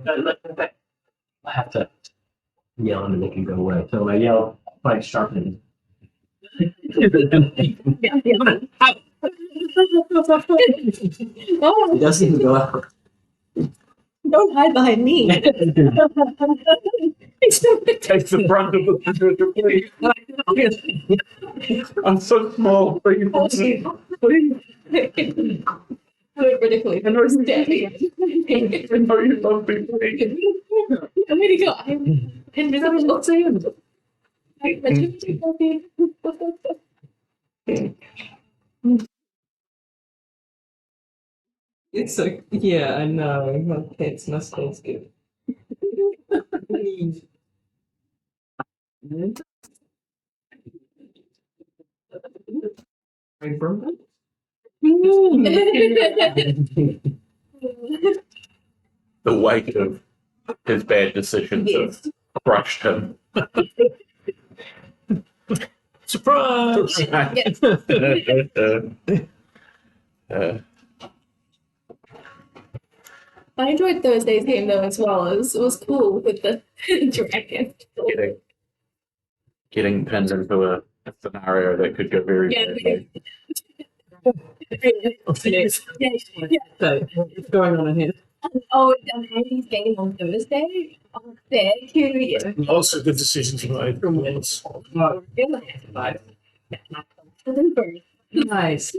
I have to yell and make him go away. So I yell quite sharply. Oh, He doesn't even go out. don't hide behind me. Take the brunt of the I'm so small. Please. Ridiculous. And we're steady. I know you love me. Please. I'm gonna go. I'm invisible soon. It's like, yeah, I know. My pets must taste good. The weight of his bad decisions have crushed him. Surprise! I enjoyed Thursday's game though as well. It was cool with the dragon. Getting pinned into a scenario that could go very badly. What's going on in here? Oh, Andy's game on Thursday. Oh, thank you. Also, good decisions made. Nice.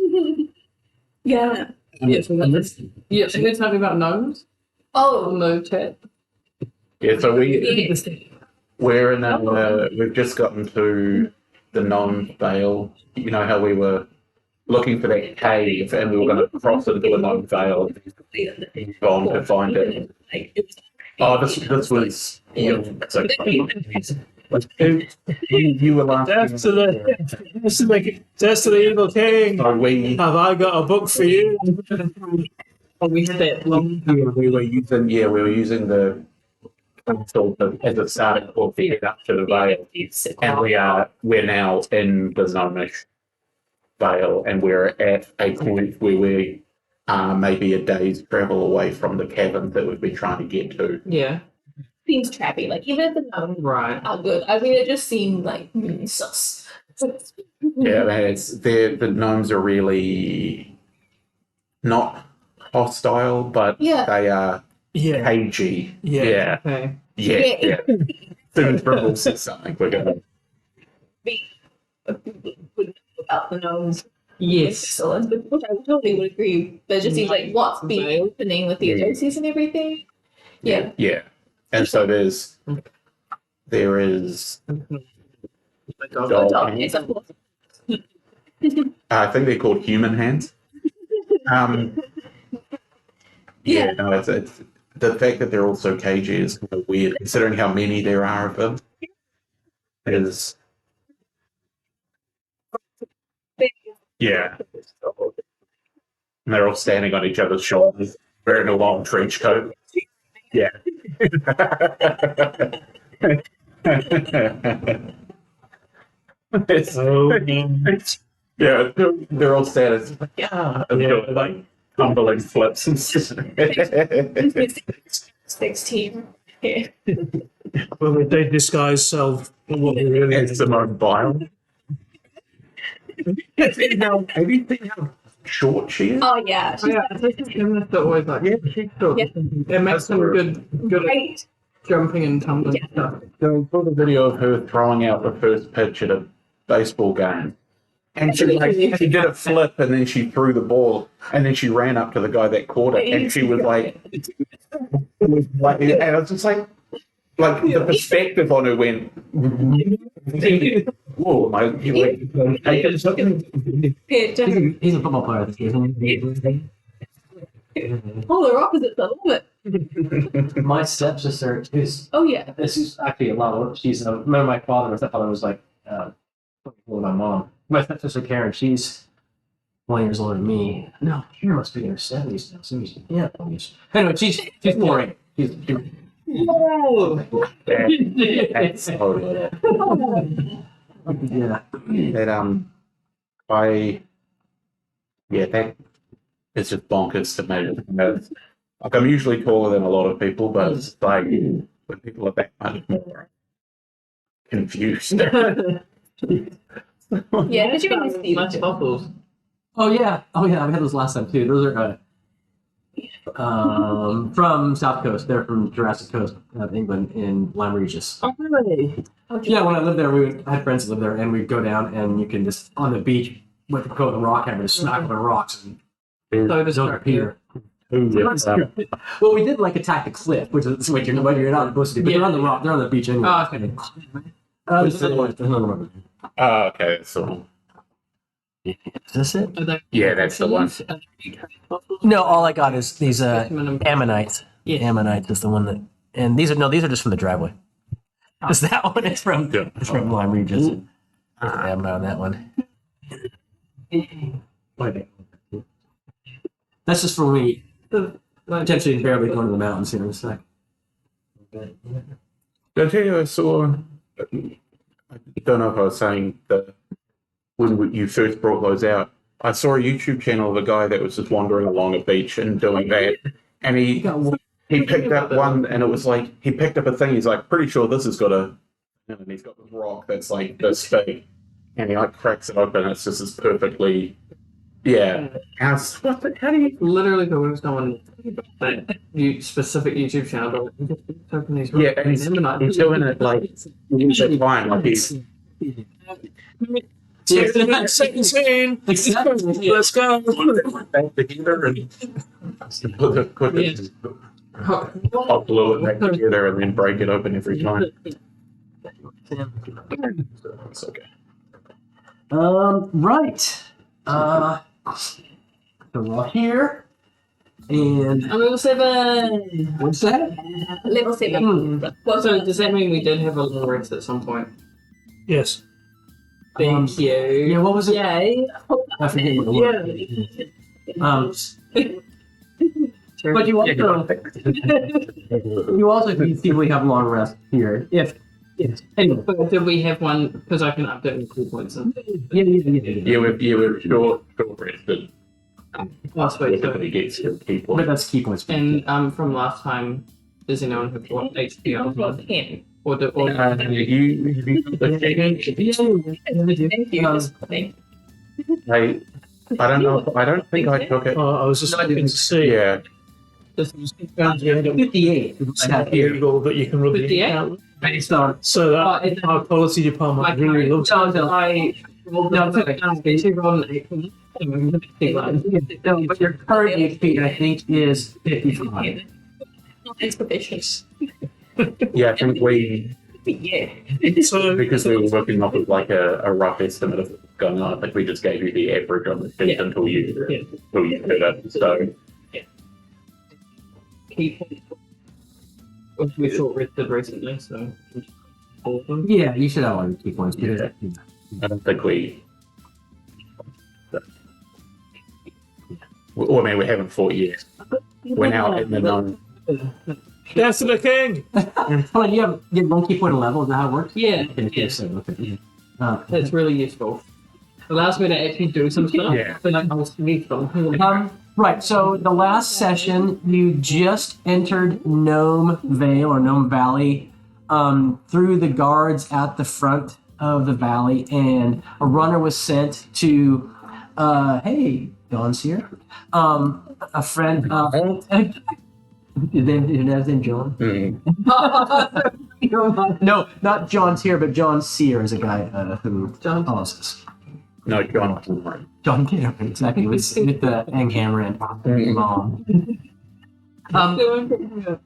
Yeah. Yeah, so let's tell me about gnomes. Oh, No chat. Yeah, so we're in we've just gotten to the Gnome Vale. You know how we were looking for that cave and we were going to cross into a Gnome Vale. He's gone to find it. Oh, this was you were last. Death to the evil king. So we Have I got a book for you? Oh, we had that long. we were using the council as a starting point to get up to the Vale, and we're now in the Gnomish Vale, and we're at a point where we are maybe a day's travel away from the caverns that we've been trying to get to. Yeah. seems trappy. Like even if the gnomes Right. are good, I mean, it just seemed like sus. Yeah, the gnomes are really not hostile, but Yeah. they are Yeah. cagey. Yeah. Okay. Yeah. Soon as Brimble says something, we're going to. Be about the gnomes. Yes. Excellent, which I totally would agree. But it just seems like what's been opening with the agencies and everything. Yeah. Yeah. And so there is dog Yes, hands. of course. I think they're called human hands. Yeah. No, it's the fact that they're all so cagey is kind of weird, considering how many there are of them. Is yeah. And they're all standing on each other's shoulders, wearing a long trench coat. Yeah. Yeah, they're all standing. It's like, yeah, and they're like tumbling flips and stuff. 16. Yeah. Well, they disguise self what they really It's Simone Biles. Now, have you seen how short she is? Oh yeah. She's I think feminists are always like, she's short. Yeah. It makes them good at great. jumping and tumbling and stuff. So we put a video of her throwing out the first pitch at a baseball game. And she did a flip and then she threw the ball and then she ran up to the guy that caught it and she was like, and I was just like the perspective on her went, whoa, Yeah, just He's a football player. Isn't he? polar opposites. I love it. My stepsister is. Oh yeah. This is actually a lot of. She's remember my father. My stepfather was like with my mom. My stepsister Karen. She's 20 years older than me. No, Karen must be in her 70s now. So yeah, 20s. Anyway, she's 40. She's. Whoa! that's Yeah. that is just bonkers to me. Like I'm usually taller than a lot of people, but it's like when people are that much more confused. Yeah, did you even see Nice fossils. Oh yeah, we had those last time too. Those are from South Coast. They're from Jurassic Coast of England in Lyme Regis. Oh, really? Yeah, when I lived there, I had friends that lived there, and we'd go down and you can just on the beach with the coat and rock hammer, just smack them with rocks and So those are here. Well, we did like attack the cliff, which is what you're not supposed to do. But they're on the rock. They're on the beach anyway. Oh, okay. There's another one. There's another one. Oh, okay. So Is this it? yeah, that's the one. No, all I got is these ammonites. Yeah. Ammonite is the one that, and these are just from the driveway. Because that one is from Lyme Regis. There's an ammonite on that one. That's just for me. Potentially barely going to the mountains here in a sec. Did I tell you I saw? I don't know if I was saying that when you first brought those out. I saw a YouTube channel of a guy that was just wandering along a beach and doing that, and he picked up one, and it was like he picked up a thing. He's like, pretty sure this has got a, and he's got this rock that's like this big, and he like cracks it open. It's just this perfectly, yeah. How do you? Literally, there was no one that specific YouTube channel. But open these Yeah, and he's doing it like he's fine, like he's. Second scene. Exactly. Let's go. Back together and I'll glue it back together and then break it open every time. It's okay. Right. So we're here. And I'm level 7. what's that? level 7? So does that mean we did have a long rest at some point? Yes. Thank you. Yeah, what was it? Yay. I forget what it was. But you also conceivably have long rest here. If anyway. But did we have one? Because I can update the key points. Yeah, we're short rested. Last week. Everybody gets your key But point. that's key points. And from last time, does anyone have what HP on? Well, 10. Or You Thank you. Thank I don't know. I don't think I took it. I was just looking to see. Yeah. Just 58. Here you go, that you can rub the 58? account. So So that our policy department really loves it. No, but your current HP, I think, is 55. Thanks for patience. Yeah, I think we, Yeah. So because we were working off of like a rough estimate of what's going on, I think we just gave you the average on the sheet until you did it. So, Key points. We short rested recently, so. Yeah, you should have all your key points. Yeah. I don't think we. Well, I mean, we haven't fought yet. We're now in the non. Dance to the king. Hold on, you have one key point a level. Is that how it works? Yeah, Okay, so, okay. it's really useful. Allows me to actually do some stuff. Yeah. But like I was from. Right, so the last session, you just entered Gnome Vale or Gnome Valley through the guards at the front of the valley, and a runner was sent to, hey, John's here. A friend, his name John? No, not John's here, but John Sear is a guy who John? follows us. No, John. John Cameron, exactly, with the Anghammer and Mom.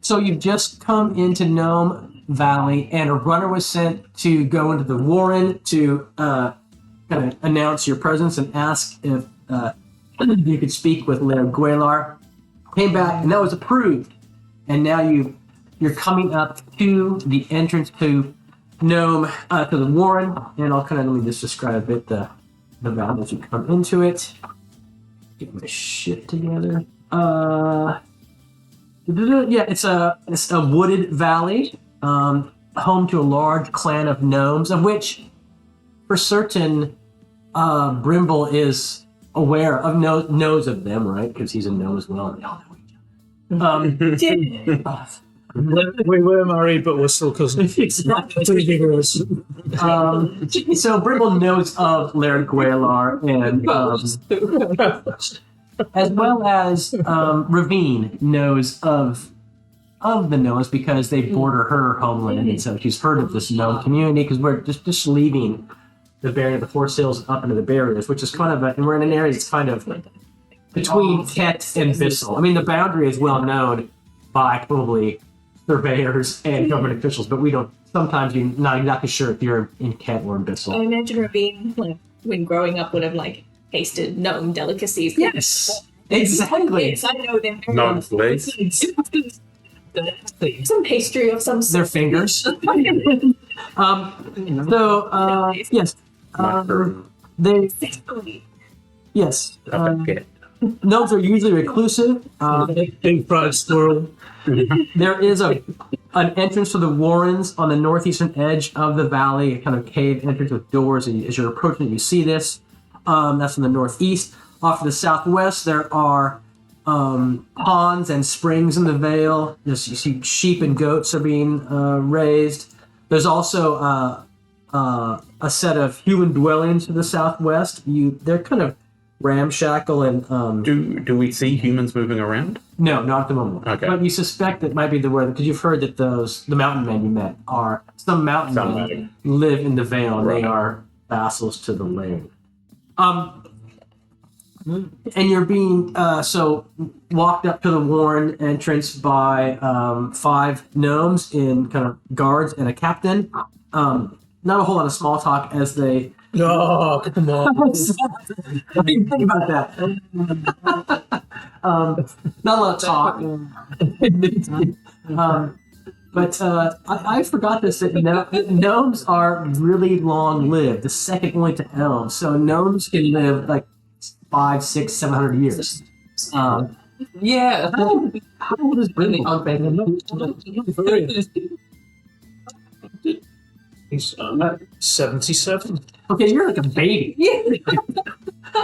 So you've just come into Gnome Valley, and a runner was sent to go into the Warren to kind of announce your presence and ask if you could speak with Laird Gwelar. Came back, and that was approved. And now you're coming up to the entrance to Gnome, to the Warren, and I'll let me just describe a bit the valley as you come into it. Get my shit together. Yeah, it's a wooded valley, home to a large clan of gnomes, of which, for certain, Brimble is aware of, knows of them, right? Because he's a gnome as well, and they all know each other. We were married, but we're still cousins. To be rigorous. So Brimble knows of Laird Gwalar and as well as Ravine knows of the gnomes because they border her homeland, and so she's heard of this gnome community because we're just leaving the barrier, the Forest Hills, up into the barriers, which is kind of and we're in an area that's kind of between Ket and Bissell. I mean, the boundary is well known by probably surveyors and government officials, but we don't. Sometimes you're not exactly sure if you're in Ket or in Bissell. I imagine Ravine, like, when growing up, would have like tasted gnome delicacies. Yes, exactly. Yes, I know them. Gnome's legs. Some pastry of some Their sort. fingers. Yes. They yes. Okay. Gnomes are usually reclusive. Big fried squirrel. There is an entrance to the warrens on the northeastern edge of the valley, a kind of cave entrance with doors. And as you're approaching, you see this. That's in the northeast. Off to the southwest, there are ponds and springs in the vale. You see sheep and goats are being raised. There's also a set of human dwellings to the southwest. They're kind of ramshackle and Do we see humans moving around? no, not at the moment. Okay. But you suspect that might be the word because you've heard that the mountain men you met are some mountain men live in the vale and Right. they are vassals to the laird. And you're being walked up to the warren entrance by 5 gnomes in kind of guards and a captain. Not a whole lot of small talk as they. Oh, come on. What do you think about that? Not a lot of talk. But I forgot this. That gnomes are really long lived, the second only to elves. So gnomes can live like 500, 600, 700 years. Yeah. How old is Really Brimble? He's 77. Okay, you're like a baby. Yeah.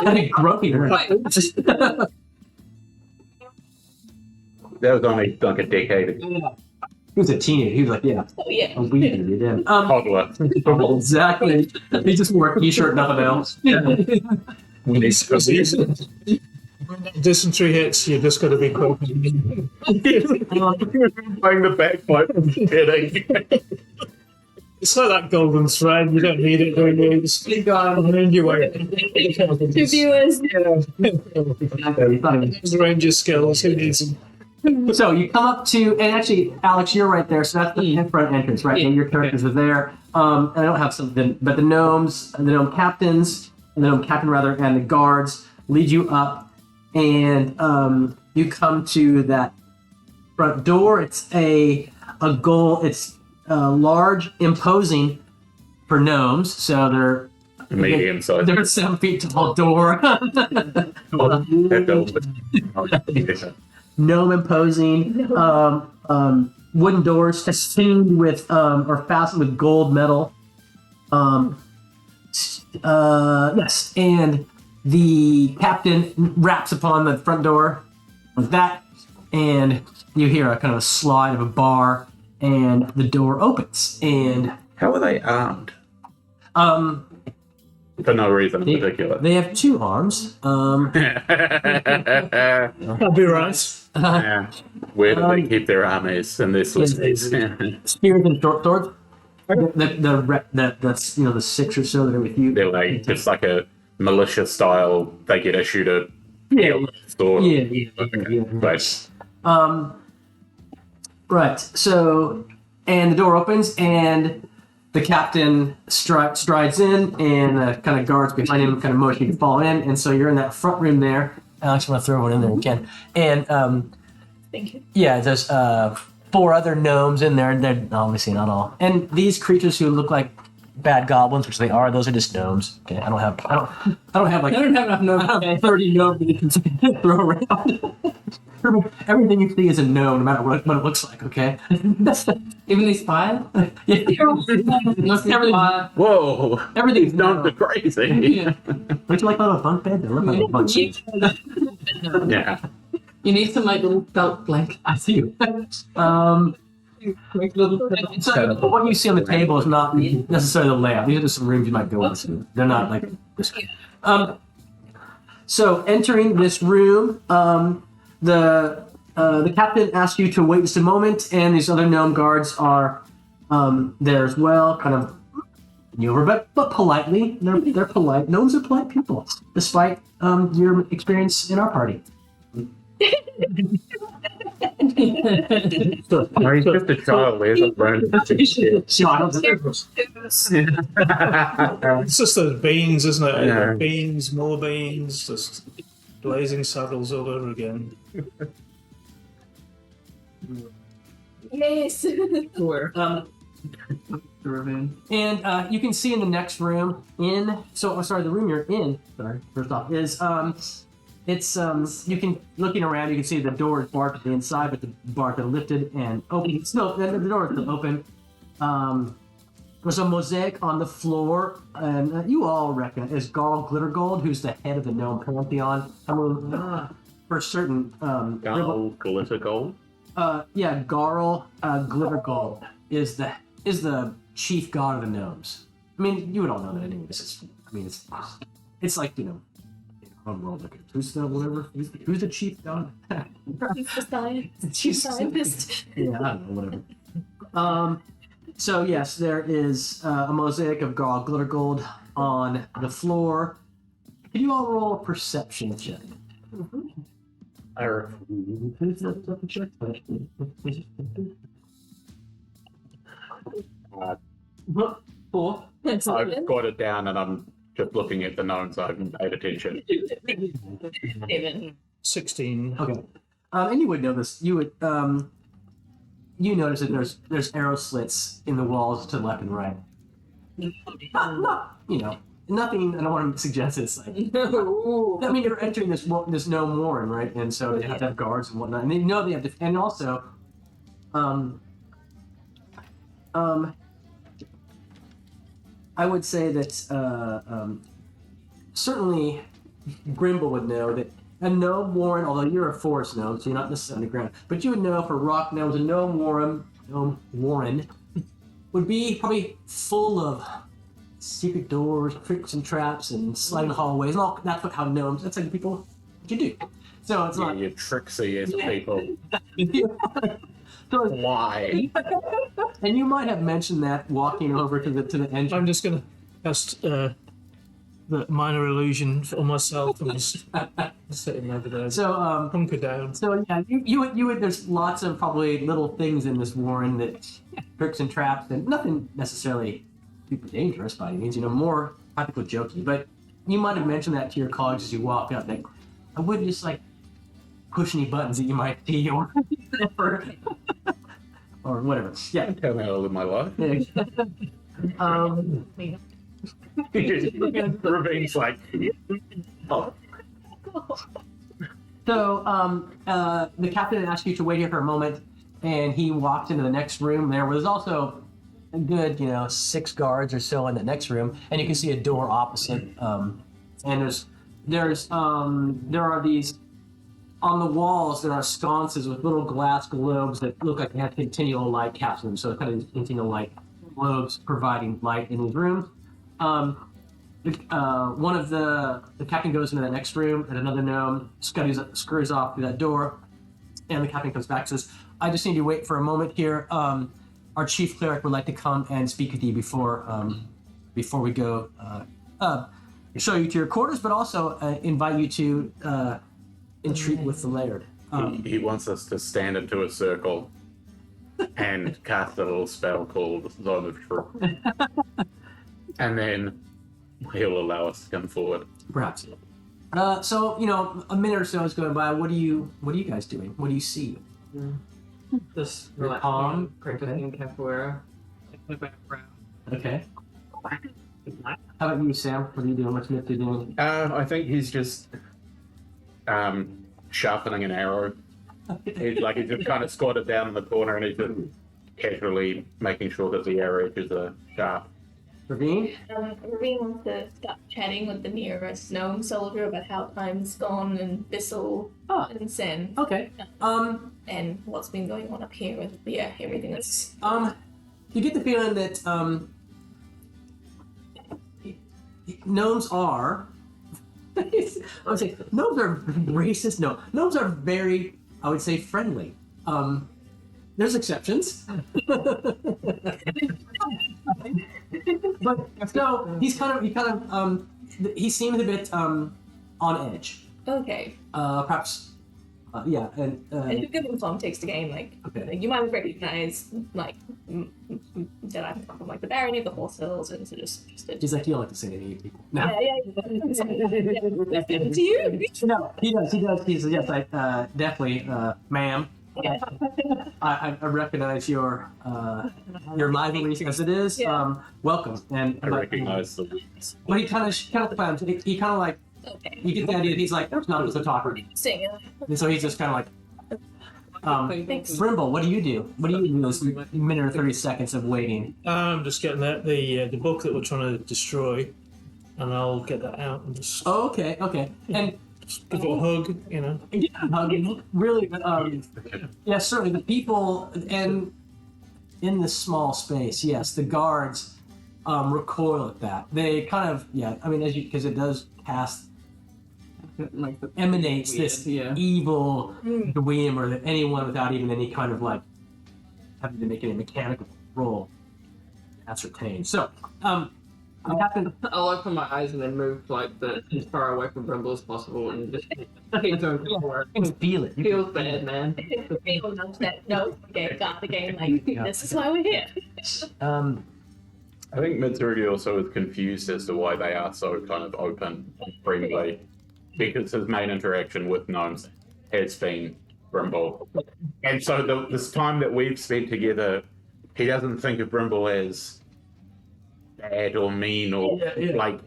Like a grumpy. That was only like a decade ago. He was a teenager. He was like, yeah, Oh yeah. a weed, you did. Toddler. Exactly. He just wore a t-shirt, nothing else. Dysentery hits, you're just going to be croaking. Playing the bagpipe and kidding. It's like that golden thread. You don't need it, do you? Just find your way. To viewers. Ranger skills. Who needs them? So you come up to, and actually, Alex, you're right there. So that's the front entrance, right? And your characters are there. And I don't have something, but the gnomes, the gnome captains, and the guards lead you up, and you come to that front door. It's a goal. It's large, imposing for gnomes. So they're Medium size. they're 7 feet tall door. Gnome imposing, wooden doors festooned with or fastened with gold metal. Yes, and the captain raps upon the front door like that, and you hear a kind of a slide of a bar, and the door opens, and How are they armed? For no reason in particular. they have 2 arms. I'll be right. Yeah. Where do they keep their armies in this list? Spears and short swords. That's the 6 or so that are with you. They're like just like a militia style. They get issued a sword. Yeah. Right. Right. So, and the door opens, and the captain strides in, and kind of guards behind him, kind of motion you to fall in. And so you're in that front room there. Alex, you want to throw one in there again? And Thank you. yeah, there's 4 other gnomes in there. They're obviously not all. And these creatures who look like bad goblins, which they are, those are just gnomes. Okay, I don't have like I don't have enough notes. I have 30 gnomes that you can throw around. Everything you see is a gnome, no matter what it looks like. Okay. Even these 5? Yeah. Whoa! Everything's Don't gnome. be crazy. Yeah. Don't you like little bunk bed? They look like a bunk. Yeah. You need some like little felt blanket. I see. Make little. So what you see on the table is not necessarily the layout. These are just some rooms you might go into. They're not like this. So entering this room, the captain asks you to wait just a moment, and these other gnome guards are there as well, kind of over, but politely. They're polite. Gnomes are polite people, despite your experience in our party. No, he's just a child. He's a brand. It's just those beans, isn't it? Yeah. Beans, more beans, just blazing saddles all over again. Yes. Where? And you can see in the next room, the room you're in, first off, is, you can, looking around, you can see the door is barred to the inside, but the bars are lifted and open. The door is still open. There's a mosaic on the floor, and you all recognize is Garl Glittergold, who's the head of the gnome pantheon. For certain, Glitter gold. yeah, Garl Glittergold is the chief god of the gnomes. I mean, you would all know that anyways. It's like, who's the chief god? He's the science. Chief Scientist. Yeah, I don't know, whatever. So yes, there is a mosaic of Garl Glittergold on the floor. Can you all roll a perception check? Cool. I've got it down, and I'm just looking at the gnomes. I haven't paid attention. 16. Okay. And you would know this. You would you notice that there's arrow slits in the walls to the left and right. Not nothing. I don't want to suggest this. Like, I mean, you're entering this gnome warren, right? And so they have to have guards and whatnot, and they know they have to. And also, I would say that certainly Grimble would know that a gnome warren, although you're a forest gnome, so you're not necessarily underground, but you would know for rock gnomes, a gnome warren would be probably full of secret doors, tricks and traps, and sliding hallways, and all. That's how gnomes. That's like people what you do. So it's not. You're tricksy as people. So, Why? and you might have mentioned that walking over to the entrance. I'm just going to cast the minor illusion on myself and just sitting over there. So Hunker down. So yeah, you would. There's lots of probably little things in this warren that tricks and traps, and nothing necessarily super dangerous by any means. More practical jokey. But you might have mentioned that to your colleagues as you walk up. That I wouldn't just like push any buttons that you might see or or whatever. Yeah. Tell me all of my life. Ravine's like, oh. So the captain asked you to wait here for a moment, and he walked into the next room there where there's also a good, 6 guards or so in the next room, and you can see a door opposite. And there are these on the walls. There are sconces with little glass globes that look like they have continual light cast them. So kind of continual light globes providing light in these rooms. One of the captain goes into the next room, and another gnome scurries off through that door, and the captain comes back and says, "I just need you to wait for a moment here. Our chief cleric would like to come and speak with you before we go show you to your quarters, but also invite you to entreat with the laird." He wants us to stand into a circle and cast a little spell called Zone of Truth. And then he'll allow us to come forward. Perhaps. So a minute or so is going by. What are you guys doing? What do you see? Just You're relaxing, calm, practicing capoeira in the background. Okay. How about you, Sam? What are you doing? What's Smith doing? I think he's just sharpening an arrow. He's just kind of squatted down in the corner, and he's just casually making sure that the arrow edges are sharp. Ravine? Ravine wants to start chatting with the nearest gnome soldier about how time's gone and Bissell Ah. and Sen Okay. and what's been going on up here with everything that's You get the feeling that gnomes are. I would say gnomes are racist. No, gnomes are very, I would say, friendly. There's exceptions, but no, he seems a bit on edge. okay. Perhaps, yeah, And who given Tom takes the game, like you might recognize that I'm from like the barony of the Horse Hills, and so just he's like, you don't like to say any people. No. yeah. Do you? No, he does. He's yes, I definitely, ma'am. I recognize your livery as it is. Yeah. Welcome, and I recognize the weeds. But he kind of he kind of like Okay. you get the idea that he's like there's not a talker, Sing. and so he's just kind of like. Thanks. Brimble, what do you do? What do you do in those minute or 30 seconds of waiting? Oh, I'm just getting the book that we're trying to destroy, and I'll get that out and just Oh, okay. And give it a hug, you know. really, yeah, certainly the people and in this small space, yes, the guards recoil at that. They kind of, yeah, I mean, because it does cast, Like the emanates this yeah. evil whim or anyone without even any kind of like having to make any mechanical roll ascertain. So, I happen. I'll open my eyes and then move like as far away from Brimble as possible and just keep going forward. You can feel it. You can Feels bad, man. People know that got the game like this is why we're here. I think Mitsurugi also is confused as to why they are so kind of open and friendly, because his main interaction with gnomes has been Brimble. And so this time that we've spent together, he doesn't think of Brimble as bad or mean or like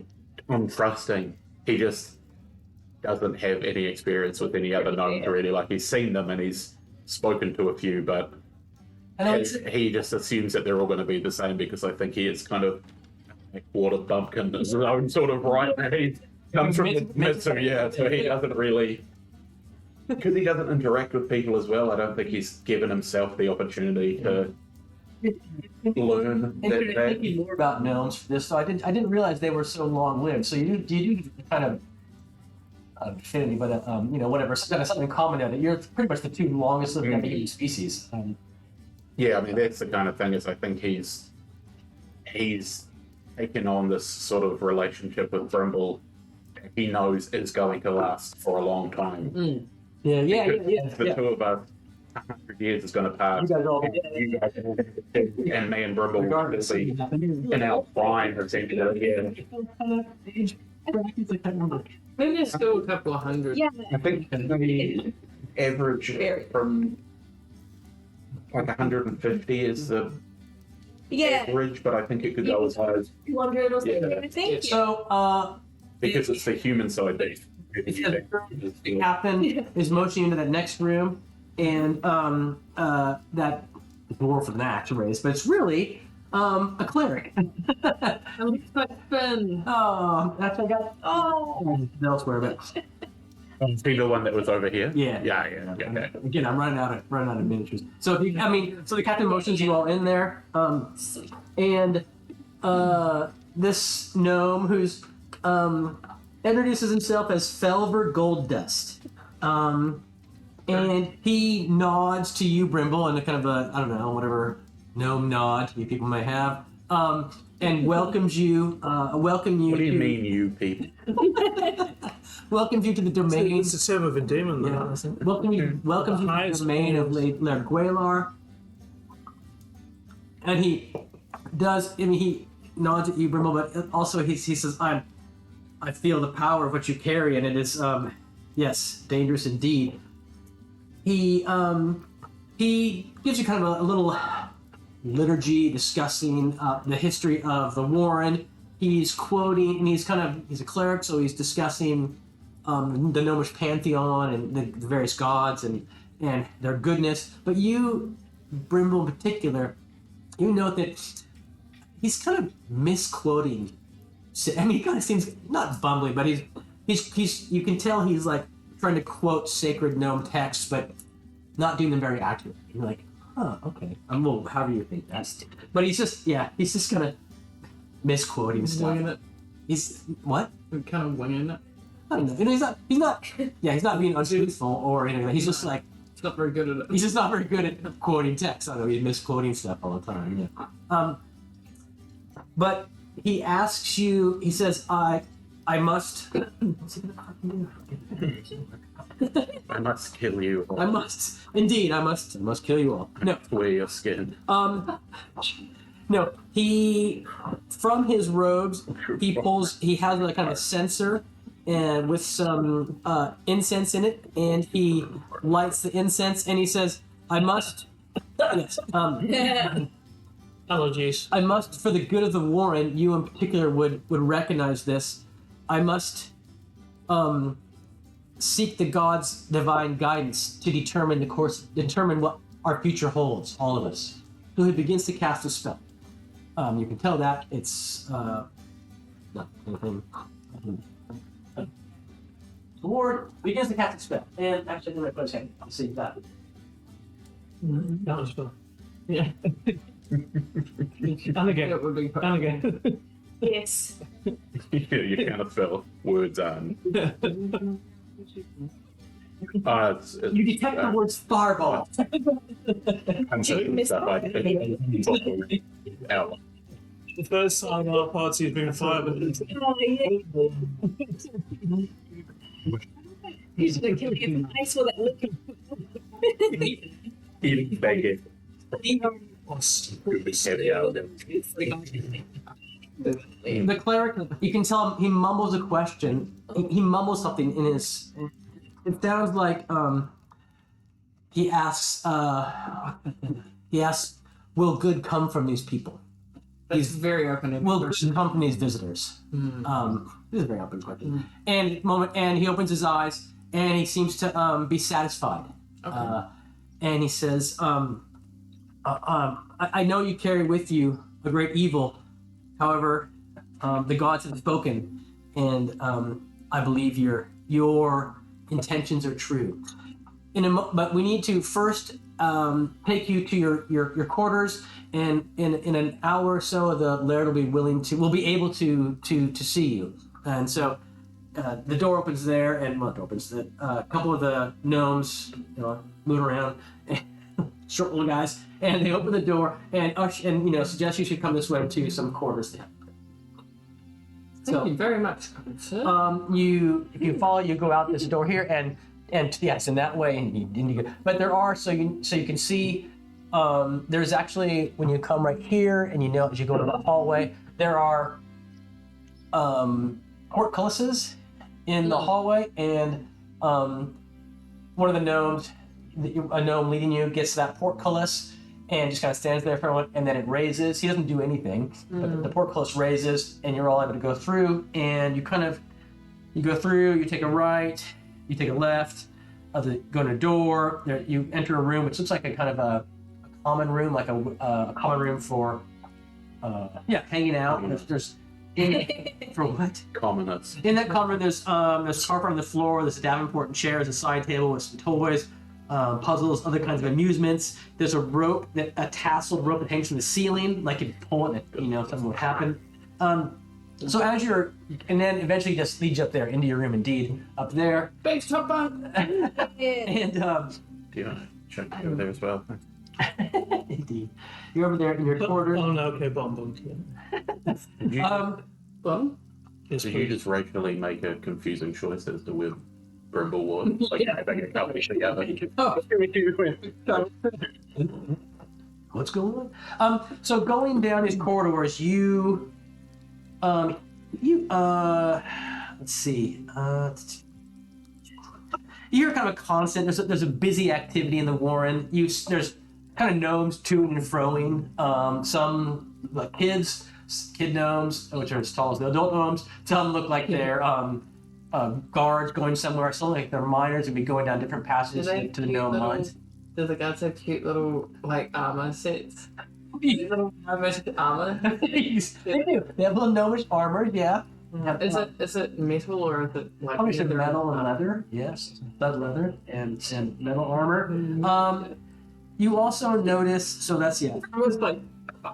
untrusting. He just doesn't have any experience with any other gnomes really. Like he's seen them and he's spoken to a few, but he just assumes that they're all going to be the same because I think he is kind of a water bumpkin in his own sort of right. And he comes from the Mitsu, yeah, so he doesn't really, because he doesn't interact with people as well. I don't think he's given himself the opportunity to learn thinking more about gnomes for this. So I didn't realize they were so long lived. So you do kind of affinity, but whatever. Something in common there that you're pretty much the two longest living human species. Yeah, I mean that's the kind of thing. Is I think he's taken on this sort of relationship with Brimble. He knows is going to last for a long time. Yeah. The two of us, 100 years is going to pass. You guys all. And me and Brimble will be in our prime, essentially. Yeah. Maybe there's still a couple of hundred. Yeah. I think the average from like 150 is the average, but I think it could go as high as 200 or something. I think. So, because it's the human side that the captain is motioning into that next room, and that dwarf with an axe raised, but it's really a cleric. It looks like Finn. Oh, that's I got. Oh, elsewhere, but be the one that was over here. Yeah. Okay. Again, I'm running out of miniatures. So so the captain motions you all in there, and this gnome who's introduces himself as Felver Gold-Dust. And he nods to you, Brimble, in a kind of a, I don't know, whatever gnome nod you people may have, and welcomes you. What do you mean, you people? Welcomes you to the domain. It's a term of endearment, though, Yeah. isn't it? Welcomes you to the domain of Laird Gwalar. And he does, he nods at you, Brimble, but also he says, I feel the power of what you carry, and it is, yes, dangerous indeed. He gives you kind of a little liturgy discussing the history of the Warren. He's quoting, and he's a cleric, so he's discussing the Gnomish pantheon and the various gods and their goodness. But you, Brimble in particular, you note that he's kind of misquoting. I mean, he kind of seems not bumbling, but he's you can tell he's like trying to quote sacred gnome texts, but not doing them very accurately. You're like, oh, okay. Well, however you think that's. But he's just kind of misquoting stuff. Winging it. He's what? Kind of winging it. I don't know. You know, he's not. Yeah, he's not being untruthful or anything. He's just like. He's not very good at it. He's just not very good at quoting text. I don't know. He's misquoting stuff all the time. Yeah. But he asks you. He says, "I must." I must kill you. I must. Indeed, I must kill you all. No. Wear your skin. No. He, from his robes, he has like kind of a censer, and with some incense in it, and he lights the incense, and he says, "I must." Yes. Allergies. I must, for the good of the Warren, you in particular would recognize this. I must seek the gods' divine guidance to determine what our future holds, all of us. So he begins to cast a spell. You can tell that it's not anything. The Lord begins to cast a spell, and actually, I'm going to put his hand. I'll see that. That was fun. Yeah. And again. It would be And again. Yes. You kind of fell. Words on. It's, You detect the words fireball. and stuff like that. Ow. The first time our party has been fired. He's gonna kill you. I saw that look. Eating bacon. Heavy out of them. The cleric, you can tell him, he mumbles a question. He mumbles something in his. It sounds like he asks. Will good come from these people? He's very open. Will good come from these visitors? This is a very open question. And he opens his eyes and he seems to be satisfied. Okay. And he says, I know you carry with you a great evil. However, the gods have spoken, and I believe your intentions are true. But we need to first take you to your quarters, and in an hour or so, the laird will be able to see you. And so the door opens there, and well, it opens. A couple of the gnomes, move around. Short little guys, and they open the door and suggest you should come this way to some quarters there. Thank you very much, sir. If you follow, you go out this door here, and yes, in that way, and you go. But there are so you can see. There's actually when you come right here, and as you go to the hallway, there are portcullises in the hallway, and one of the gnomes. A gnome leading you gets to that portcullis and just kind of stands there for a moment, and then it raises. He doesn't do anything, but the portcullis raises, and you're all able to go through. And you go through. You take a right, you take a left. Go to a door. You enter a room which looks like a kind of a common room, like a common room for hanging out. There's for what? Commoners. In that common room, there's carpet on the floor. There's a davenport and chairs, a side table with some toys. Puzzles, other kinds of amusements. There's a rope, a tasseled rope that hangs from the ceiling, like if you pull it, something would happen. So and then eventually just leads you up there into your room. Indeed, up there. Thanks, Top Bun. And Do you want to check over there as well? indeed, you're over there in your quarters. Oh no, okay, bomb. Bun? Yes, Did you please. just regularly make a confusing choice as to with Brimbleward? Like, I think a couple together. What's going on? So going down these corridors, let's see. You hear kind of a constant. There's a busy activity in the Warren. There's kind of gnomes to and froing. Some like kid gnomes, which are as tall as the adult gnomes. Some look like they're guards going somewhere. Some like they're miners and be going down different passages to the gnome mines. Do the guards have cute little armor sets? Gnomish armor. They do. They have little gnomish armor, yeah. Is it metal or is it like Probably some either? metal and leather, yes. Stud leather and metal armor. You also notice, so that's, yeah. It's like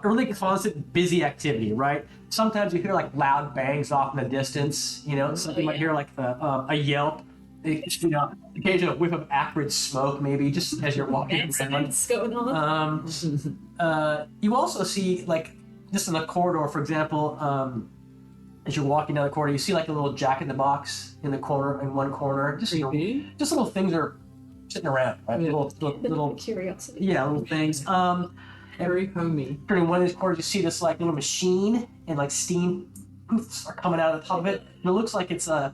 A really constant busy activity, right? Sometimes you hear like loud bangs off in the distance, you know, so you might hear like a yelp, you know, occasional whiff of acrid smoke maybe just as you're walking around. What's going on? You also see like just in the corridor, for example, as you're walking down the corridor, you see like a little Jack in the Box in the corner, in one corner. Just little things are sitting around, right? Yeah. Little Curiosity. yeah, little things. very homey. During one of these corners, you see this like little machine, and like steam poofs are coming out of the top of it. And it looks like it's an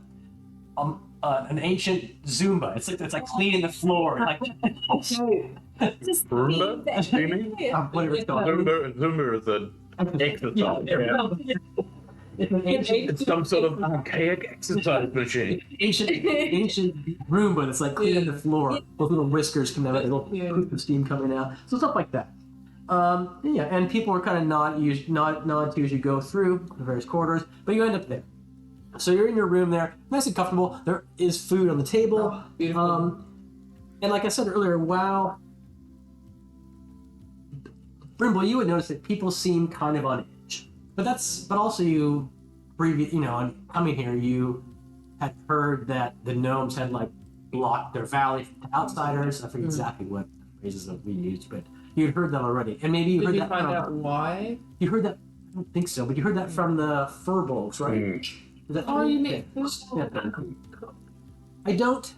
ancient Zumba. It's like cleaning the floor. Like Just Roomba? being there. You mean? Yeah. whatever it's called. Zumba is an exercise. Yeah. It's an ancient, It's some sort of archaic exercise machine. ancient Roomba that's like cleaning the floor. Those little whiskers coming out, little poof of steam coming out. So stuff like that. Yeah, and people are kind of nod to as you go through the various corridors, but you end up there. So you're in your room there, nice and comfortable. There is food on the table. Oh, beautiful. And like I said earlier, wow, Brimble, you would notice that people seem kind of on edge. But also you, coming here, you had heard that the gnomes had like blocked their valley to outsiders. I forget exactly what phrases that we used, but you'd heard that already. And maybe you Did heard you that find from, out why? you heard that, I don't think so, but you heard that from the furbolgs, right? Is that Oh, you mean? Yeah. I don't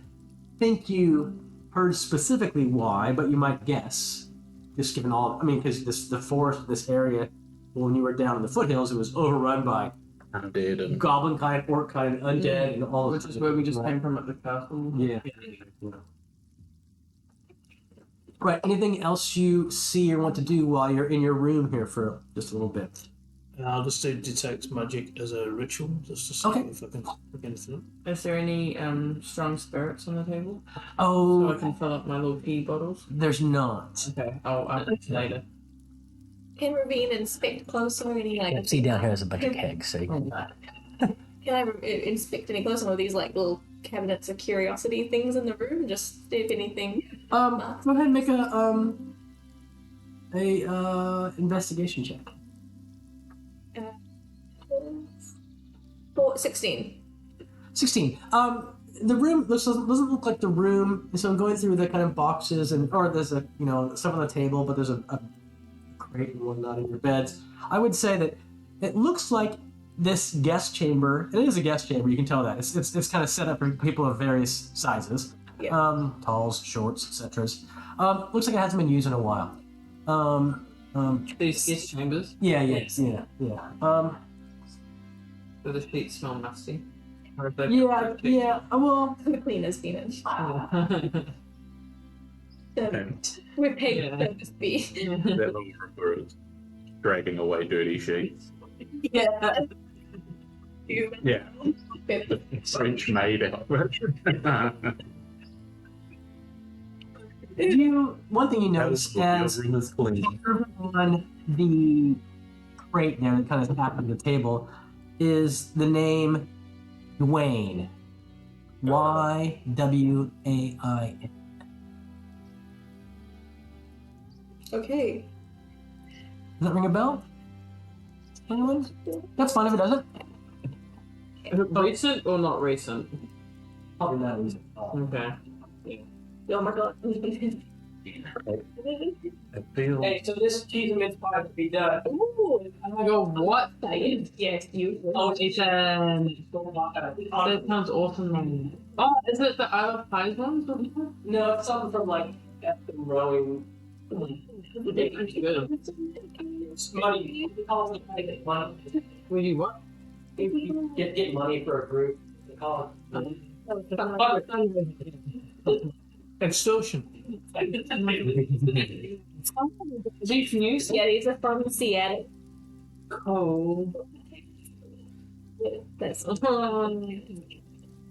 think you heard specifically why, but you might guess. Just given all, because the forest, this area, when you were down in the foothills, it was overrun by Undead and goblin kind, orc kind, undead, and all. Which is where we just came from at the castle. Yeah. Right. Anything else you see or want to do while you're in your room here for just a little bit? I'll just do detect magic as a ritual, just to see Okay. if I can pick anything up. Is there any strong spirits on the table? So I Oh, can fill up my little pea bottles? there's not. Okay. I'll put it later. Can Ravine inspect closer any like? See down here is a bunch of kegs. So Can I inspect any closer? One of these like little cabinets of curiosity things in the room? Just if anything. go ahead and make a investigation check. 16. 16. The room doesn't look like the room. So I'm going through the kind of boxes or there's stuff on the table, but there's a crate and whatnot in your beds. I would say that it looks like this guest chamber. It is a guest chamber. You can tell that it's kind of set up for people of various sizes, Yeah. talls, shorts, etc. Looks like it hasn't been used in a while. These guest chambers. Yeah. Do the sheets smell musty? Or if they've Yeah. Well, The cleaner's been in. and We're paid Yeah. for this be. that little river is dragging away dirty sheets. Yeah. Yeah. French maid outfit. one thing you notice as Your room is clean. on the crate there that kind of tapped on the table is the name Dwayne. Ywain. Okay. Does that ring a bell? Anyone? That's fine if it doesn't. Is it recent or not recent? Probably not easy. Okay. Oh my god. I feel So this cheese and mince pie to be done. Ooh. I go, what? Yes, you. Oh, it's that sounds awesome. Man. Oh, is it the Isle of Pies ones? No, it's something from like Captain Rowing. It's money. We call it like money. Will you what? If you get money for a group, they call Extortion. These news? Yeah, these are from Seattle. Cold. That's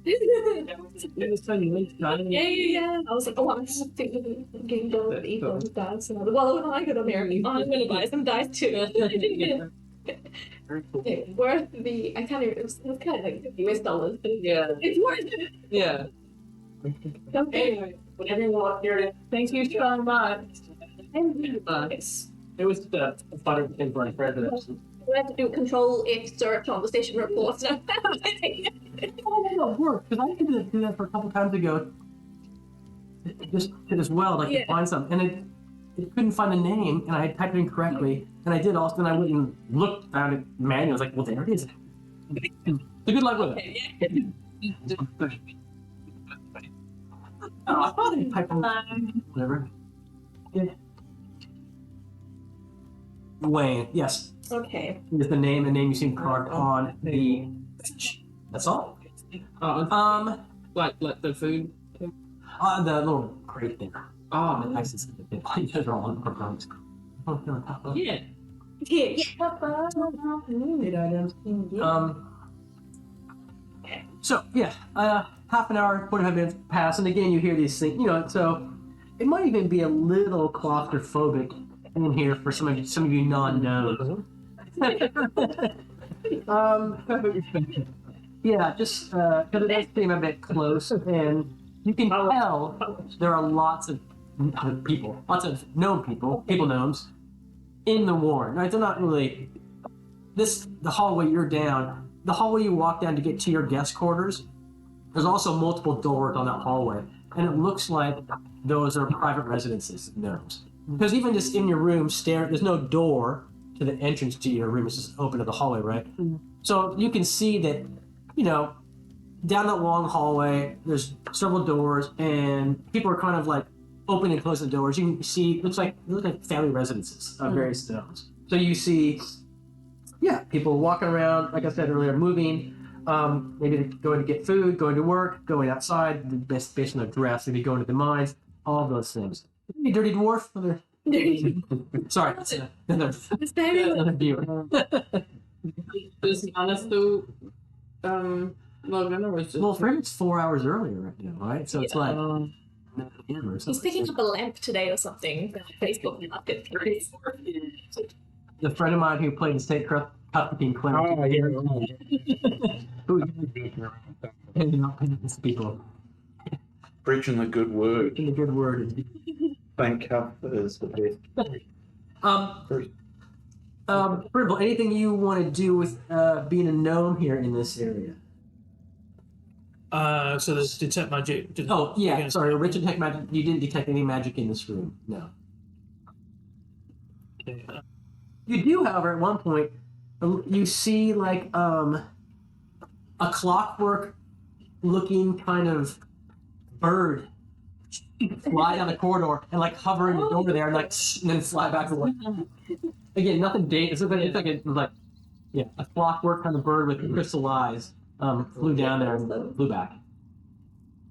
It was so nice. Yeah. I was like, oh, I'm just thinking of game done with Eco with dice. And I was like, well, when I go to America, I'm going to buy some dice too. Very cool. It's worth the, I can't even, it was kind of like US dollars. But Yeah. it's worth it. Yeah. Okay. Whenever you want here, thank you so much. It's, It was the butter and bread president. we had to do control F search on the station report. So Oh, it worked because I did do that for a couple times ago. Just did as well, like Yeah. to find something, and it couldn't find the name, and I had typed it in correctly, and I did also. Then I went and looked, found it manually. I was like, well, there it is. So good luck with it. Oh, I thought I typed in whatever. Yeah. Wayne, yes, okay. is the name you see carved on the bench. That's all. Like the food. On the little crate there. Oh, The ice is in the bit. Those are all components. yeah. Yeah. Eight items. So yeah, half an hour, 45 minutes pass, and again you hear these things. So it might even be a little claustrophobic in here for some of you non-knows. Yeah, just because it does seem a bit close, and you can tell there are lots of people, lots of gnome people, gnomes, in the warren. Right? They're not really. The hallway you're down, the hallway you walk down to get to your guest quarters. There's also multiple doors on that hallway, and it looks like those are private residences of gnomes. Because even just in your room, there's no door to the entrance to your room. It's just open to the hallway, right? So you can see that, down that long hallway, there's several doors, and people are kind of like opening and closing the doors. You can see, it looks like family residences of various stones. So you see, people walking around, like I said earlier, moving, maybe they're going to get food, going to work, going outside, based on their dress, maybe going to the mines, all of those things. Hey, dirty dwarf. Sorry, that's another It's very viewer. Is Giannis still logging or is it? Well, for him, it's 4 hours earlier right now, right? So it's like 9 a.m. or He's something. picking up a lamp today or something. Facebook marketplace. The friend of mine who played the state Constantine Clement. Oh, yeah. Who handing out pennies to people. Preaching the good word. In a good word. Thank Cup is the best. Brimble, anything you want to do with being a gnome here in this area? So there's detect magic. Oh, yeah, Against- sorry, Richard detect magic. You didn't detect any magic in this room. No. Okay. You do, however, at one point, you see like a clockwork looking kind of bird fly down the corridor and like hover in the door there and like and then fly back away. Again, nothing dangerous. It's like a clockwork kind of bird with crystal eyes flew down there and flew back.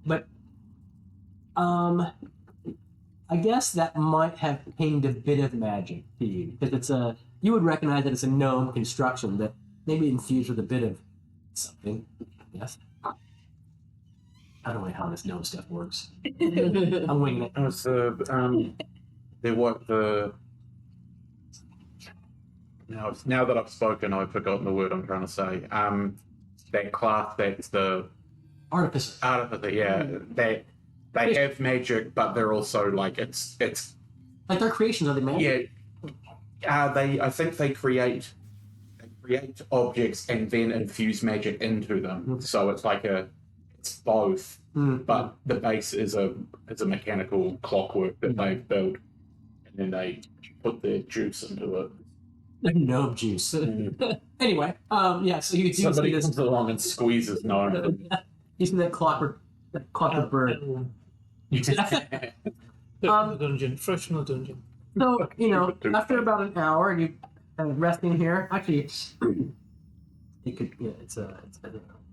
But I guess that might have pinged a bit of magic to you because you would recognize that it's a gnome construction that maybe infused with a bit of something. Yes. I don't know how this gnome stuff works. I'm winging it. It was now that I've spoken, I've forgotten the word I'm trying to say. That class that's the Artificer. artificer, they have magic, but they're also like it's Like their creations, are they magic? I think they create objects and then infuse magic into them. So it's like it's both, but the base is a mechanical clockwork that they've built, and then they put their juice into it. Gnome juice. Anyway, so you do Somebody see this. comes along and squeezes gnome. You see that clockwork bird. The dungeon, fresh from the dungeon. So, after about an hour, you resting here. Actually, it's a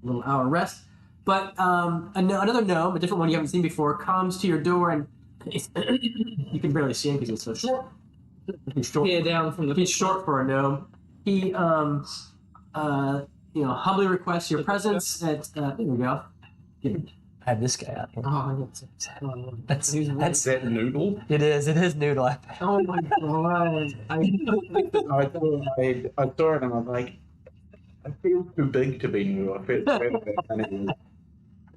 little hour rest. But another gnome, a different one you haven't seen before, comes to your door and you can barely see him because he's so short. He's short. Peer down from the. He's short for a gnome. He humbly requests your presence at there we go. I have this guy out here. Oh, That's Is that Noodle? it is Noodle. oh my god. I saw it and I'm like, I feel too big to be Noodle. I feel and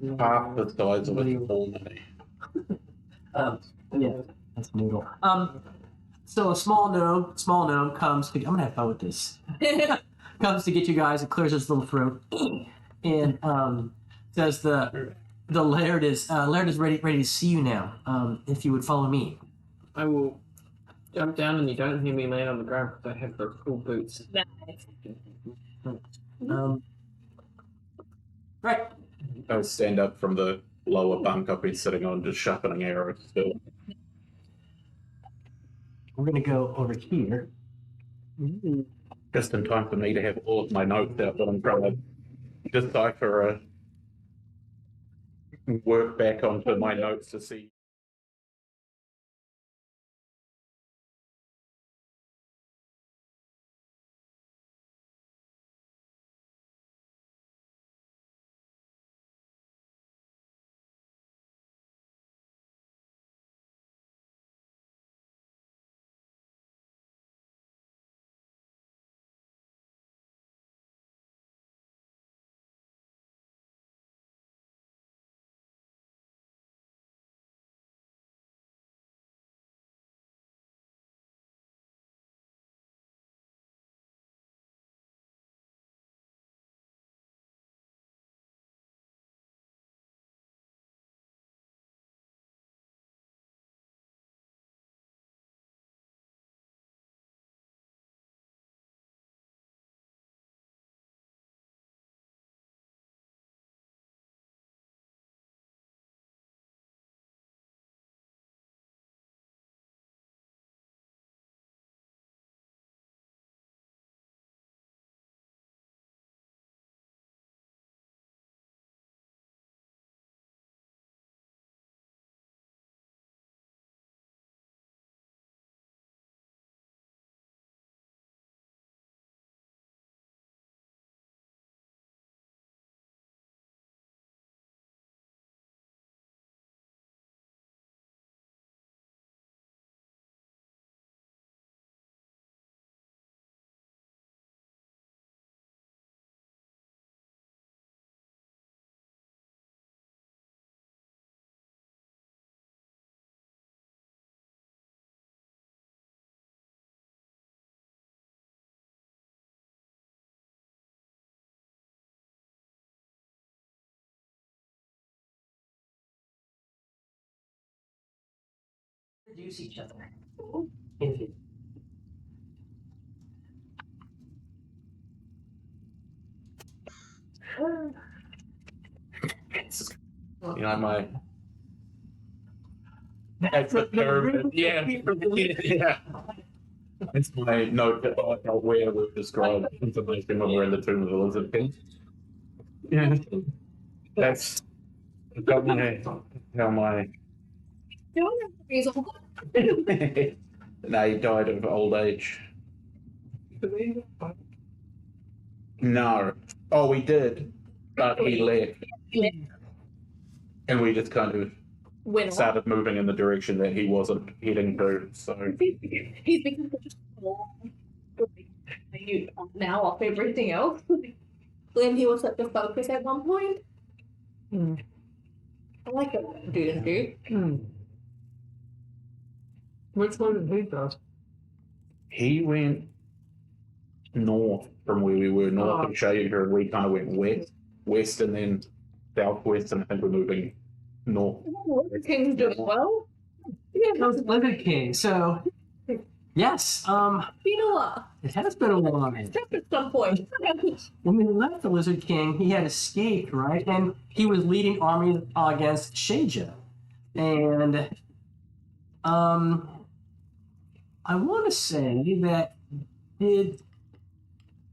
it was half the size of its formerly. Yeah, that's Noodle. So a small gnome comes to. I'm gonna have fun with this. Comes to get you guys and clears his little throat, and says the laird is ready to see you now. If you would follow me. I will jump down and you don't hear me land on the ground because I have those cool boots. Nice. Right. I stand up from the lower bunk I've been sitting on, just sharpening arrows still. We're gonna go over here. Just in time for me to have all of my notes out that I'm trying to decipher, work back onto my notes to see. Introduce each other. You know, my. That's the term. Yeah. Yeah. It's my note that where we describe information when we're in the tomb of the lizard king. Yeah. That's got my how my. No, he died of old age. No. Oh, we did. But he left. And we just kind of started moving in the direction that he wasn't heading to. So He's become such a small. You now off everything else. When he was such a focus at one point. I like it, dude. Which one did he go? he went north from where we were, north of Shaker, and we kind of went west, and then southwest, and I think we're moving north. The King's doing well. Yeah, that was Lizard King. So, yes, Been a while. it has been a while. Except at some point. When we left the Lizard King, he had escaped, right? And he was leading armies against Shaja. And I want to say that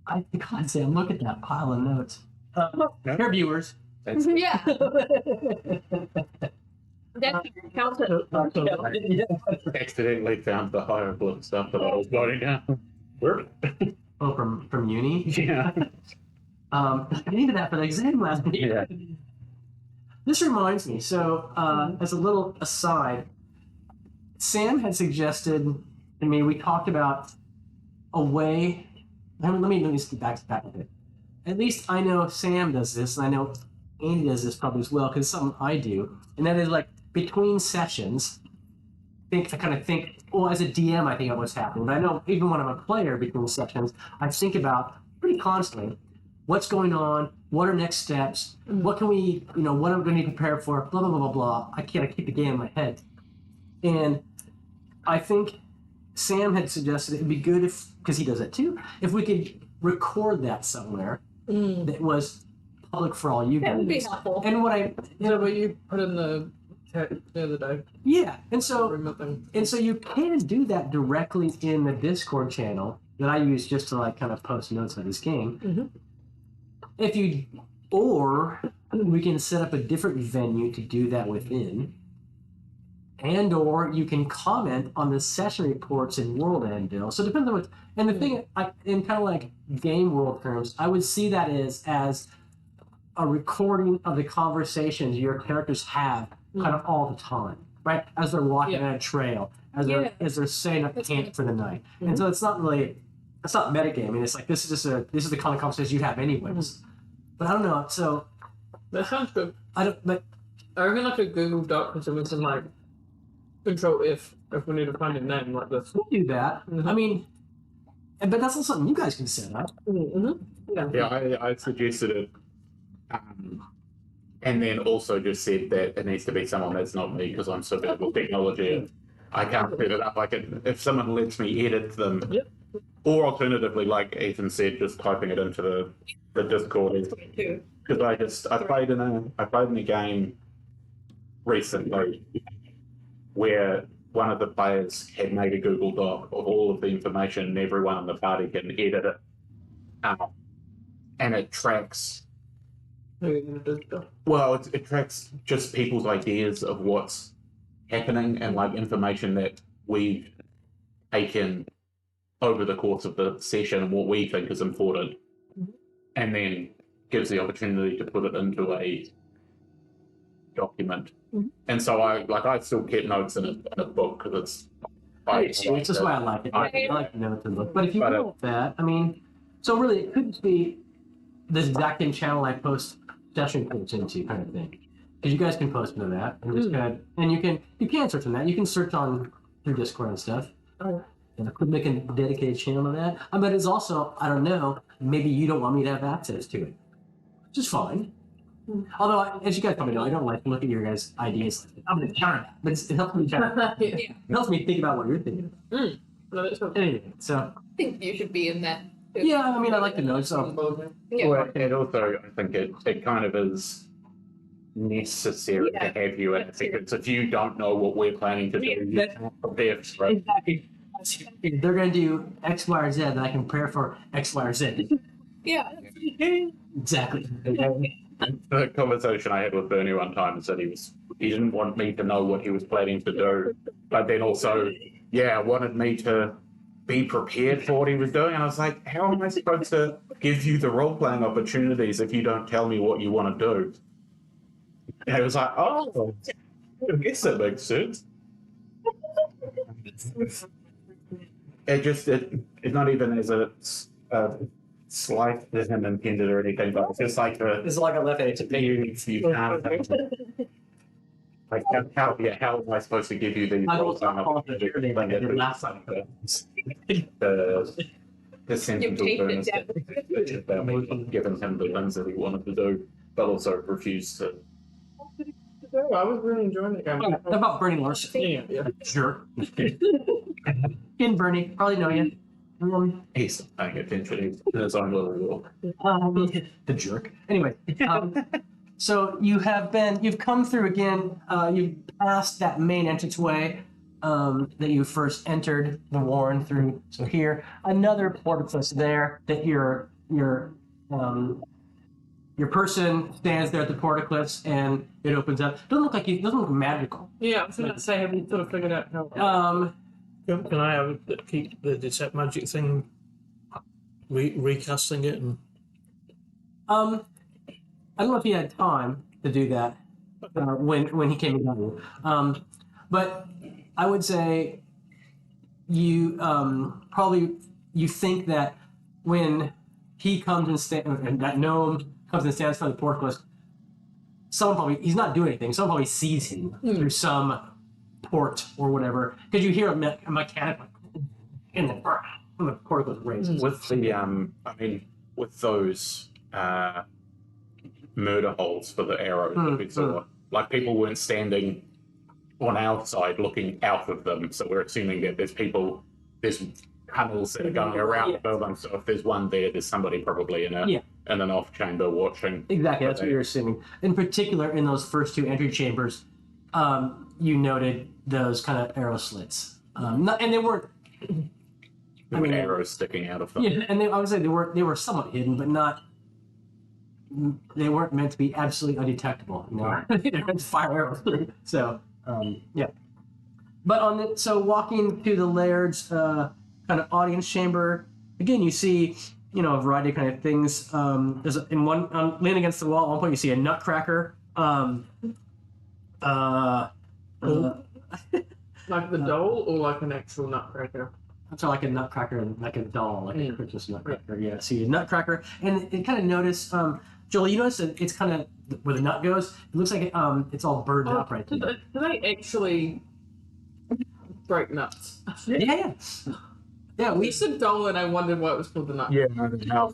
I can't say, look at that pile of notes. Here, viewers. That's Yeah. That counts as accidentally found the hieroglyph stuff that I was writing down. Where? Oh, from uni? Yeah. I needed that for the exam last week. Yeah. This reminds me. So, as a little aside, Sam had suggested to me. We talked about a way. Let me get back a bit. At least I know Sam does this, and I know Andy does this probably as well because it's something I do, and that is like between sessions. Think. Well, as a DM, I think of what's happening, but I know even when I'm a player between sessions, I think about pretty constantly what's going on, what are next steps, what can we, what am I going to be prepared for, blah blah blah blah blah. I keep the game in my head, and I think Sam had suggested it'd be good if, because he does it too, if we could record that somewhere that was public for all you guys. That would be helpful. And what What you put in the other day. yeah, and so Nothing. you can do that directly in the Discord channel that I use just to like kind of post notes on this game. If you, or we can set up a different venue to do that within, and or you can comment on the session reports in World Anvil. So it depends on what. And the thing, in kind of like game world terms, I would see that as a recording of the conversations your characters have kind of all the time, right? As they're walking on a trail, as they're setting up camp for the night. And so it's not metagaming. It's like this is the kind of conversation you have anyways. But I don't know. So That sounds good. but I reckon like a Google Doc or something to like control if we need to find a name like this. we'll do that. I mean, but that's also something you guys can set up. Yeah, I suggested it, and then also just said that it needs to be someone that's not me because I'm so bad with technology and I can't set it up. If someone lets me edit them, or alternatively, like Ethan said, just typing it into the Discord. Because I played in a game recently where one of the players had made a Google Doc of all of the information and everyone in the party can edit it. And it tracks, it tracks just people's ideas of what's happening and like information that we've taken over the course of the session and what we think is important. And then gives the opportunity to put it into a document. And so I still kept notes in a book because It's just why I like it. I like the notes in the book. But if you want that, I mean, so really it could just be this exact same channel I post session clips into kind of thing. Because you guys can post into that and just and you can search on that. You can search on through Discord and stuff. And I could make a dedicated channel to that. But it's also, I don't know, maybe you don't want me to have access to it. Which is fine. Although, as you guys probably know, I don't like to look at your guys' ideas. I'm going to counter that. But it helps me it helps me think about what you're thinking about. Anyway, so. I think you should be in that. Yeah, I mean, I like to know. So. Well, and also, I think it kind of is necessary to have you in it because if you don't know what we're planning to do, you can't prepare for it. Exactly. If they're going to do X, Y, or Z, then I can prepare for X, Y, or Z. Yeah. Exactly. The conversation I had with Bernie one time is that he didn't want me to know what he was planning to do, but then also, wanted me to be prepared for what he was doing. And I was like, how am I supposed to give you the role-playing opportunities if you don't tell me what you want to do? And it was like, oh, I guess that makes sense. It's not even as a slight that him intended or anything, but it's just like It's like I left it to you can't like how am I supposed to give you these roles the sentimental bonus that given him the things that he wanted to do, but also refused to. I was really enjoying the game. How about Bernie Larson? Yeah. Sure. In Bernie, probably know you. He's not paying attention in his own little world. The jerk. Anyway, so you've come through again. You've passed that main entranceway that you first entered the Warren through. So here, another portcullis there that your person stands there at the portcullis and it opens up. Doesn't look magical. Yeah, I was going to say, have you sort of figured out how? Can I keep the detect magic thing, recasting it? And I don't know if you had time to do that. when he came to you. But I would say you probably you think that when he comes and that gnome comes and stands for the portcullis, someone probably he's not doing anything. Someone probably sees him through some port or whatever because you hear a mechanic in the when the portcullis raises. With the with those murder holes for the arrows that we saw, like people weren't standing on our side looking out of them, so we're assuming that there's tunnels that are going around the building. So if there's one there's somebody probably in an off chamber watching. Exactly, that's what you're assuming. In particular, in those first two entry chambers, you noted those kind of arrow slits, and they weren't. There were arrows sticking out of them. Yeah, and I would say they were somewhat hidden, but not. They weren't meant to be absolutely undetectable. You know, they're meant to fire arrows through. So, yeah. But so walking to the Laird's kind of audience chamber, again, you see a variety of kind of things. There's leaning against the wall. At one point, you see a nutcracker. Like the doll or like an actual nutcracker? So like a nutcracker, like a doll, like a Christmas nutcracker. Yeah, see a nutcracker, and it kind of notice, Joel. You notice that it's kind of where the nut goes. It looks like it's all burned up right there. Do they actually break nuts? Yeah. We said doll, and I wondered why it was called the nut. Yeah, Oh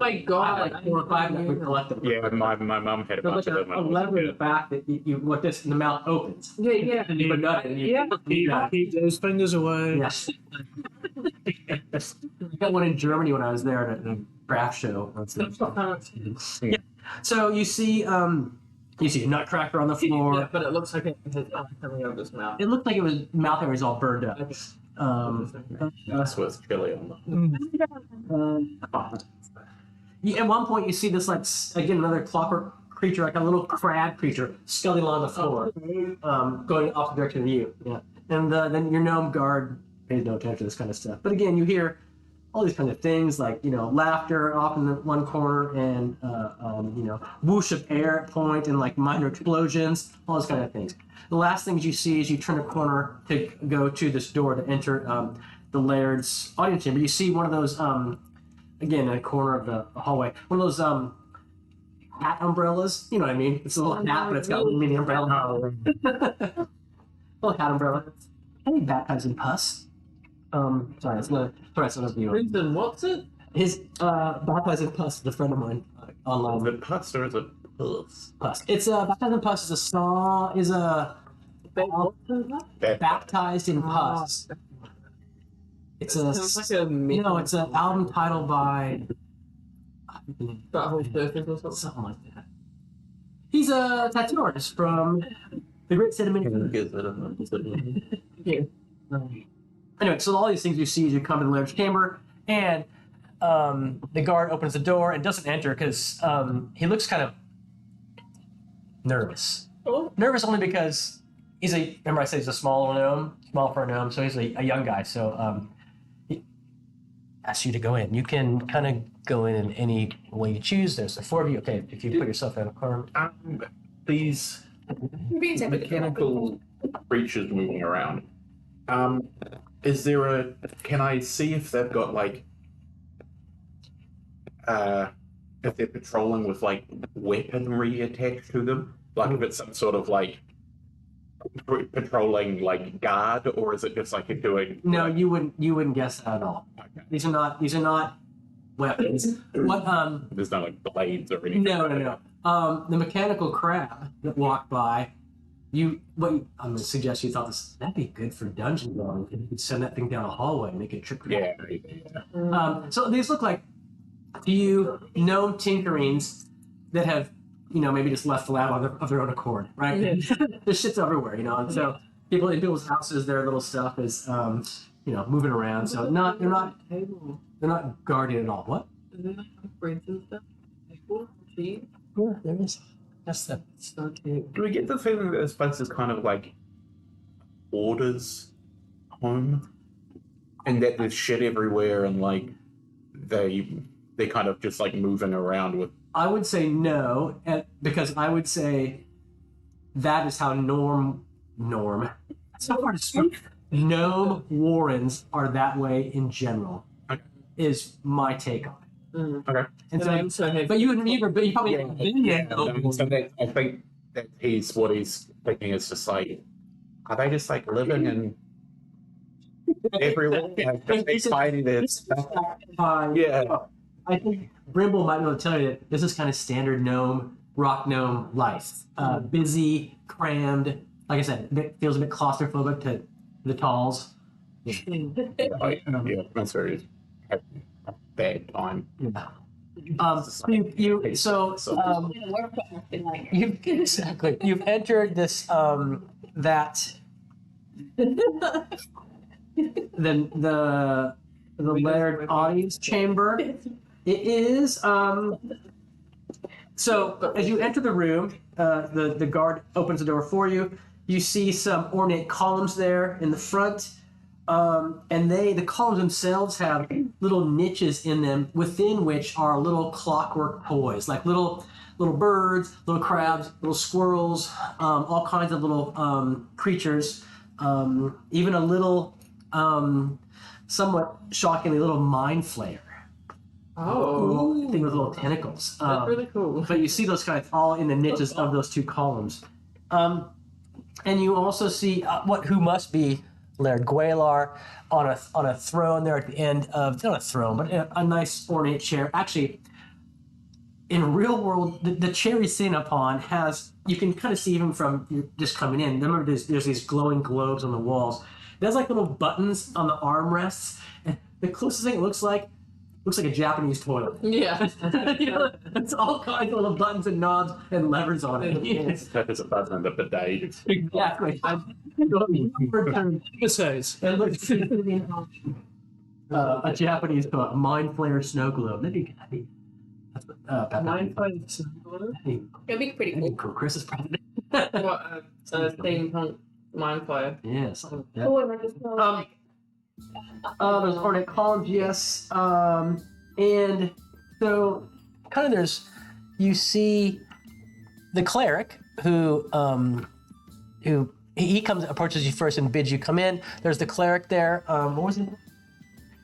my god! I like 4 or 5 that we collected. yeah. My mum had a bunch of them. A lever in the back that you what this and the mouth opens. Yeah. And you put nut in. Keep those fingers away. Yes. I got one in Germany when I was there at a craft show. Yeah. So you see a nutcracker on the floor. Yeah, but it looks like it has eye coming out of his mouth. It looked like it was mouth area was all burned up. That's what's chilly on them. At one point, you see this again another clockwork creature, like a little crab creature, scuttling along the floor, going off the direction of you. Yeah, and then your gnome guard pays no attention to this kind of stuff. But again, you hear all these kind of things like laughter off in the one corner and whoosh of air at point and like minor explosions, all those kind of things. The last things you see is you turn a corner to go to this door to enter the Laird's audience chamber. You see one of those again in a corner of the hallway, one of those hat umbrellas. You know what I mean? It's a little hat, but it's got a little mini umbrella. Little hat umbrella. I think baptized in pus. Sorry, it's not a viewer. Reason, what's it? His baptized in pus is a friend of mine online. Is it pus or is it pus? Pus. It's baptized in pus is a baptized in pus. It's Sounds like a it's an album title by That whole surface or something. something like that. He's a tattoo artist from the Great Cinnamon. Yeah. Anyway, so all these things you see as you come to the Laird's chamber, and the guard opens the door and doesn't enter because he looks kind of nervous. Oh. Nervous only because remember I said he's a small for a gnome, so he's a young guy. So he asks you to go in. You can kind of go in any way you choose. There's the 4 of you. Okay, if you put yourself in a corner. These mechanical creatures moving around. Is there can I see if they've got if they're patrolling with weaponry attached to them? Like if it's some sort of patrolling guard, or is it just doing? No, you wouldn't guess that at all. Okay. These are not weapons. What There's no blades or anything. No. The mechanical crab that walked by. I'm gonna suggest you thought that'd be good for dungeon going. You could send that thing down a hallway and make it trip. Yeah. So these look like gnome tinkerings that have maybe just left the lab of their own accord, right? There's shit's everywhere, and so people in people's houses, their little stuff is moving around. So they're not guarded at all. What? Is there brains and stuff? Cheese? Yeah, there is. That's the. So cute. Do we get the feeling that this place is kind of Order's home, and that there's shit everywhere, and they kind of just moving around with I would say no, because I would say that is how it's not hard to speak. Gnome warrens are that way in general. Okay. Is my take on it. Okay. And And I so, also have. but you probably Yeah, haven't been there. So I think that what he's thinking is just like, are they just like living in everywhere? Like, they find this. Yeah. I think Brimble might be able to tell you that this is kind of standard rock gnome life. Busy, crammed. Like I said, it feels a bit claustrophobic to the talls. Yeah, that's very bad time. Yeah. You've entered this that the layered audience chamber. It is so as you enter the room, the guard opens the door for you. You see some ornate columns there in the front. And the columns themselves have little niches in them within which are little clockwork toys, like little birds, little crabs, little squirrels, all kinds of little creatures, even a little, somewhat shockingly, little mind flayer. Oh, Thing with little tentacles. that's really cool. But you see those guys all in the niches of those two columns. And you also see who must be Laird Gwalar on a throne there at the end of, not a throne, but a nice ornate chair. Actually, in real world, the chair he's sitting upon you can kind of see even from just coming in. Remember, there's these glowing globes on the walls. There's like little buttons on the armrests. And the closest thing it looks like a Japanese toilet. Yeah. It's all kinds of little buttons and knobs and levers on it. That is a button and a bidet. Exactly. Besides, It looks a Japanese toilet, mind flayer snow globe. That'd be that's what Pepper. Mind Flayer Snow Globe? It'd be pretty cool. Cool. Chris is president. What a steampunk Mind Flayer. Yes. Yeah. Oh, and I just know, like, There's ornate columns, yes. And so kind of you see the cleric who he approaches you first and bids you come in. There's the cleric there. What was his name?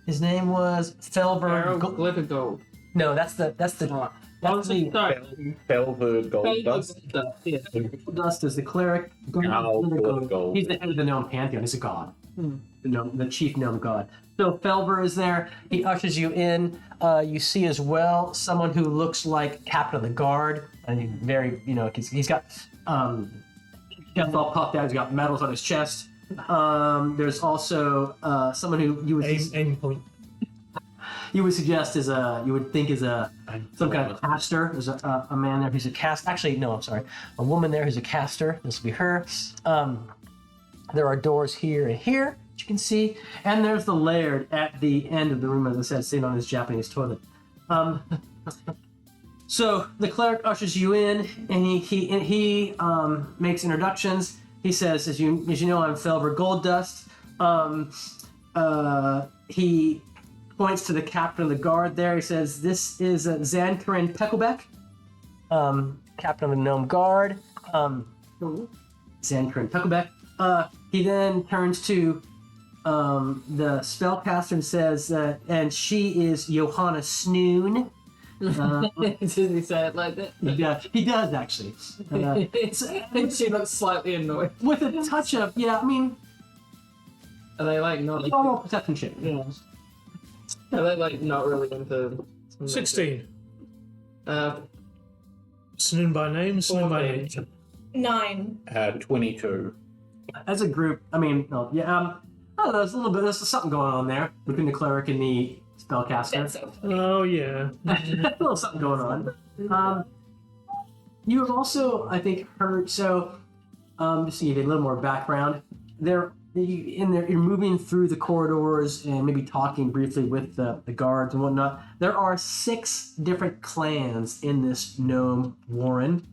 His name was Felber. Glitter Gold. No, that's the Sorry. Velvet gold dust. Yeah. Dust is the cleric. Gold. He's the head of the gnome pantheon. He's a god. The chief gnome god. So Felber is there. He ushers you in. You see as well someone who looks like captain of the guard. I think very, he's got chest all puffed out. He's got medals on his chest. There's also someone who you would aim point. you would suggest you would think is some kind of caster. There's a man there who's a cast. Actually, no, I'm sorry. A woman there who's a caster. This will be her. There are doors here and here, that you can see. And there's the laird at the end of the room, as I said, sitting on his Japanese toilet. So the cleric ushers you in, and he makes introductions. He says, as you know, I'm Felber Golddust. He points to the captain of the guard there. He says, this is Zankarin Pecklebeck, captain of the Gnome Guard. Zankarin Pecklebeck. He then turns to the spellcaster and says, and she is Johanna Snoon. Does he say it like that? Yeah, he does actually. And she looks slightly annoyed. With a touch of, Are they like not? normal perception check. Yeah. Are they like not really into? 16. Uh, Snoon by name, Snoon by name. 9. 22. As a group, I don't know. There's something going on there between the cleric and the spellcaster. That's so funny. Oh, yeah. A little something going on. You have also, I think, heard. So, just to give you a little more background, you're moving through the corridors and maybe talking briefly with the guards and whatnot. There are 6 different clans in this gnome warren.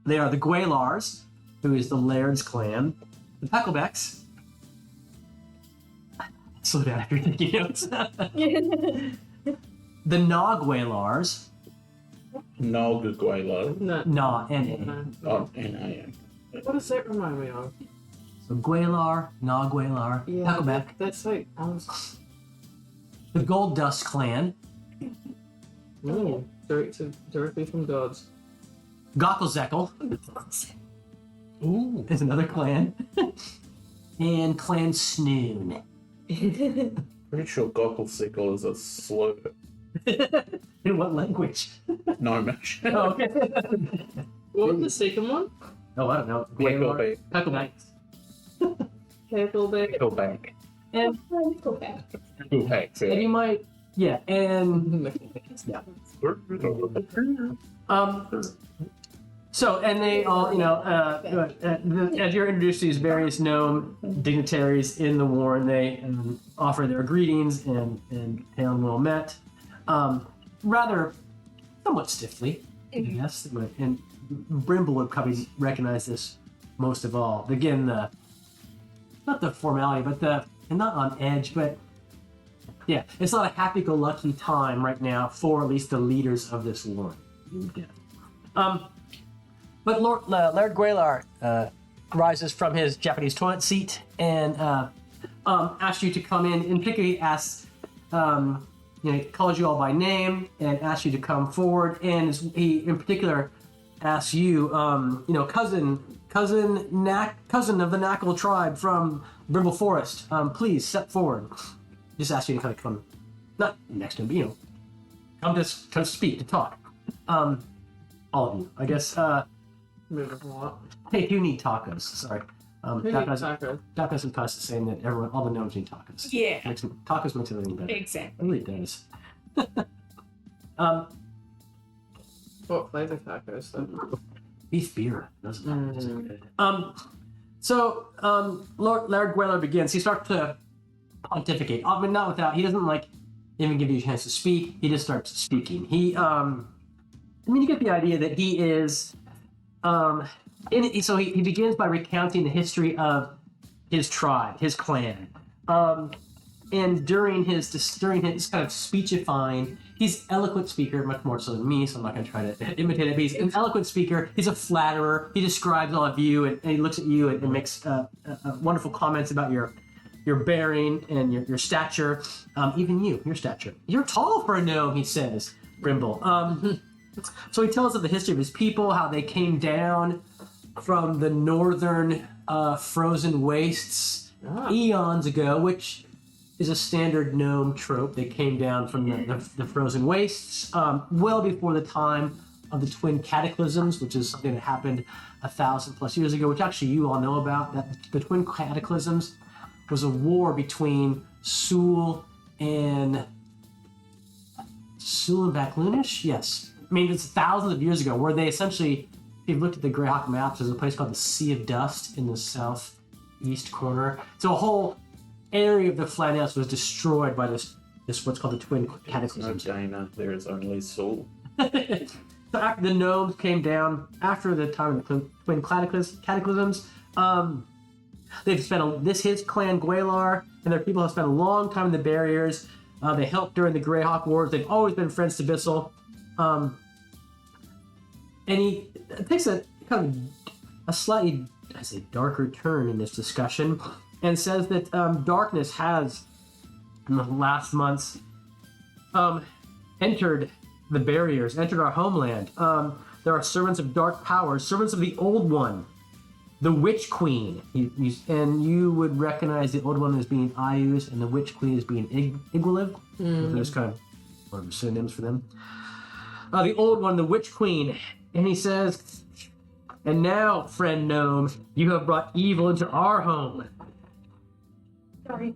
They are the Gwalars, who is the Laird's clan, the Pecklebecks. Slow down if you're taking notes. The Nogwalars, Nogguelo. No. Nah, and No. Oh, N-A-N. What does that remind me of? so Gwalar, Nah Gwalar, Huckleback, That's like the Gold Dust clan, directly from gods. Gockelzeckle Ooh. is another clan, and Clan Snoon. Pretty sure Gockelsickle is a slur. In what language? Gnomish. Oh, okay. What was the second one? Oh, I don't know. Wickleback. Huckleback. Pickleback. Wickleback. And Okay. Wickleback. and you might, yeah, and so, and they all, as you're introduced to these various gnome dignitaries in the Warren, they offer their greetings and hail and well met, rather somewhat stiffly, yes. And Brimble would probably recognize this most of all. Again, not the formality, but and not on edge, but yeah, it's not a happy-go-lucky time right now for at least the leaders of this Warren. But Laird Gwalar rises from his Japanese toilet seat and asks you to come in, and particularly asks, calls you all by name and asks you to come forward. And he, in particular, asks you, cousin of the Knackle tribe from Brimble Forest, please step forward. Just asks you to kind of come, not next to him, but come to speak, to talk. All of you, I guess. Moving what? Hey, you need tacos. Sorry. Who needs tacos? Tacos is past saying that all the gnomes need tacos. Yeah. Tacos makes everything better. Exactly. It really does. What flavor tacos though? Beef beer doesn't good. Laird Gwalar begins. He starts to pontificate. I mean, not without. He doesn't even give you a chance to speak. He just starts speaking. You get the idea that he is. So he begins by recounting the history of his tribe, his clan, and during his kind of speechifying, he's an eloquent speaker, much more so than me. So I'm not going to try to imitate it. But he's an eloquent speaker. He's a flatterer. He describes all of you, and he looks at you and makes wonderful comments about your bearing and your stature. Even your stature. You're tall for a gnome, he says. Brimble. So he tells us the history of his people, how they came down from the northern frozen wastes eons ago, which is a standard gnome trope. They came down from the frozen wastes well before the time of the twin cataclysms, which is something that happened 1,000+ years ago, which actually you all know about. That the twin cataclysms was a war between Sul and Backlunish? Yes. I mean, it's thousands of years ago, where they essentially, if you've looked at the Greyhawk maps, there's a place called the Sea of Dust in the southeast corner. So a whole area of the Flanels was destroyed by this what's called the Twin Cataclysms. No Dana, there is only Saul. So after the gnomes came down, after the time of the Twin Cataclysms, they've spent his clan Gwalar and their people have spent a long time in the barriers. They helped during the Greyhawk Wars. They've always been friends to Bissell. And he takes a kind of a slightly, I say, darker turn in this discussion, and says that darkness has, in the last months, entered the barriers, entered our homeland. There are servants of dark powers, servants of the Old One, the Witch Queen. And you would recognize the Old One as being Ayuz, and the Witch Queen as being Igwaliv. There's kind of synonyms for them. The Old One, the Witch Queen. And he says, and now, friend gnome, you have brought evil into our home. Sorry.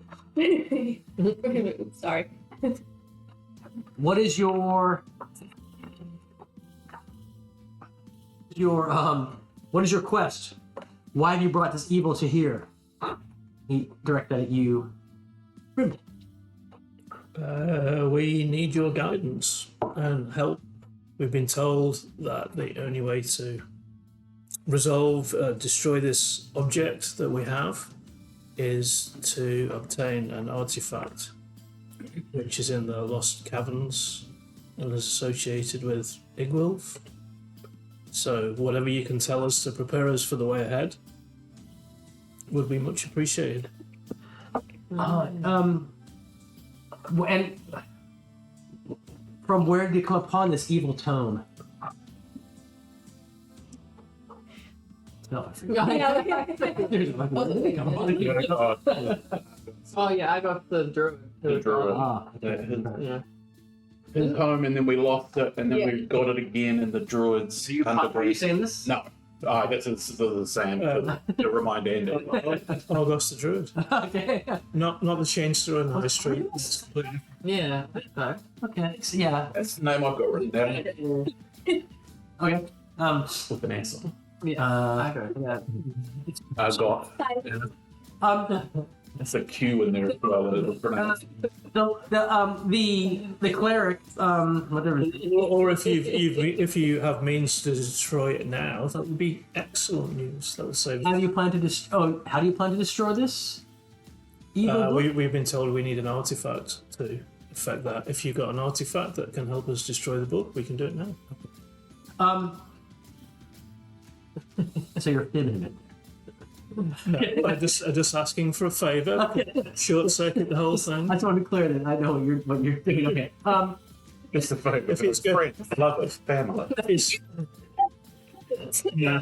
Sorry. What is your quest? Why have you brought this evil to here? He directed that at you. We need your guidance and help. We've been told that the only way to destroy this object that we have is to obtain an artifact which is in the Lost Caverns and is associated with Igwilf. So whatever you can tell us to prepare us for the way ahead would be much appreciated. And from where did you come upon this evil tome? No, I forgot. Oh yeah, I got the druid. The druid. Ah, Yeah. His home, and then we lost it, and then we got it again in the druids. are you underground. saying this? No. That's the same to remind Andy. August the Druid. Okay. Not the change through in High Street. It's completely Yeah. Okay. Okay. So, yeah. That's the name I've got written down Okay. with an S on. Yeah. Yeah. I got. That's a Q in there as well. That it was pronounced. So the cleric whatever. Or if you have means to destroy it now, that would be excellent news. That would save. How do you plan to destroy this? Evil book? We've been told we need an artifact to affect that. If you've got an artifact that can help us destroy the book, we can do it now. So you're fibbing it. No, I'm just asking for a favour. Short circuit the whole thing. I just want to clear that I know what you're doing. Okay. It's the favourite. If it's good. Friends, lovers, family. It's- yeah.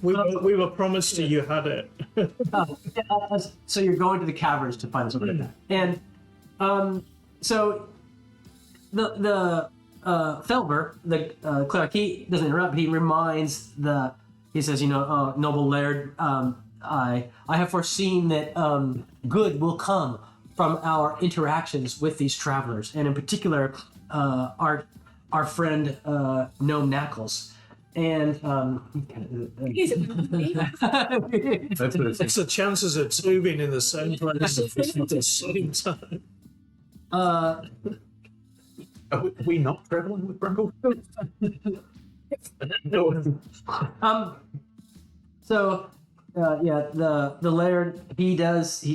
We were promised you had it. So you're going to the caverns to find something like that. And so the Felber, the cleric, he doesn't interrupt, but he reminds he says, noble laird, I have foreseen that good will come from our interactions with these travelers, and in particular, our friend Gnome Knuckles. And He's a movie. It's the chances of two being in the same place at the same time. Are we not travelling with Brundle? The laird, he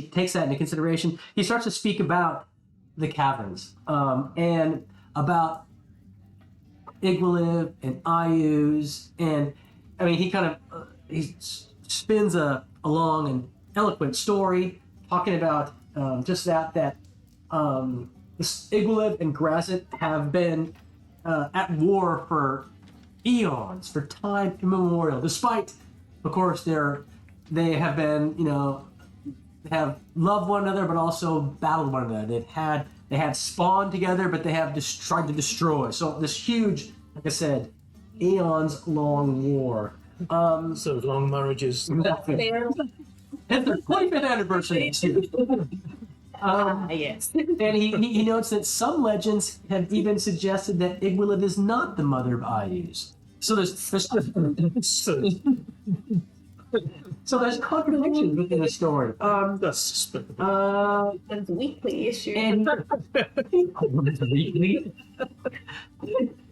takes that into consideration. He starts to speak about the caverns and about Igwiliv and Ayus, and I mean he kind of he spins a long and eloquent story talking about just that Igwiliv and Grazit have been at war for eons, for time immemorial, despite, of course, they have been, they have loved one another, but also battled one another. They had spawned together, but they have tried to destroy. So this huge, like I said, eons long war. So long marriages. And their 25th anniversary this year. Yes. And he notes that some legends have even suggested that Igwiliv is not the mother of Ayus. So there's contradictions within the story. That's despicable. That's a weekly issue. And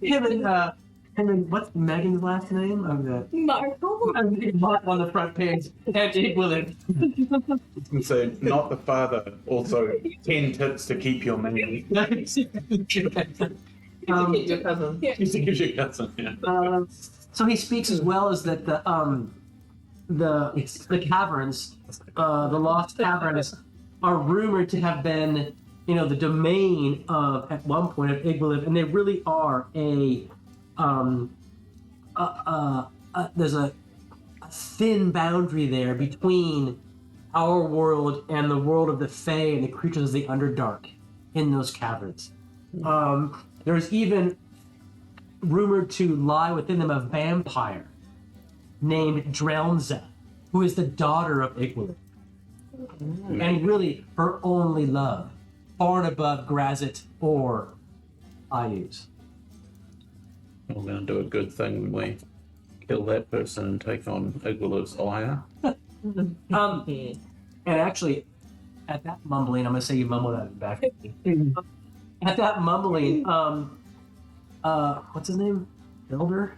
him and what's Megan's last name? Marvel. Mark on the front page. And Igwiliv. And so, not the father. Also, 10 tips to keep your money. Your cousin. Used to give you cousin. Yeah. So he speaks as well as that the caverns, the lost caverns, are rumored to have been, the domain of at one point of Igwiliv, and they really are there's a thin boundary there between our world and the world of the Fae and the creatures of the Underdark in those caverns. There's even rumored to lie within them a vampire named Drelnza, who is the daughter of Igwiliv. And really her only love, far and above Grazit or Ayus. We're going to do a good thing when we kill that person and take on Igwiliv's ire. And actually, at that mumbling, I'm going to say you mumble that back. At that mumbling, what's his name? Felber?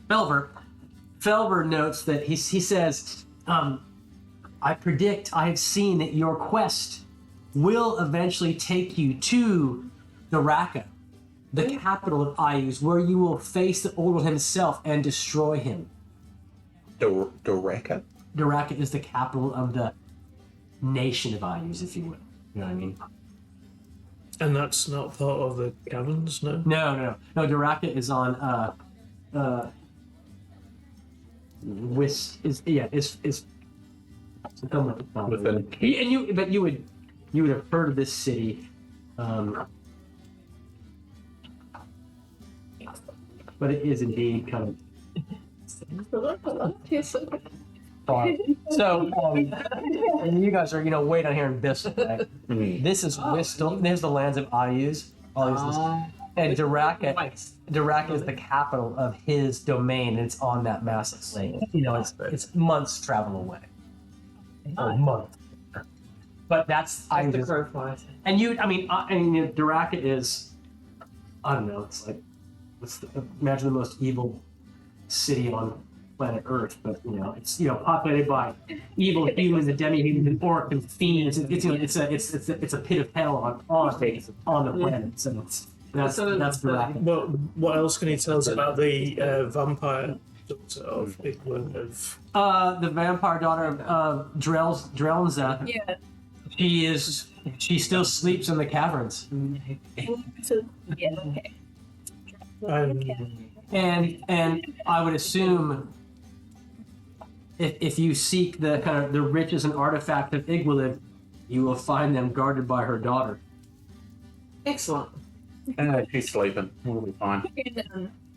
Felber notes that he says, I have seen that your quest will eventually take you to the Raqqa. the capital of Ayus, where you will face the Orwell himself and destroy him. Doreka? Daraka is the capital of the nation of Ayus, if you will. You know what I mean? And that's not part of the caverns, no? No. Daraka is on is Within and you would have heard of this city, but it is indeed kind of far. So and you guys are way down here in Bissell, right? This is Wistel. There's the lands of Ayus. All these, and Daraka is the capital of his domain, and it's on that massive lake. It's months travel away. Or months. But that's That's the Ayus. crow flies. And Daraka is, I don't know, it's like, imagine the most evil city on planet Earth, but it's populated by evil humans and demi-humans and orcs and fiends. It's a pit of hell on the planet. So that's Daraka. Well, what else can you tell us about the vampire daughter of Igwin of... The vampire daughter of Drelnza. Yeah. She still sleeps in the caverns. So, yeah, okay. And I would assume if you seek the kind of the riches and artifacts of Igwilib, you will find them guarded by her daughter. Excellent. She's sleeping. We'll be fine.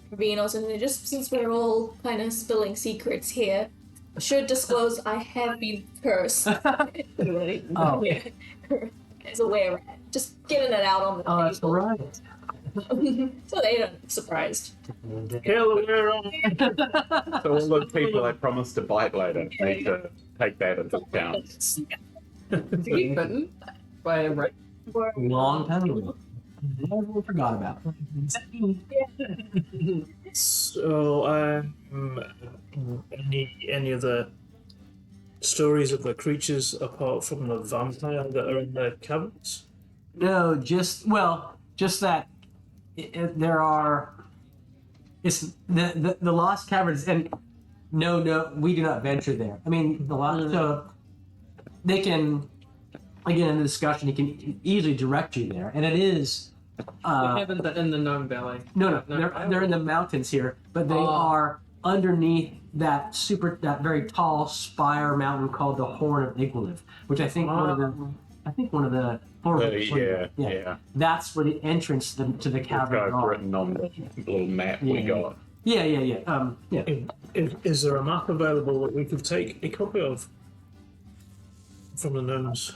Convene also, just since we're all kind of spilling secrets here, should disclose I have been cursed. Oh. Yeah. As a way around. Just getting it out on the Oh, that's table. right. So they don't surprised. Kill the werewolf! So all those people I promised to bite later need to take that into account. To get bitten by a rat. Long time ago. Never forgot about. So, any of the stories of the creatures apart from the vampire that are in the caverns? No, just that there are. It's the lost caverns, and no, we do not venture there. I mean, the lost. So they can, again, in the discussion, he can easily direct you there, and it is. The heavens are in the Gnome Valley. No, they're in the mountains here, but they are underneath that very tall spire mountain called the Horn of Igwilib, which I think one of the Yeah. That's where the entrance to the It's cavern got are. written on the little map we got. Yeah. Is there a map available that we could take a copy of from the gnomes?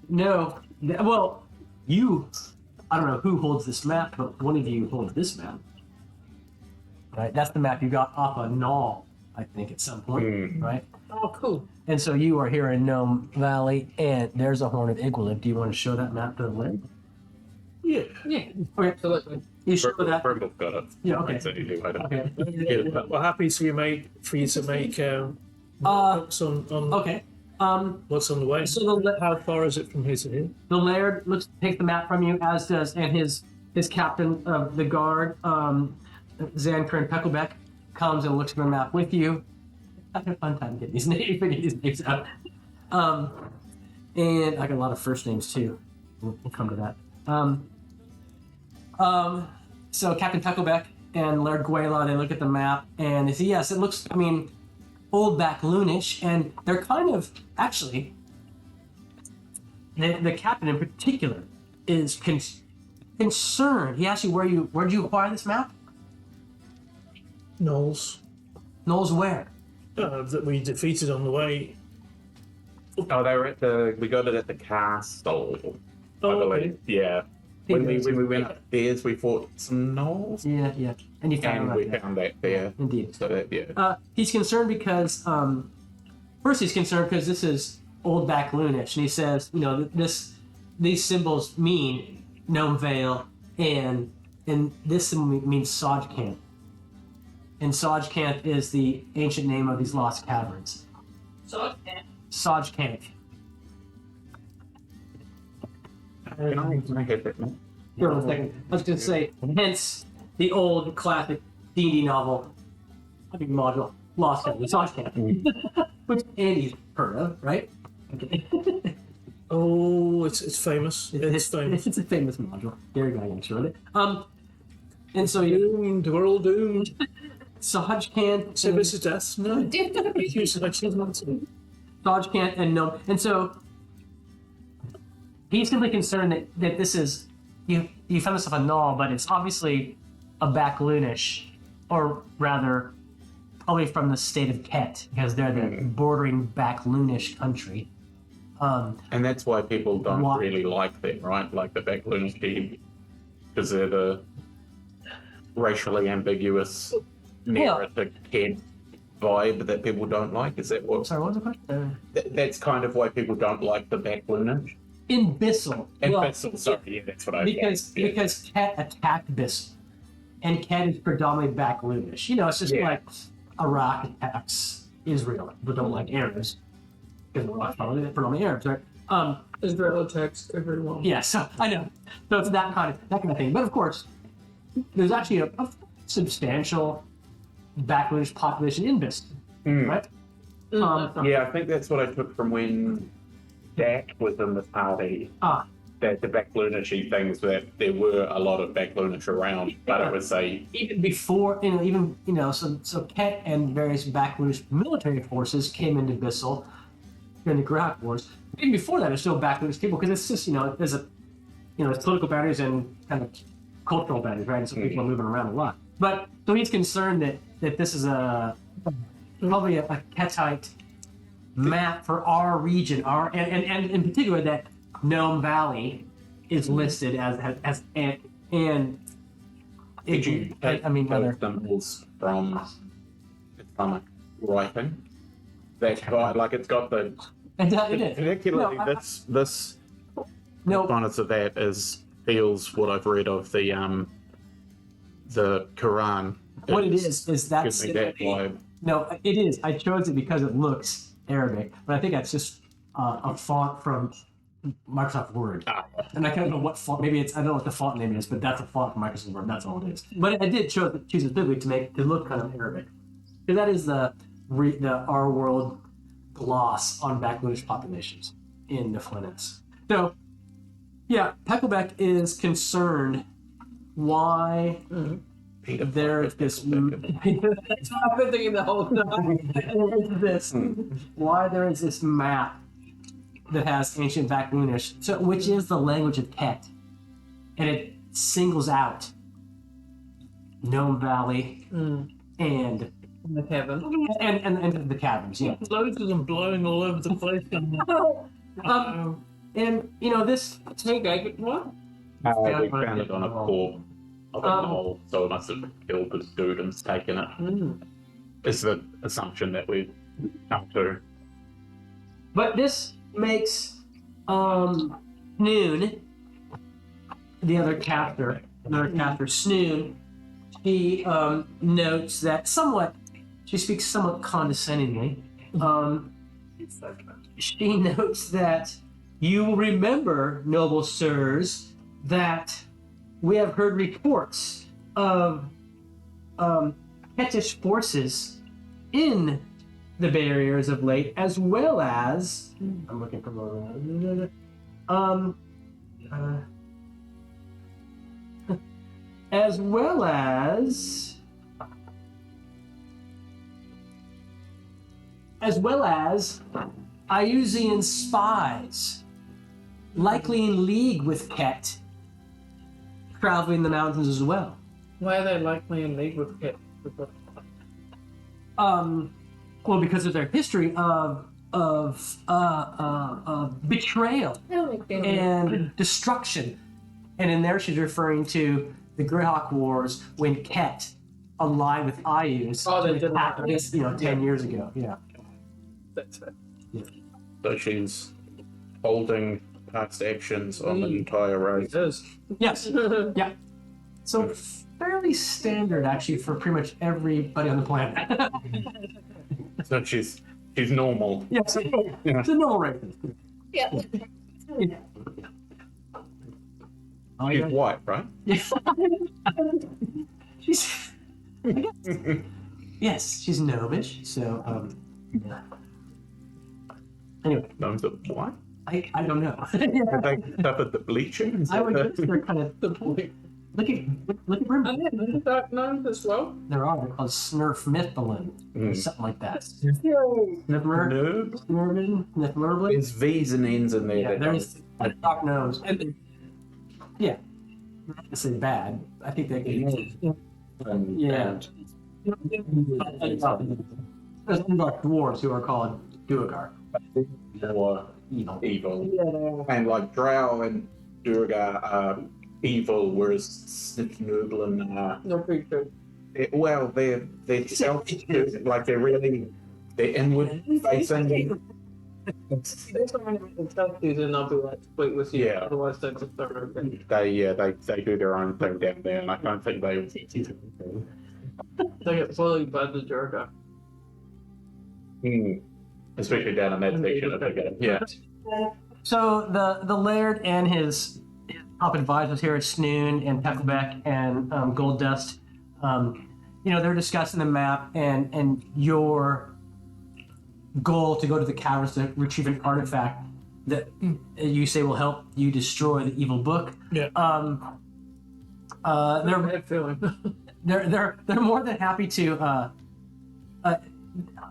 No. Well, I don't know who holds this map, but one of you holds this map. Right? That's the map you got off of Null, I think, at some point, right? Oh, cool. And so you are here in Gnome Valley, and there's a Horn of Igwilib. Do you want to show that map to the lid? Yeah. Yeah, Okay. absolutely. You show that? Brindle's got it. Yeah, okay. So you do, I don't. Okay. Yeah, we're happy for you to make notes on Okay. what's on the way. So How far is it from here to here? the laird takes the map from you, as does, and his captain of the guard, Zankern Pecklebeck, comes and looks at the map with you. I had a fun time getting these names out. And I got a lot of first names too. We'll come to that. So Captain Pecklebeck and Laird Gwaela, they look at the map, and they say, yes, it looks, old back loonish, and they're kind of, actually, the captain in particular is concerned. He asks you where did you acquire this map? Knolls Knowles where? that we defeated on the way. Oh, they were we got it at the castle, I Oh, believe. okay. Yeah. When we went upstairs, we fought some gnolls, Yeah. And you found and him we out there. found that there. Indeed. So that, He's concerned because, first he's concerned because this is old back loonish, and he says, these symbols mean Gnome Vale, and this symbol means Saj Camp. And Saj Camp is the ancient name of these lost caverns. Saj Camp. Can I get that, man? here in a second. I was going to say, hence the old classic D&D novel, I mean module, Lost Camp, Lost Camp, which Andy's heard of, right? Oh, it's famous. It's famous. It's a famous module. Gary Gygax wrote it. And so you Doomed. We're all doomed. Saj Kant, So this is death. No. Saj Kant, and Gnome, and so he's simply concerned that this is you found this stuff a null, but it's obviously a Backloonish, or rather, probably from the state of Ket, because they're the bordering Backloonish country. And that's why people don't Why- really like them, right? Like the Backloonish team, because they're the racially ambiguous, nearer to Kent vibe that people don't like. Is that what? Sorry, what was the question? That's kind of why people don't like the Backloonish. In Bissell. And well, sorry, yeah, that's what I because yeah. because Ket attacked Bissell, and Ket is predominantly Backloonish. You know, it's just Yeah. like Iraq attacks Israel, but don't like Arabs because Iraq's predominantly Arabs, right? Israel attacks everyone. Yeah, so I know. So it's that kind of thing. But of course, there's actually a substantial Backloonish population in Bissell, right? Yeah, I think that's what I took from when Dak was in the party. That the Backloonish things, that there were a lot of Backloonish around, but it was Even before, so Ket and various Backloonish military forces came into Bissell during the Greyhawk Wars. Even before that, there's still Backloonish people, because it's just, there's political boundaries and kind of cultural boundaries, right? And so people are moving around a lot. But, so he's concerned that this is probably a Ketite map for our region, and in particular that Gnome Valley is listed as and Did you take other those symbols from writing? That got, like, it's got the it is. particularly No, this No, bonus of that feels what I've read of the Quran. what it is gives that's me that vibe. no, it is. I chose it because it looks Arabic, but I think that's just a font from Microsoft Word. And I kind of know what font. Maybe I don't know what the font name is, but that's a font from Microsoft Word. That's all it is. But I did choose it specifically to look kind of Arabic, because that is the our world gloss on Backloonish populations in the Flynns. So, yeah, Peckleback is concerned why there's this. I've been thinking the whole time. Why there is this map that has ancient Backloonish, so which is the language of Ket, and it singles out Gnome Valley and The heaven. and the caverns. Yeah. Loads of them blowing all over the place. And this. What? We found it on a corpse of a knoll, so it must have killed this dude and taken it. It's the assumption that we've come to. But this makes Snoon, the other captor, Snoon, she notes that she speaks somewhat condescendingly. She notes that you will remember, noble sirs, that we have heard reports of Ketish forces in the barriers of late, as well as I'm looking for more. As well as Iusian spies, likely in league with Ket, traveling the mountains as well. Why are they likely in league with Kit? Well, because of their history of betrayal I don't think they and destruction. And in there, she's referring to the Greyhawk Wars when Ket allied with Ius Oh, they to did attack that. this, 10 years ago. Yeah. That's it. So she's holding past actions on the entire race. It is. Yes. Yeah. So fairly standard, actually, for pretty much everybody on the planet. So she's normal. Yes. It's a normal race. Yeah. Oh, She's yeah. white, right? She's yes, she's gnomish. So yeah. Anyway, Gnomes are white? I don't know. Have they suffered the bleaching? I would guess they're kind of The point. look at Brim. And yeah, there's dark gnomes as well. There are they're called Snurfmithbalin or Mm. something like that. Nerd. Snurfmithbalin, Snurfmithbalin. There's V's and N's in there. Yeah, that there's dark gnomes. And yeah, not to say bad. I think they can. don't- Yeah. There's dark dwarves who are called Duergar. More Evil. evil. And like Drow and Durga are evil, whereas Snifnurblin are. No creature. Well, they're self, like they're inward facing. There's someone in Celsius and I'll be like, wait with you. Yeah. Otherwise, they're just thorough. They do their own thing down there, and I don't think they. They get bullied by the Durga. Especially down in that section of the game. Yeah. So the laird and his top advisors here at Snoon and Pepperbeck and Gold Dust, they're discussing the map and your goal to go to the caverns to retrieve an artifact that you say will help you destroy the evil book. Yeah. They're Bad feeling. they're more than happy to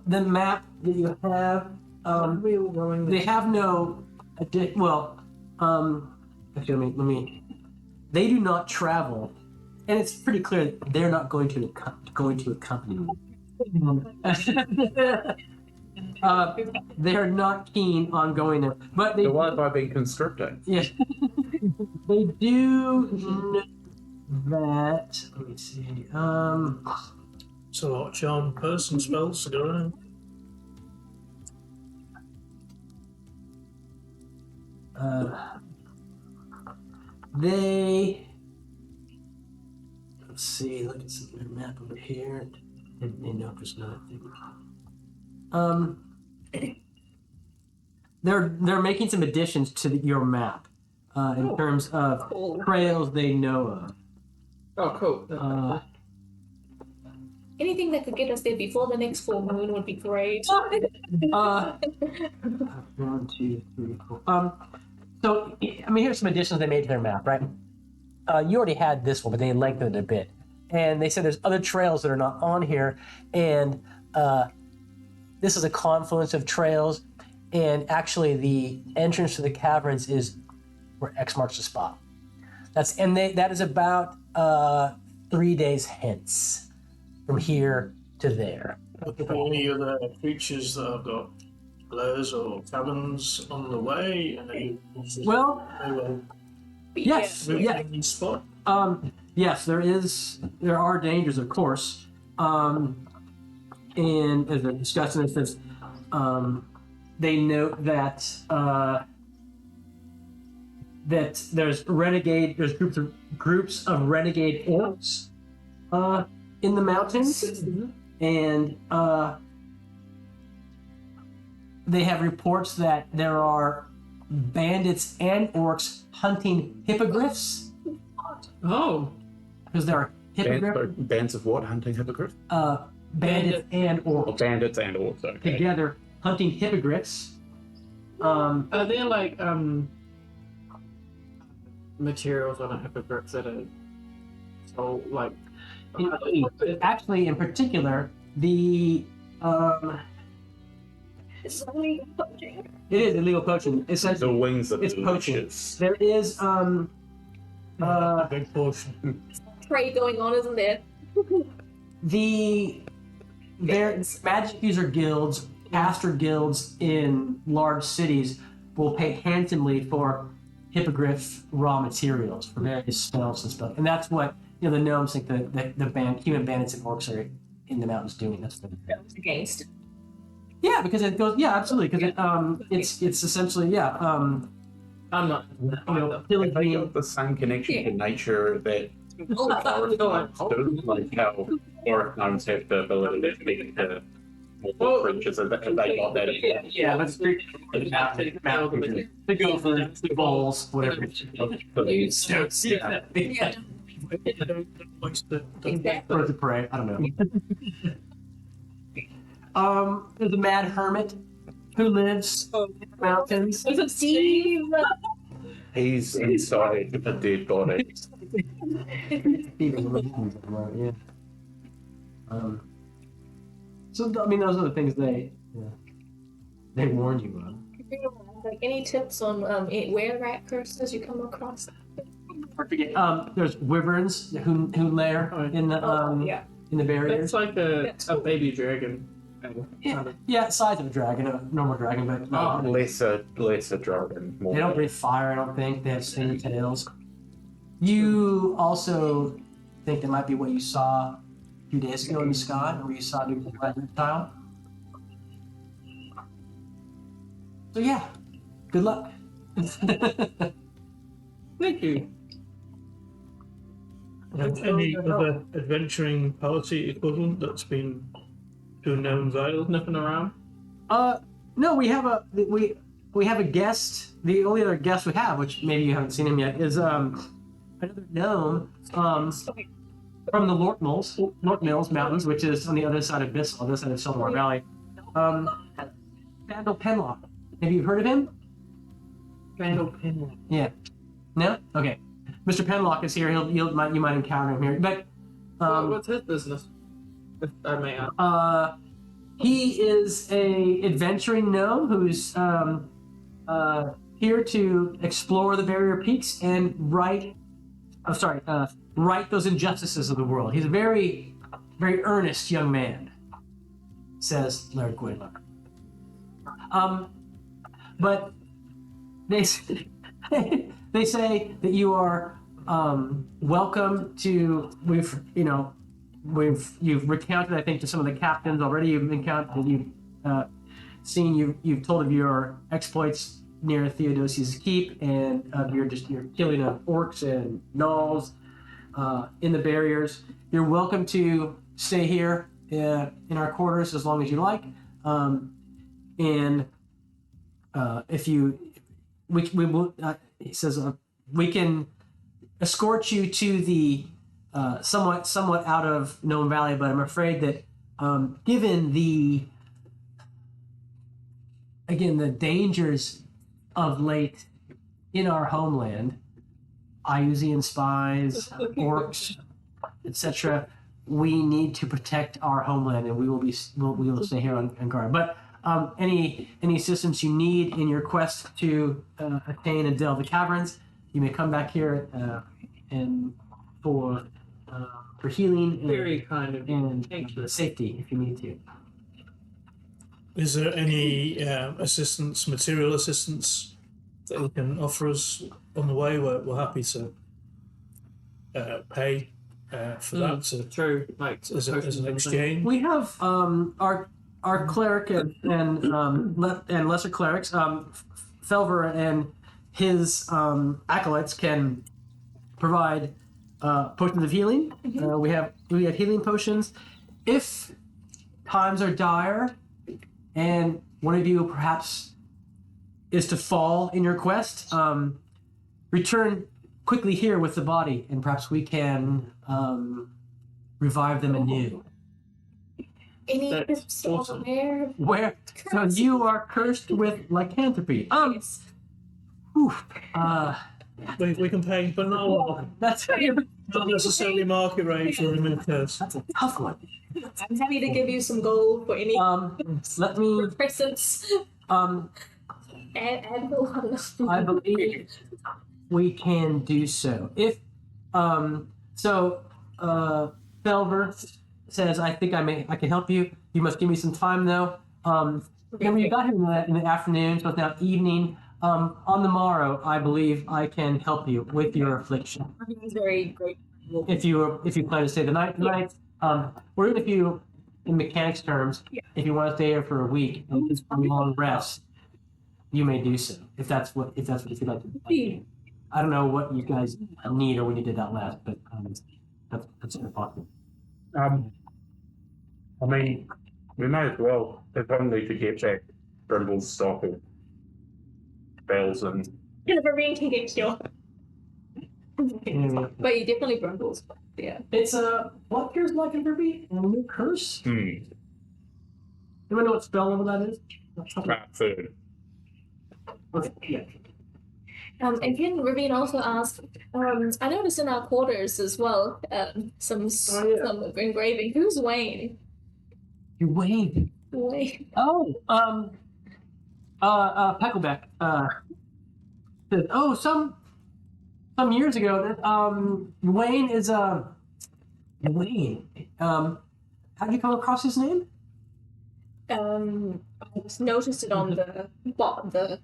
the map that you have. They have no actually let me they do not travel, and it's pretty clear that they're not going to accompany you. They're not keen on going there, but they So why have I been conscripting? yeah, they do know that. Let me see. So what charm person spells to go around? They let's see. Look at some of their map over here. They know there's nothing. They're making some additions to your map in terms of Cool. trails they know of. Oh, cool. Anything that could get us there before the next full moon would be great. 1, 2, 3, 4. So here's some additions they made to their map, right? You already had this one, but they lengthened it a bit, and they said there's other trails that are not on here, and this is a confluence of trails, and actually the entrance to the caverns is where X marks the spot. That is about 3 days hence from here to there. Would there be any other creatures that have got lairs or cabins on the way? And any Well, they will yes, move yeah. in spot? Yes, there are dangers, of course. And as they're discussing this, they note that there's groups of renegade orcs in the mountains, and they have reports that there are bandits and orcs hunting hippogriffs Oh, because there are hippogriffs. Bands of what? Hunting hippogriffs? Bandits and Or orcs bandits and orcs, okay. together hunting hippogriffs. are there like materials on a hippogriff that are so like? Actually, in particular, the It's only poaching. it is illegal poaching. It says The wings of it's the poaching. delicious. there is A big portion. Trade going on, isn't there? there's magic user guilds, caster guilds in large cities will pay handsomely for hippogriff raw materials for various spells and stuff, and that's what the gnomes think the human bandits and orcs are in the mountains doing. That's what Against. yeah, because it goes absolutely because it's essentially I'm not. pillaging. They got the same connection to nature that Oh, forest gnomes do, like how forest gnomes have the ability to more creatures have they got there? Yeah, let's do the gophers, the bulls, whatever. Yeah. Don't waste the Exactly. Birds of prey. I don't know. There's a mad hermit who lives in the mountains. There's a Steve. He's inside a dead body. Yeah. So I mean, those are the things they warned you of. Like any tips on where rat curses you come across? There's wyverns who lair in the Yeah. in the barriers. It's like a baby dragon. Yeah, size of a dragon, a normal dragon, but Lesser dragon. More they don't breathe fire. I don't think they have stinging tails. You also think that might be what you saw a few days ago in the sky, where you saw the red reptile. So yeah, good luck. Thank you. Any other adventuring party equivalent that's been to a known vale? Sniffing around. No, we have a guest. The only other guest we have, which maybe you haven't seen him yet, is another gnome from the Lort Mills Mountains, which is on the other side of Bissell, on the other side of Silvermore Valley. Vandal Penlock. Have you heard of him? Vandal Penlock. Yeah. No? Okay. Mr. Penlock is here. You might encounter him here. But What's his business? If I may ask. he is a adventuring gnome who's here to explore the barrier peaks and right those injustices of the world. He's a very, very earnest young man, says Laird Gwynlock. But they they say that you are welcome to. You've recounted, I think, to some of the captains already. You've you've told of your exploits near Theodosius Keep and of your killing of orcs and gnolls in the barriers. You're welcome to stay here in our quarters as long as you like. If you, we will. He says we can escort you to the somewhat out of Gnome Valley, but I'm afraid that given the dangers of late in our homeland, Iusian spies, orcs, etc., we need to protect our homeland, and we will stay here on guard. But any assistance you need in your quest to attain and delve the caverns, you may come back here and for healing Very kind of you. and Thank you. safety if you need to. Is there any assistance, material assistance that you can offer us on the way? We're happy to pay for that. True, like As an exchange. We have our cleric and lesser clerics, Felver and his acolytes can provide potions of healing. We have healing potions. If times are dire and one of you perhaps is to fall in your quest, return quickly here with the body, and perhaps we can revive them anew. Any That's tips on awesome. where? So you are cursed with lycanthropy. Yes. We can pay, but not a lot. That's Not necessarily market rate for remove curse. a tough one. I'm happy to give you some gold for any Let me. presents. Um, And a lot of I believe we can do so. If Felver says, "I think I can help you. You must give me some time, though." Remember, you got him in the afternoon, so it's now evening. On the morrow, I believe I can help you with your affliction. He's very grateful. If you plan to stay the night tonight, or even if you, in mechanics terms, if you want to stay here for a week and just a long rest, you may do so. If that's what you'd like to do. I don't know what you guys need or when you did that last, but that's possible. I mean, We might as well, if only to get back Brimble's stock of spells and Yeah, Vereen can get killed. But he definitely Brundles. Yeah. It's what appears like a ruby? A new curse? Do you know what spell level that is? food. Yeah. And then Ravine also asked, I noticed in our quarters as well, some engraving. Who's Wayne? You Wayne. Wayne. Oh, Peckleback. Said, oh, some years ago that Wayne is Wayne. How'd you come across his name? I just noticed it on the bottom, the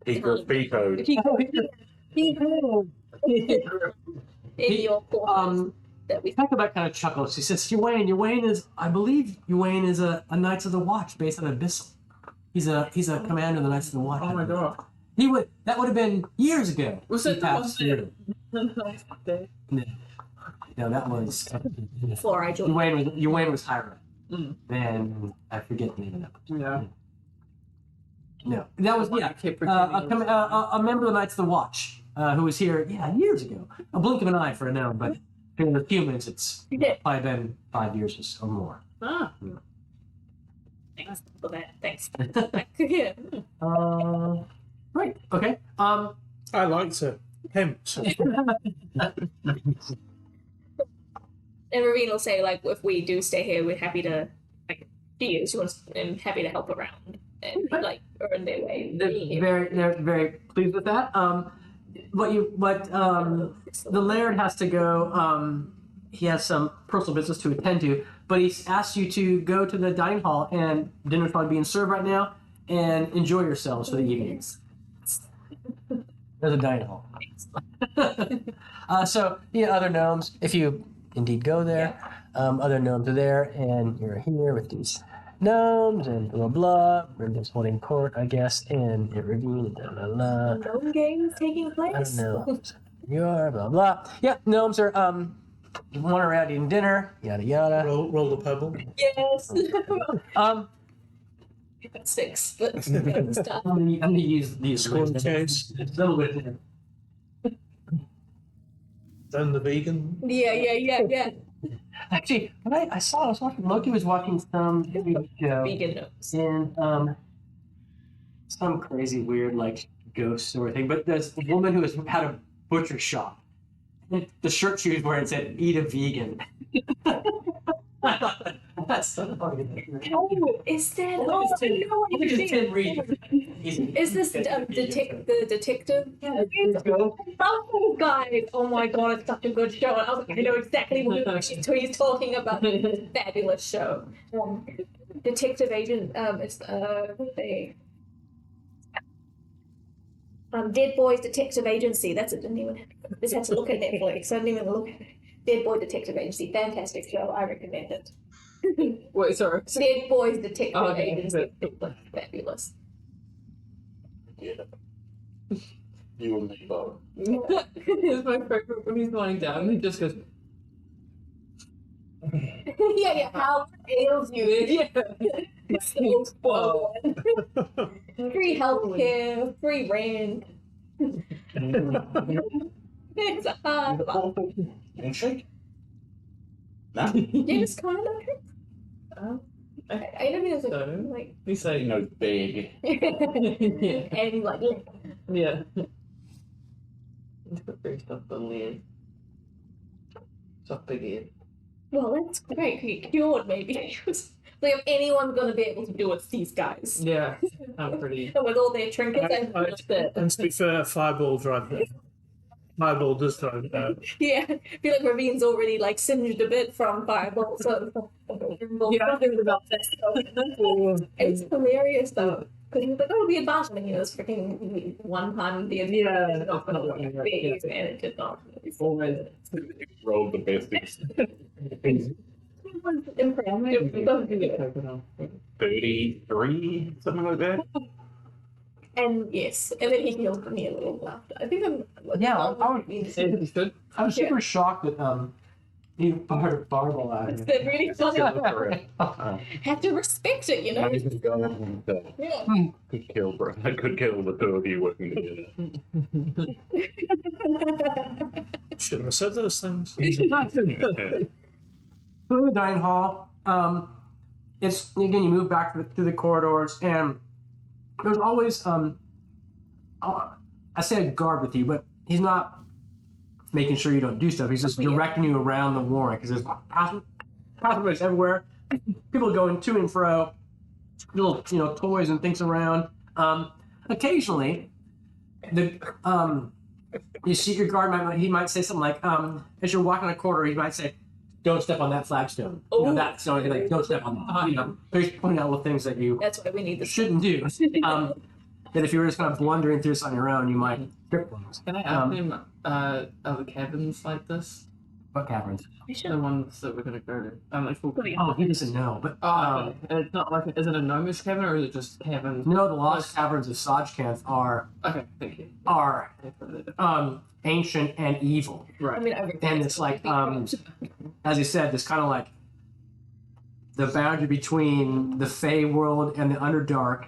Equals B code. in your quarters that we Peckleback kind of chuckles. He says, Uwain is, I believe Uwain is a Knights of the Watch based on Abyssal. He's a commander of the Knights of the Watch. Oh my god. That would have been years ago. Was He it the passed one through. No, that was before I joined. Uwain was higher. Mm. Then I forget the name of that. Yeah. No, that was I kept pretending a member of the Knights of the Watch who was here years ago. A blink of an eye for a gnome, but for the humans it's probably been 5 years or more. Ah. Thanks for that. Thanks. Yeah. Right. Okay. I like to hint. And Ravine will say, like, if we do stay here, we're happy to, like, she wants, and happy to help around and, like, earn their way. They're very pleased with that. The Laird has to go. He has some personal business to attend to, but he's asked you to go to the dining hall, and dinner's probably being served right now, and enjoy yourselves for the evening. There's a dining hall. So, other gnomes, if you indeed go there, other gnomes are there, and you're here with these gnomes, and blah, blah. We're just holding court, I guess, in a ravine, and blah, blah, blah. Gnome games taking I place? don't know. You are, blah, blah. Yeah, gnomes are, one around eating dinner, yada, yada. Roll the pebble. Yes. I'm 6, but stuff. gonna use these Score words. case. A little bit there. Then the vegan. Yeah. Actually, I was watching, Loki was watching some show, Vegan gnomes. and some crazy weird like ghost sort of thing. But there's a woman who had a butcher shop. And the shirt she was wearing said "Eat a vegan." I thought that's so funny. Oh, is that? Oh, I know what you're saying. Is this the detective? Yeah. Oh, guys. Oh my god, it's such a good show. And I was like, I know exactly what he's talking about. Fabulous show. Detective agent. It's they. Dead Boys Detective Agency. That's it. Didn't even just had to look at Netflix. I didn't even look at it. Dead Boy Detective Agency. Fantastic show. I recommend it. Wait, sorry. Dead Boys Detective Okay. Agency. Fabulous. You and me both. It's my favorite when he's lying down. He just goes, yeah. How ails you? yeah. So fun. Free healthcare, free rent. It's a hard life. Handshake? No. Yes, kind of. I don't mean it's So? like He's saying, No, big. and like yeah. He's got very stuff on Leanne. Stuff big in. well, that's great. He cured maybe. Like if anyone's gonna be able to do it, it's these guys. Yeah. I'm pretty. And with all their trinkets and And to be fair, Fireball drive it. Fireball does drive it out. yeah, I feel like Ravine's already like singed a bit from Fireball, so Yeah. about this. It's hilarious though. Because he was like, oh, the advantage, and it was freaking one time the advantage Yeah, not going to work, yeah. and it did not. Always. Roll the besties. It was impressive. 33, something like that. And yes, and then he healed me a little after. I think I'm. Yeah, I would- He's good. I was super shocked that You fired a fireball at It's me. really funny. Have to respect it, you know. Yeah. Good kill, bro. I could kill the two of you working together. Shouldn't have said those things. Through the dining hall, it's again you move back through the corridors, and there's always I say a guard with you, but he's not making sure you don't do stuff. He's just directing you around the warren because there's passageways everywhere. People going to and fro, little toys and things around. Occasionally, you see your guard might say something like as you're walking a corridor, he might say, "Don't step on that flagstone." That's like don't step on that. He's pointing out little things that you That's why we need this. shouldn't do. That if you were just kind of blundering through this on your own, you might trip things. Can I ask him other cabins like this? What caverns? The ones that we're gonna go to. Oh, he doesn't know. But Okay. It's not like is it a gnomish cabin or is it just cabins? no, the lost caverns of Sajkanth are Okay, thank you. ancient and evil. I mean, And it's like as you said, this kind of like the boundary between the Fey world and the Underdark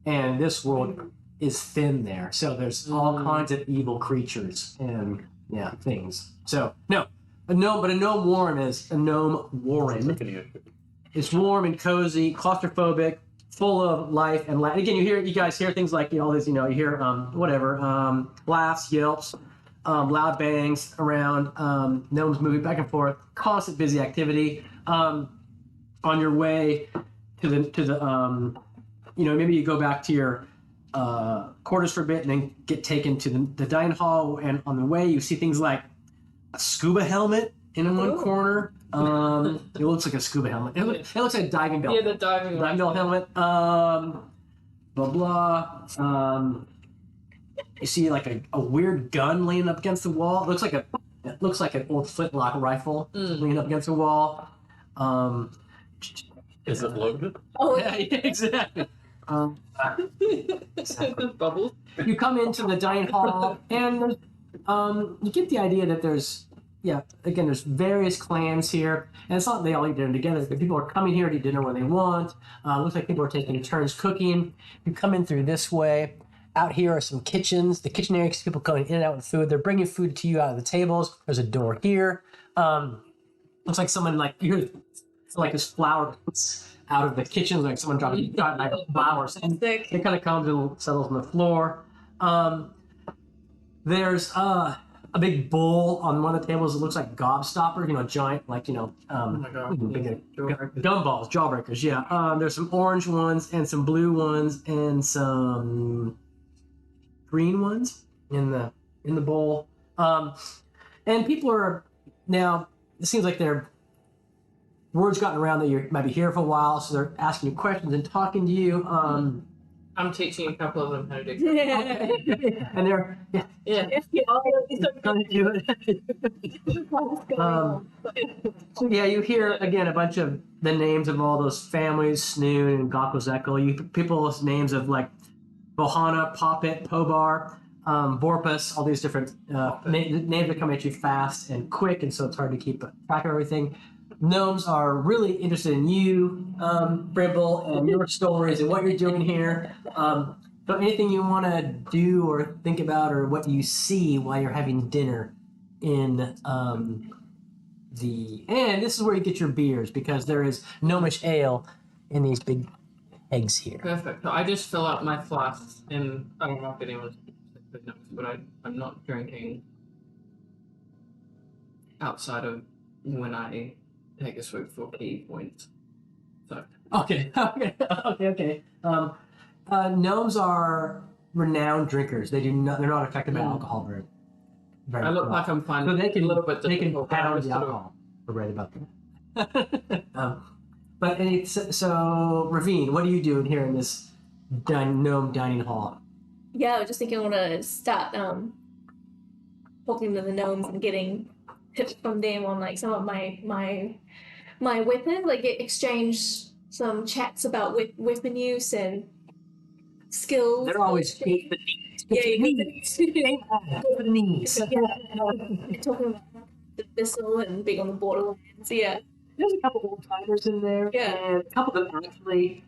and this world is thin there. So there's all kinds of evil creatures and things. So a gnome warren is a gnome warren. It's warm and cozy, claustrophobic, full of life and again, you guys hear things like all this. You hear laughs, yelps, loud bangs around. Gnomes moving back and forth, constant busy activity. On your way to the maybe you go back to your quarters for a bit and then get taken to the dining hall. And on the way, you see things like a scuba helmet in one corner. It looks like a scuba helmet. It looks like a diving belt. Yeah, the diving belt helmet. Blah blah. You see like a weird gun leaning up against the wall. It looks like an old flintlock rifle leaning up against the wall. Is it loaded? Oh, Yeah, exactly. Bubbles. You come into the dining hall, and you get the idea that there's various clans here, and it's not that they all eat dinner together. But people are coming here to eat dinner when they want. Looks like people are taking turns cooking. You come in through this way. Out here are some kitchens. The kitchen areas, people coming in and out with food. They're bringing food to you out of the tables. There's a door here. Looks like someone this flour out of the kitchen, like someone dropping flowers. And it kind of comes and settles on the floor. There's a big bowl on one of the tables. It looks like gobstopper, giant, Oh my god. big gumballs, jawbreakers. Yeah. There's some orange ones and some blue ones and some green ones in the bowl. And people are now. It seems like word's gotten around that you might be here for a while, so they're asking you questions and talking to you. I'm teaching a couple of them how to do And they're so you hear again a bunch of the names of all those families, Snoon and Gokozekel. People's names of like Bohana, Poppet, Pobar, Vorpus, all these different names that come at you fast and quick, and so it's hard to keep track of everything. Gnomes are really interested in you, Bribble, and your stories and what you're doing here. But anything you want to do or think about or what you see while you're having dinner in and this is where you get your beers because there is gnomish ale in these big eggs here. Perfect. So I just fill up my flasks and I don't know if anyone's noticed, but I'm not drinking outside of when I take a swig for key points. So Okay. Gnomes are renowned drinkers. They're not affected by alcohol very I look well. like I'm finding So they can a little bit they can difficult. pound the alcohol. We're right about that. So Ravine, what are you doing here in this gnome dining hall? Yeah, I was just thinking I want to start talking to the gnomes and getting tips from them on like some of my weapon, like exchange some chats about weapon use and skills. They're always Yeah, talking about Bissell and being on the borderlands. Yeah. There's a couple old timers in there, Yeah. and a couple of them actually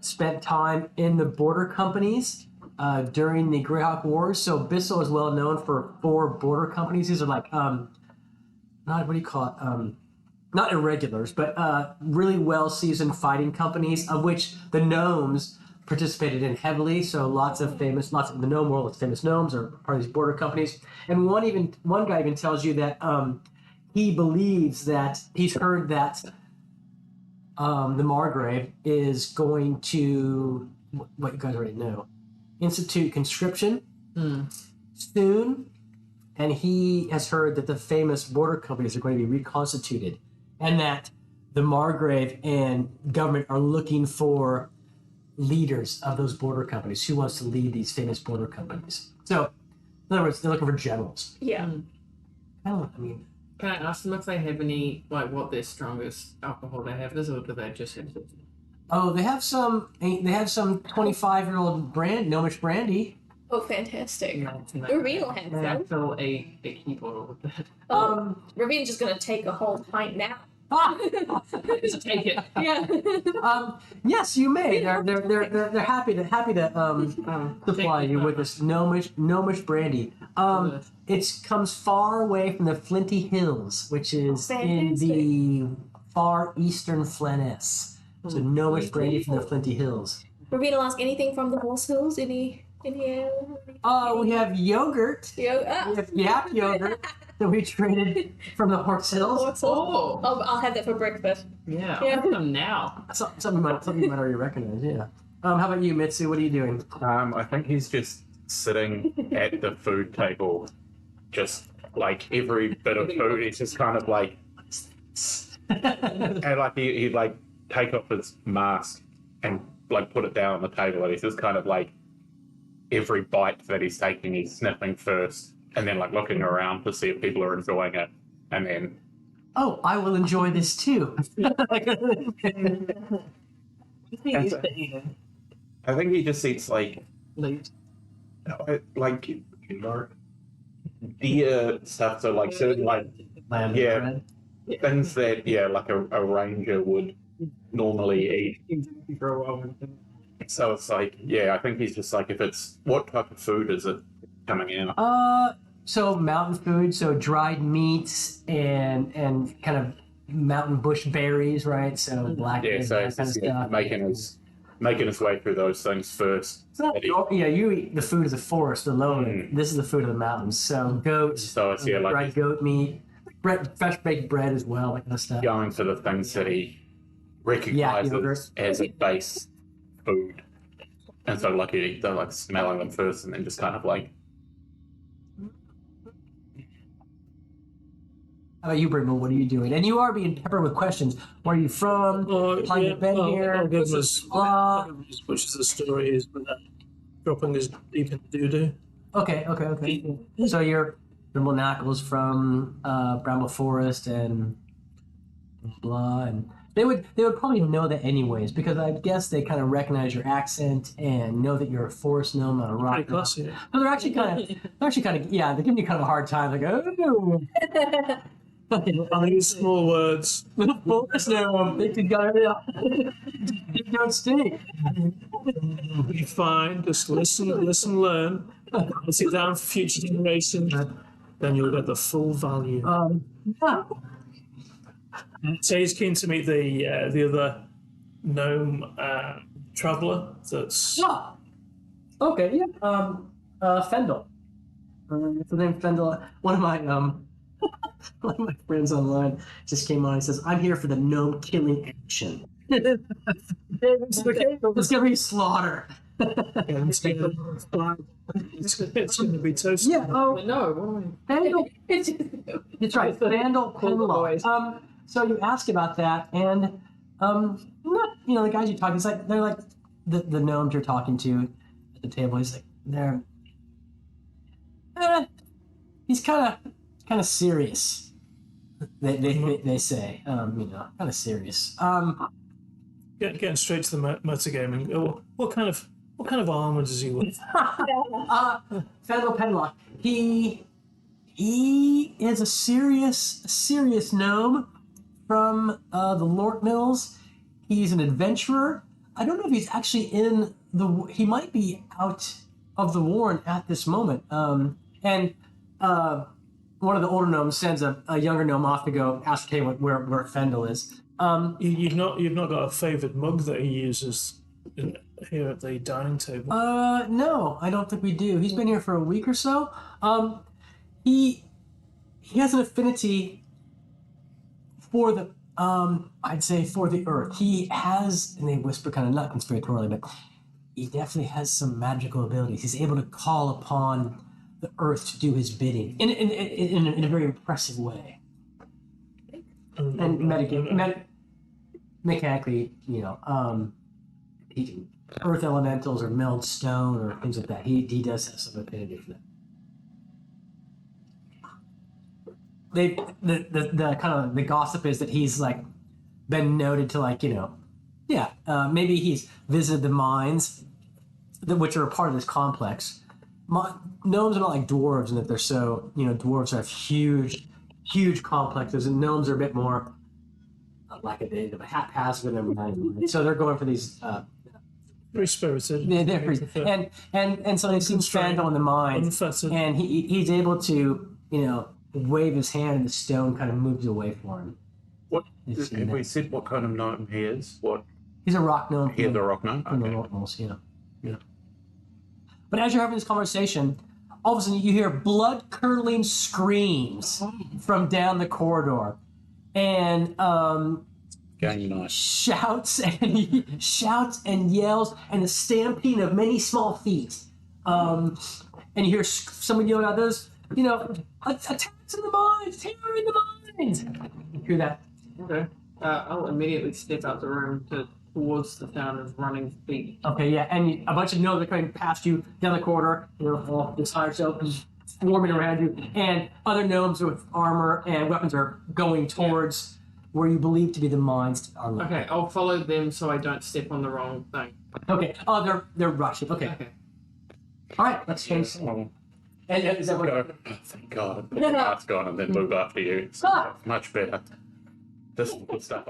spent time in the border companies during the Greyhawk Wars. So Bissell is well known for 4 border companies. These are like not what do you call it? Not irregulars, but really well seasoned fighting companies, of which the gnomes participated in heavily. So lots of the gnome world, famous gnomes are part of these border companies. And one guy even tells you that he believes that he's heard that the Margrave is going to what you guys already know, institute conscription soon, and he has heard that the famous border companies are going to be reconstituted, and that the Margrave and government are looking for leaders of those border companies. Who wants to lead these famous border companies? So, in other words, they're looking for generals. Yeah. I mean, Can I ask them if they have any, like, what their strongest alcohol they have is, or do they just have? oh, they have some 25-year-old gnomish brandy. Oh, fantastic. Can Reveal has I some. fill a key bottle with that? Ravine's just gonna take a whole pint now. Just take it. Yeah. Yes, you may. They're happy to supply you with this gnomish brandy. It comes far away from the Flinty Hills, which is in the far eastern Flanness. So gnomish brandy from the Flinty Hills. Ravine will ask anything from the Horse Hills? Any We have yogurt. We have yak yogurt that we traded from the Horse Hills. Horse Hills? Oh, I'll have that for breakfast. Yeah, Yeah. I'll have them now. Something you might already recognize. Yeah. How about you, Mitsu? What are you doing? I think he's just sitting at the food table, just like every bit of food. He's just kind of like, and like he'd like take off his mask and like put it down on the table, and he's just kind of like every bite that he's taking, he's sniffing first, and then like looking around to see if people are enjoying it, and then Oh, I will enjoy this too. I think he just eats like deer stuff, so like certain like Lamb Yeah. bread. things that like a ranger would normally eat. For a while. So it's like, I think he's just like, if it's what type of food is it coming in? So mountain food, so dried meats and kind of mountain bush berries, right? So blackberries, So that it's kind of just stuff. making his way through those things first. It's not, you eat the food of the forest, the lowland. This is the food of the mountains. So goat, So it's like dried goat meat, fresh baked bread as well, that kind of stuff. going for the things that he recognizes yogurt. as a base food. And so like they're like smelling them first and then just kind of like, How about you, Brimble? What are you doing? And you are being peppered with questions. Where are you from? How you been here? I'll give him Blah. as much as the story is, but dropping us deep into doo-doo. Okay. So you're Brimble Knuckles from Bramble Forest and blah, and they would probably know that anyways, because I guess they kind of recognize your accent and know that you're a forest gnome, not a rock Pretty gnome. classy. So they're actually kind of they're giving you kind of a hard time. Like, oh, I use small words. forest gnome, they could go, you don't stink. Be fine. Just listen, learn. Pass it down for future generations. Then you'll get the full value. Yeah. So he's keen to meet the other gnome traveller. That's Ah, okay, yeah. Fendel. It's the name Fendel. One of my one of my friends online just came on and says, "I'm here for the gnome killing action." It's gonna be slaughter. it's going to be toasted. Yeah. Oh, No, Fendel. That's right. Fendel Penlock. So you ask about that, and the guys you're talking, they're like the gnomes you're talking to at the table. He's like he's kind of serious. They say, kind of serious. Getting straight to the metagaming. What kind of armor does he wear? Fendel Penlock. He He is a serious gnome from the Lort Mills. He's an adventurer. I don't know if he's actually in the. He might be out of the Warren at this moment. And one of the older gnomes sends a younger gnome off to go ascertain where Fendel is. You've not got a favoured mug that he uses here at the dining table. No, I don't think we do. He's been here for a week or so. He has an affinity for the I'd say for the earth. He has, and they whisper kind of not conspiratorially, but he definitely has some magical abilities. He's able to call upon the earth to do his bidding in a very impressive way. And mechanically, he can earth elementals or meld stone or things like that. He does have some affinity for that. The kind of the gossip is that he's like been noted to maybe he's visited the mines which are a part of this complex. Gnomes are not like dwarves in that they're so dwarves have huge complexes, and gnomes are a bit more lackadaisical, haphazard in their mind. So they're going for these. Very spirited. And so they've seen Fandel in the mines, Unfettered. and he's able to wave his hand, and the stone kind of moves away for him. What have we said? What kind of gnome he is? What He's a rock gnome. he is a rock gnome? From the Okay. Lortmals, yeah. But as you're having this conversation, all of a sudden you hear blood-curdling screams from down the corridor, and Game night. shouts and yells and the stamping of many small feet. And you hear someone yelling out, "There's attacks in the mines, terror in the mines." You hear that? Okay. I'll immediately step out the room towards the sound of running feet. Okay, yeah, and a bunch of gnomes are coming past you down the corridor. All this higher self is swarming around you, and other gnomes with armor and weapons are going towards where you believe to be the mines. Okay, I'll follow them so I don't step on the wrong thing. Okay. Oh, they're rushing. Okay. All right. Let's change. Oh, And is that what? thank God. The heart's gone and then move after you. It's much better. This is good stuff.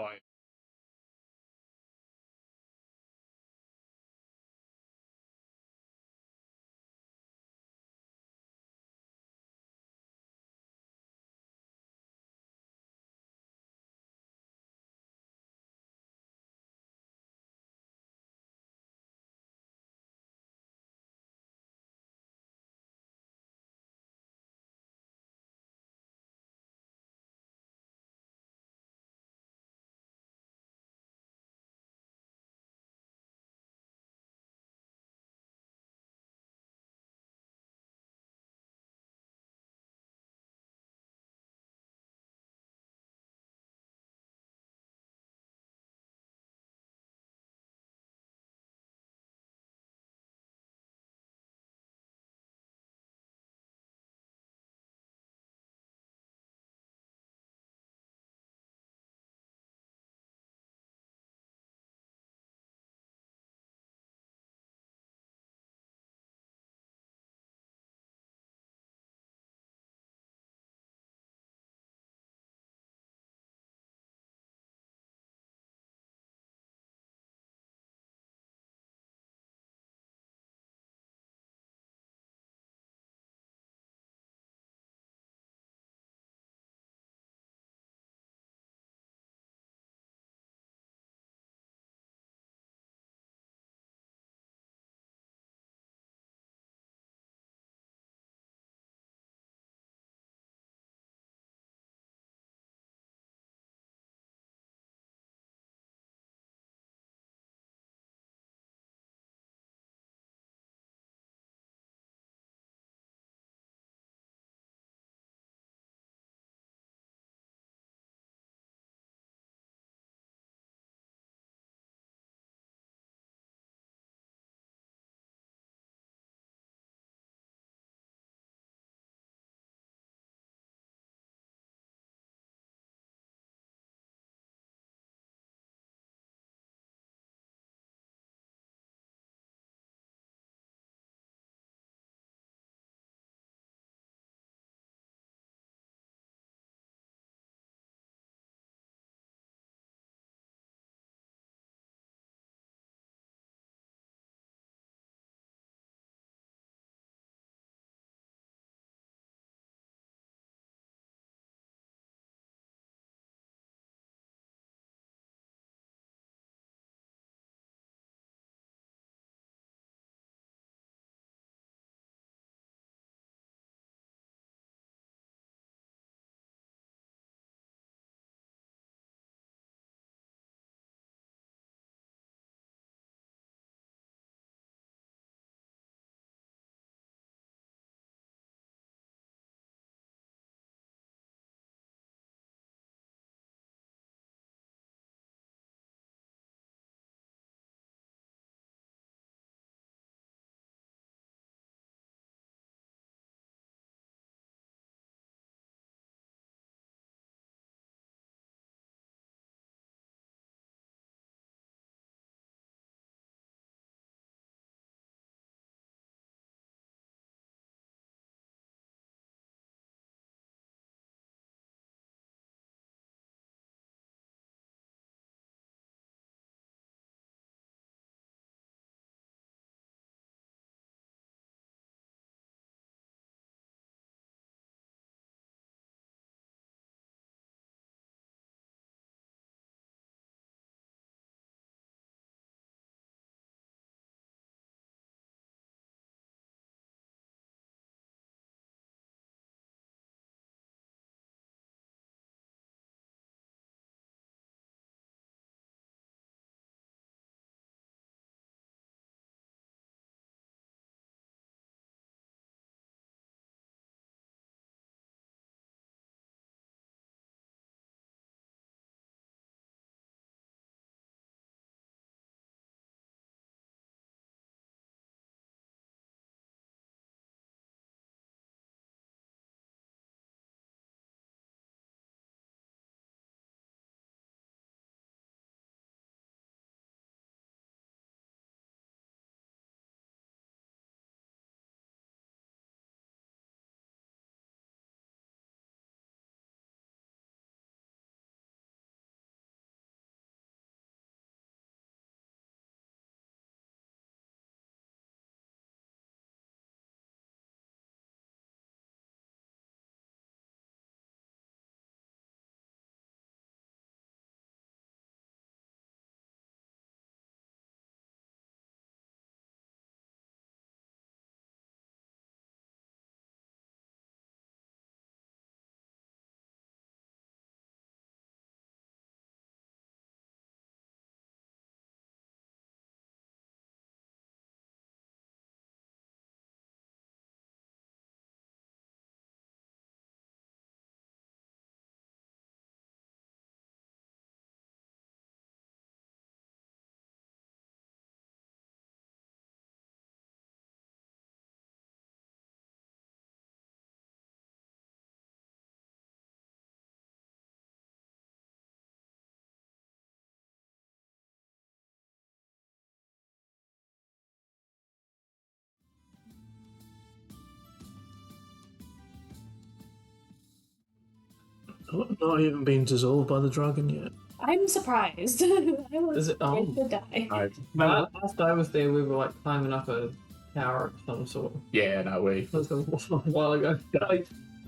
Not even been dissolved by the dragon yet. I'm surprised. I was Is it on? going to die. Last I was there, we were like climbing up a tower of some sort. Yeah, no, we That was a while ago.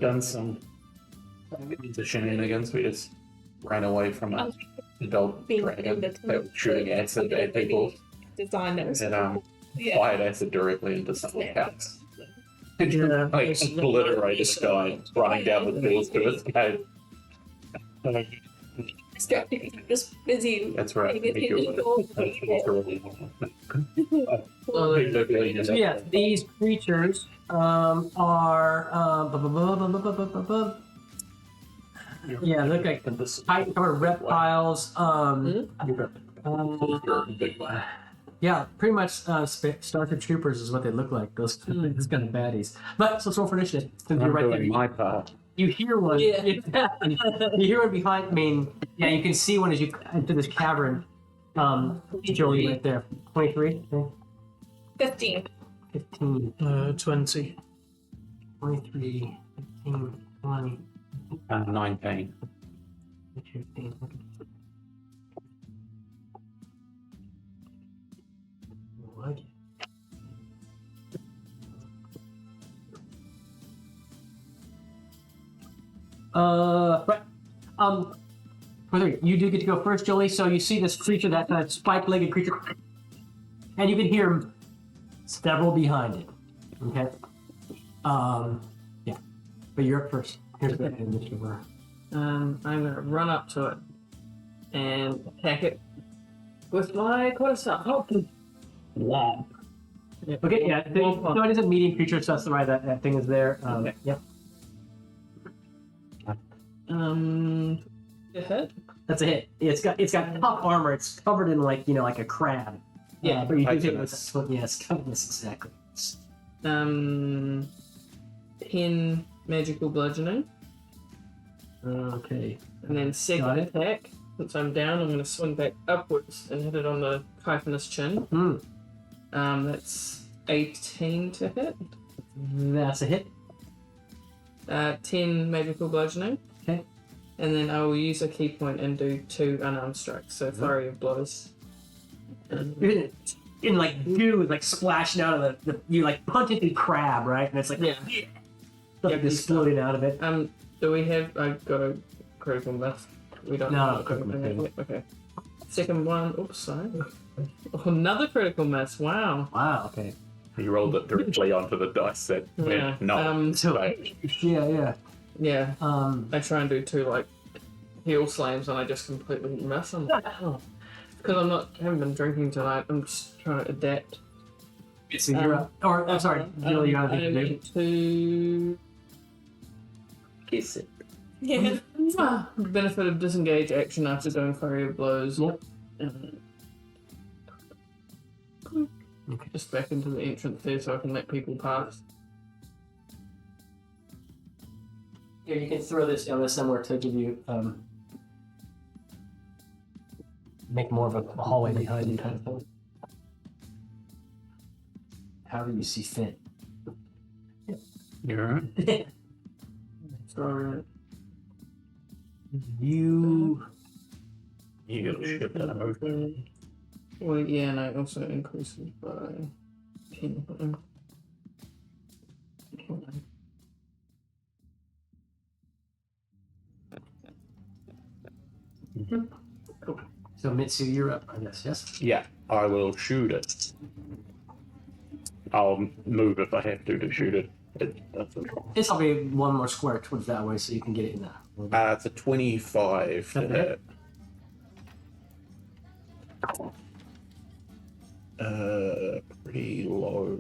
done some shenanigans. We just ran away from a adult Being dragon in the that was shooting acid at people Designers. and Yeah. fired acid directly into someone's Yeah. house. Yeah, Like it's not- obliterated a guy running down the stairs to escape. Distracted because I'm just busy. That's right. Paying attention to all the people. So yeah, these creatures are yeah, look like tight covered reptiles. Yeah, pretty much Starter Troopers is what they look like. Those it's kind of baddies. But so let's roll for initiative. Since you're right there. my part. You hear one. Yeah. You hear one behind. I mean, yeah, you can see one as you enter this cavern. Jolie right there. 23, 15. 15, 20. 23, 15, 20, 19. 15. What? Right. You do get to go first, Jolie. So you see this creature, that spike-legged creature, and you can hear several behind it. Okay. Yeah. But you're up first. Here's the initiative. I'm gonna run up to it and attack it with my quarterstaff. Womp. Okay. Yeah. No, it is a medium creature, so that's why that thing is there. Okay. Yep. A hit? That's a hit. It's got tough armor. It's covered in like a crab. Yeah, but you do hit chitinous. with yes, chitinous, exactly. 10 magical bludgeoning, Okay. and then Got second it. attack. Since I'm down, I'm going to swing back upwards and hit it on the chitinous chin. Hmm. That's 18 to hit. That's a hit. 10 magical bludgeoning. Okay. And then I will use a key point and do 2 unarmed strikes, so flurry of blows. In like goo, like splashing out of the you like punch into crab, right? And it's like Yeah. stuff Yeah, exploding out of it. Do we have? I've got a critical miss. We don't. No, have a critical miss. miss. Okay. Second one. Oops, sorry. Oh, another critical miss. Wow. Wow. Okay. You rolled it directly onto the dice set. Yeah. No. So yeah. Yeah. Um. I try and do 2 like heel slams, and I just completely miss them. Because haven't been drinking tonight. I'm just trying to adapt. So you're up. Or I'm sorry, Jill, you got I anything to do? need to kiss it. Yeah. Benefit of disengage action after doing flurry of blows. Yep. Okay. Just back into the entrance there so I can let people pass. Here, you can throw this down somewhere to give you make more of a hallway behind you kind of thing. However you see fit. You're right. So, You You got a shit ton of motion. well, yeah, and I also increase it by 10. so Mitsu, you're up, I guess, yes? Yeah, I will shoot it. I'll move if I have to shoot it. That's a, It's probably one more square towards that way so you can get it in there. it's a 25 to Okay. hit. Pretty low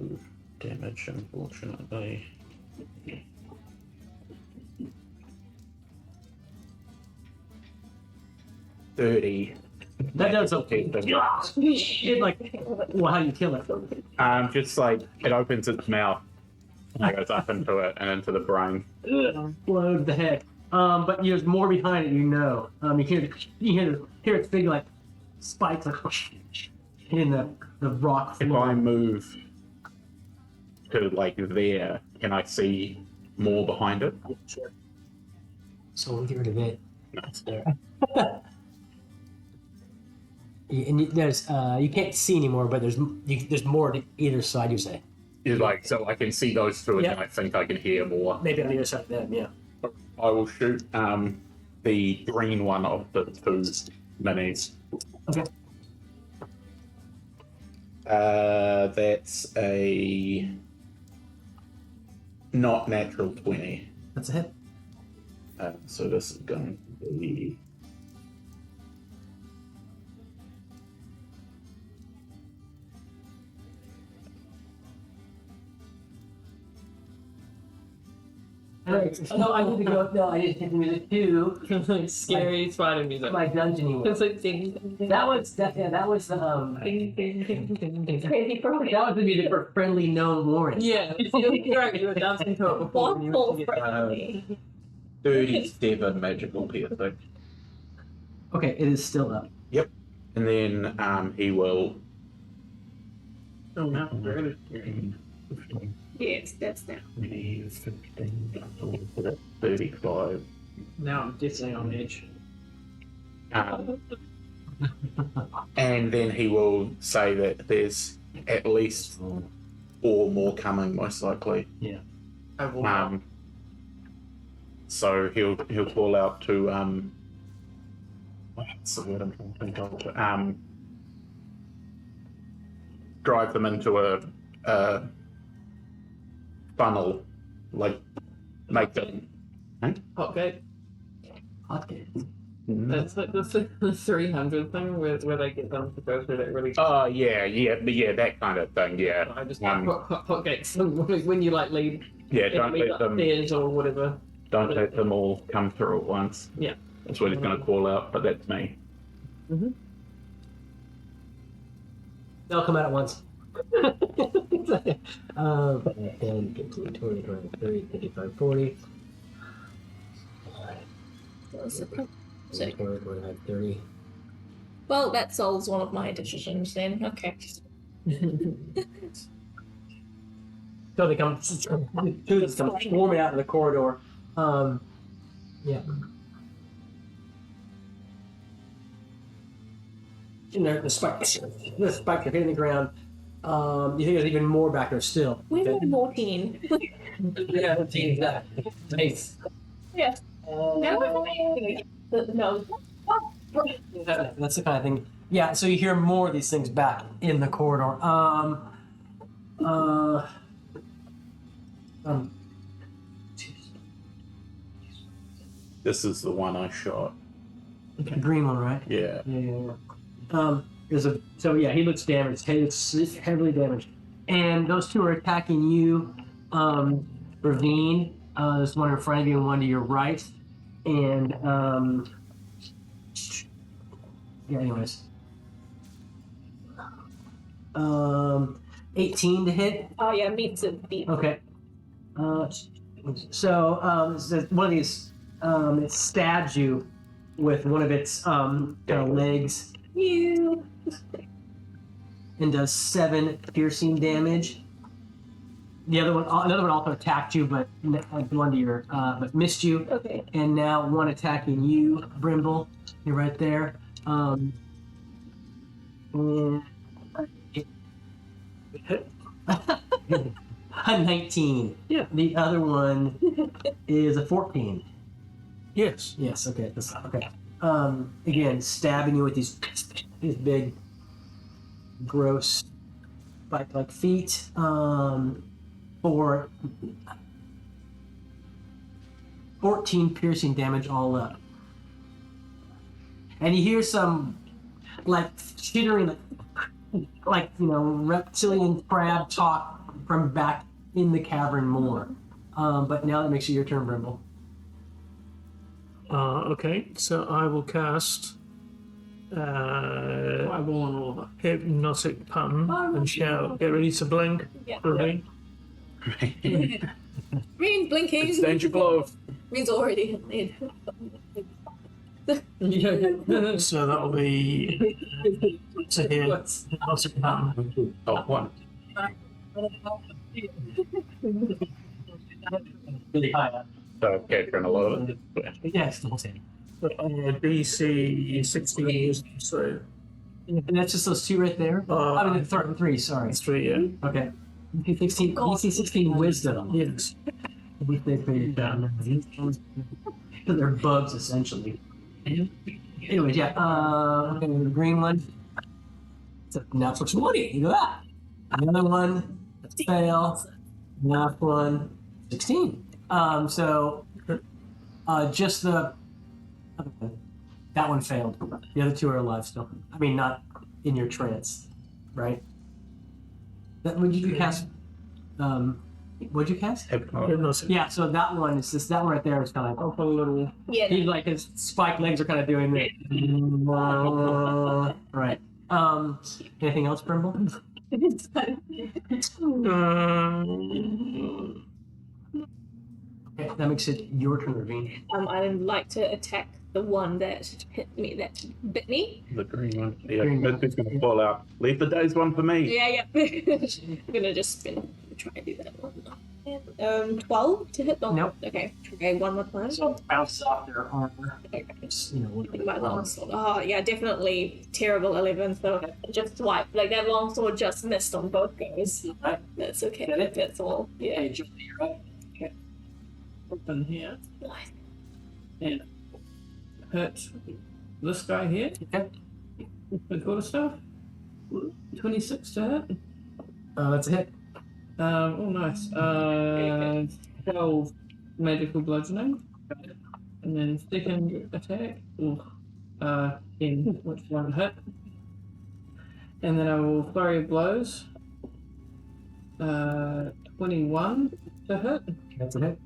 damage, unfortunately. $30. That does okay. it like well how do you kill it? Just like it opens its mouth and it goes up into it and into the brain. Explode the head. But there's more behind it, you know. You hear its big like spikes like hitting the rock If floor. I move to like there, can I see more behind it? So we'll get rid of it. That's there. And there's you can't see anymore, but there's more to either side. You say It's like, so I can see those through, Yeah. and I think I can hear more. maybe on either side of them. Yeah. I will shoot the green one of the two minis. Okay. That's a not natural 20. That's a hit. So this is going to be. No, I need to go. No, I need to take the music too. like scary spider music. My dungeony It's one. like ding, ding, ding, That was the ding, ding, ding, ding, ding. Crazy program. that was the music for friendly gnome Warren. Yeah, you're right. You were dancing to it before. when you went to get- Friendly. 37 magical piercing. Okay, it is still up. And then he will. Oh no, we're gonna. Yes, that's now. 35. Now I'm definitely on edge. And then he will say that there's at least 4 more coming, most likely. I will. So he'll call out to what's the word I'm trying to think of? Drive them into a funnel, like make them. Hot gate. Okay. That's like the 300 thing where they get them to go through that really. Oh yeah, that kind of thing. Yeah, I just hot gates when you like leave. yeah. Don't let them. Upstairs or whatever. Don't let them all come through at once. Yeah. That's what he's going to call out, but that's me. They'll come out at once. 10, 15, 20, 25, 30, 35, 40. So- 20, 25, 30. Well, that solves one of my decisions then. Okay. So they come, two come swarming out of the corridor. Yeah. And the spikes are hitting the ground. You think there's even more back there still? We need more teen. Yeah, nice. Yeah. No. That's the kind of thing. Yeah, so you hear more of these things back in the corridor. This is the one I shot. The green one, right? Yeah. Yeah. There's a so yeah, he looks damaged. He's heavily damaged, and those two are attacking you, Ravine. There's one in front of you and one to your right, and yeah. Anyways, 18 to hit. Oh yeah, meets a beat. Okay. So one of these it stabs you with one of its kind of legs. You. And does 7 piercing damage. The other one, another one also attacked you, but one to your, but missed you. Okay. And now one attacking you, Brimble. You're right there. And 19. Yeah. The other one is a 14. Yes. Yes. Okay. Okay. Again, stabbing you with these big, gross, like feet. For 14 piercing damage all up. And you hear some like chittering, like reptilian crab talk from back in the cavern more. But now that makes it your turn, Brimble. Okay, so I will cast Fireball on all of it. Hypnotic Pattern and shout, get ready to blink. Yeah. Ready? Green's blinking. Exchange your glove. Green's already in. So that'll be to hit Hypnotic Pattern. Oh, one. Really high up. So character and a lot of it. Yeah, it's the whole thing. DC 16, so And that's just those two right there. I mean, three. Sorry. 3, yeah. Okay. DC 16 wisdom. Yes. Which they figured down. They're bugs essentially. Anyways, yeah. Okay, the green one. It's a natural 20. Look at that. Another one. Fail. Last one. 16. So just the that one failed. The other two are alive still. I mean, not in your trance, right? Would you cast? What'd you cast? Hypnosis. Yeah. So that one is just that one right there is kind of like a little. Yeah. He's like his spiked legs are kind of doing this. Right. Anything else, Brimble? Okay, that makes it your turn, Ravine. I'd like to attack the one that hit me, that bit me. The green one. Yeah, Green one. it's going to fall out. Leave the days one for me. Yeah. I'm gonna just spin. Try and do that one. 12 to hit. Oh, Nope. Okay. Okay. One more time. So it bounces off their armor. Okay. It's, you know, My longsword. Oh yeah, definitely terrible 11. So just swipe. Like that longsword just missed on both guys. Right. That's okay. Get it? That's all. Yeah. Okay, Julie, you're up. Open here Nice. and hit this guy here. Okay. The quarter staff. 26 to hit. That's a hit. Oh, nice. 12 magical bludgeoning. And then second attack. Ooh. 10, which won't hit. And then I will flurry of blows. 21 to hit. That's a hit.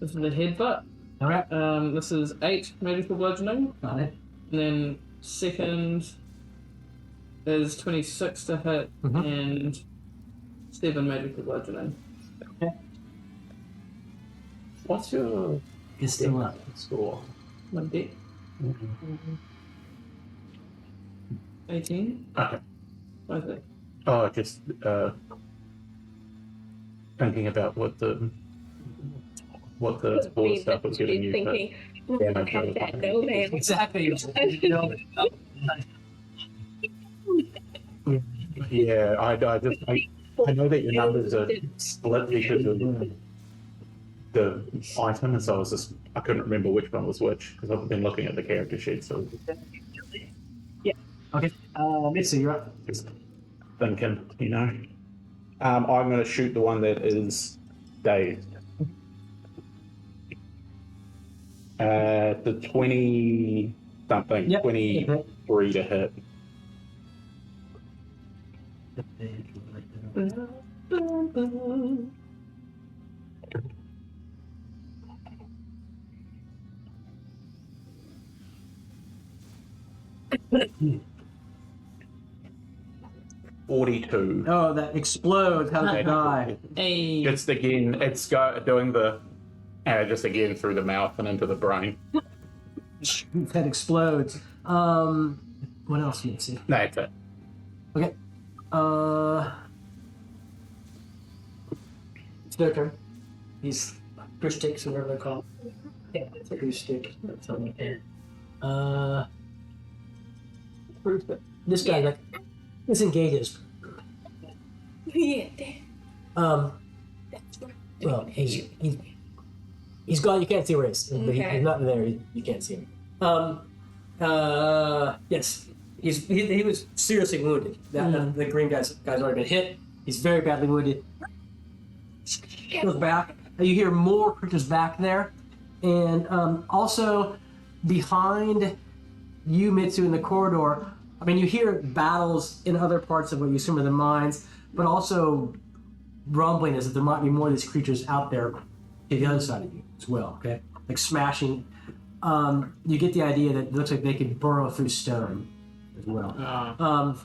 This is a headbutt. All right. This is 8 magical bludgeoning. Got it. And then second is 26 to hit and 7 magical bludgeoning. Okay. What's your It's still up. score? My deck. 18. Okay. What is it? Oh, just thinking about what the sport stuff was giving you. Thinking, Yeah, my have that God. no man. Exactly. Yeah, I know that your numbers are split because of the item, and so I couldn't remember which one was which because I've been looking at the character sheet, so Okay. Mitsu, you're up. just thinking, you know. I'm going to shoot the one that is dazed. The 20 something, Yep. 23 to hit. $42. Oh, that explodes. How does it die? Hey. It's again, doing the just again through the mouth and into the brain. That explodes. What else, Mitsu? That's it. Okay. It's their turn. These push sticks, or whatever they're called. Yeah, it's a push stick. That's on the end. This guy, like, this engages. Yeah. That's right. Well, he's gone. You can't see where he is. But Okay. he's not there. You can't see him. Yes. He was seriously wounded. The green guy's already been hit. He's very badly wounded. Goes back. You hear more creatures back there, and also behind you, Mitsu, in the corridor. I mean, you hear battles in other parts of what you assume are the mines, but also rumbling as if there might be more of these creatures out there to the other side of you as well. Okay, like smashing. You get the idea that it looks like they could burrow through stone as well.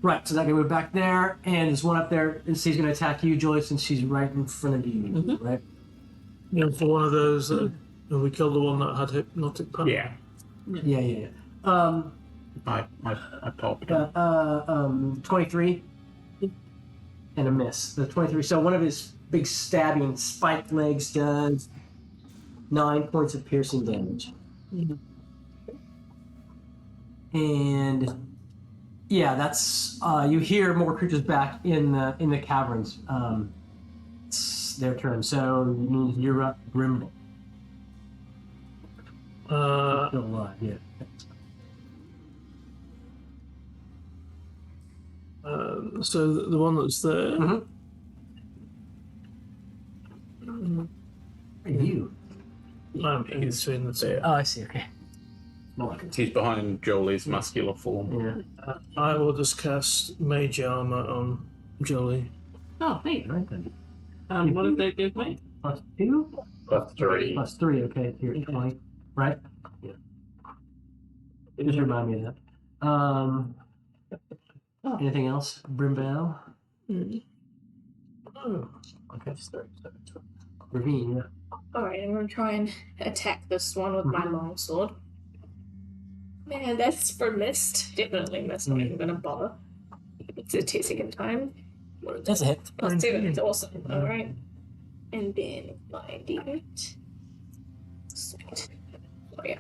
Right, so that can move back there, and there's one up there, and she's going to attack you, Joy, since she's right in front of you, right? You know, for one of those, we killed the one that had hypnotic power. Yeah. Yeah. I popped. 23 and a miss. The 23. So one of his big stabbing spiked legs does 9 points of piercing damage. And yeah, that's you hear more creatures back in the caverns. It's their turn, so you're up, Grimble. Still alive, yeah. So the one that's there. You. I'm in between the two. Oh, I see. Okay. He's behind Jolie's muscular form. Yeah. I will just cast Mage Armor on Jolie. Oh, neat. Right then. What did that give me? +2? +3. +3. Okay, here 20. Right. Yeah. Just remind me of that. Anything else, Brimbow? Oh, Okay. Ravine. Yeah. Alright, I'm gonna try and attack this one with my longsword. Man, that's for missed. Definitely missed. Not even gonna bother. It's a second time. That's a hit. +2. It's awesome. Alright. And then my d8. Sweet. Oh yeah.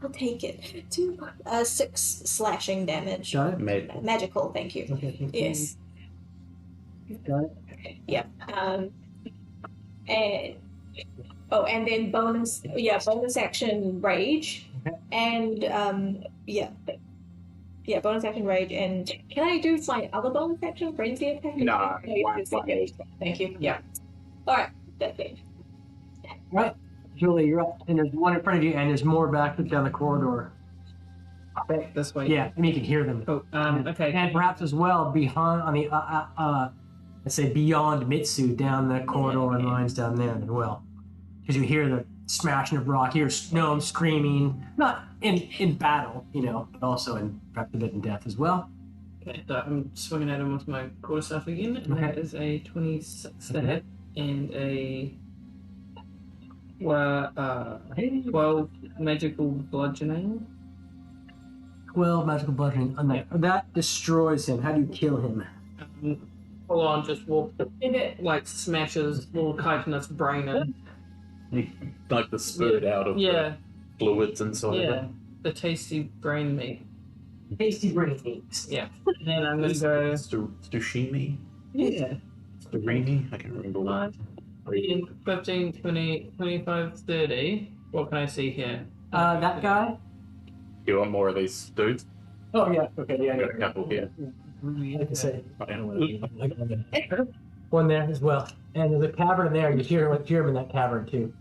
I'll take it. 6 slashing damage. Got it. Magical, thank you. Okay. Thank you. Yes. Got it. Yep. And then bonus action rage, Okay. and bonus action rage. And can I do my other bonus action, frenzy attack? No, you one just okay. Thank you. Yeah. All right. That's it. Right. Julie, you're up, and there's one in front of you, and there's more back down the corridor. Back this way. Yeah, and you can hear them. Oh, okay. And perhaps as well behind on the let's say beyond Mitsu down the corridor and lines down there as well, because you hear the smashing of rock. You hear Gnome screaming, not in battle, but also in perhaps a bit in death as well. Okay, so I'm swinging at him with my quarterstaff again, and that is a 26 to hit and a 12 magical bludgeoning. 12 magical bludgeoning. That destroys him. How do you kill him? Full on, just walk, like smashes little chitinous brain in. Like the spurt out of the fluids inside of it. The tasty brain meat. Tasty brain meat. Yeah. And then I'm gonna go. Sushimi? Yeah. Storini? I can't remember what. 15, 20, 25, 30. What can I see here? That guy? You want more of these dudes? Oh, yeah. Okay, yeah. Got a couple here. I can say. Yeah. One there as well. And there's a cavern in there. You hear him in that cavern, too.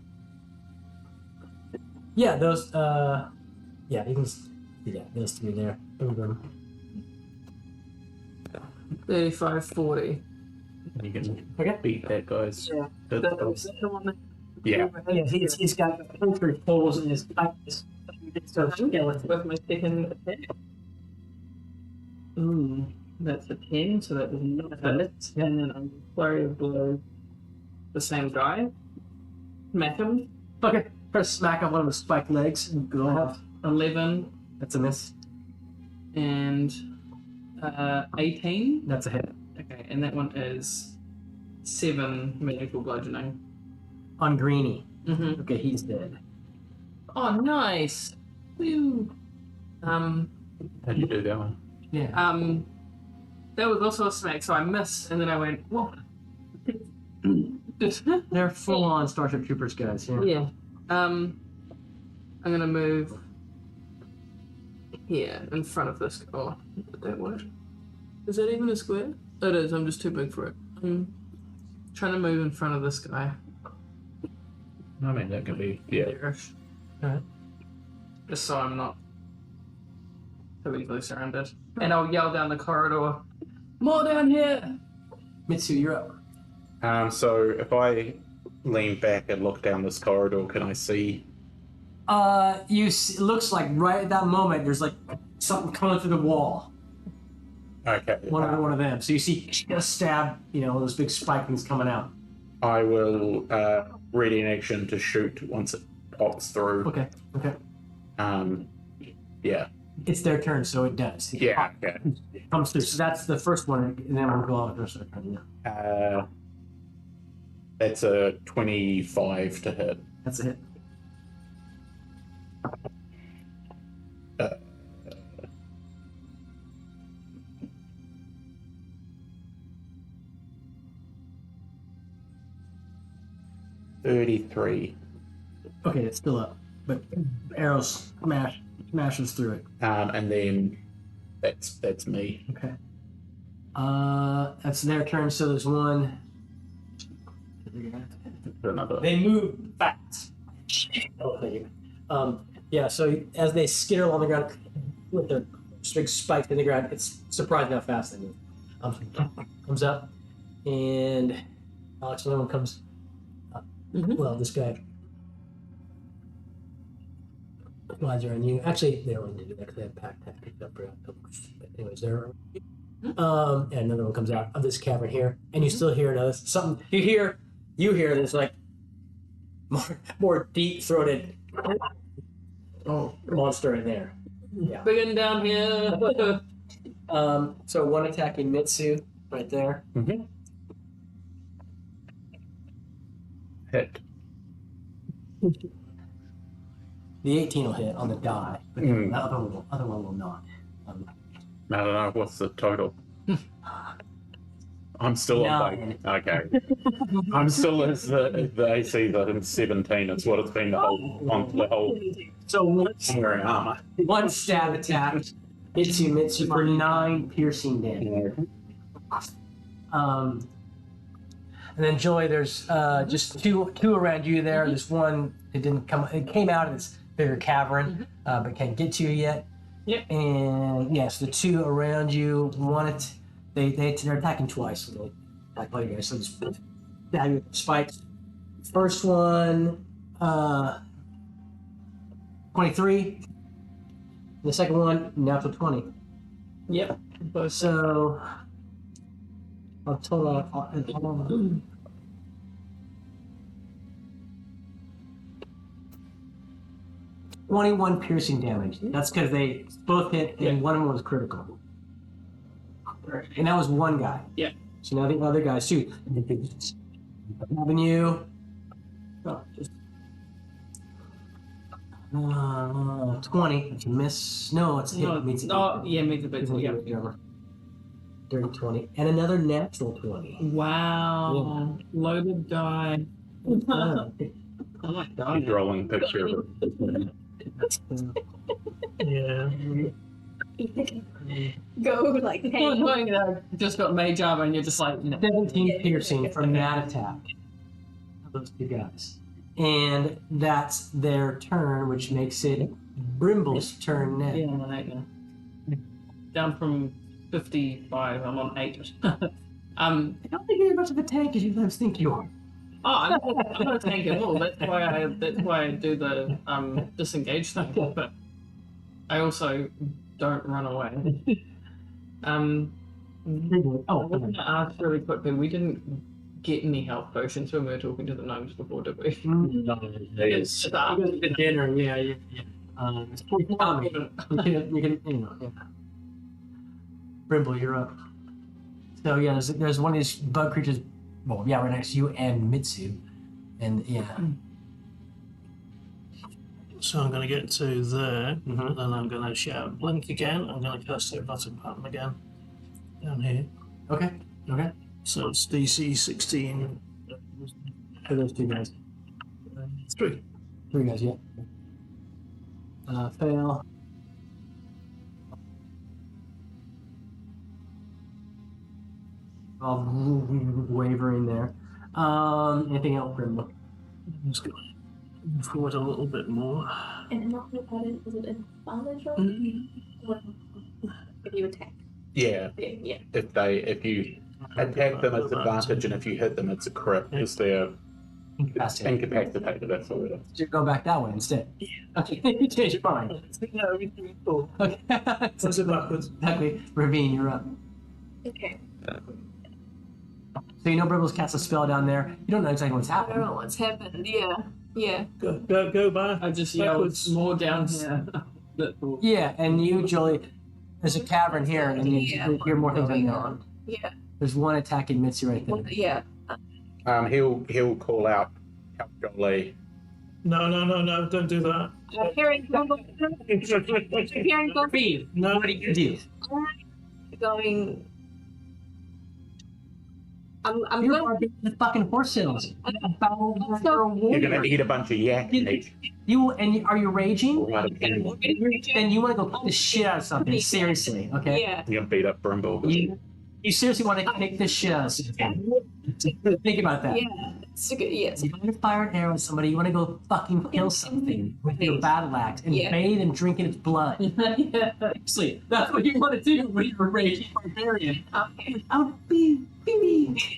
Yeah, those, you can see those three there. Boom, boom. 35, 40. You can Okay. beat that guy's. Yeah. Yeah. Yeah, he's got poultry holes in his skeleton. With my second attack. Ooh, that's a 10, so that does not hit. And then I'm flurry of blow the same guy. Smack him. Okay. First smack on one of the spiked legs and go off. 11 That's a miss. and 18. That's a hit. Okay, and that one is 7 magical bludgeoning. On Greenie. Mm-hmm. Okay, he's dead. Oh, nice. Woo. How'd you do that one? Yeah. That was also a smack, so I missed, and then I went, whoa. They're full-on Starship Troopers guys. Yeah. Yeah. I'm gonna move here in front of this. Oh, did that work? Is that even a square? It is. I'm just too big for it. I'm trying to move in front of this guy. I mean, that could be. Yeah. There-ish. Alright. Just so I'm not so easily surrounded. And I'll yell down the corridor, more down here! Mitsu, you're up. So if I lean back and look down this corridor, can I see? It looks like right at that moment there's like something coming through the wall. Okay. One of them. So you see a stab, those big spike things coming out. I will ready in action to shoot once it pops through. Okay. Yeah. It's their turn, so it does. Yeah. Okay. It comes through. So that's the first one, and then we'll go on with the rest of the turn. That's a 25 to hit. That's a hit. Uh, 33. Okay, it's still up, but arrows smashes through it. And then that's me. Okay. That's their turn. So there's one. Another. They move fast. Oh, thank you. Yeah. So as they skitter along the ground with their big spikes in the ground, it's surprising how fast they move. Comes up, and Alex, another one comes up. Well, this guy glides around you. Actually, they don't need to do that because they have pack tactics up. But anyways, they're and another one comes out of this cavern here, and you still hear another something. You hear this like more deep throated monster in there. Yeah. Big one down here. So one attacking Mitsu right there. Mm-hmm. Hit. The 18 will hit on the die, but the other one will not. I don't know, what's the total? I'm still on bike. Okay. I'm still as the AC that in 17. It's what it's been the whole So wearing armor. one stab attack hits you, Mitsu, for 9 piercing damage. And then Joy, there's just two around you there. There's one it didn't come. It came out of this bigger cavern, but can't get to you yet. Yep. And yes, the two around you want it. They're attacking twice. So they attack both of you guys. So just stab you with spikes. First one, 23. The second one, natural 20. Yep. Both. So I'll total. 21 piercing damage. That's because they both hit, and one of them was critical. And that was one guy. Yeah. So now the other guys too. Having you. Oh, just 20. It's a miss. No, it's a hit. No, Meets it. yeah, meets a bit. Yeah. Dirty 20. And another natural 20. Wow. Loaded die. Oh my god. He's rolling picture of it. Yeah. Go like Well, hey. annoying that I just got mage armor and you're just like, 17 piercing from that attack. Those two guys. And that's their turn, which makes it Brimble's turn next. yeah, I'm on 8 now. Down from 55, I'm on 8. I don't think you're much of a tank as you sometimes think you are. I'm not tanking at all. That's why I do the disengage thing. But I also don't run away. I want to ask really quickly. We didn't get any health potions when we were talking to the gnomes before, did we? Yes. You guys did dinner, yeah. It's pretty common. You can, yeah. Brimble, you're up. So yeah, there's one of these bug creatures. Well, yeah, right next to you and Mitsu, and yeah. So I'm going to get to there, and then I'm going to shout blink again. I'm going to cast the Hypnotic Pattern again down here. Okay. So it's DC 16. For those two guys. 3. 3 guys, yeah. Fail. All wavering there. Anything else, Brimble? I'm just going to move forward a little bit more. And not is it an advantage roll? If you attack. Yeah. Yeah. If you attack them, it's advantage, and if you hit them, it's a crit, because they're incapacitated. That's all it is. So you're going back that way instead. Yeah. Okay, you change your mind. Okay. Let's go backwards. Exactly. Ravine, you're up. Okay. So you know Brimble's cast a spell down there. You don't know exactly what's I don't happened. know what's happened. Yeah. Go back. I just yelled Backwards. more down here. Yeah, and you, Jolie, there's a cavern here, and you hear more things going on. Yeah. There's one attacking Mitsu right there. Yeah. He'll call out Count Jolie. No, don't do that. I'm hearing Bean, No. what do you do? going. I'm You're going. the fucking horse sales. You're gonna eat a bunch of yak meat. Are you raging? Right up here. Then you want to go kick the shit out of something. Seriously, okay? Yeah. You're gonna beat up Brimble. You seriously want to kick the shit out of something. Think about that. Yeah. It's a good. Yes. You want to fire an arrow at somebody, you want to go fucking kill something with your battle axe and Yeah. bathe and drink in its blood. Seriously, that's what you want to do when you're a raging barbarian. Okay. I would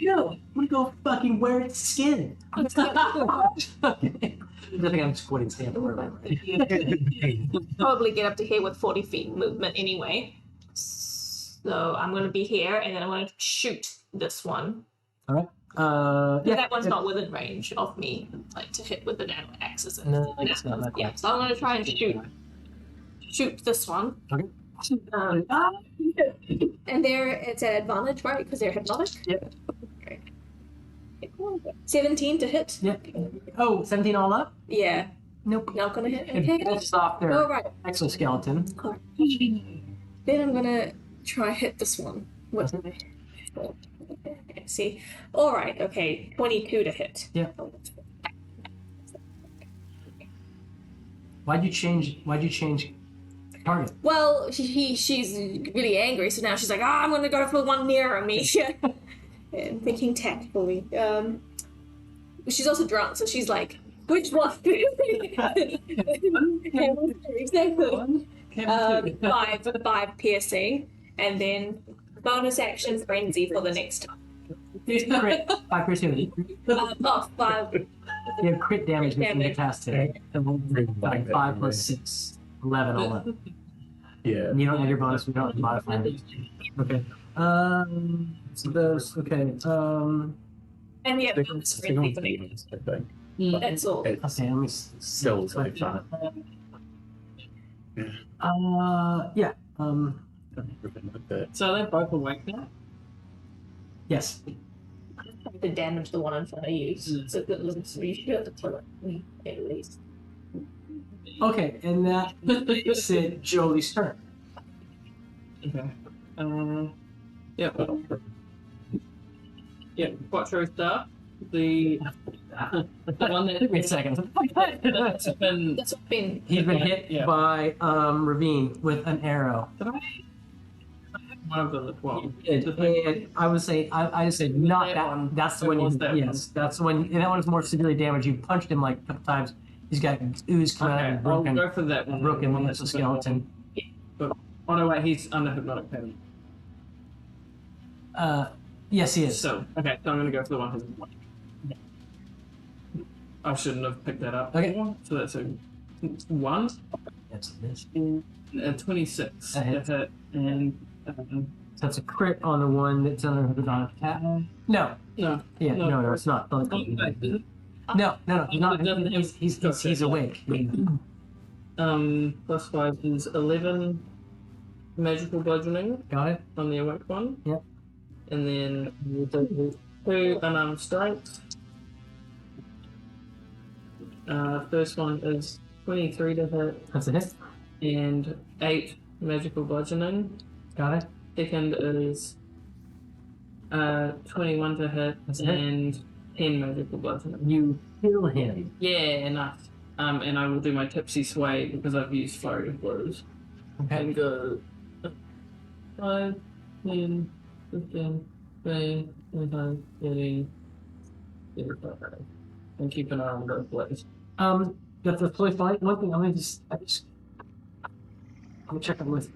no, I'm gonna go fucking wear its skin. Okay. I think I'm squatting stand for it. Probably get up to here with 40 feet movement anyway. So I'm going to be here, and then I'm going to shoot this one. All right. Yeah. That one's not within range of me, like to hit with the nano axe, is it? No, I guess not. That Yeah. So I'm going to try and shoot this one. Okay. And it's at advantage, right? Because they're hypnotic. Yep. Okay. 17 to hit. Yeah. Oh, 17 all up? Yeah. Nope. Not gonna hit. It Okay. bolts off their All right. exoskeleton. Then I'm gonna try hit this one. What's my? Okay, see. All right. Okay. 22 to hit. Yeah. Why'd you change target? Well, she's really angry, so now she's like, I'm gonna go for the one nearer me. And thinking tactfully. She's also drunk, so she's like, which one? Exactly. 5 piercing, and then bonus action frenzy for the next time. Crit. 5 piercing. Oh, 5. You have crit damage when you Damage. get past it. Like 5 plus 6. 11 all up. Yeah. And you don't have your bonus, we don't have modifier. Okay. So those, okay. And we have bonus frenzy for next. I think. That's all. It's Okay, let me still so fun. Yeah. So they're both awake now? Yes. To damage the one in front of you. So that looks you should have to kill it at least. Okay, and that said Jolie's turn. Okay. Yeah. Yeah, Quattro Star. The one that Took me a second. that's been That's been He's been hit Yeah. by Ravine with an arrow. one of them as well. And I would say, I just said not That that one. one. That's the It one. was You, that yes, that's the one. And that one is more severely damaged. You punched him like a couple times. He's got ooze coming out Okay, of his I'll broken, go for that one. broken exoskeleton. Oh no, wait, he's under hypnotic pain. Yes, he is. So, okay, so I'm gonna go for the one who's I shouldn't have picked that up. Okay. So that's a 1, That's this. a 26 That to hits. hit, and So that's a crit on the one that's under hypnotic attack. No. no, Yeah, No. no, it's not. Don't- oh, wait, is it? No, he's not. It doesn't have- He's awake. Plus 5 is 11 magical bludgeoning Got it? on the awake one. Yep. And then we'll do 2 unarmed strikes. First one is 23 to hit That's a hit. and 8 magical bludgeoning. Got it? Second is 21 to hit That's a hit. and 10 magical bludgeoning. You kill him. Yeah, enough. And I will do my tipsy sway because I've used flurry of blows. Okay. And go 5, 10, 15, 20, 25, 30, 35. And keep an eye on both ways. That's totally fine. One thing, let me check it with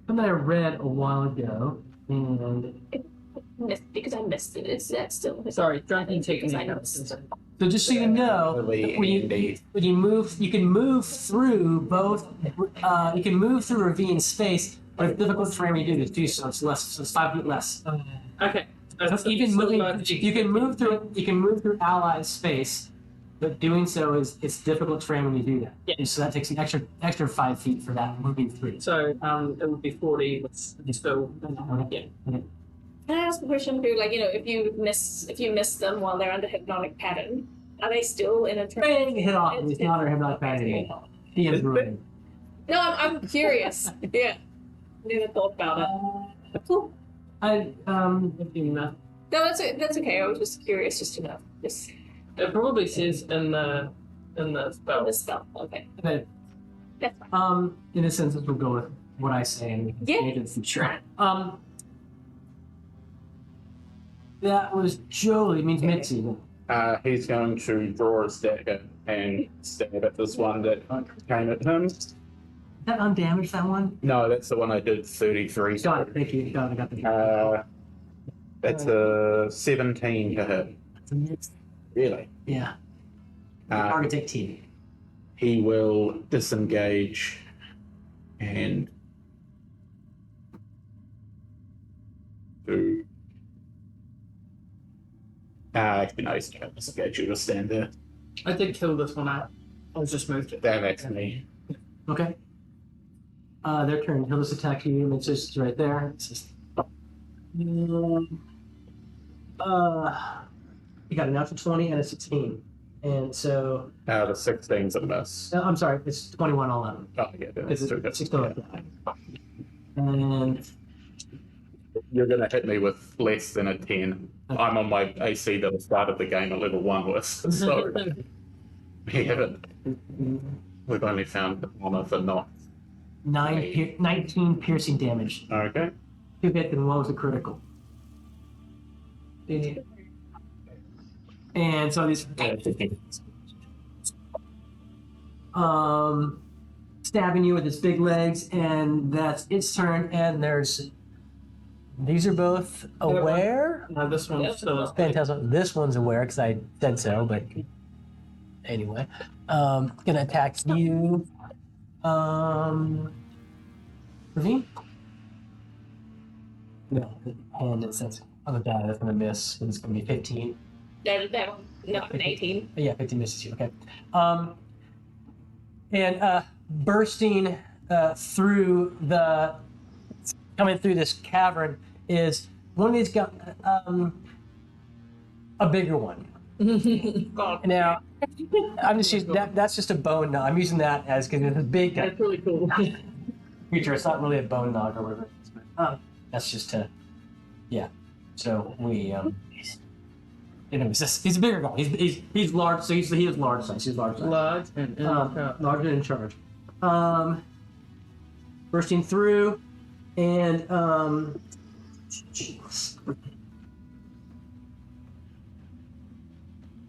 something I read a while ago, and because I missed it. Is that still? Sorry, drunken Because I technique. missed it. so just so you know, when you move, you can move through both. You can move through ravine space, but it's difficult for me to do so. It's less. So it's 5 feet less. Okay. Even moving, you can move through. You can move through allied space, but doing so it's difficult terrain when you do that. Yeah. And so that takes an extra 5 feet for that moving through. So it would be 40. It's still yeah. Can I ask a question too? Like, if you miss them while they're under hypnotic pattern, are they still in a Bang! Hit off. It's not a hypnotic pattern anymore. DM's ruined. No, I'm curious. Yeah. Never thought about it. Cool. No, that's okay. I was just curious, just to know. Just It probably says in the spell. the spell. Okay. Okay. That's fine. In a sense, we'll go with what I say and Yeah. change in the future. That was Jolie, means Mitzi. He's going to draw his dagger and stab at this one that came at him. Is that undamaged, that one? No, that's the one I did 33. Got it, thank you. Got it, I got the That's a 17 to hit. That's a miss. Really? Yeah. Uh, Target take T. he will disengage and do. Actually, no, he's not going to disengage. He'll just stand there. I did kill this one out. I was just moved it. That's me. Okay. Their turn. He'll just attack you. It's just right there. It's just. You got a natural 20 and a 16. And so. The 16's a miss. I'm sorry, it's 21 all out. Oh, yeah, It's that's true. 16. And. You're going to hit me with less than a 10. Okay. I'm on my AC that I started the game at level 1 with, so we haven't. We've only found one of the not. 19 piercing damage. Okay. 2 hit and 1 was a critical. And so these stabbing you with its big legs, and that's its turn. And these are both aware. No, this one's still Phantasm. This one's aware because I said so, but anyway, gonna attack you. Ravine? No, and it says on the die that's gonna miss. It's gonna be 15. That one, no, an 18. Yeah, 15 misses you. Okay. And bursting through coming through this cavern is one of these got a bigger one. God. Now, I'm just using that. That's just a bone nog. I'm using that as because it's a big That's really cool. creature. It's not really a bone nog or whatever. it is, but, that's just yeah. So we he's a bigger guy. He's large. So he is large size. He's large size. Large and Large and in charge. Bursting through, and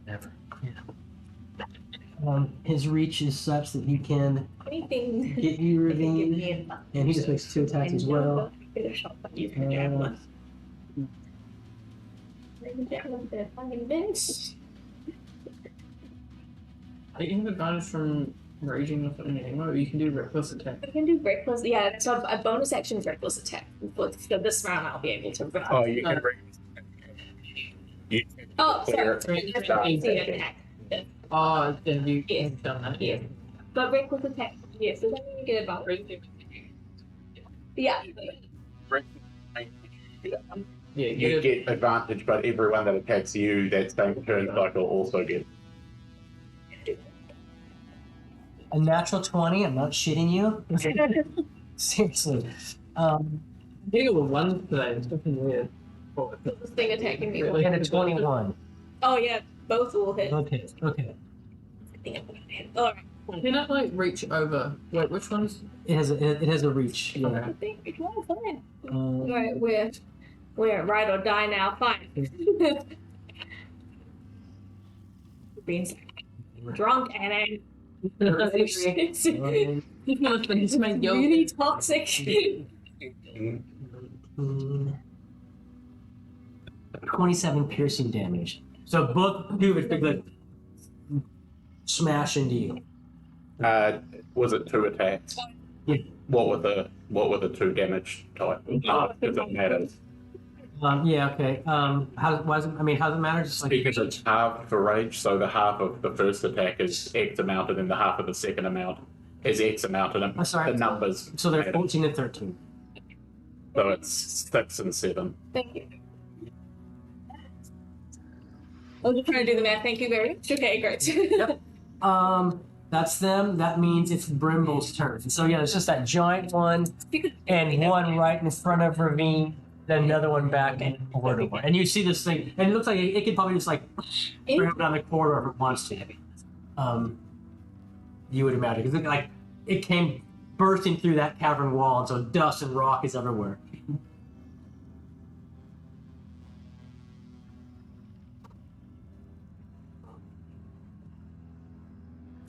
never. Yeah. His reach is such that he can Anything. get you, Ravine, and he just makes 2 attacks as well. you have advantage from raging with an ammo. You can do reckless attack. I can do reckless. Yeah, so a bonus action reckless attack. So this round I'll be able to. Oh, you can bring. You can Sorry. clear- Attack. Oh, then you Yeah. have done that. Yeah. But reckless attack. Yes, so then you get advantage. Yeah. Yeah, You get advantage, but everyone that attacks you that same turn cycle also gets. A natural 20. I'm not shitting you. Seriously. Getting a 1 today. It's fucking weird. This thing attacking me. Really? And a 21. Oh yeah, both will hit. Okay. Okay. Alright. Can it like reach over? Wait, which one's? It has a reach. Yeah. I think it's all fine. Um, Alright, we're ride or die now. Fine. Being drunk and I'm He's gonna finish my yoga. really toxic. 27 piercing damage. So both do it big like smash into you. Was it 2 attacks? Yeah. What were the 2 damage type? Because it matters. Yeah. Okay. How's it matter? Just like Because it's halved for rage, so the half of the first attack is X amount, and then the half of the second amount is X amount, and I'm sorry. the numbers. so they're matter. 14 and 13. So it's 6 and 7. Thank you. I was just trying to do the math. Thank you very much. Okay, great. Yep. That's them. That means it's Brimble's turn. So yeah, it's just that giant one and one right in front of Ravine, then another one back and a corridor. And you see this thing, and it looks like it could probably just like bring up down the corridor if it wants to. You would imagine because like it came bursting through that cavern wall, and so dust and rock is everywhere.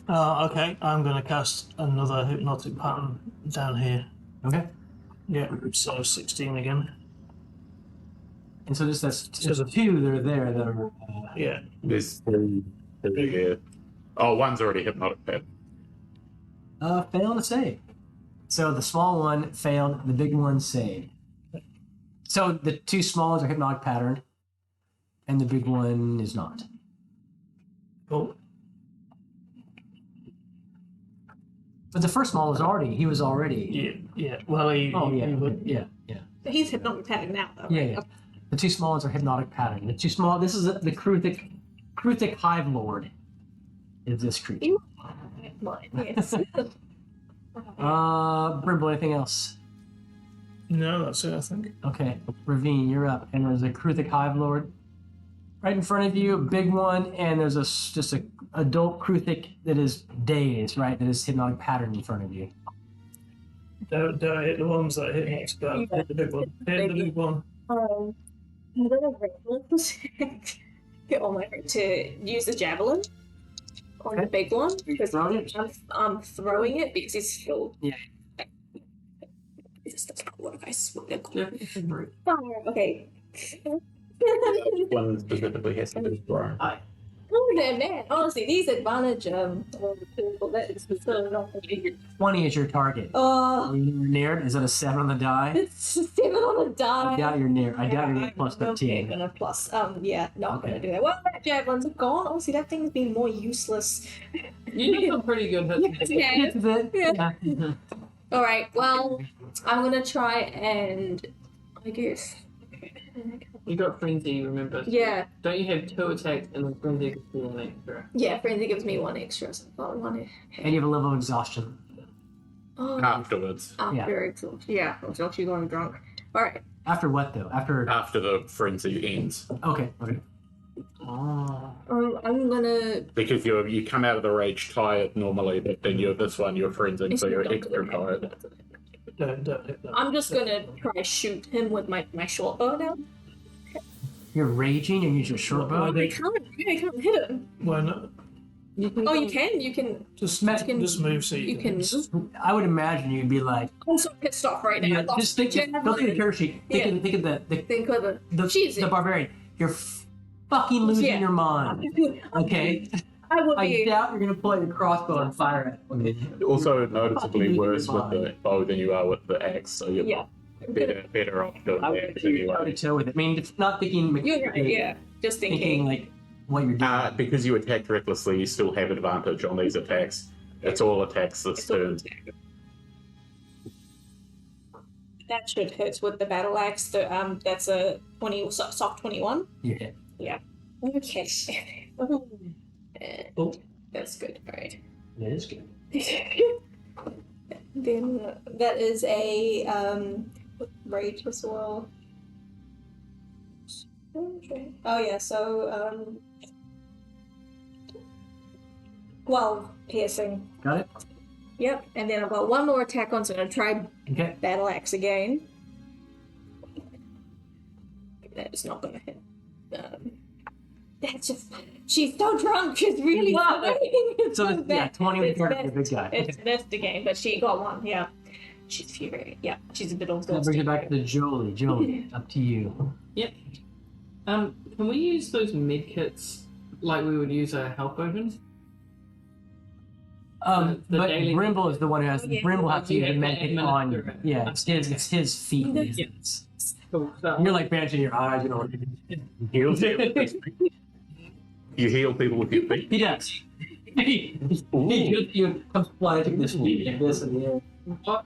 Okay, I'm going to cast another hypnotic pattern down here. Okay. Yeah, so 16 again. And so just there's two that are there that are. Yeah. There's three here. Oh, one's already hypnotic pad. Fail to save. So the small one failed, the big one saved. So the two small ones are hypnotic patterned, and the big one is not. Cool. But the first small was already. Yeah. Well, he would. Yeah. He's hypnotic pattern now, though. Yeah, yeah. The two small ones are hypnotic pattern. The two small. This is the Kruthic Hive Lord. Is this creature? Mine, yes. Brimble, anything else? No, that's it, I think. Okay, Ravine, you're up. And there's a Kruthic Hive Lord right in front of you, a big one, and there's just a adult Kruthic that is dazed, right? That is hypnotic pattern in front of you. Don't hit the ones that hit next, but hit the big one. Hit the big one. I'm gonna get on my to use the javelin on the big one because I'm throwing it because it's still. Yeah. This does not work. I swear. Yeah. Fire. Okay. One specifically has to be thrown. Oh man! Honestly, these advantage that is so not. 20 is your target. Oh, You're near. Is that a 7 on the die? it's 7 on a die. I doubt you're near. I doubt you're near plus 15. And a plus. Yeah, not Okay. gonna do that. Well, that javelins have gone. Honestly, that thing's been more useless. You did some pretty good hits. Yeah. This is it. Yeah. All right. Well, I'm gonna try and I guess. You got frenzy, remember? Yeah. Don't you have 2 attacks and then frenzy gives you 1 extra? Yeah, frenzy gives me 1 extra. So I want And you have a level of exhaustion. Oh, Afterwards. after exhaustion. Yeah, I'm actually going drunk. All right. After what though? After. After the frenzy ends. Okay. Oh. I'm gonna. Because you come out of the rage tired normally, but then this one you're frenzied, so you're extra tired. Don't hit that. I'm just gonna try to shoot him with my short bow now. You're raging and use your short bow. I can't hit him. Why not? Oh, you can. You can. Just can- move so You can. I would imagine you'd be like, I'm so pissed off right now. I lost just think. the Don't think of the javelin. character sheet. Think of the Think of it. the barbarian. You're fucking losing Yeah. your mind. Okay. I would I be. doubt you're gonna pull out your crossbow and fire it. Also noticeably Fucking worse with mind. the bow than you are with the axe, so you're Yeah. better off doing I the would axe toe anyway. to toe with it. I mean, it's not thinking. You're right. Yeah. Just Thinking thinking. like what you're doing. Because you attacked recklessly, you still have advantage on these attacks. It's all attacks this turn. That should hit with the battle axe. That's a 20 soft 21. You hit. Okay. Oh. That's good. All right. That is good. Then that is a rage as well. Oh yeah, so 12 piercing. Got it. Yep, and then I've got 1 more attack on, so I'm gonna try Okay. battle axe again. That is not gonna hit. That's just she's so drunk. She's really annoying. So yeah, 20 with It's the big guy. It's missed again, but she got 1. Yeah, she's furious. Yeah, she's a bit That brings exhausted. it back to Jolie. Jolie, up to you. Can we use those med kits like we would use a health potion? The But daily- Brimble is the one who has. Oh, yeah. Brimble has to You use a have to medkit on you. administer it. Yeah, it's his feet. Yeah. Cool. So, You're like bandaging your eyes. You know. Heal people. You heal people with your feet. He does. He just comes flying to this feet like this in the air. what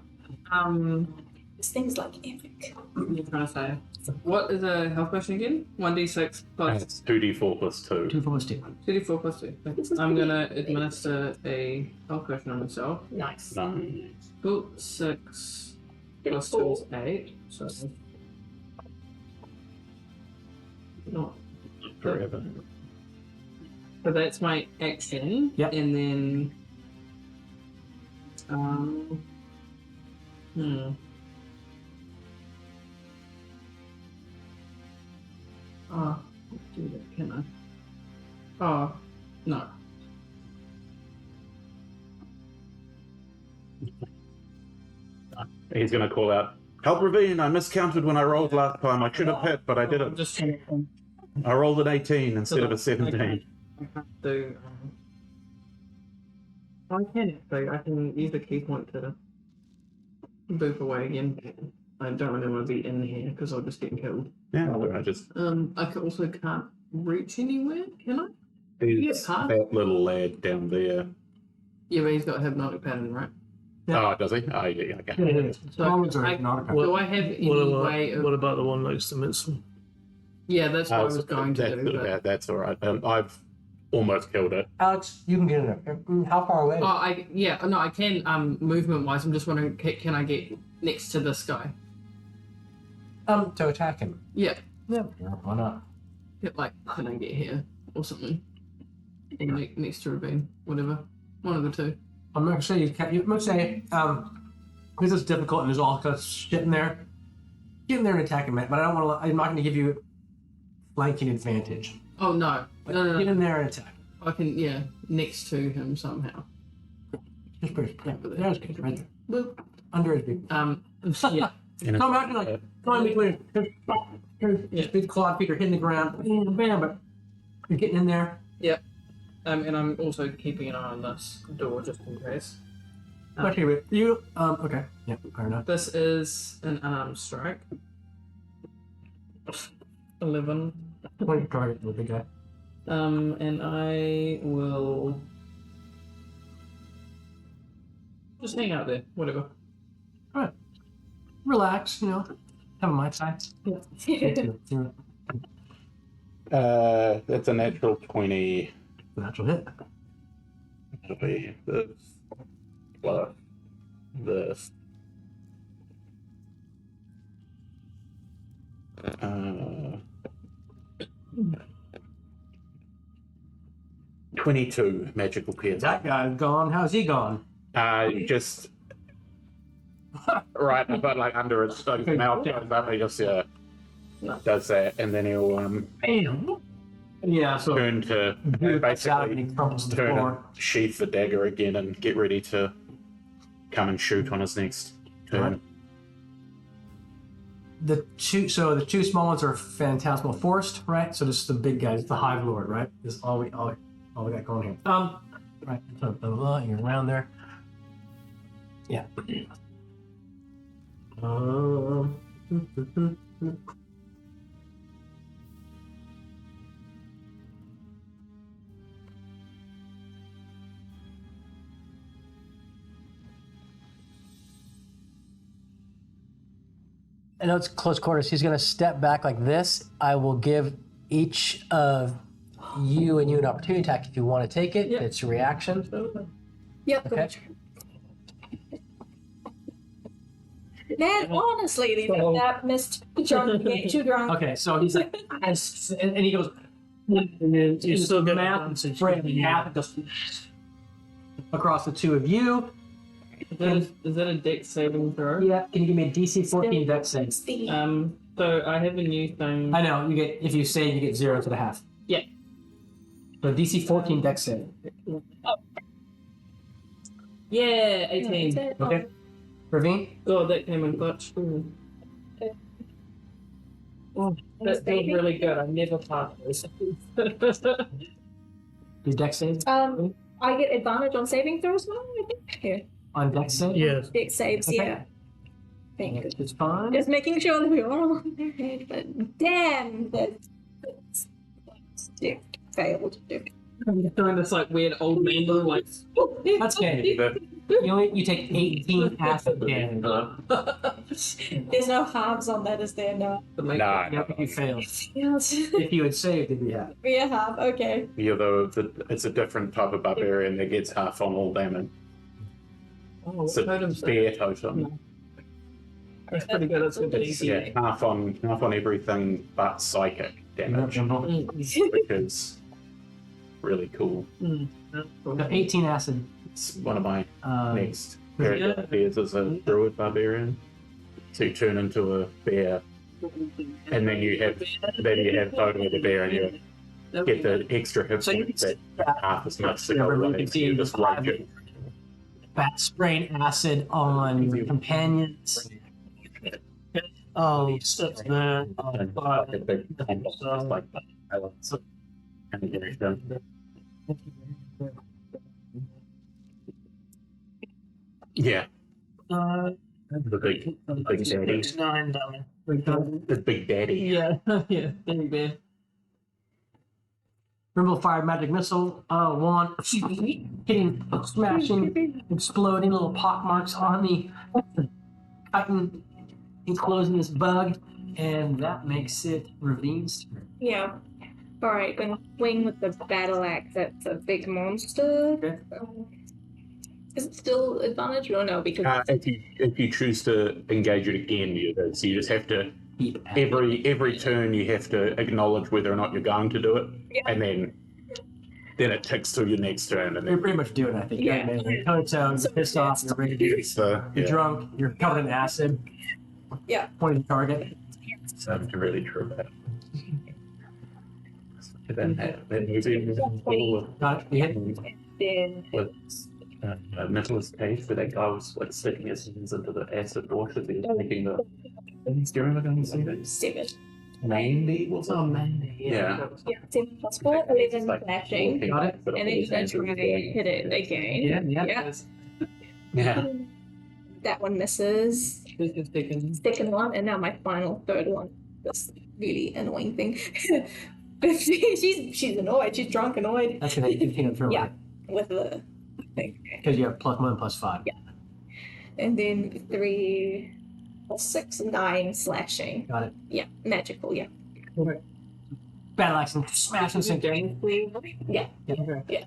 This thing's like epic. You're trying to say. What is a health potion again? 1d6 plus It's 2d4 plus 2. 2 for 2. 2d4 plus 2. I'm gonna administer a health potion on myself. Nice. No. Cool. 6 plus 2 is 8. So. Not. Forever. So that's my action. Yep. And then. Oh, do that, can I? Oh, no. He's going to call out, "Help Ravine, I miscounted when I rolled last time. I should have hit, but I I'm didn't. just trying to. I rolled an 18 instead of a 17. I have to. I can actually. I can use the key point to boop away again. I don't really want to be in here because I'll just get killed. Yeah, I just... Also can't reach anywhere, can I? There's huh? that little lad down there. Yeah, but he's got hypnotic pattern, right? Oh, does he? Oh, yeah, okay. So Moments are I- hypnotic. do I have any way of? What about the one next to Mitsun? Yeah, that's what I was going to do. But... That's all right. I've almost killed it. Alex, you can get in there. How far away? Oh, I can. Movement wise, I'm just wondering, can I get next to this guy? To attack him. Yeah, Yeah, why not? can I get here or something? Or next to Ravine, whatever. One of the two. I'm not gonna say you can't. I'm gonna say this is difficult and there's all kinds of shit in there. Get in there and attack him, but I don't want to. I'm not going to give you flanking advantage. Oh no, no. Get in there and attack. I can, next to him somehow. Just push. Yeah, there's good. Right there. Boop. Under his beak. Yeah. Come out like come in between. His big clawed feet are hitting the ground. Bam, bam, but you're getting in there. And I'm also keeping an eye on this door just in case. Okay, but you. Okay. Yeah, fair enough. This is an unarmed strike. 11. Point target with the guy. And I will just hang out there, whatever. Relax, have a mind side. That's a natural 20. Natural hit. It'll be this plus this. 22 magical pierce. That guy's gone. How's he gone? Just right, but like under his mouth, he just does that, and then he'll Bam. Yeah, so turn to basically crumbles to the turn floor. and sheath the dagger again and get ready to come and shoot on his next turn. Right. The two small ones are phantasmal forced, right? So this is the big guys, the Hive Lord, right? This is all we got going here. Right, so you're around there. Yeah. I know it's close quarters. He's going to step back like this. I will give each of you an opportunity attack if you want to take it. Yep. It's your reaction. Yep. Okay. Man, honestly, that missed drunk, getting too drunk. Okay, so he's like, and he goes, and then You still get map advantage. spread in half and goes across the two of you. Is that a dex saving throw? Yeah, can you give me a DC 14 dex save? So I have a new thing. I know, you get, if you save, you get 0 to the half. Yeah. So DC 14 dex save. Yeah, 18. Okay. Ravine? God, that came in clutch. Oh, that feels really good. I never passed this. Your dex save? I get advantage on saving throws now, I think. Here. On dex save? Yes. Dex saves, Okay. yeah. Thank you. It's fine. Just making sure that we are all on their head, but damn, that's failed. I'm doing this like weird old man look, like That's okay. The You take 18 acid damage. There's no halves on that, is there? No. Nah, Yep, you failed. Yes. If you had saved, it'd be half. Be a half. Okay. yeah, though it's a different type of barbarian that gets half on all damage. Oh, It's a totems. bear totem. No. That's pretty good. That's good. It's half on everything but psychic damage, which is really cool. So 18 acid. It's one of my next yeah. character ideas as a druid barbarian. So you turn into a bear, and then you have photo of the bear, and you get the extra hit So you points that half as much to Yeah, go remove away. the So you just five. like it. Fat spraying acid on your companions. Oh, stuff there. And like a big just like balance. And you're done. Yeah, the big daddy. 9 damage. The big daddy. Yeah, yeah, big bear. Rimble fired magic missile, wand, hitting, smashing, exploding, little pock marks on the cutting, enclosing this bug, and that makes it Ravine's turn. Yeah. Alright, gonna swing with the battle axe at the big monster. Okay. Is it still advantage or no? Because If you choose to engage it again, you do. So you just have to Keep at every turn you have to acknowledge whether or not you're going to do it, Yeah. and then it ticks till your next turn, and You're then pretty much doing it, I think. Yeah. You're toe-to-toe, you're pissed off, you're ready to do it's the You're drunk, you're covered in acid. Yeah. Pointing the target. something to really true that. Then that movie Got it. You hit. then with Nicholas Cage, where that guy was like sticking his hands into the acid wash as he was making the. Do you remember going to see that? 7. Mandy was Oh man. Yeah. Yeah, 7 plus 4, 11 slashing. Got it. And then you're going to try to hit it again. Yeah. Yeah. That one misses. Second one, and now my final third one. This really annoying thing. 15. She's annoyed. She's drunk, annoyed. That's gonna 15 throw. Yeah. With the thing. Because you have +1 +5. Yeah. And then 3 plus 6, 9 slashing. Got it. Yeah, magical. Yeah. Battle axe and smash and sink. Yeah. Okay. Yeah.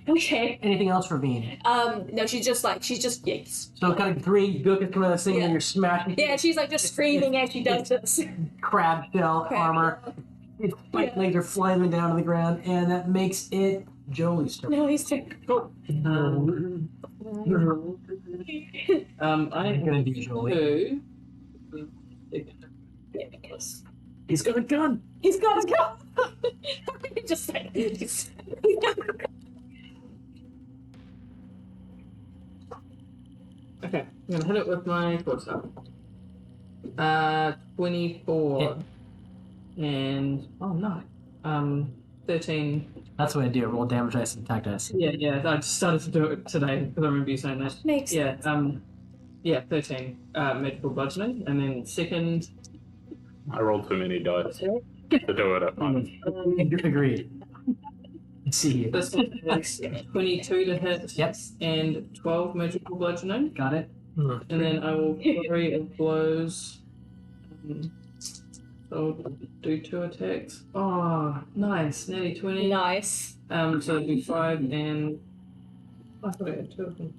Okay. Anything else for Veen? No, she's just yes. So kind of 3 Gokas come out of this thing Yeah. and you're smashing Yeah, she's like just screaming as she does this. crab shell Crab armor. Its spike legs are flying down to the ground, and that makes it Jolie's turn. No, he's too. I'm gonna be Jolie. Yeah, because He's got a gun. he's got to go. Just say he's Okay, I'm gonna hit it with my quarterstaff. 24. And oh no. 13. That's what I do. Roll damage dice and attack dice. Yeah, I just started to do it today because I remember you saying that. makes Yeah, 13 magical bludgeoning, and then second. I rolled too many dice to do it at once. Agreed. Let's see. This one is 22 to hit. Yep. And 12 magical bludgeoning, Got it. and then I will flurry of blows. So I'll do 2 attacks. Oh, nice, nearly 20. nice. So it'd be 5 and. I thought I had 2 of them.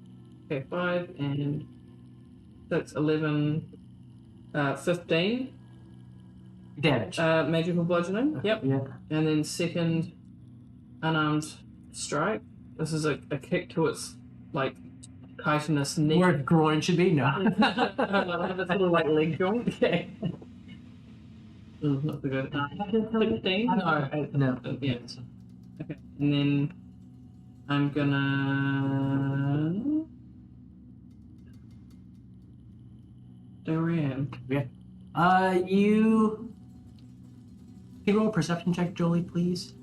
Okay, 5 and 6, 11, 15 Damage. magical bludgeoning. Yep. Yeah. And then second unarmed strike. This is a kick to its like chitinous knee. Where groin should be? No. It's little like leg joint. Okay. Not so good. 16? No. No. Yeah. Okay. And then I'm gonna. Dorian. You. Can you roll a perception check, Jolie, please?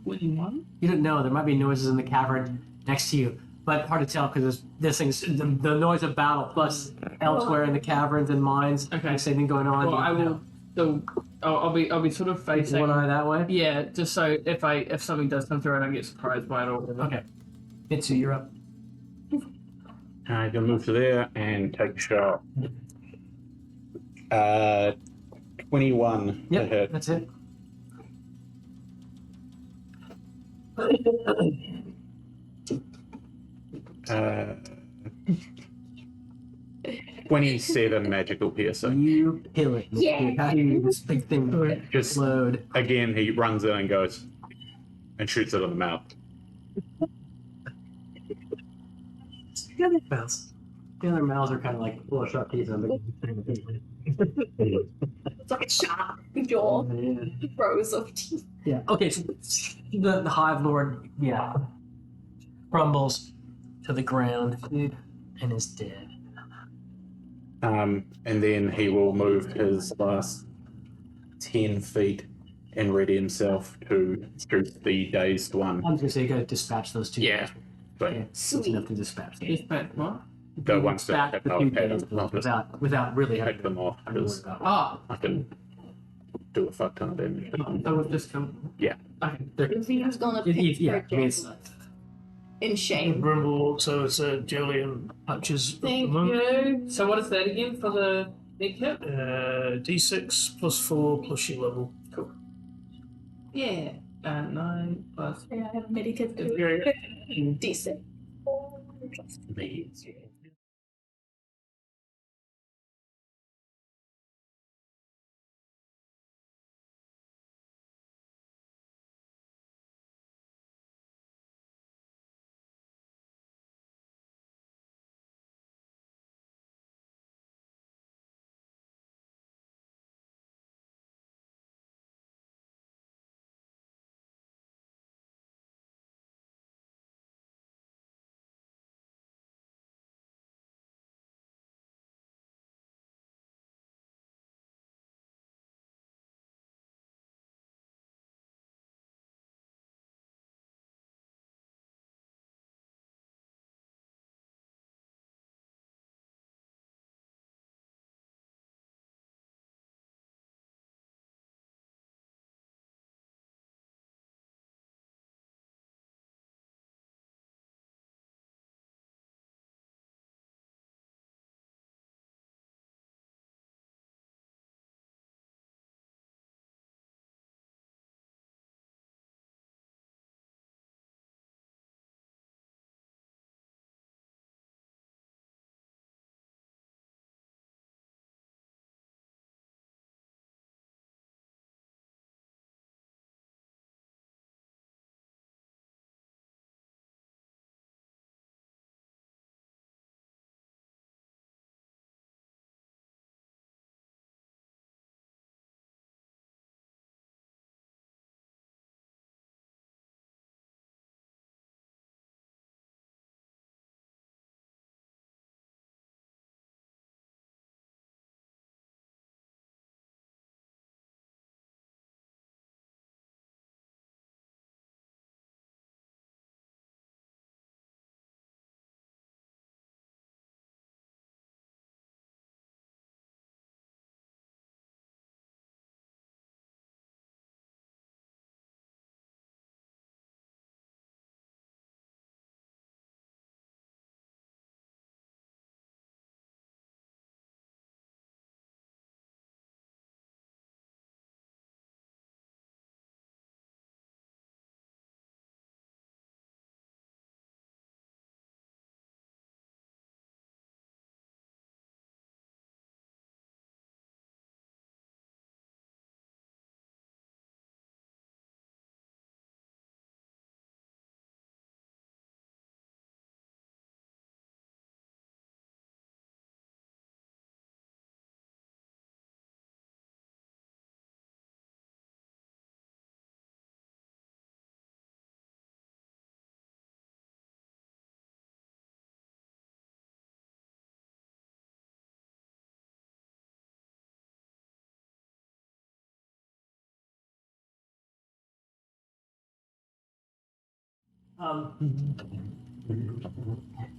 21? You don't know. There might be noises in the cavern next to you, but hard to tell because this thing's the noise of battle plus elsewhere in the caverns and mines. Okay. Same thing going on. Well, I will. So I'll be sort of facing. One eye that way. Yeah, just so if something does come through, I don't get surprised by it or whatever. Okay. Mitsu, you're up. I can move to there and take a shot. 21 to Yep, hit. that's it. 27 magical piercing. You kill it. Yeah. How do you this big thing Just explode? again, he runs in and goes and shoots it in the mouth. The other mouths. The other mouths are kind of like full of sharp teeth. It's like a sharp jaw, rows of teeth. Yeah. Okay. So the Hive Lord, crumbles to the ground and is dead. And then he will move his last 10 feet and ready himself to shoot the dazed one. I was gonna say you gotta dispatch those two. Yeah, but It's enough to dispatch them. Dispatch what? the ones that Dispatch have the no two head, days I'll just without really having pick them off to worry because about. Ah, I can do a fuck ton of damage. that was just killed. Yeah. Okay. He was gonna It- pick yeah, her I mean, it's- down in shame. Brimble, so it's a Jolien patches. at the Thank moment. you. So what is that again for the big hit? D6 +4 plus your level. Yeah. 9 plus. Yeah, I have a medikit too. Decent.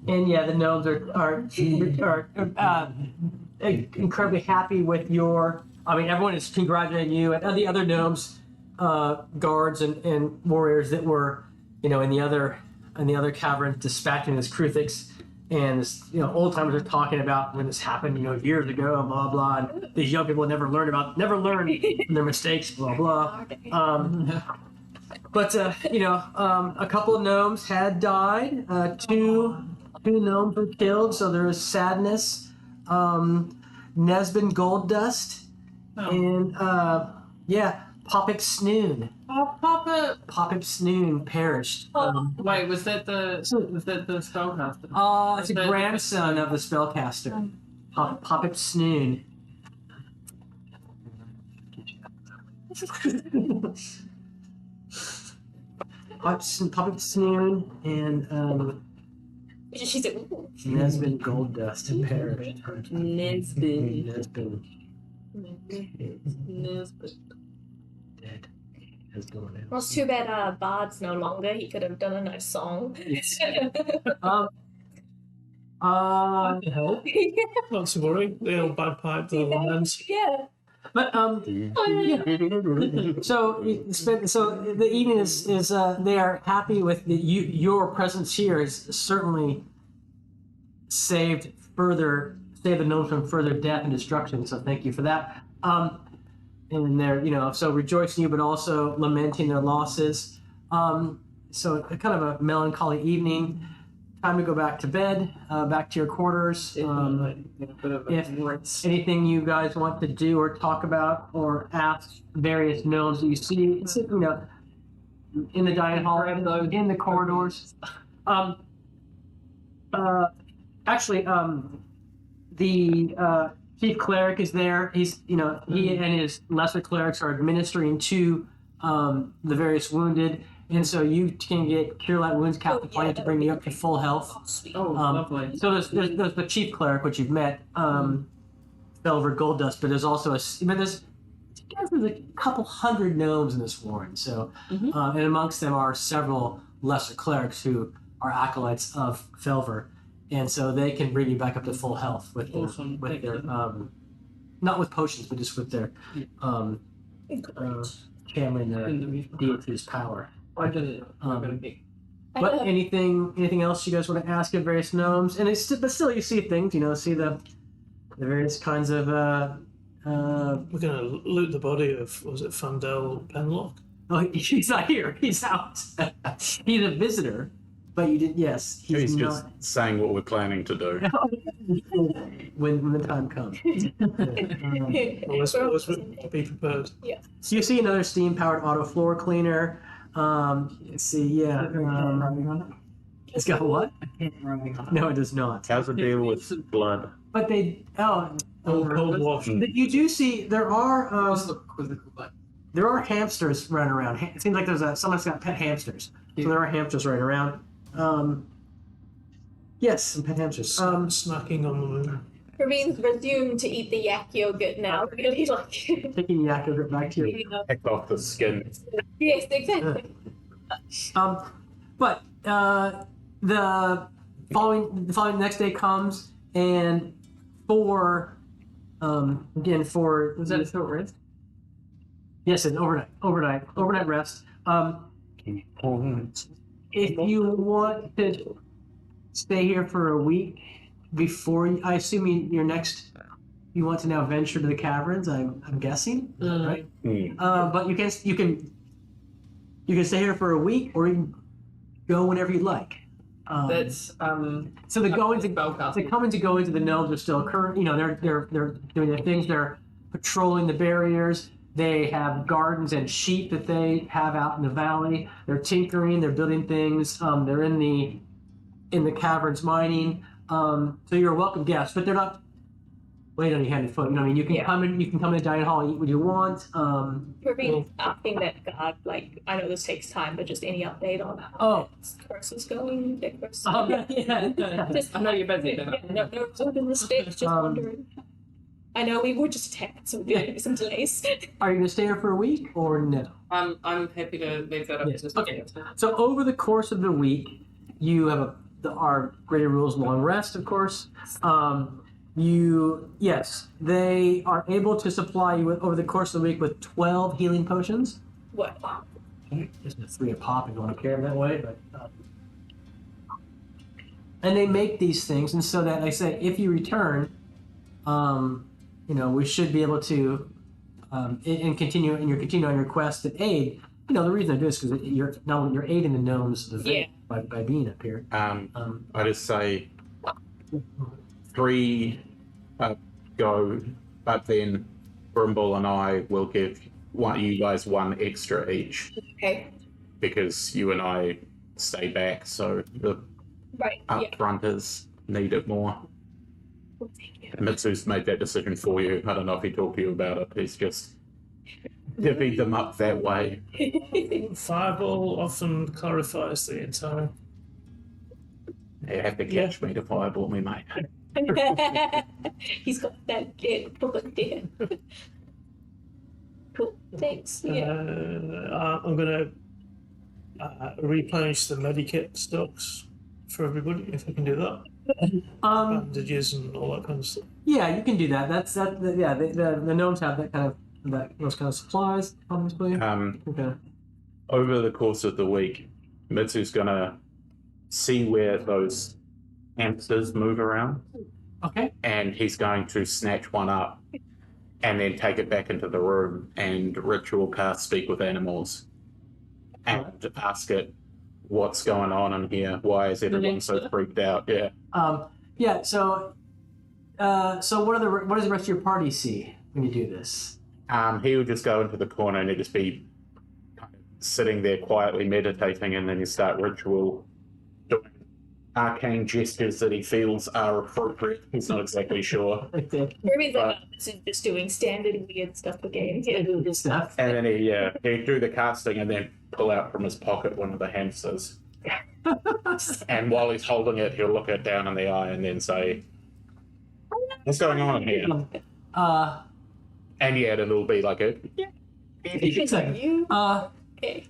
And yeah, the gnomes are incredibly happy with your I mean, everyone is congratulating you and the other gnomes, guards and warriors that were, in the other cavern dispatching this Kruthix. And this, old timers are talking about when this happened, years ago, blah blah. And these young people never learn from their mistakes, blah blah. But a couple of gnomes had died. Two gnomes were killed, so there was sadness. Nesbin Gold Dust, and Popip Snoon. Oh, Papa. Popip Snoon perished. Wait, was that the spellcaster? It's a grandson of the spellcaster. Popip Snoon. Popip Snoon and She's like, ooh. Nesbin Gold Dust perished. Nesbin. Dead. Has gone out. Well, it's too bad Bard's no longer. He could have done a nice song. Yes. Help. Not to worry. They'll bagpipe the lines. Yeah. But So the evening is they are happy with your presence here has certainly saved the gnomes from further death and destruction. So thank you for that. And they're so rejoicing you, but also lamenting their losses. So a kind of a melancholy evening. Time to go back to bed, back to your quarters. If anything you guys want to do or talk about or ask various gnomes that you see, in the dining hall, in the corridors. The chief cleric is there. He's, he and his lesser clerics are administering to the various wounded. And so you can get Cure Light Wounds Captain Point to bring you up to full health. Oh, lovely. So there's the chief cleric, which you've met, Delver Gold Dust, but there's also there's a couple hundred gnomes in this warren. So, and amongst them are several lesser clerics who are acolytes of Felver, and so they can bring you back up to full health with their not with potions, but just with their channeling their deity's power. I did it. But anything else you guys want to ask of various gnomes? And but still, you see things. See the various kinds of. We're going to loot the body of, was it Fandel Penlock? Oh, he's not here. He's out. He's a visitor. But you did, yes. He's not. just saying what we're planning to do. when the time comes. Well, let's be prepared. Yeah. So you see another steam-powered auto floor cleaner. Let's see, it's got what? No, it does not. How's the deal with blood? But Cold wash. you do see there are hamsters running around. It seems like someone's got pet hamsters. So there are hamsters running around. Yes, some pet hamsters. Snacking on the moon. Raveen's resumed to eat the yak yogurt now. Really like. Taking yak yogurt back to you. Pick off the skin. Yes, exactly. But the following next day comes, and for Was that a short rest? yes, an overnight rest. If you want to stay here for a week before, I assume you want to now venture to the caverns. I'm guessing, right? But you can stay here for a week, or you can go whenever you like. That's So the going to Belcast. the coming to go into the gnomes are still current. They're doing their things. They're patrolling the barriers. They have gardens and sheep that they have out in the valley. They're tinkering. They're building things. They're in the caverns mining. So you're a welcome guest, but they're not laid on your hand and foot. You can come in. You can come in the dining hall and eat what you want. Raveen's asking that God, I know this takes time, but just any update on how this course is going. The course. Just, I know you're busy. no mistakes. Just wondering. I know we were just attacked, so there be some delays. Are you going to stay here for a week or no? I'm happy to leave that up Yes. to Okay. So over the course of the week, you have our greater rules long rest, of course. Yes, they are able to supply you with, over the course of the week with 12 healing potions. What? Just a 3 a pop if you want to carry them that way, but. And they make these things, and so that, like I say, if you return, we should be able to, and continue, and you're continuing on your quest and aid. The reason I do this is because you're aiding the gnomes by being up here. I just say 3 go, but then Brimble and I will give you guys 1 extra each. Okay. Because you and I stay back, so the upfronters need it more. Well, thank you. Mitsu's made that decision for you. I don't know if he talked to you about it. He's just divvied them up that way. Fireball often clarifies the entire. You have to catch me to fireball me, mate. He's got that bullet there. Cool. Thanks. Yeah. I'm gonna replenish the medikit stocks for everybody if I can do that. Bandages and all that kind of stuff. Yeah, you can do that. The gnomes have those kind of supplies, obviously. Okay. Over the course of the week, Mitsu's gonna see where those hamsters move around. Okay. And he's going to snatch one up and then take it back into the room and ritual cast Speak with Animals and ask it what's going on in here. Why is everyone so freaked out? Yeah. So what does the rest of your party see when you do this? He would just go into the corner and he'd just be kind of sitting there quietly meditating, and then you start ritual doing arcane gestures that he feels are appropriate. He's not exactly sure. Maybe this is just doing standard weird stuff again. Yeah. Good stuff. And then he'd do the casting and then pull out from his pocket one of the hamsters. And while he's holding it, he'll look it down in the eye and then say, "What's going on in here?" And it'll be like a... It's like you. Okay.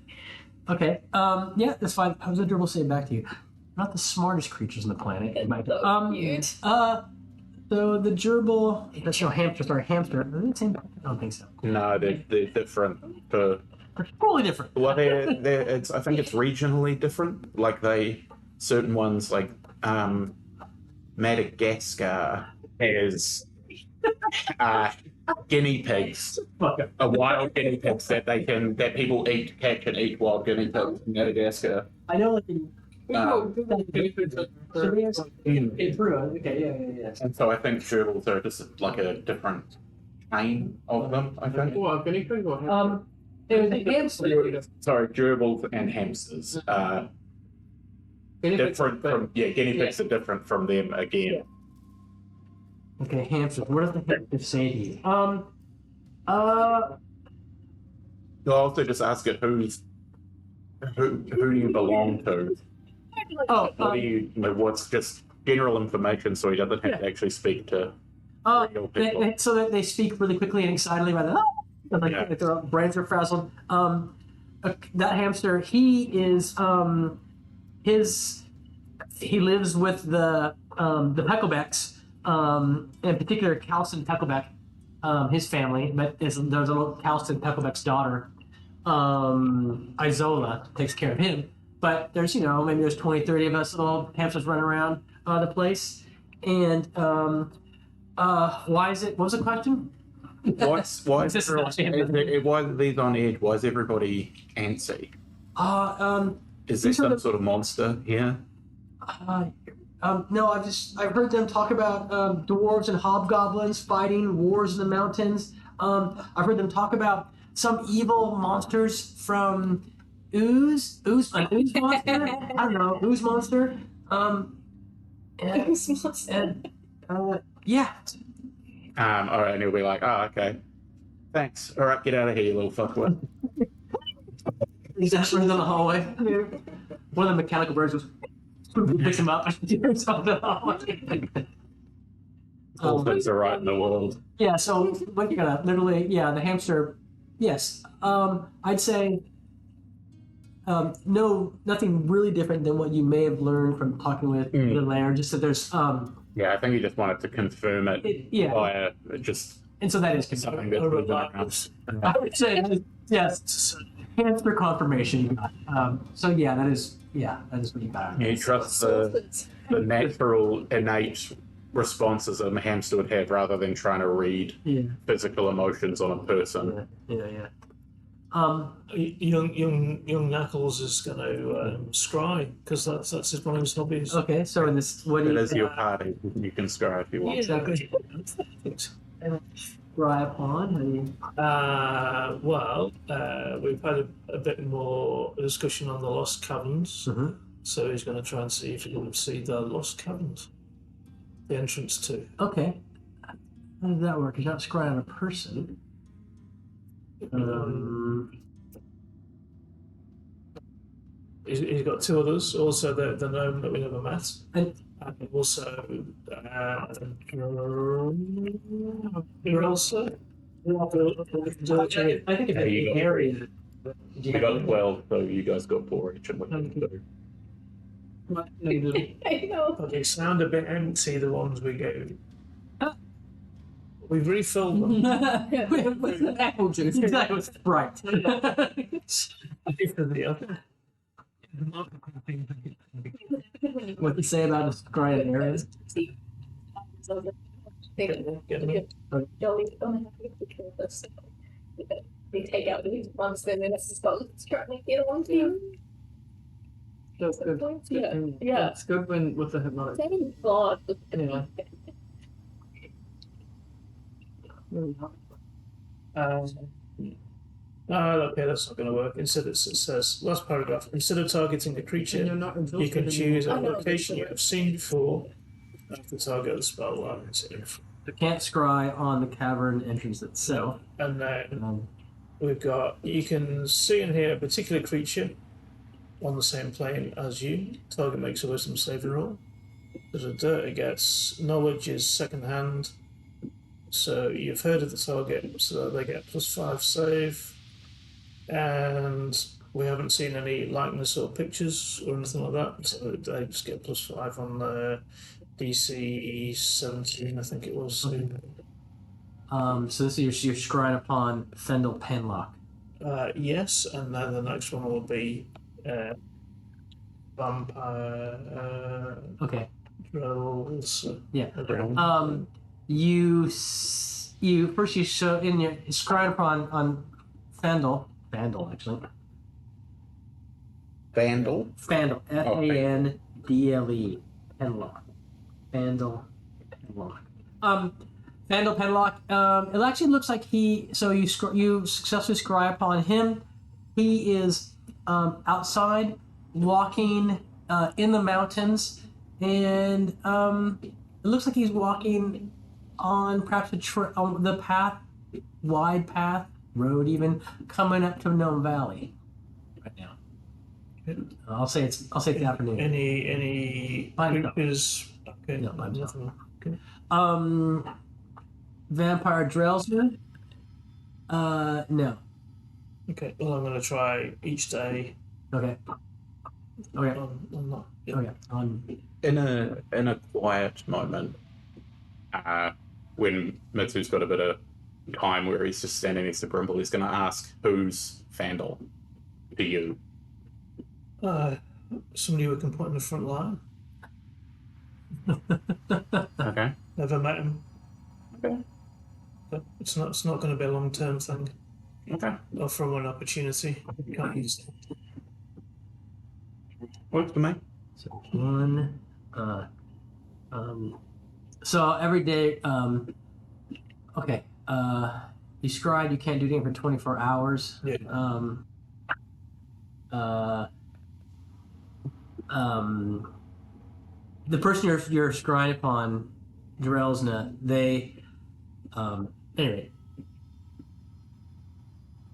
Okay. That's fine. How does the gerbil say back to you? Not the smartest creatures on the planet. So cute. So the gerbil, that's hamster. Are they the same? I don't think so. No, they're different. Totally different. Well, I think it's regionally different. Like certain ones, like Madagascar has guinea pigs, wild guinea pigs that people catch and eat wild guinea pigs in Madagascar. I know. In Peru. Okay. Yeah. And so I think gerbils are just like a different chain of them. I think. Well, guinea pig or hamster? It was a hamster. Sorry, gerbils and hamsters. Different from guinea pigs are different from them again. Okay, hamsters. What does the hamster say to you? You'll also just ask it who do you belong to? What's just general information, so he doesn't have to actually speak to real people. So that they speak really quickly and excitedly by if their brains are frazzled. That hamster, he is he lives with the Pecklebacks, in particular Calston Peckleback, his family, but there's a little Calston Peckleback's daughter, Isola, takes care of him. But there's, maybe there's 20, 30 of us little hamsters running around the place. And why is it? What was the question? Why is these on edge? Why is everybody antsy? Is there some sort of monster here? No, I've heard them talk about dwarves and hobgoblins fighting wars in the mountains. I've heard them talk about some evil monsters from ooze monster. I don't know, ooze monster. Ooze monster. Yeah. All right, and he'll be like, "Oh, okay, thanks. All right, get out of here, you little fuckwit." He's actually in the hallway. One of the mechanical birds was picks him up and throws him down the hallway. All things are right in the world. Yeah, so what you're gonna literally, the hamster. Yes, I'd say no, nothing really different than what you may have learned from talking with the lair. Just that there's Yeah, I think he just wanted to confirm it Yeah, via just and so that is something confirmed. that's moving around. I would say yes. Hands for confirmation. So yeah, that is what you got. You trust the natural, innate responses a hamster would have rather than trying to read physical emotions on a person. Yeah. Young Knuckles is going to scry because that's one of his hobbies. Okay, so in this, what do It you is your party. You can scry if you want. exactly rely upon? We've had a bit more discussion on the Lost Caverns, Mm-hmm. so he's going to try and see if he can see the Lost Caverns, the entrance to. Okay. How does that work? He's not scrying on a person. He's got two others, also the gnome that we never met, And also you're also. I think Yeah, you it's got- an area. We got 12, so you guys got 4 each. And we can do. I know. But they sound a bit empty, the ones we gave. We've refilled them. With apple juice. Exactly. Right. The other. What to say about a scrying area? They take out these ones and then it's just trying to get on to. That's good. Yeah. It's good when with the hypnotic. Thank God. Yeah. Okay, that's not going to work. Instead, it says, last paragraph, instead of targeting a creature, And you're not you can choose a I know. location you have seen before after target the spell lines. You can't scry on the cavern entrance itself. And then Um, we've got, you can see and hear a particular creature on the same plane as you. Target makes a wisdom saving roll. There's a dirt it gets. Knowledge is second hand. So you've heard of the target, so they get +5 save. And we haven't seen any likeness or pictures or anything like that, so they just get +5 on the DC 17, I think it was. so this is you're scrying upon Fendel Penlock. Yes, and then the next one will be vampire Okay. drills. Yeah. You first you show in your scrying upon on Fandle actually. Vandal? Fandle. Fandle. Penlock. Fandle Penlock. Fandle Penlock. It actually looks like you successfully scry upon him. He is outside walking in the mountains, and it looks like he's walking on perhaps on the path, wide path, road even, coming up to Gnome Valley right now. I'll say it's the afternoon. Any Fine, no. creatures? Okay. No, I'm nothing. Okay. Vampire Drellsman? No. Okay. Well, I'm going to try each day. Okay. Okay. On that. Yeah. Okay. In a quiet moment, when Mitsu's got a bit of time where he's just standing next to Brimble, he's going to ask, who's Fandle to you? Somebody who can put in the front line. Okay. Never met him. Okay. But it's not going to be a long term thing. Okay. Or from an opportunity. You can't use it. Works for me. So one. So every day. Okay. You scried. You can't do anything for 24 hours. Yeah. The person you're scrying upon, Drelsna, they anyway,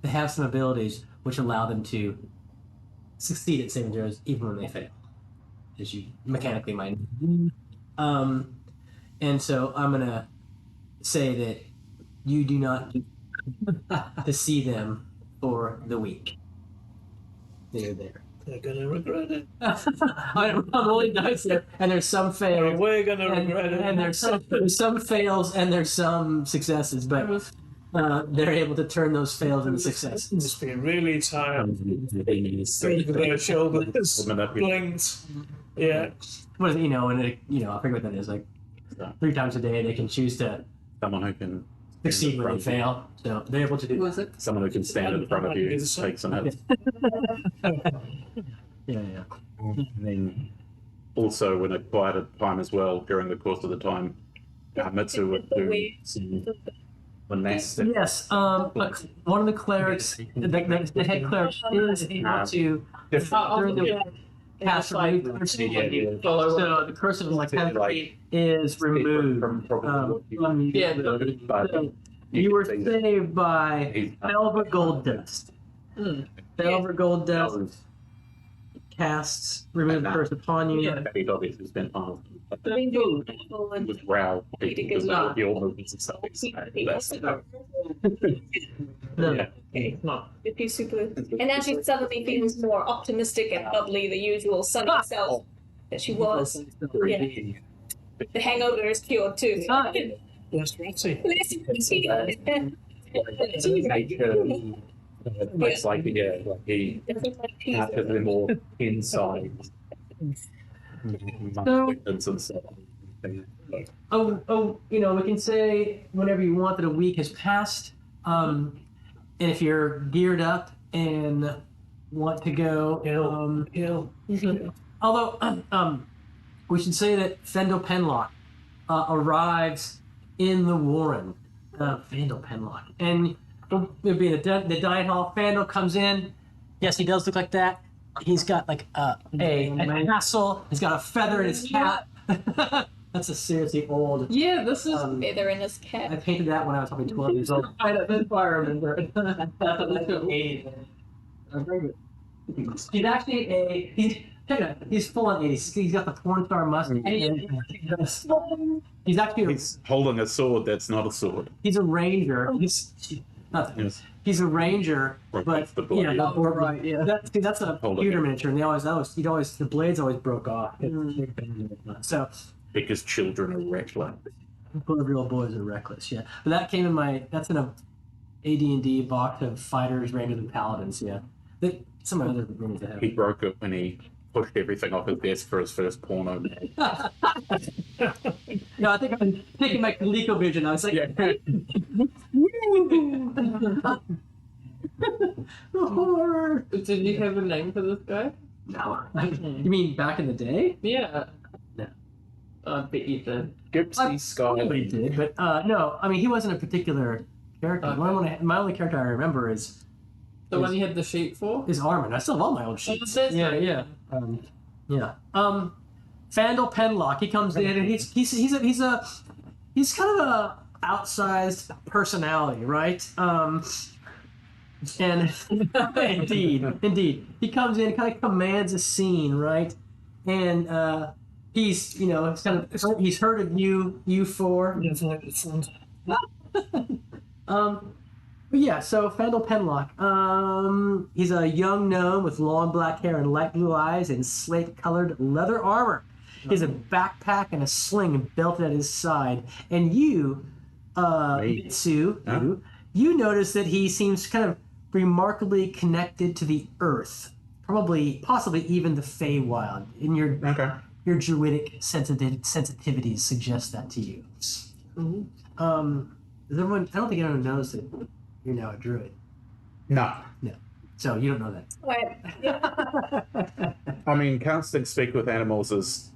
they have some abilities which allow them to succeed at saving throws even when they fail, as you mechanically might. And so I'm gonna say that you do not to see them for the week. They're there. They're gonna regret it. I'm rolling dice there, and there's some fails. We're gonna And, regret it. and there's some fails and there's some successes, but they're able to turn those fails into successes. Must be really tired. Over their shoulders. Blinked. Yeah. What is it, and I forget what that is. Like 3 times a day, they can choose to Someone who can succeed when they fail. So they're able to do. Was it? someone who can stand in front of you, take some hits. Yeah. And then also when it quieted time as well during the course of the time, Mitsu would do some monastic. Yes. One of the clerics, the head cleric, is able to during the cast remove curse. So the curse of like is removed. You were saved by Velvet Gold Dust. Velvet Gold Dust casts remove the curse upon you. Yeah, he's obviously spent time And with Rao. He does all the old movements and stuff. No. if he's super, and now she suddenly feels more optimistic and bubbly, the usual sunny self that she was. Yeah. The hangover is cured too. Less ratty. It's like he has them all inside. And stuff. We can say whenever you want that a week has passed. And if you're geared up and want to go, although we should say that Fendel Penlock arrives in the Warren. Fendel Penlock, and it'll be the diet hall. Fandel comes in. Yes, he does look like that. He's got like a castle. He's got a feather in his cap. That's a seriously old. Yeah, this is. Feather in his I cap. painted that when I was probably 12 years old. That's why I remember it. He's actually he's full on 80s. He's got the porn star mustache. He's actually He's holding a sword that's not a sword. he's a ranger. He's a ranger, but The bloody that's a computer miniature, and the blades always broke off. So because children are reckless. real boys are reckless, yeah. But that's in a AD&D box of fighters, rangers, and paladins, yeah. Some of the other rooms they have. He broke it when he pushed everything off his desk for his first porno. No, I think I'm taking my ColecoVision. I was like, horror. Did you have a name for this guy? No. You mean back in the day? Yeah. No. I bet you did. Gypsy Probably Sky. did, but no. I mean, he wasn't a particular character. Okay. My only character I remember is The one you had the sheet for? Arhmin. I still have all my old sheets. That's Yeah, right. yeah. Fandel Penlock. He comes in and he's kind of a outsized personality, right? And indeed, he comes in, kind of commands a scene, right? And he's he's heard of you four. But yeah, so Fandel Penlock, he's a young gnome with long black hair and light blue eyes and slate-colored leather armor. He has a backpack and a sling belted at his side. And you, Mitsu, you notice that he seems kind of remarkably connected to the earth, possibly even the Feywild. And your druidic sensitivities suggest that to you. Mm-hmm. I don't think anyone knows that you're now a druid. No. So you don't know that. Right. I mean, casting speak with animals is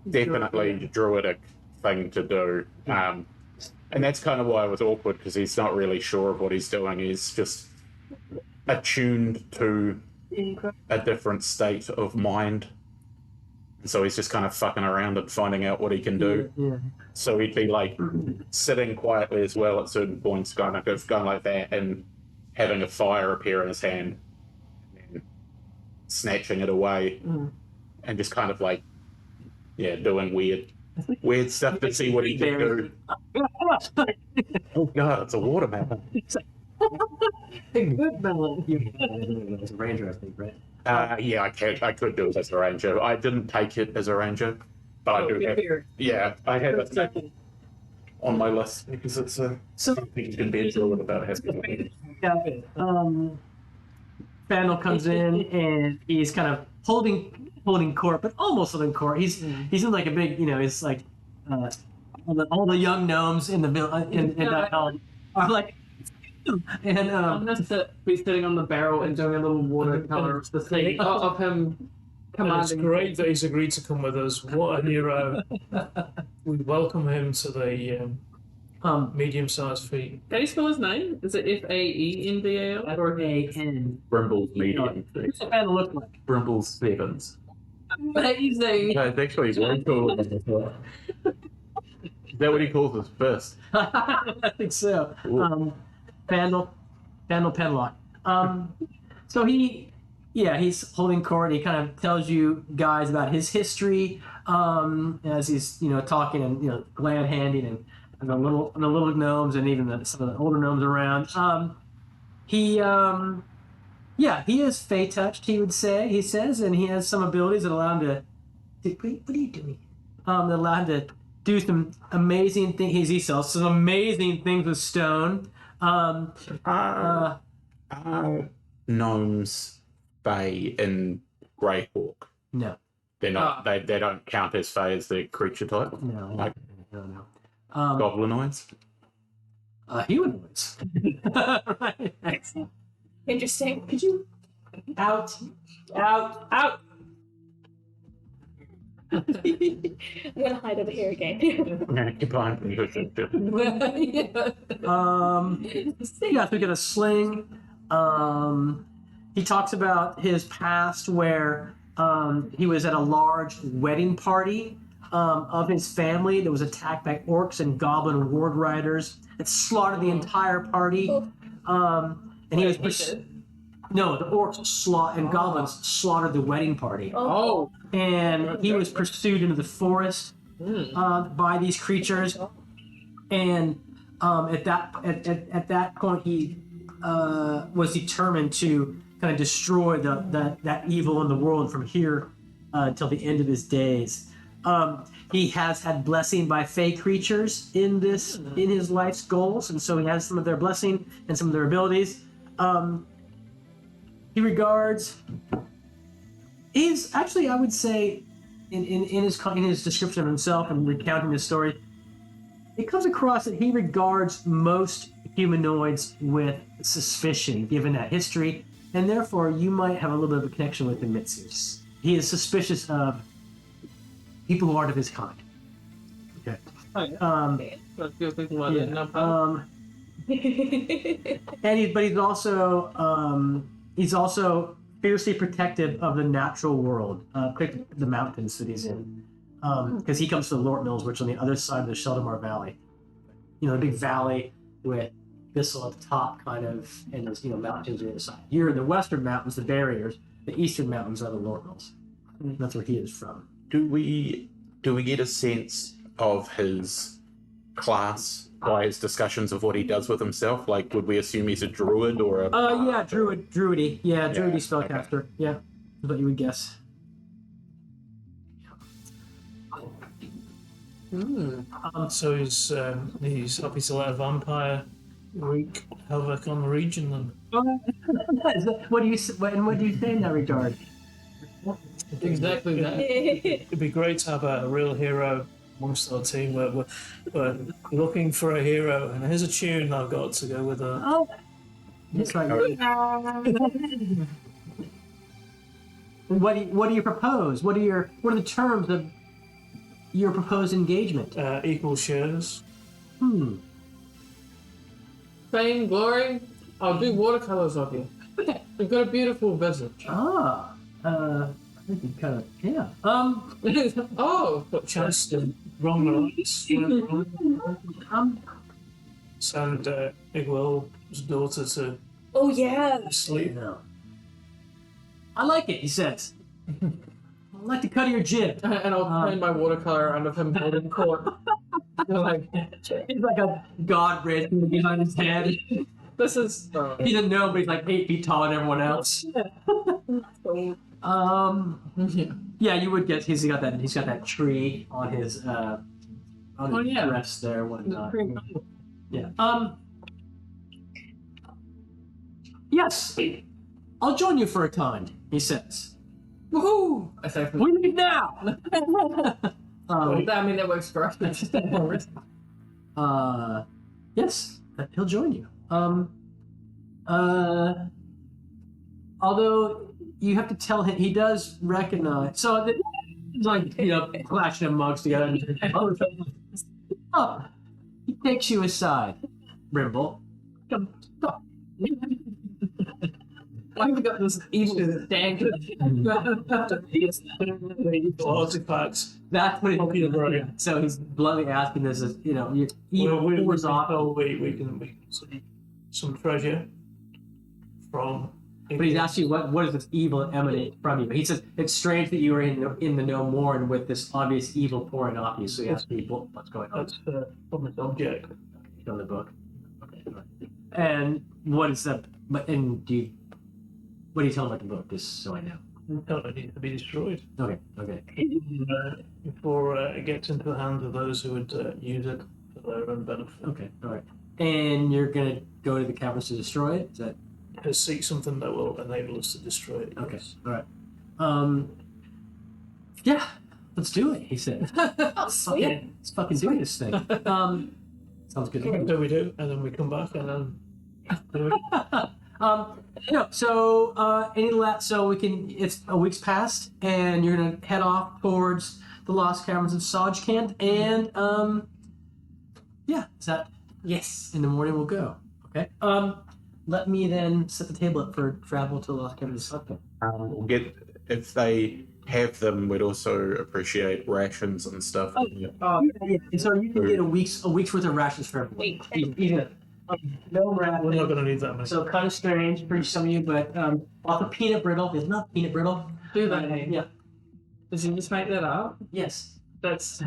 definitely a druidic thing to do. And that's kind of why it was awkward, because he's not really sure of what he's doing. He's just attuned to a different state of mind. And so he's just kind of fucking around and finding out what he can do. Yeah. So he'd be like sitting quietly as well at certain points, going like that, and having a fire appear in his hand, and snatching it away, and just kind of like, doing weird stuff to see what he can do. Oh god, it's a watermelon. Good melon. It's a ranger, I think, right? Yeah, I could do it as a ranger. I didn't take it as a ranger, but I do have. Yeah, I have it on my list because it's a something you can be druid about having. Yeah. Fandel comes in and he's kind of holding court, but almost holding court. He's in like a big, it's like all the young gnomes in the in that hall are like, and I'm gonna be sitting on the barrel and doing a little watercolor of the scene of him And it's commanding. great that he's agreed to come with us. What a hero. We welcome him to the medium-sized feet. Can you spell his name? Is it Faendal or F-A-N. Brimble's medium. What's the Fandel look like? Brimble's sevens. amazing? No, it's actually very cool. Is that what he calls us first? I think so. Ooh. Fandel Penlock. So he's holding court. He kind of tells you guys about his history as he's talking and glad handing and the little gnomes and even some of the older gnomes around. He is fey touched. He says, and he has some abilities that allow him to. What are you doing? That allow him to do some amazing things. He sells some amazing things with stone. Gnomes, Fae, and Greyhawk. No. They're not. They don't count as Fae as the creature type. No. Like No. goblinoids. Humanoids. Right. Excellent. Interesting. Could you out? I'm gonna hide over here again. Keep on. So we get a sling. He talks about his past where he was at a large wedding party of his family that was attacked by orcs and goblin ward riders that slaughtered the entire party. And he was no, the orcs and goblins slaughtered the wedding party. Oh. And he was pursued into the forest by these creatures. And at that point, he was determined to kind of destroy that evil in the world from here until the end of his days. He has had blessing by fey creatures in his life's goals, and so he has some of their blessing and some of their abilities. He regards. He's actually, I would say, in his description of himself and recounting his story, it comes across that he regards most humanoids with suspicion, given that history, and therefore you might have a little bit of a connection with him, Mitsu. He is suspicious of people who aren't of his kind. Okay. But he's also fiercely protective of the natural world, the mountains that he's in, because he comes to the Lort Mills, which are on the other side of the Sheldamar Valley. The big valley with Bissell at the top, kind of, and there's mountains on the other side. You're in the western mountains, the barriers. The eastern mountains are the Lort Mills. That's where he is from. Do we get a sense of his class by his discussions of what he does with himself? Like, would we assume he's a druid or a? Druidy. Yeah, druidy spellcaster. Okay. Yeah, that's what you would guess. So he's happy to let a vampire wreak havoc on the region then. What do you say in that regard? exactly that. It'd be great to have a real hero amongst our team. We're looking for a hero, and here's a tune I've got to go with her. Oh, that's right. What do you propose? What are the terms of your proposed engagement? Equal shares. Fame, glory, I'll do watercolors of you. You've got a beautiful visage. I think you kind of, yeah. Oh, Chance to wrong the rights. Send Igwell's daughter to Oh yeah. sleep. No. I like it, he says. I'd like the cut of your jib. and I'll turn my watercolor around of him holding court. You're like, He's like a god raised behind his head. This is. He doesn't know, but he's like 8 feet taller than everyone else. Yeah, you would get. He's got that. He's got that tree on his dress there. Whatnot. Yeah. Yes, I'll join you for a time. He says. Woohoo! I say, We leave now. I mean, that works for us. That's just more risk. Yes, he'll join you. Although you have to tell him, he does recognize. So it's like clashing mugs together. Oh, he takes you aside, Rimble. Come, stop. Why have we got this evil standard? Artifacts. That's what Okay, right. So he's bluntly asking this is your evil We pours off. can see some treasure from. But he's asking you what does this evil emanate from you? He says it's strange that you were in the No More and with this obvious evil pouring off you. So he asks people what's going on. That's from this object. On the book. Okay. All right. And what is that? But and what do you tell him about the book? Just so I know. It needs to be destroyed Okay. before it gets into the hands of those who would use it for their own benefit. Okay. All right. And you're gonna go to the caverns to destroy it. Is that To seek something that will enable us to destroy it. okay? Yes. All right. Yeah. Let's do it. He said. Oh, sweet. Okay, let's fucking do this thing. Sounds good. So we do, and then we come back, and then. So we can. It's a week's past, and you're gonna head off towards the Lost Caverns of Sajkant, and is that Yes. in the morning we'll go. Okay. Let me then set the table up for travel to the Lost Caverns of Sajkant. We'll get if they have them. We'd also appreciate rations and stuff. So you can get a week's worth of rations for everyone. Even no rations. We're not going to need that many. So kind of strange for some of you, but off of peanut brittle. There's not peanut brittle. Do they? Yeah. Does he just make that up? Yes. That's.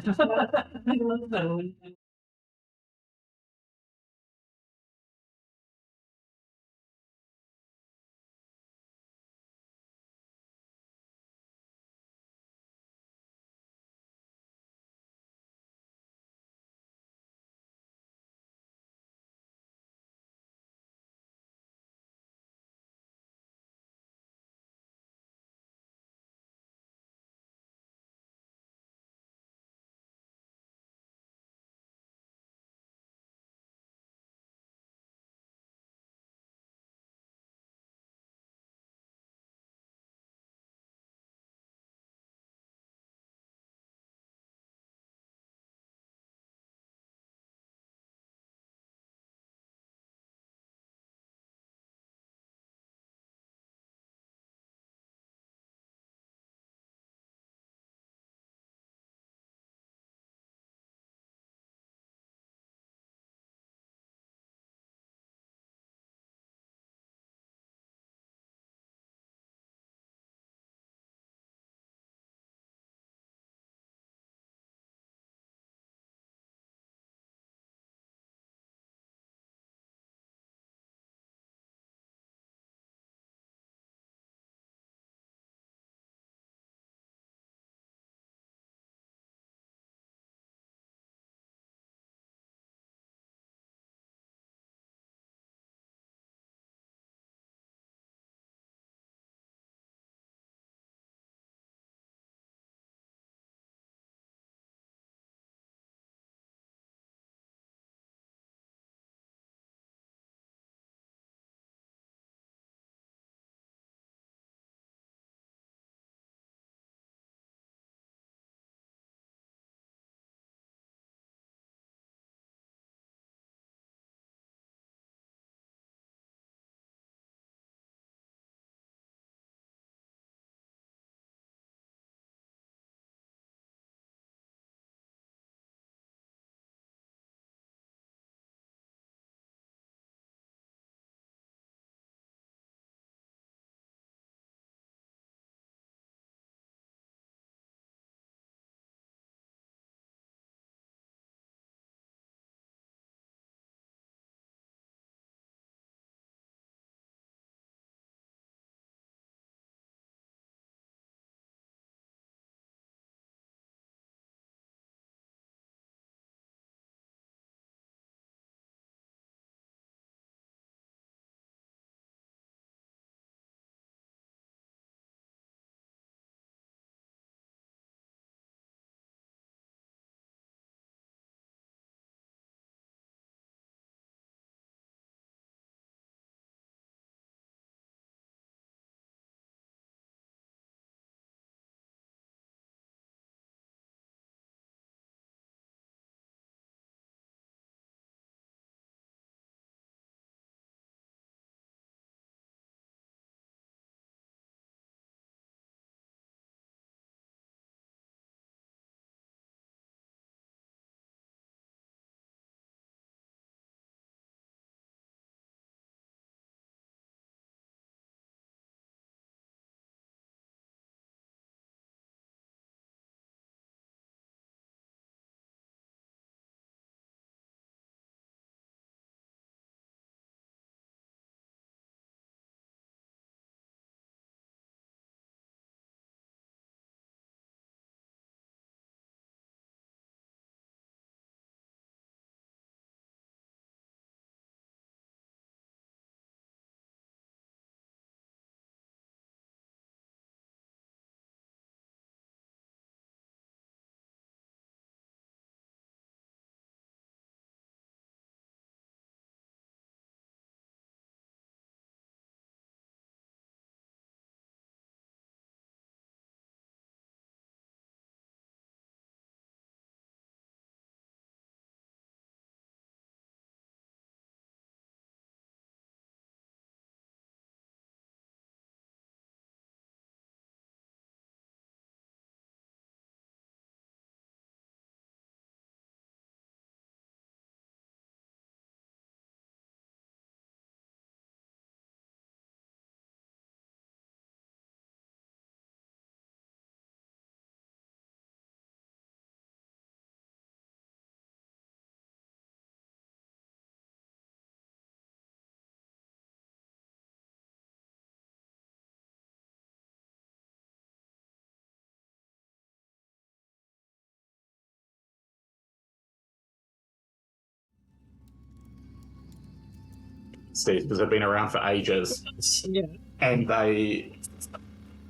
Steve, because they've been around for ages, Yeah. and they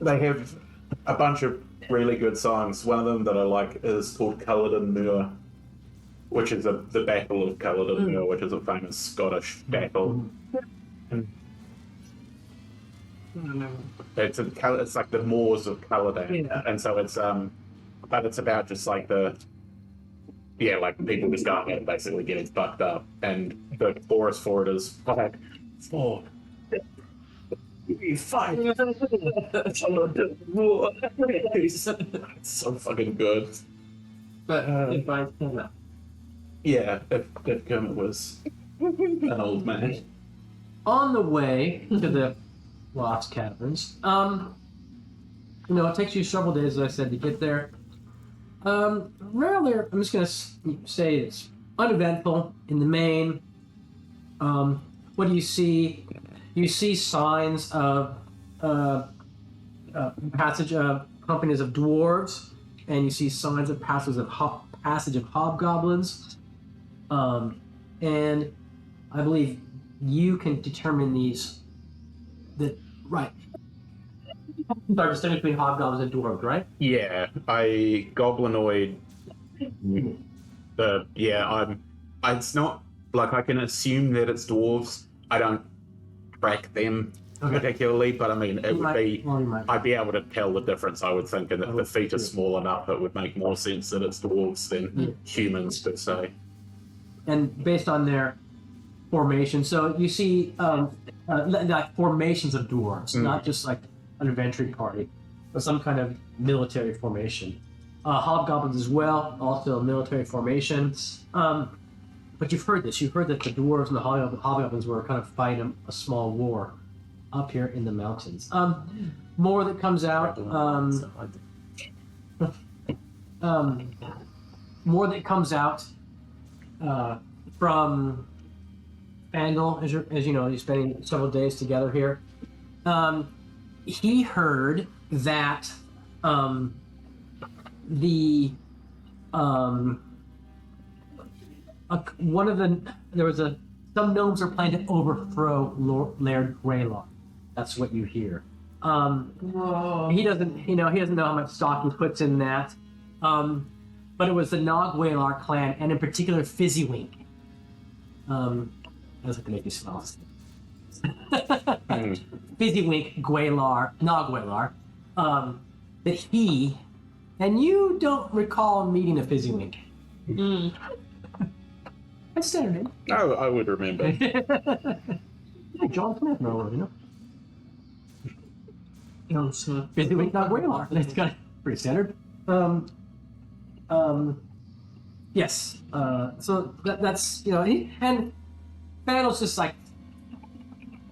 have a bunch of really good songs. One of them that I like is called Culloden Muir, which is the Battle of Culloden Muir, which is a famous Scottish battle. It's like the Moors of Culloden, and so it's but it's about just like like people just going and basically getting fucked up, and the chorus for it is 5, 4, 3, 5. It's so fucking good. But if I Yeah, if Kermit was an old man. On the way to the Lost Caverns, it takes you several days, as I said, to get there. Rather, I'm just gonna say it's uneventful in the main. What do you see? You see signs of passage of companies of dwarves, and you see signs of passage of hobgoblins. And I believe you can determine these. Right. Sorry, distinguish between hobgoblins and dwarves, right? Yeah, I goblinoid. It's not like I can assume that it's dwarves. I don't track them particularly, but I mean, it would be. I'd be able to tell the difference. I would think, and if the feet are small enough, it would make more sense that it's dwarves than humans per se. And based on their formation, so you see like formations of dwarves, not just like an adventuring party, but some kind of military formation. Hobgoblins as well, also military formations. But you've heard this. You've heard that the dwarves and the hobgoblins were kind of fighting a small war up here in the mountains. More that comes out. More that comes out from Fandel, as you know, you're spending several days together here. He heard that some gnomes are planning to overthrow Laird Greyhawk. That's what you hear. He doesn't know how much stock he puts in that. But it was the Nogwaylar clan, and in particular Fizzywink. I was like to make you smile. Fizzywink Nogwaylar. That he, and you don't recall meeting a Fizzywink. That's standard name. No, I would remember. John Smith, no, John Smith. Fizzywink Nogwaylar. That's kind of pretty standard. Yes. So that's and Fandel's just like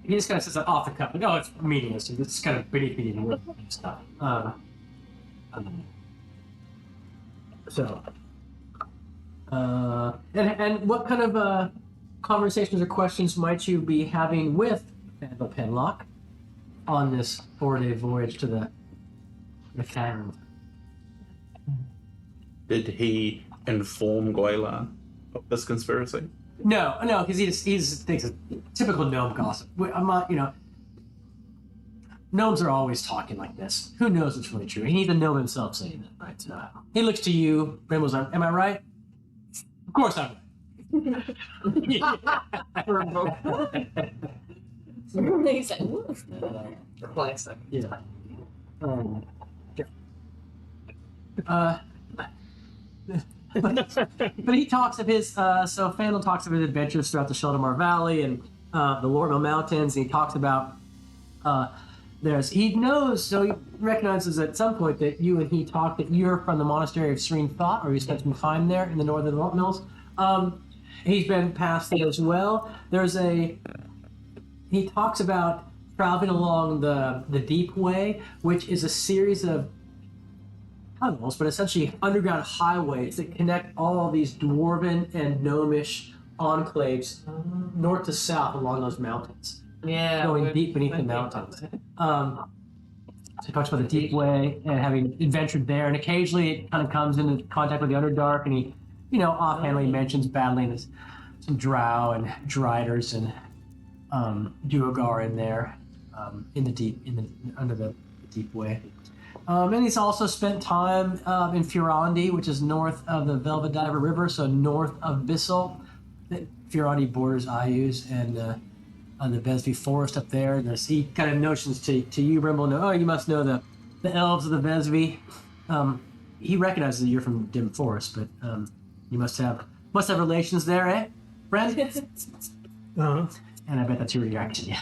he just kind of says like off the cuff, like, oh, it's meaningless. It's kind of beneath me and stuff. And what kind of conversations or questions might you be having with Fandel Penlock on this 4-day voyage to the Cairn? Did he inform Gwaylar of this conspiracy? No, because he just thinks it's typical gnome gossip. I'm not, gnomes are always talking like this. Who knows what's really true? He needs the gnome himself saying that, right? So he looks to you, Brimbles, am I right? Of course I'm right. He's like, Classic. Yeah. But he talks of his, so Fandel talks of his adventures throughout the Sheldamar Valley and the Lortmill Mountains, and he talks about, he knows, so he recognizes at some point that you and he talked that you're from the Monastery of Serene Thought, or you spent some time there in the northern Lortmills. He's been past there as well. He talks about traveling along the Deep Way, which is a series of tunnels, but essentially underground highways that connect all these dwarven and gnomish enclaves north to south along those mountains. Yeah. Going deep beneath the mountains. So he talks about the Deep Way and having adventured there, and occasionally it kind of comes into contact with the Underdark, and he, offhandedly mentions battling some drow and driders and Duergar in there, under the deep way. And he's also spent time in Furandi, which is north of the Velvet Diver River, so north of Bissell. Furandi borders Ayus and on the Vesby Forest up there. He kind of notions to you, Brimble, oh, you must know the elves of the Vesby. He recognizes that you're from Dim Forest, but you must have relations there, eh, friend? Uh-huh. And I bet that's your reaction, yeah.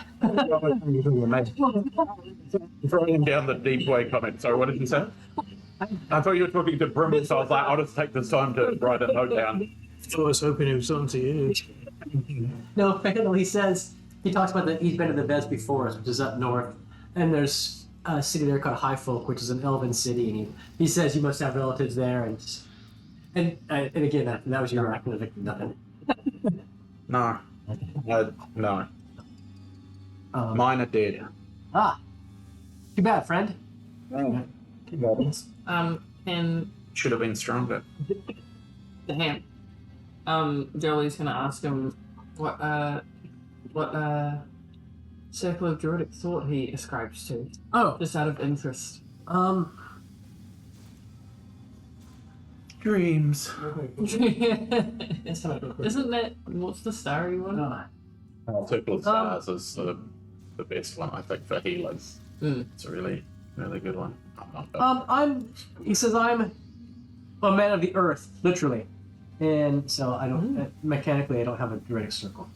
Throwing him down the deep way comment. Sorry, what did you say? I thought you were talking to Brimble, so I was like, I'll just take this time to write a note down. I was hoping it was on to you. No, he says, he talks about that he's been to the Vesby Forest, which is up north, and there's a city there called Highfolk, which is an elven city, and he says you must have relatives there, and again, that was your reaction to nothing. No. No. Mine are dead. Too bad, friend. And Should have been stronger. the ham. Jolie's gonna ask him what circle of druidic thought he ascribes to, Oh, just out of interest. Dreams. Isn't that what's the starry one? Circle of Stars is the best one, I think, for healing. It's a really, really good one. he says I'm a man of the earth, literally. And so I don't, mechanically, I don't have a druidic circle.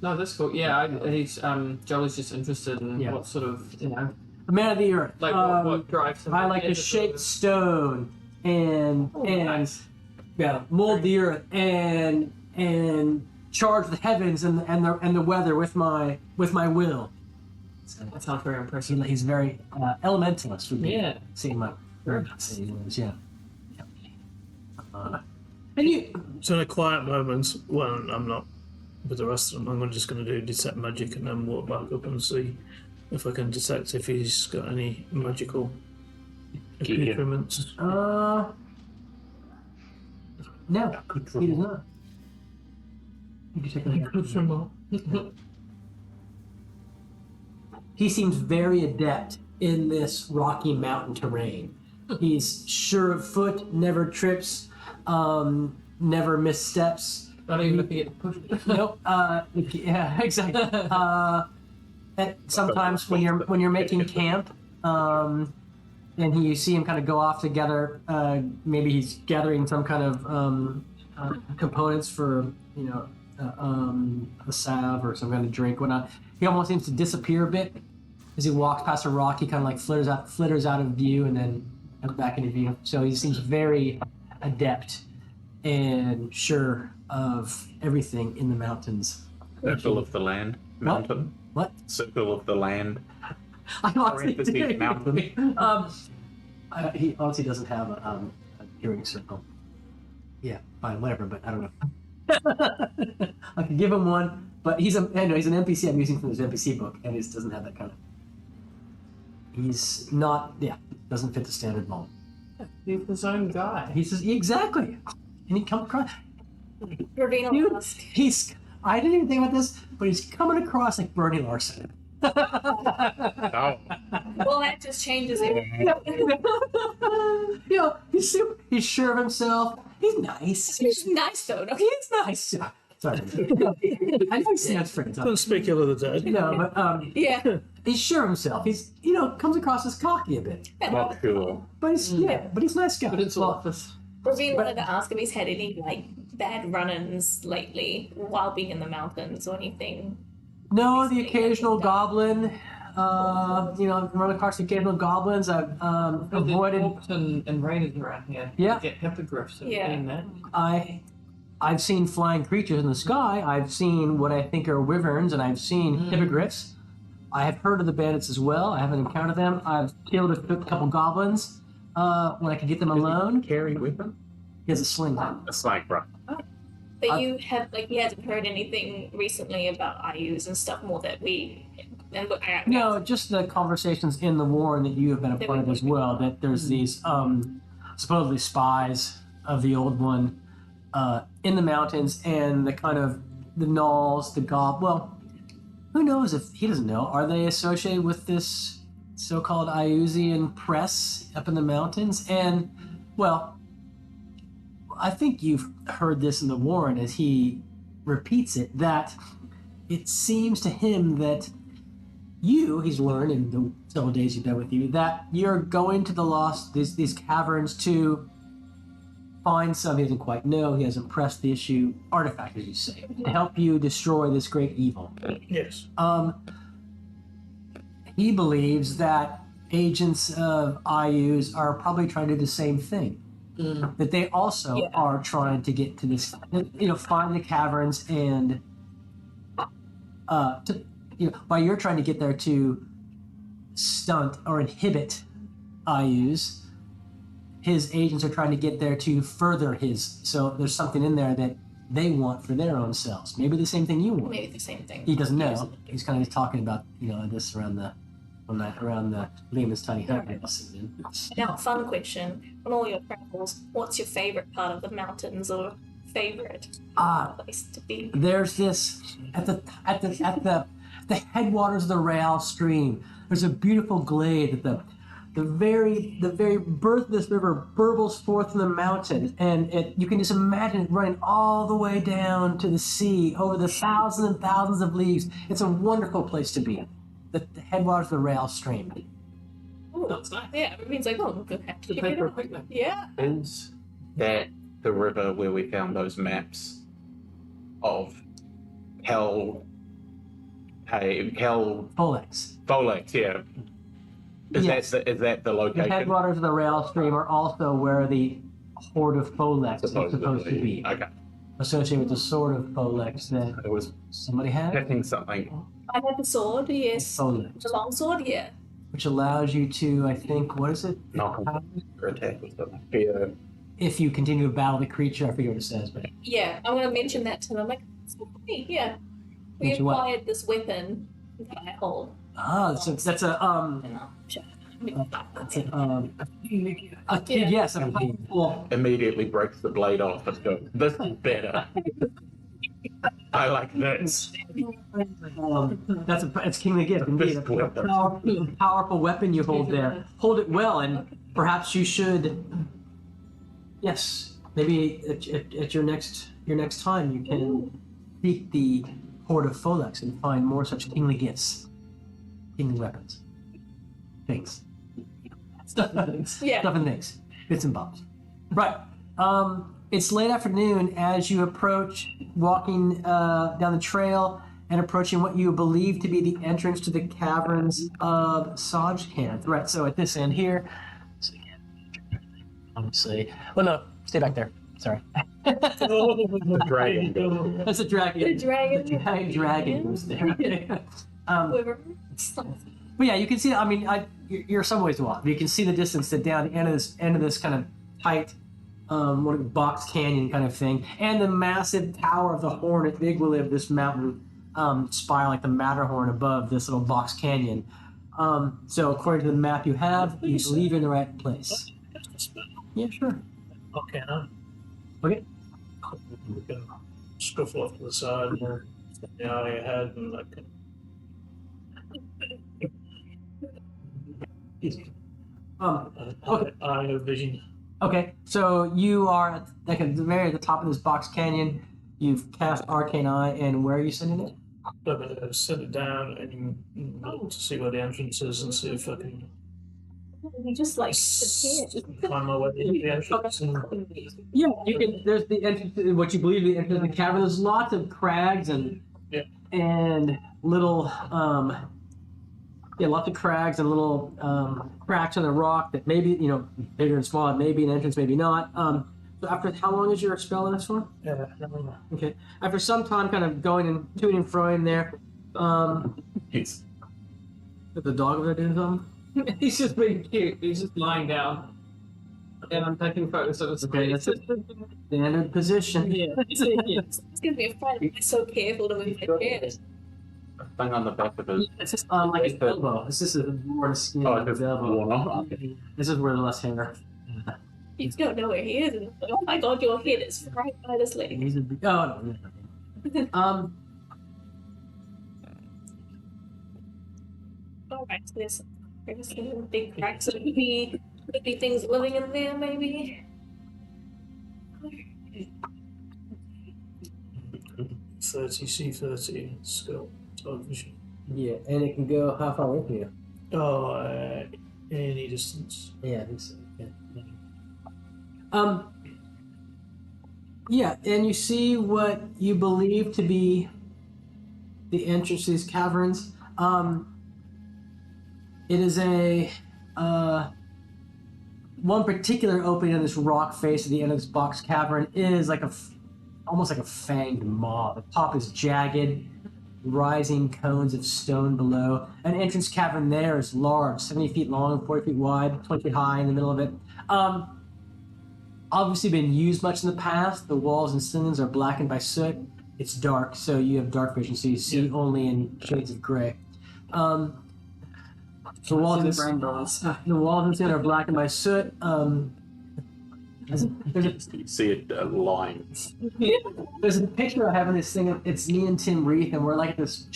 No, that's cool. Yeah, he's Jolie's just interested in what sort of, A man of the earth. like what drives him. I like to shape stone and nice. mold the earth and charge the heavens and the weather with my will. So That sounds very impressive. he's very elementalist would be Yeah. seeing my Very yeah. And you So in a quiet moment, when I'm not with the rest of them, I'm just going to do detect magic and then walk back up and see if I can detect if he's got any magical accoutrements. no, he does not. You can take a look. He seems very adept in this rocky mountain terrain. He's sure of foot, never trips, never missteps. Not even if you get pushed. Nope. Yeah, exactly. Sometimes when you're making camp, and you see him kind of go off together, maybe he's gathering some kind of components for a salve or some kind of drink, whatnot. He almost seems to disappear a bit as he walks past a rock. He kind of like flitters out of view and then comes back into view. So he seems very adept and sure of everything in the mountains. Circle of the land. Mountain. What? Circle of the land. I honestly Parentheses, mountain. He honestly doesn't have a hearing circle. Yeah, fine, whatever. But I don't know. I could give him one, but he's an NPC I'm using from his NPC book, and he just doesn't have that kind of. He's not. Yeah, doesn't fit the standard mold. He's his own guy. He says exactly, and he comes across. Ravina Dude, lost. I didn't even think about this, but he's coming across like Bernie Larson. Oh. Well, that just changes it. He's sure of himself. He's nice. He's nice though. No? He's nice. Sorry. I know he stands for Don't speak ill of the dead. but Yeah. he's sure of himself. He's comes across as cocky a bit, Not sure. but he's but he's a nice guy. But it's office. Ravina wanted to ask if he's had any like bad run-ins lately while being in the mountains or anything. No, the occasional goblin. Run across the occasional goblins. I've avoided. and raiders around here. Yeah. Get hippogriffs. Yeah. In that. I've seen flying creatures in the sky. I've seen what I think are wyverns, and I've seen hippogriffs. I have heard of the bandits as well. I haven't encountered them. I've killed a couple goblins when I could get them alone. Carry with him? He has a sling. A snipe, right? But you hadn't heard anything recently about IUs and stuff more that we. And look, No, just the conversations in the warren that you have been a part of as well. That there's these supposedly spies of the old one in the mountains, and the kind of the gnolls, who knows if he doesn't know? Are they associated with this so-called Iusian press up in the mountains? And, well, I think you've heard this in the Warren as he repeats it, that it seems to him that he's learned in the several days he's been with you, that you're going to the lost, these caverns to find something he doesn't quite know, he hasn't pressed the issue, artifact, as you say, to help you destroy this great evil. Yes. He believes that agents of IUs are probably trying to do the same thing. That they also are trying to get to this, find the caverns and, while you're trying to get there to stunt or inhibit IUs, his agents are trying to get there to further his. So there's something in there that they want for their own selves. Maybe the same thing you want. Maybe the same thing. He doesn't know. He's kind of talking about this around the Lehman's tiny hut. Now, fun question: on all your travels, what's your favorite part of the mountains, or favorite place to be? There's this at the headwaters of the Real stream. There's a beautiful glade that the very birth of this river burbles forth from the mountain, and you can just imagine it running all the way down to the sea over the thousands and thousands of leagues. It's a wonderful place to be. The headwaters of the Real stream. Ooh, That's nice. yeah, it means like, oh, good. To pay for a picnic. Yeah. Is that the river where we found those maps of Hell Folex. Folex? Yeah. Yes. Is that the The location? headwaters of the Real stream are also where the Horde of Folex is supposed to be. Okay. Associated with the sword of Folex that It was somebody had. picking something. I had the sword, yes. Folex. The long sword, yeah. Which allows you to, I think, what is it? Knock or attack or something. Yeah. If you continue to battle the creature, I forget what it says, but Yeah, I'm going to mention that to them. Like, it's not for me, yeah. We Mention what? acquired this weapon that I hold. that's a And I'll check. yes, a well, Immediately breaks the blade off and goes, this is better. I like this. it's Kingly Gift, indeed. A powerful weapon you hold there. Hold it well, and perhaps you should. Yes, maybe at your next time you can seek the Horde of Folex and find more such kingly gifts, kingly weapons, things, stuff and things, Yeah. stuff and things, bits and bobs. Right. It's late afternoon as you approach, walking down the trail and approaching what you believe to be the entrance to the caverns of Sajkanth. Right. So at this end here. So again, obviously. Well, no, stay back there. Sorry. The dragon. That's a dragon. The dragon. The giant dragon was there. Whoever. But yeah, you can see. I mean, you're some ways off. You can see the distance that down the end of this kind of tight, box canyon kind of thing, and the massive tower of the horn at the igloo of this mountain spire, like the Matterhorn above this little box canyon. So according to the map you have, you believe you're in the right place. Yeah, sure. Okay, now. Okay. We can scuffle off to the side and get the eye ahead and like. Okay. Eye of vision. Okay, so you are at the top of this box canyon. You've cast Arcane Eye, and where are you sending it? But set it down and look to see where the entrance is and see if I can You just like disappeared. find my way into the entrance. And Yeah, you can. There's the entrance. What you believe the entrance to the cavern. There's lots of crags and little lots of crags and little cracks in the rock that maybe bigger and smaller. Maybe an entrance, maybe not. So after how long is your spell in this one? Okay. After some time, kind of going and to and fro in there. He's Is the dog over there doing something? He's just being cute. He's just lying down. And I'm taking photos of his Okay, face. that's it. Standard position. Yeah. It's gonna be a friend. I'm so careful to move my chairs. thing on the back of his. It's just like his elbow. It's just more the skin Oh, of his it's elbow. worn off. This is where the less hair. You don't know where he is. And it's like, oh my god, your head is right by this lady. He's a big. Oh no. Alright, so there's some big cracks. So could be things living in there, maybe. 30 C30 scope television. Yeah, and it can go how far away from you? Oh, any distance. Yeah, I think so. Yeah. Yeah, and you see what you believe to be the entrance to these caverns. It is a one particular opening in this rock face at the end of this box cavern is like almost like a fanged maw. The top is jagged, rising cones of stone below. An entrance cavern there is large, 70 feet long and 40 feet wide, 20 feet high in the middle of it. Obviously been used much in the past. The walls and ceilings are blackened by soot. It's dark, so you have dark vision, so you see only in shades of gray. The walls and ceiling are blackened by soot. You see a line. There's a picture I have in this thing. It's me and Tim Reith, and we're like at this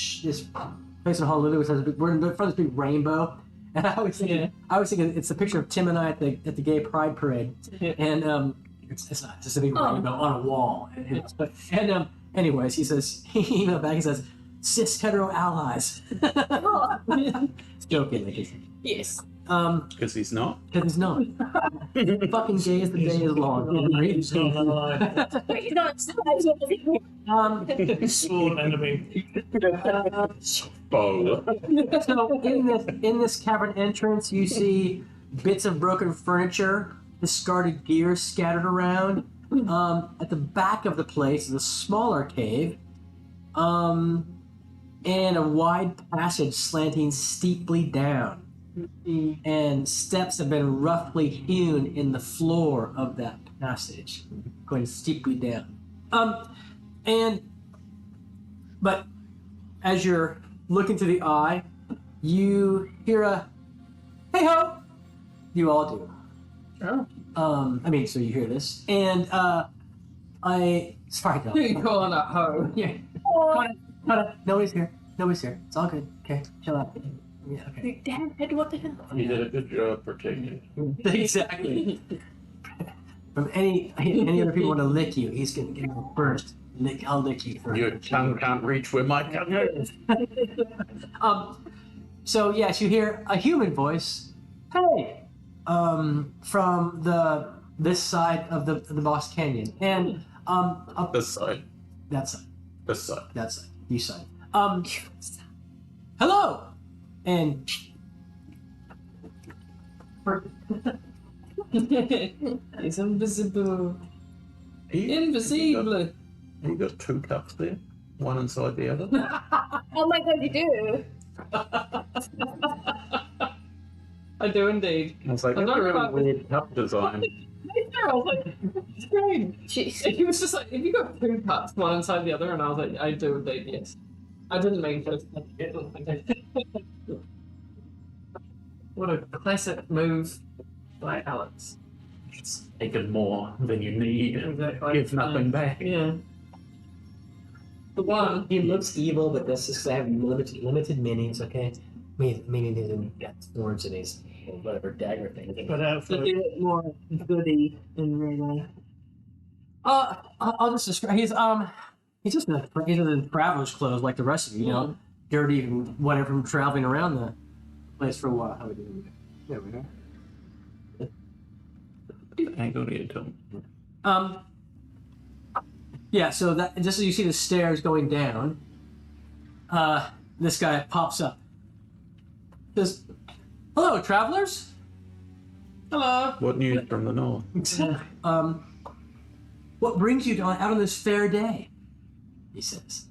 place in Honolulu, which has we're in front of this big rainbow. And I was thinking it's a picture of Tim and I at the gay pride parade, and it's not just a big rainbow on a wall. Anyways, he emailed back. He says, "Cis hetero allies." It's joking, like Yes. Because he's not. because he's not. Fucking gay as the day is long. He's not alive. Wait, he's not. Sworn enemy. Oh. So in this cavern entrance, you see bits of broken furniture, discarded gear scattered around. At the back of the place is a smaller cave, and a wide passage slanting steeply down. And steps have been roughly hewn in the floor of that passage, going steeply down. But as you're looking through the eye, you hear a "hey ho." You all do. Oh. So you hear this, and sorry, no. You calling a hoe? Yeah. Cut it. Nobody's here. It's all good. Okay, chill out. Yeah, okay. Dad, what the hell? You did a good job protecting. Exactly. From any other people want to lick you, he's gonna get you first. I'll lick you first. Your tongue can't reach where my tongue is. So yes, you hear a human voice. Hey, from this side of the Boss Canyon, and up This side. that side, This side. you side. Hello, and He's invisible. You Invisible. got two cups there, one inside the other. Oh my god, you do. I do indeed. I was like, I'm that's not a really about- weird cup design. I was like, strange. Jeez. He was just like, if you got two cups, one inside the other, and I was like, I do indeed, yes. I didn't mean to. What a classic move by Alex. It's taken more than you need. Exactly. Give nothing back. Yeah. The one. he looks evil, but that's just 'cause I have limited minis. Okay, meaning he didn't get swords in his whatever dagger thing. But out for more goody in real life. I'll just describe. He's just in traveler's clothes like the rest of you. You know, dirty and whatever from traveling around the place for a while. How we doing? There we go. Hang on here, Tom. Yeah. So that just as you see the stairs going down, this guy pops up. Says, "Hello, travelers." Hello. What news from the north? What brings you out on this fair day? He says.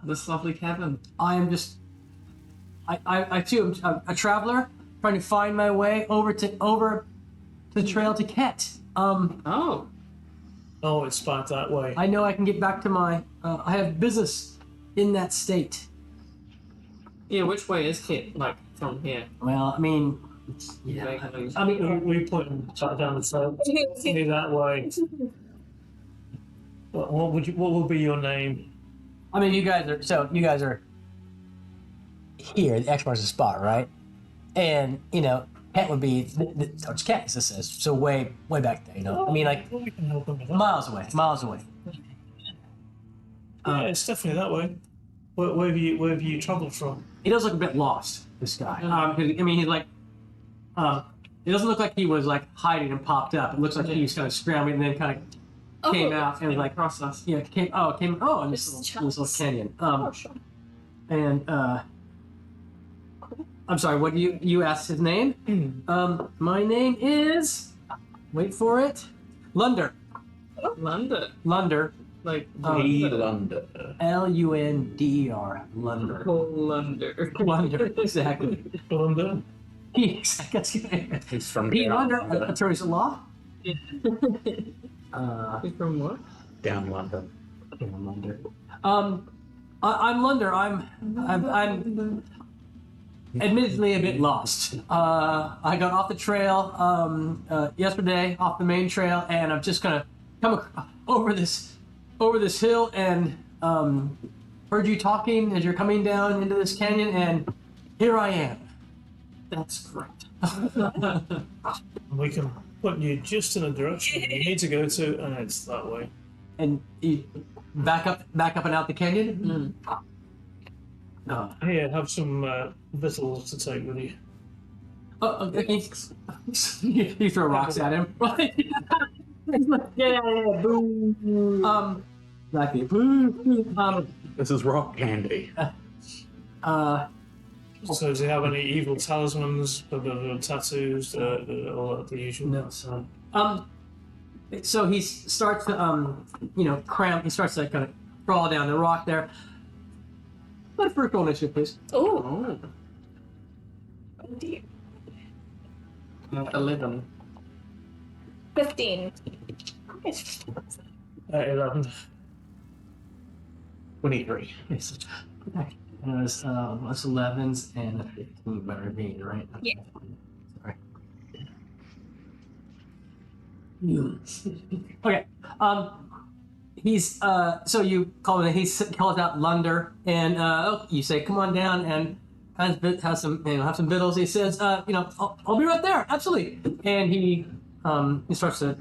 This lovely cabin. I am just. I too am a traveler trying to find my way over to the trail to Ket. Oh. Oh, it's back that way. I know I can get back to my. I have business in that state. Yeah, which way is Kit? Like, from here? Well, I mean, yeah. Vaguely. I mean, We put him back down the slope. Head that way. What will be your name? you guys are. So you guys are. here. The X marks the spot, right? And Kent would be towards Kent, as it says. So way back there. I mean, like Well, we can help him with that. miles away. Yeah, it's definitely that way. Where have you travelled from? He does look a bit lost. This guy. 'Cause, I mean, he's like. It doesn't look like he was like hiding and popped up. It looks like he was kind of scrambling and then kind of came out and was like process. Yeah, came in This this is little canyon. Oh, sure. And I'm sorry, what you asked his name? My name is wait for it. Lunder. London. Lunder. Like London. Lunder. Lunder. Lunder. Lunder, exactly. London. He's He's from Pete down Lunder, London. attorneys at law. He's from what? Down London. Lunder. I'm Lunder. I'm admittedly a bit lost. I got off the trail yesterday, off the main trail, and I've just kind of come over this hill and heard you talking as you're coming down into this canyon, and here I am. That's great. We can put you just in a direction you need to go to, and it's that way. And you back up and out the canyon. Here, have some victuals to take with you. Okay. You throw rocks at him. Yeah, boom. Exactly. Boom. This is rock candy. So, does he have any evil talismans, tattoos, all the usual? No, son. So he starts to cram. He starts to kind of crawl down the rock there. Let a first roll initiative, please. Oh, dear. 11. 15. 11. 23. Yes. Okay. And it was 11s and a 15 by Ravine, right? Yeah. Sorry. Okay. He's so you call it. He calls out Lunder, and you say, "Come on down," and has some have some victuals. He says, I'll be right there, absolutely." And he starts to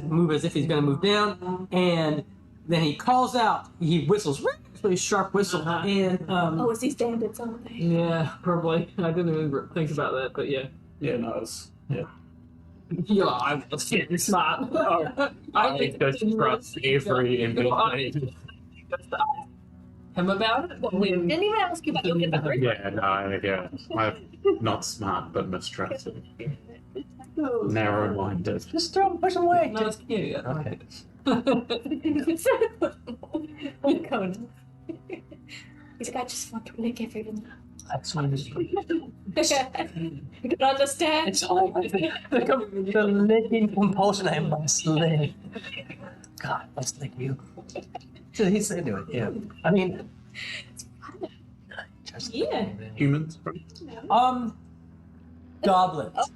move as if he's going to move down, and then he calls out. He whistles, really sharp whistle, and Oh, it's these bandits, aren't they? Yeah, probably. I didn't even think about that, but yeah. Yeah, no, it's Yeah, I was getting smart. I just trust every information. Him about it? Didn't even ask you about your battery. Yeah, no, I'm not smart, but mistrusting. Narrow-minded. just push him away. No, it's cute. Yeah. Okay. He's like, I just want to lick everyone. That's what it is. You don't understand. It's all the licking compulsion I must lick. God, must lick you. So he's into it, yeah. I mean, just Yeah. Humans? goblins.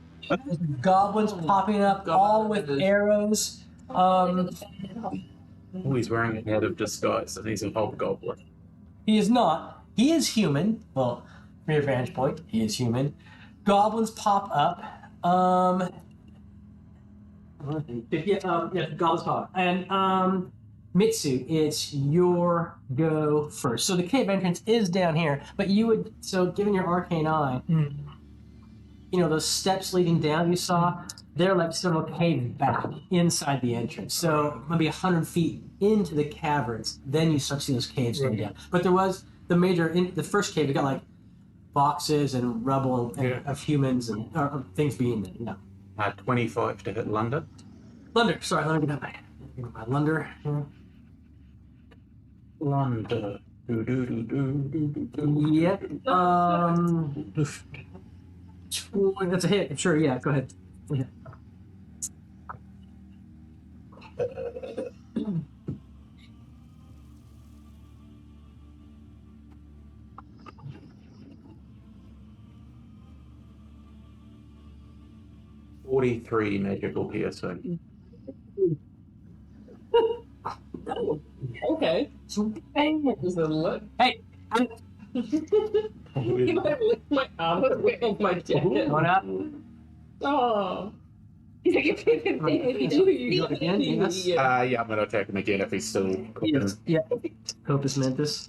Goblins popping up, all with arrows. Oh, he's wearing a head of disguise, and he's a hobgoblin. He is not. He is human. Well, from your vantage point, he is human. Goblins pop up. Goblins pop up. And Mitsu, it's your go first. So the cave entrance is down here, but you would, given your arcane eye, those steps leading down you saw, they're like sort of caved back inside the entrance. So maybe 100 feet into the caverns, then you start to see those caves going down. But there was the first cave, you got like boxes and rubble of humans and things being there. No. 25 to hit London. Lunder, sorry, let me get my Lunder. London. Yep. That's a hit. Sure, yeah, go ahead. Yeah. $43 magical piercing. Okay. Just a look. Hey, He might have licked my arm with my jacket. One up. Oh. He's like, if you do, You go again, yes. Yeah. Yeah, I'm gonna attack him again if he's still cooking. Yes. Yeah. Opus Mentis.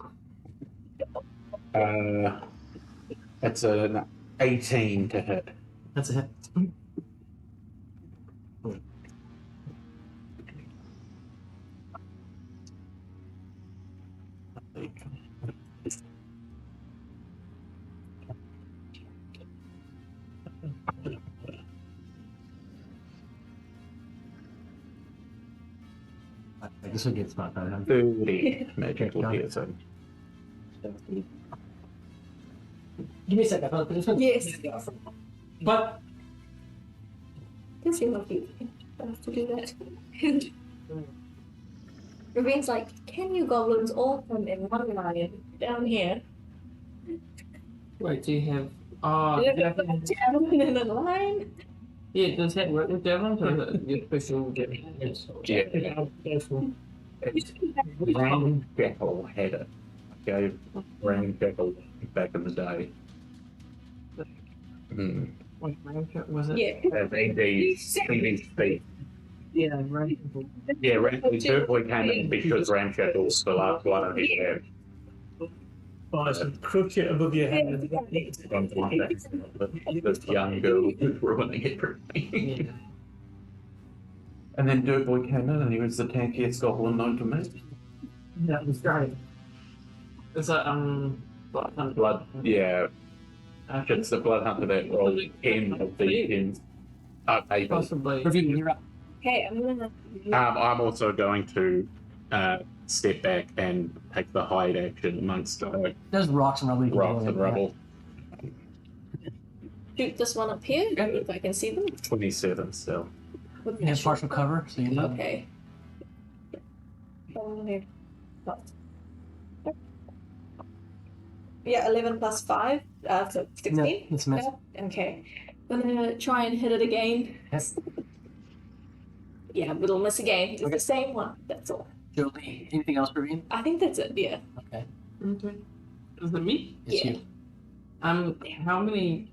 It's an 18 to hit. That's a hit. This will get spot on. 30 magical Okay, piercing. Give me a second. I'll put this one. Yes. But Does seem like you have to do that. Ravine's like, can you goblins all come in one line down here? Wait, do you have? Oh, Down in a line? yeah. Does that work with javelins or is it your special javelins? Yeah. It's Rain Jackal had it. I gave Rain Jackal back in the day. Wait, was it? Yeah. As AD speed. Yeah, right. Yeah, Turf Boy came in because Ram Jackal was the last one and he had Oh, it's a crooked above your head. this young girl who's ruining everything. And then Dirt Boy came in and he was the tankiest goblin known to me. That was great. Is that Blood Hunter? Blood, yeah. It's the Blood Hunter that rolled 10 of the 10. Maybe. Possibly. Ravine, you're up. Okay, I'm gonna. I'm also going to step back and take the hide action amongst There's rocks and rubble. you can rocks go and in. rubble. Shoot this one up here, if I can see them. 27 still. You have partial cover, so you know. Okay. Yeah, 11 plus 5, so 16? No, it's a miss. Yeah, okay. I'm gonna try and hit it again. Yes. Yeah, but it'll miss again. It's Okay. the same one, that's all. Jolie, anything else, Ravine? I think that's it, yeah. Okay. Okay. Is it me? It's Yeah. you. How many?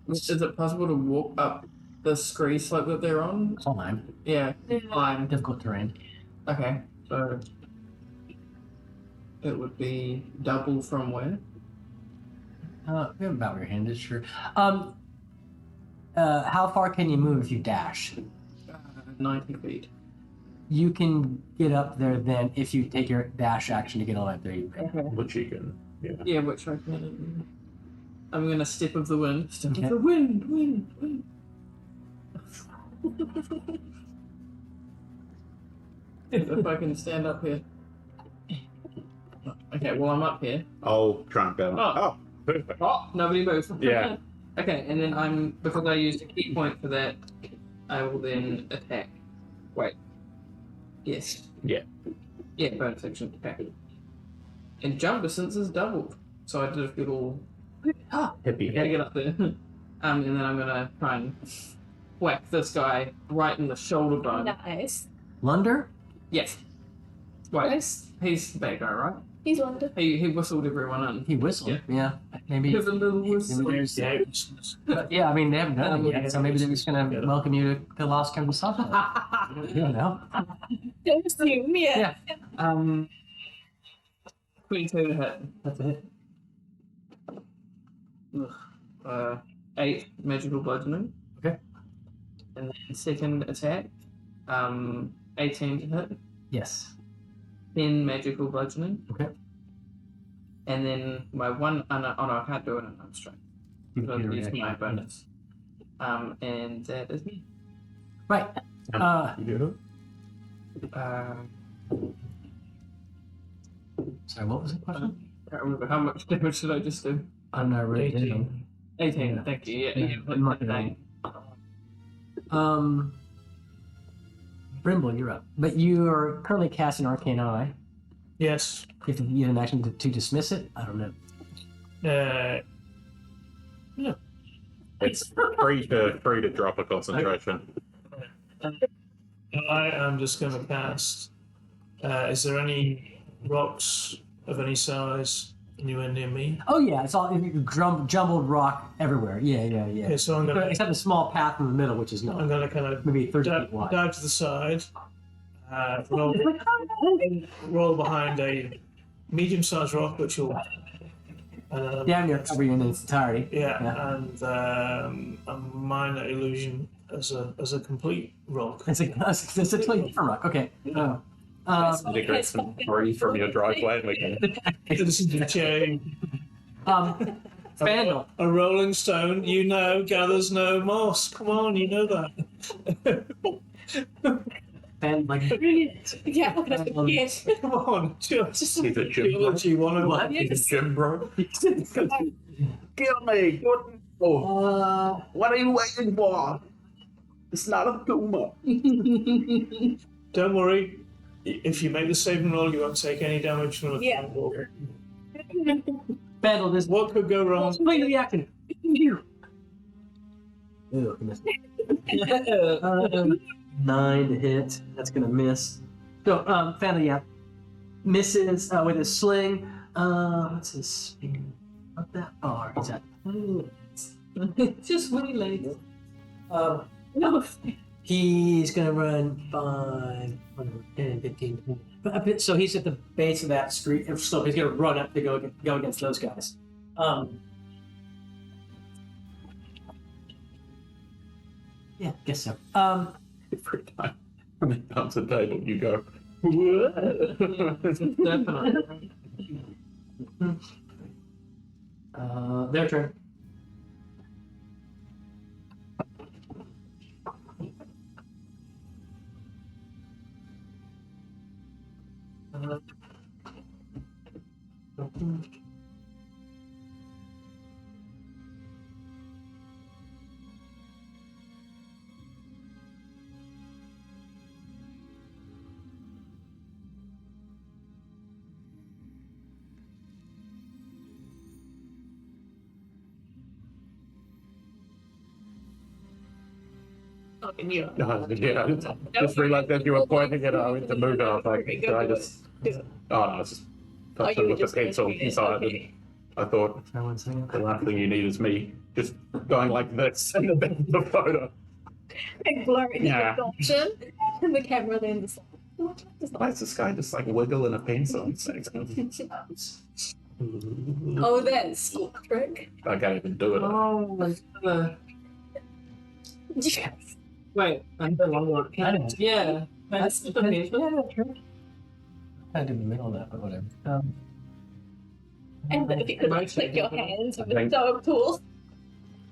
Is it possible to walk up the scree slope that they're on? Climb. Yeah. Climb. Difficult terrain. Okay. So it would be double from where? About where your hand is, sure. How far can you move if you dash? 90 feet. You can get up there then if you take your dash action to get on it. There you go. Okay. Which you can, yeah. Yeah, which I can. I'm gonna step of the wind. Step Okay. of the wind. Wind. If I can stand up here. Okay, well I'm up here. I'll try and balance. Oh. Oh, perfect. Oh, nobody moves. Yeah. Okay, and then because I used a key point for that, I will then attack. Wait. Yes. Yeah. Yeah, bonus action attack. And jump distance is doubled. So I did a little Hippie. gotta get up there. And then I'm gonna try and whack this guy right in the shoulder bone. Nice. Lunder? Yes. Wait, Nice. he's the bad guy, right? He's London. He whistled everyone in. He whistled. Yeah. Maybe. Give a little whistle. Maybe there's, Yeah. but yeah, I mean, they haven't done it yet, so maybe they're just going to welcome you to Lost Kingdom Software. You don't know. Don't assume, yeah. Yeah. 22 to hit. That's a hit. 8 magical bludgeoning. Okay. And then second attack, 18 to hit. Yes. 10 magical bludgeoning. Okay. And then my one, oh no, I can't do it in one strength. Because I've used my bonus. And that is me. Right. Yeah. Sorry, what was the question? Can't remember how much damage did I just do? I'm not really 18. 18, Yeah. thank you. Yeah, Yeah, yeah, I'm not gonna- Brimble, you're up. But you are currently casting Arcane Eye. Yes. You have to use an action to dismiss it? I don't know. It's free to drop a concentration. I am just going to cast. Is there any rocks of any size anywhere near me? Oh yeah, it's all jumbled rock everywhere. Yeah. Okay, so I'm gonna Except a small path in the middle, which is I'm not gonna kind of maybe 30 feet wide. dive to the side, roll behind a medium-sized rock, which will Damn near cover you in its entirety. yeah, and a minor illusion as a complete rock. It's a totally different rock. Okay. Integrate some tree from your driveway and we can. This is Fandle. a rolling stone, gathers no moss. Come on, you know that. Yeah, what can I forget? Come on, just He's a gym bro. geology 101. What? He's a gym bro. Kill me. What are you waiting for? It's not a tumor. Don't worry. If you make the saving roll, you won't take any damage from a Yeah. fireball. Fandle, this What could go wrong? completely acting. Ew, I missed. 9 to hit. That's gonna miss. So, Fandle, yeah, misses with his sling. What's his speed? Not that far. He's at. Just really late. No. He's gonna run 5, 10, 15, 20. So he's at the base of that street slope. He's gonna run up to go against those guys. Yeah, guess so. Every time when they bounce a table, you go. Definitely. Their turn. Yeah. Yeah, just realized as you were pointing it, I went to move it. I was like, should I just? Oh no, it's just touch you it were with the just pencil gonna do it, inside. okay. And I thought Try 1 second. the last thing you need is me just going like this in the back of the photo. Like blurry Yeah. option. And the camera then just Why is this guy just like wiggling a pencil? It's like, oh, that school trick. I can't even do it. Oh my god. Yes. Wait, I'm the long one. Yeah. That's the Yeah, true. I did the middle of that, but whatever. And if you could like click your hands, it would be so cool.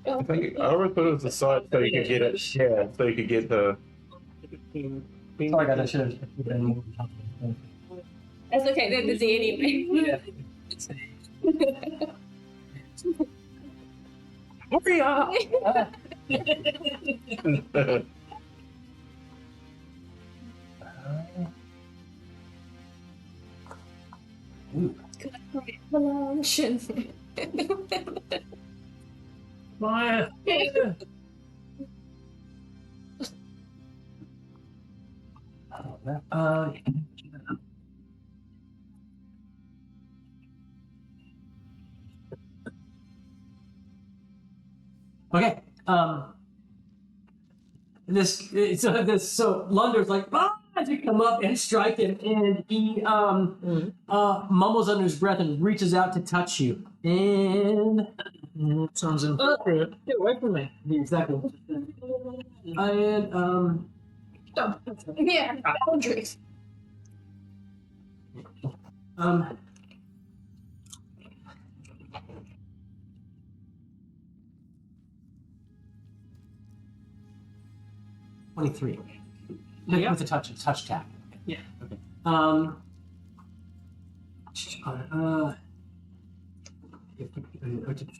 I think I always put it as a side so you could get it. Yeah, so you could get the. Sorry, guys, I should have been more. That's okay, they're busy anyway. Hurry up! Avalanche. Fire! Okay. So Lunder's like to come up and strike him, and he mumbles under his breath and reaches out to touch you. And Sounds inappropriate. Get away from me. exactly. And Yeah, boundaries. 23. Yeah. With a touch tap. Yeah. Okay.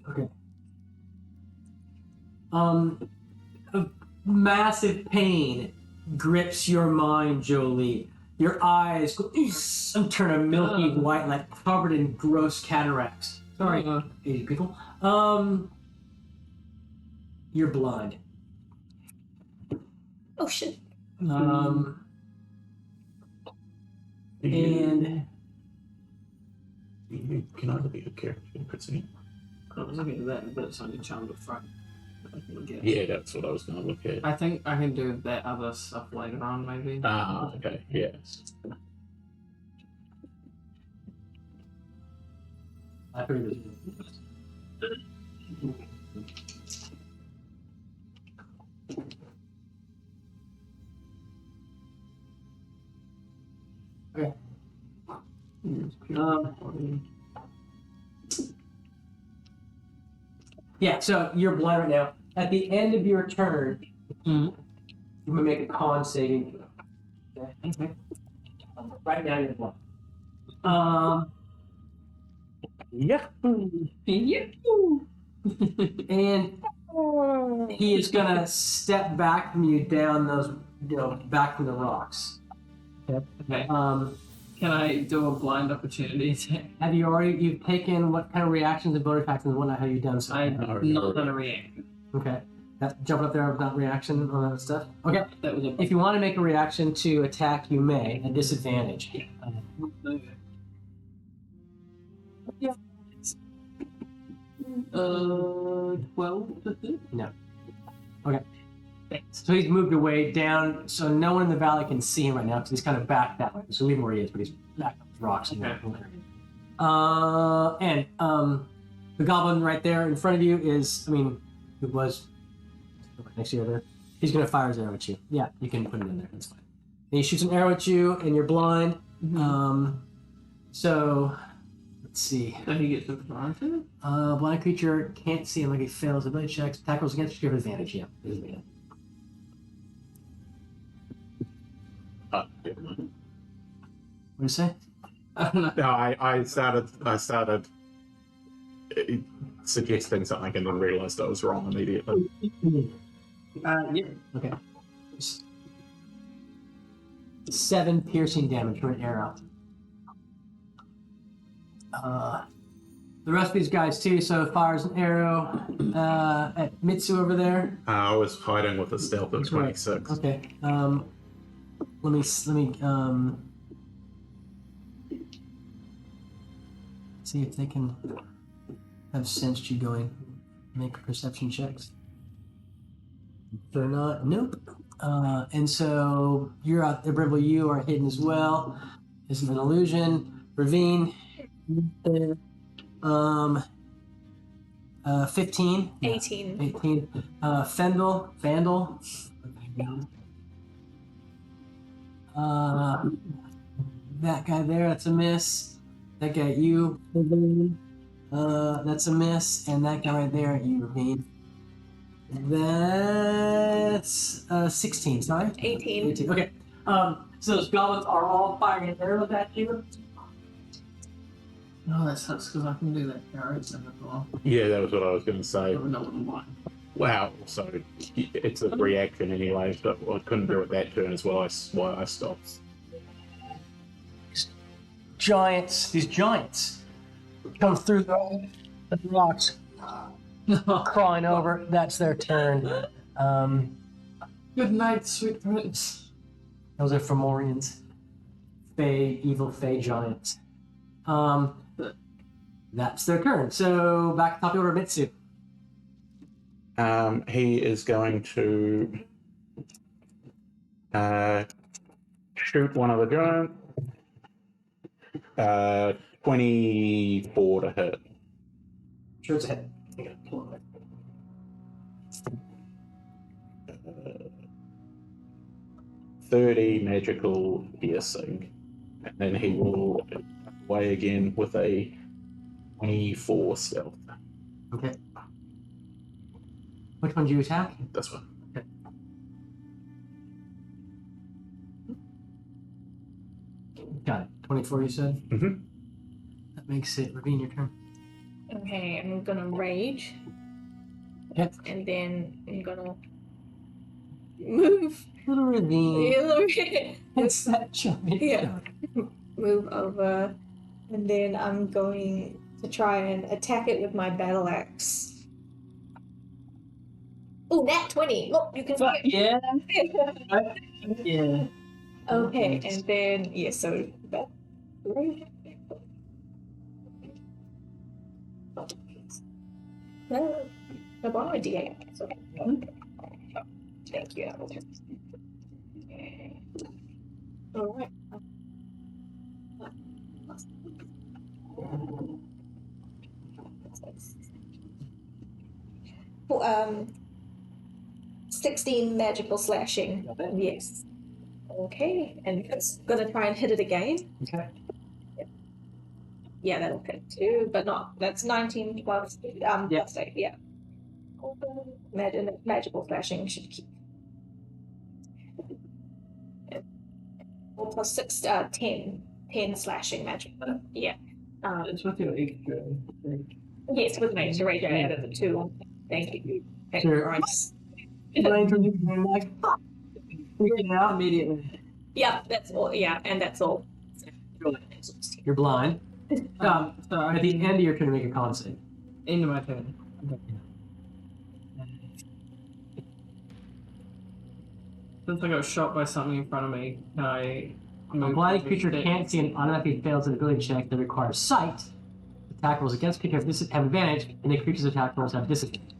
Okay. A massive pain grips your mind, Jolie. Your eyes go and turn a milky white, like covered in gross cataracts. Sorry, Asian people. You're blind. Oh shit. And Can can either be a character pretty. I was looking at that, but it's only charmed at front. I can look at. Yeah, that's what I was going to look at. I think I can do that other stuff later on, maybe. Ah, okay, yeah. I figured this. Okay. Yeah, so you're blind right now. At the end of your turn, you may make a con saving throw. Okay. Right now you're blind. Yeah. And he is gonna step back from you down those, back from the rocks. Okay. Can I do a blind opportunity attack? Have you already? You've taken what kind of reactions and bonus actions and whatnot have you done? So I've not done a reaction. Okay. That jumping up there without reaction on that stuff. Okay. That was a. If you want to make a reaction to attack, you may at disadvantage. Yeah. 12 to hit? No. Okay. So he's moved away down, so no one in the valley can see him right now because he's kind of back that way. So leave him where he is, but he's back up the rocks. Okay. The goblin right there in front of you is, it was next to you over there. He's going to fire his arrow at you. Yeah, you can put it in there. That's fine. And he shoots an arrow at you, and you're blind. So, let's see. So he gets advantage? Blind creature can't see him like he fails ability checks. Tackles against you, give advantage. Yeah. What do you say? No, I started suggesting something and then realised I was wrong immediately. Yeah. Okay. 7 piercing damage for an arrow. The rest of these guys too. So fires an arrow at Mitsu over there. I was fighting with a stealth of 26. Okay. Let me see if they can have sensed you going. Make perception checks. They're not. Nope. And so you're out there, Brimble. You are hidden as well. This is an illusion. Ravine. 15. 18. 18. Vandal. That guy there, that's a miss. That guy, you, that's a miss. And that guy right there, you, Ravine. That's 16, sorry? 18. 18. Okay. So those goblins are all firing arrows at you. No, that sucks because I can do that character as well. Yeah, that was what I was going to say. I know what I'm like. Wow, so it's a reaction anyway, so I couldn't do it that turn as well. That's why I stopped. These giants come through the rocks, crawling over. That's their turn. Good night, sweet prince. Those are Fomorians. Evil Fey giants. That's their turn. So back to top of the order, Mitsu. He is going to shoot one of the giants. 24 to hit. Sure, it's a hit. 30 magical piercing. And then he will away again with a 24 stealth. Okay. Which one do you attack? This one. Okay. Got it. 24, you said? Mm-hmm. That makes it. Ravine, your turn. Okay, I'm gonna rage. Okay. And then I'm gonna move. Little Ravine. It's that giant. Yeah. Move over. And then I'm going to try and attack it with my battle axe. Oh, nat 20! Look, you can see it. Yeah. Yeah. Okay, and then, yeah, so that. No, I borrow a D8. So. Thank you. All right. Well, 16 magical slashing. Yes. Okay, and it's gonna try and hit it again. Okay. Yeah, that'll hit too, but not. That's 19 plus plus 8. Yeah. Magical slashing should keep. 4 plus 6, 10. 10 slashing magic. Yeah. It's with your extra. Yes, with my rage, I added the 2. Thank you. Thank you, Sure. Christ. Freaking out immediately. Yeah, that's all. Yeah, and that's all. You're blind. So At the end of your turn, make a con save. end of my turn. Since I got shot by something in front of me, can I A move? blind to creature the- can't see and automatically fails an ability check that requires sight. Attack rolls against creature have advantage, and the creature's attack rolls have disadvantage.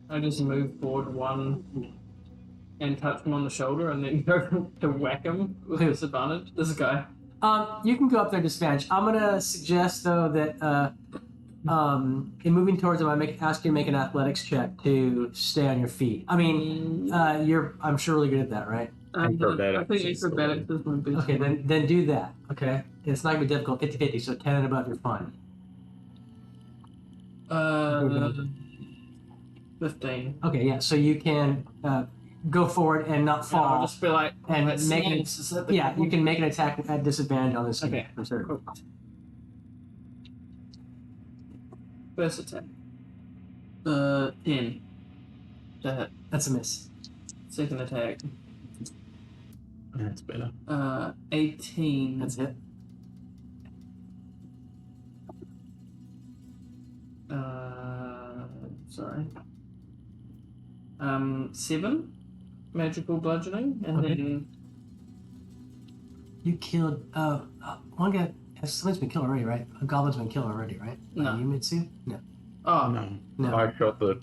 I just move forward 1 and touch him on the shoulder, and then go to whack him with Who? disadvantage. This guy. You can go up there disadvantage. I'm gonna suggest though that in moving towards him, ask you to make an athletics check to stay on your feet. I mean, I'm sure really good at that, right? Acrobatics I think is acrobatics is my best. Okay, then do that. Okay, it's not gonna be difficult. 50-50, so 10 and above, you're fine. 15. Okay, yeah. So you can go forward and not I'll fall, just be like, and let's make see. it. Yeah, you can make an attack at disadvantage on this. Okay. For sure. First attack. 10. To hit. That's a miss. Second attack. That's better. 18. That's it. Sorry. 7 magical bludgeoning, and Okay. then You killed. One guy. Somebody's been killed already, right? A goblin's been killed already, right? No. You Mitsu? No. oh, No. No. I shot the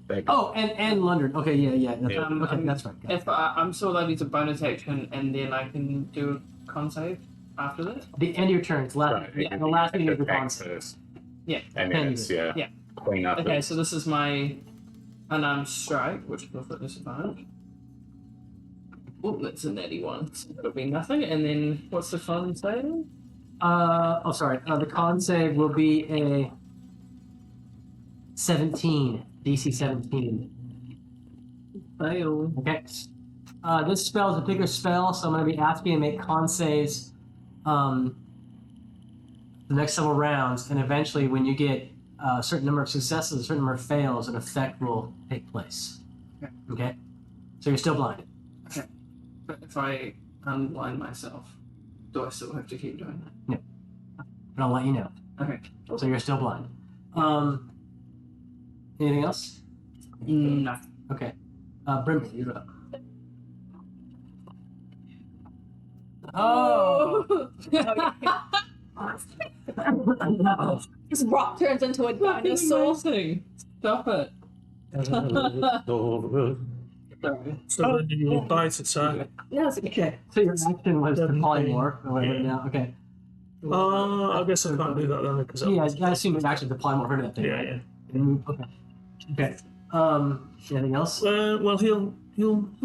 back. Oh, and London. Okay, yeah. That's Yeah. right. Okay, that's right. Got it. if I'm still allowed to use a bonus action, and then I can do a con save after that. The end of your turn. It's last. Right, Yeah, the last thing is the attack concept. first. Yeah. And Can then you it's, do yeah. Yeah. Clean up. Okay, so this is my unarmed strike, which is at disadvantage. Oh, that's a natty 1. So that'll be nothing. And then what's the con save? Sorry. The con save will be a 17. DC 17. Fail. Okay. This spell is a bigger spell, so I'm going to be asking you to make con saves the next several rounds, and eventually, when you get a certain number of successes, a certain number of fails, an effect will take place. Okay? So you're still blinded. But if I unblind myself, do I still have to keep doing that? But I'll let you know. Okay. So you're still blind. Anything else? No. Okay. Brimley, you're up. Oh! This rock turns into a dinosaur. Amazing. Stop it. Sorry. So then you bite attack. No, it's okay. Okay, so your action was to Seventeen. polymorph or whatever Yeah. now. Okay. I guess I can't do that then because Yeah, I assume it's actually to polymorph into that thing. yeah, right? yeah. Okay. Okay. Anything else? Well, he'll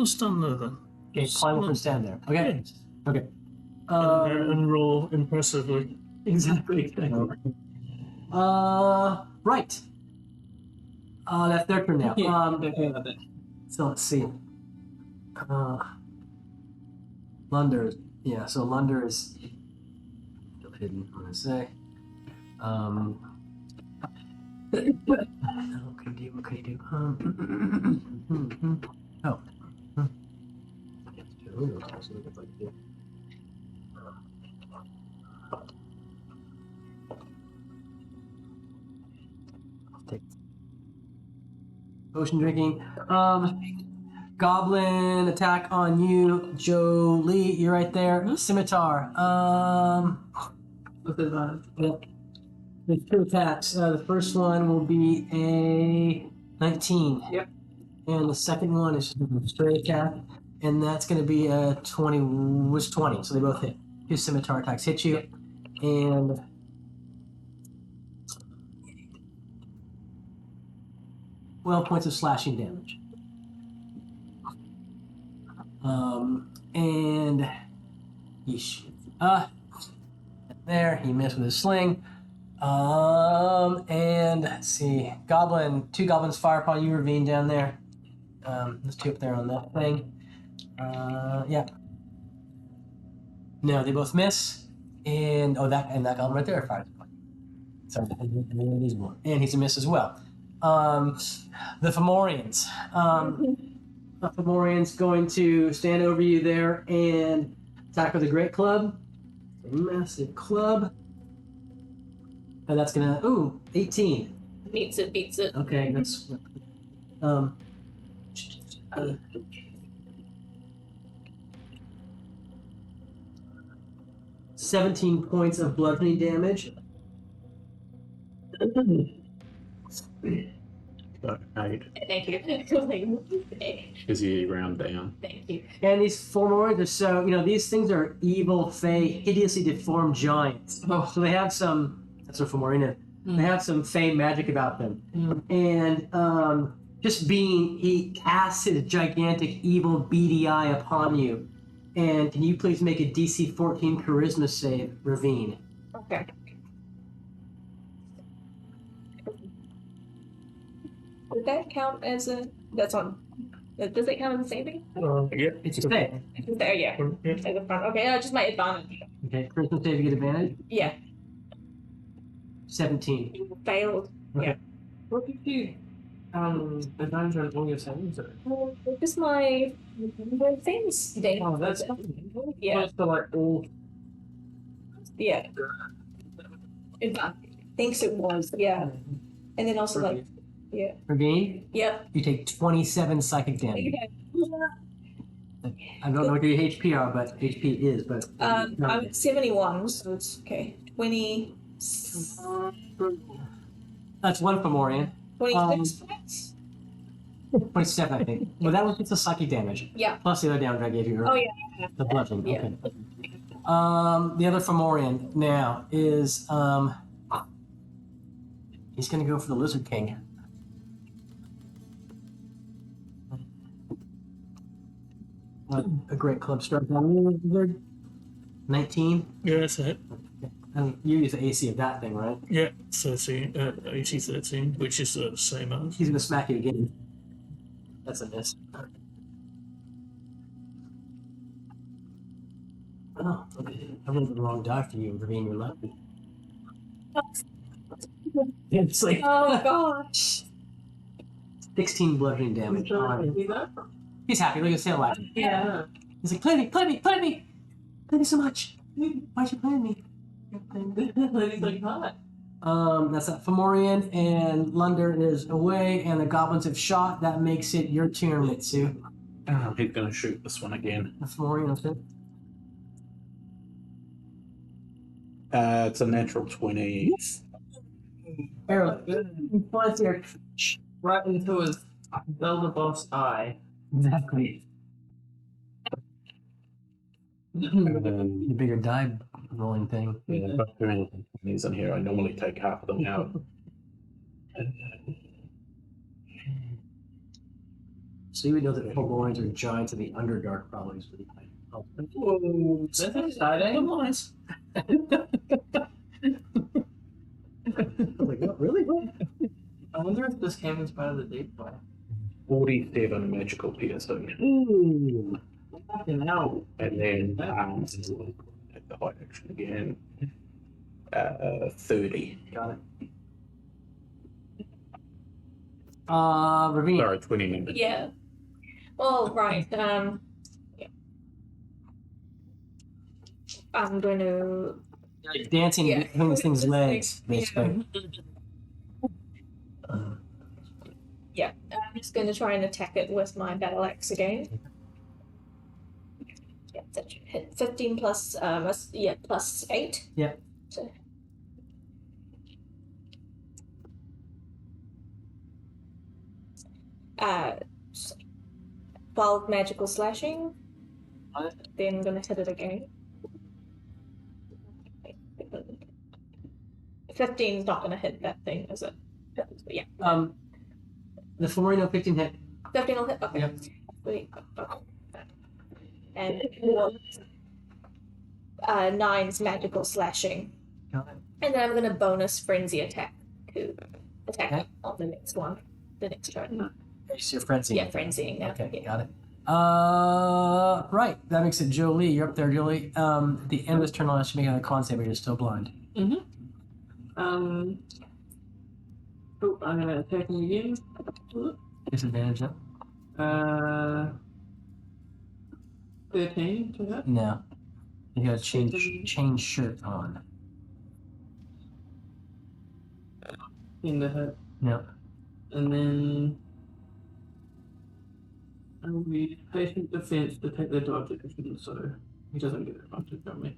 stand there then. Okay, polymorph and stand there. Okay. Okay. And roll impressively. Exactly. Right. That's their turn now. So let's see. Lunder. Yeah, so Lunder is still hidden, I'm gonna say. What can you do? What can you do? Oh. I'll take potion drinking. Goblin attack on you, Jolie. You're right there. Scimitar. With advantage. Yep. There's 2 attacks. The first one will be a 19. Yep. And the second one is a straight attack, and that's going to be a 20. So they both hit. 2 scimitar attacks hit you, and 12 points of slashing damage. And yeesh. There, he missed with his sling. And let's see, 2 goblins fire upon you, Ravine, down there. There's 2 up there on that thing. Yeah. No, they both miss. And that goblin right there fires. So and he's a miss as well. The Fomorians. The Fomorian's going to stand over you there and attack with a great club. A massive club. And that's gonna 18. Beats it. Okay, that's 17 points of bludgeoning damage. Right. Thank you. Is he round down? Thank you. And these Fomorians are so, these things are evil, fey, hideously deformed giants. Oh. So they have some, that's what Fomorian is. They have some fey magic about them. And he casts his gigantic evil beady eye upon you. And can you please make a DC 14 charisma save, Ravine? Okay. Would that count as a? That's on. Does it count as a saving? Yeah. It's a save. There, yeah. Yeah. As a front. Okay, just my advantage. Okay, charisma save, you get advantage. Yeah. 17. You failed. Okay. What did you advantage on all your savings? Just my things. Data. Oh, that's Yeah. for like all. Yeah. Advantage. Thinks it was. Yeah. And then also like. Yeah. Ravine, Yep. you take 27 psychic damage. Okay. I don't know what your HP are, but HP is, but... I'm at 71, so it's okay. 20. That's 1 Fomorian. 26 points? 27, I think. Well, that was just the psychic damage. Yeah. Plus the other damage I gave you Oh, earlier. yeah. The bludgeoning. Yeah. Okay. The other Fomorian now is... he's going to go for the Lizard King. A great club strike on the Lizard. 19. Yeah, that's it. And you use the AC of that thing, right? Yeah, 13. 80, 13, which is the same as. He's gonna smack you again. That's a miss. Oh, okay. I rolled the wrong die for you, Ravine. You're lucky. It's like Oh, gosh. 16 bludgeoning damage. He's happy. Look at his tail wagging. Yeah. He's like, play me, play me, play me! Play me so much! Why'd you play me? He's like, hi. That's that Fomorian, and Lunder is away, and the goblins have shot. That makes it your turn, Mitsu. He's going to shoot this one again. The Fomorian, that's it. It's a natural 20. Arrow. Flies here. Right into his Zelda boss eye. Exactly. The bigger die rolling thing. Yeah, but there are these in here. I normally take half of them out. So you would know that Fomorians are giants and the Underdark probably is really high. Oh. Whoa, that's exciting. Nice. I was like, what, really? I wonder if this came in spite of the deep play. 47 magical piercing. Ooh. Fucking hell. And then at the height action again. 30. Got it. Ravine. Sorry, 20 minutes. Yeah. Well, right. Yeah. I'm going to. Like dancing Yeah. between this thing's legs, basically. Yeah. I'm just going to try and attack it with my battle axe again. Yeah, that should hit 15 plus, plus 8. Yep. So. s- 12 magical slashing. What? Then I'm gonna hit it again. 15's not gonna hit that thing, is it? Yeah. The Fomorian 15 hit. 15 will hit. Okay. Yep. Sweet. And 9's magical slashing. Got it. And then I'm gonna bonus frenzy attack to attack Okay. on the next one. The next turn. You're frenzying. Yeah, frenzying now. Okay, Yeah. got it. Right. That makes it Jolie. You're up there, Jolie. At the end of this turn, I'll let you make another con save, but you're still blind. Oh, I'm gonna attack him again. Disadvantage, though? 13 to hit. No. You gotta change shirt on. In the hit. No. And then I will be patient defense to take the dodge action, so he doesn't get advantage on me.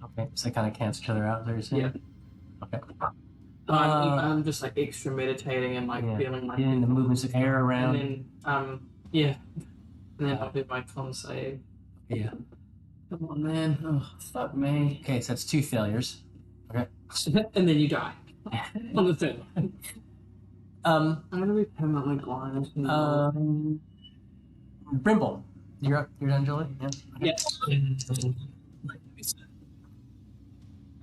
Okay, so they kind of cancel each other out, is that what you're saying? Yeah. Okay. I'm just like extra meditating and like Yeah. feeling like Getting the movements of air around. And then yeah. And then I'll do my con save. Yeah. Come on, man. Oh, fuck me. Okay, so that's 2 failures. Okay. And then you die. On the third one. Um, I'm gonna be permanently blind. Brimble. You're up. You're done, Jolie? Yeah. Yes.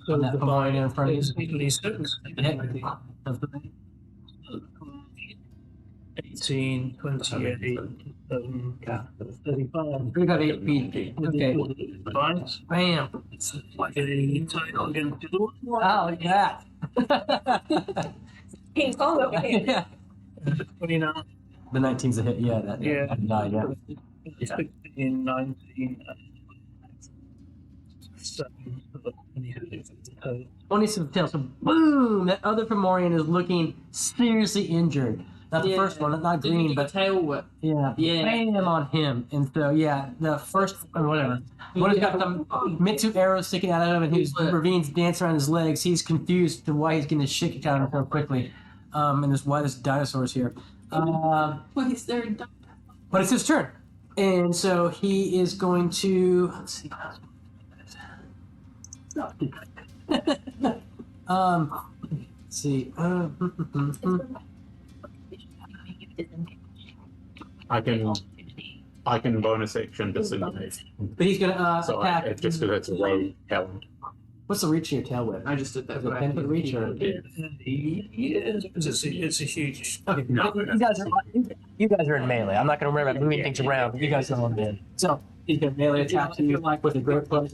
So On that the Fomorian bite in front of you. is 86, Hit. 18, 28, 35. We got 8 feet. Okay. Bite. Bam. Like a title against the door. Oh, look at that. King Kong over here. Yeah. 29, The 19's a hit. Yeah, that Yeah. died, yeah. 16, 19, 7, 26. 27 tail. So, boom! That other Fomorian is looking seriously injured. Not the Yeah. first one, not Did you green, get but a tail whip? yeah, Yeah. bam on him. And so, yeah, the first, or whatever. One has got some Mitsu arrows sticking out of him, and his ravines dance around his legs. He's confused to why he's getting his shit kicked out of him so quickly. And there's why there's dinosaurs here. Well, he's there. But it's his turn. And so he is going to. Let's see. Let's see. I can bonus action disengage. But he's gonna So attack. it's just because it's a rogue talent. What's the reach of your tail whip? I just did that. Is it 10 foot reach or? It's a huge. Okay. No. You guys are in melee. I'm not gonna worry about moving things around. You guys know what I'm in. So he's gonna melee attack you with a great club.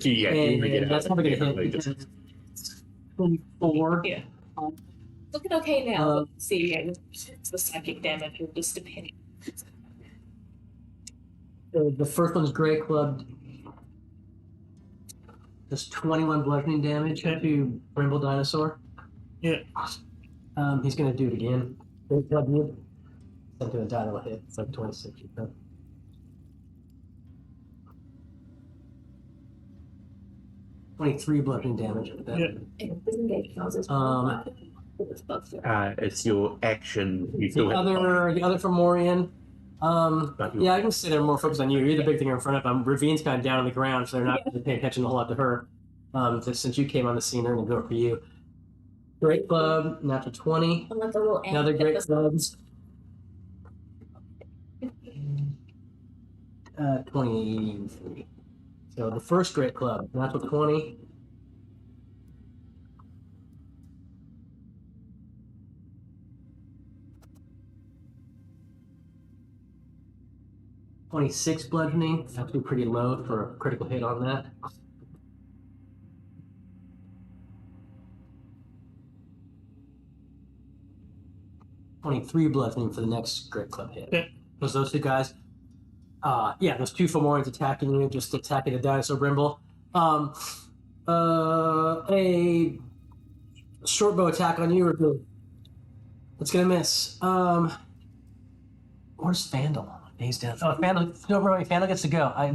Yeah, And that's probably gonna hit. 24. Yeah. Looking okay now. Let's see, it's the psychic damage will just depend. The first one's Grey Club. Does 21 bludgeoning damage to Brimble Dinosaur. Yeah. He's gonna do it again. Grey Club you. Sent to a dino hit. It's like 26. You know? 23 bludgeoning damage with that. Yeah. It's your action. You still The have other Fomorian. but you- Yeah, I can say they're more focused on you. You're the big thing in front of them. Ravine's kind of down on the ground, so they're not really paying attention a whole lot to her. Just since you came on the scene, they're going to go for you. Great Club, natural 20. Another Great Clubs. 23. So the first Great Club, natural 20. .26 bludgeoning. Actually pretty low for a critical hit on that. .23 bludgeoning for the next Great Club hit. Yeah. Those two guys. Yeah, those two Fomorians attacking you, just attacking the dinosaur Brimble. A short bow attack on you or good. It's gonna miss. Where's Vandal? He's down. Oh, Vandal. No, really, Vandal gets to go. I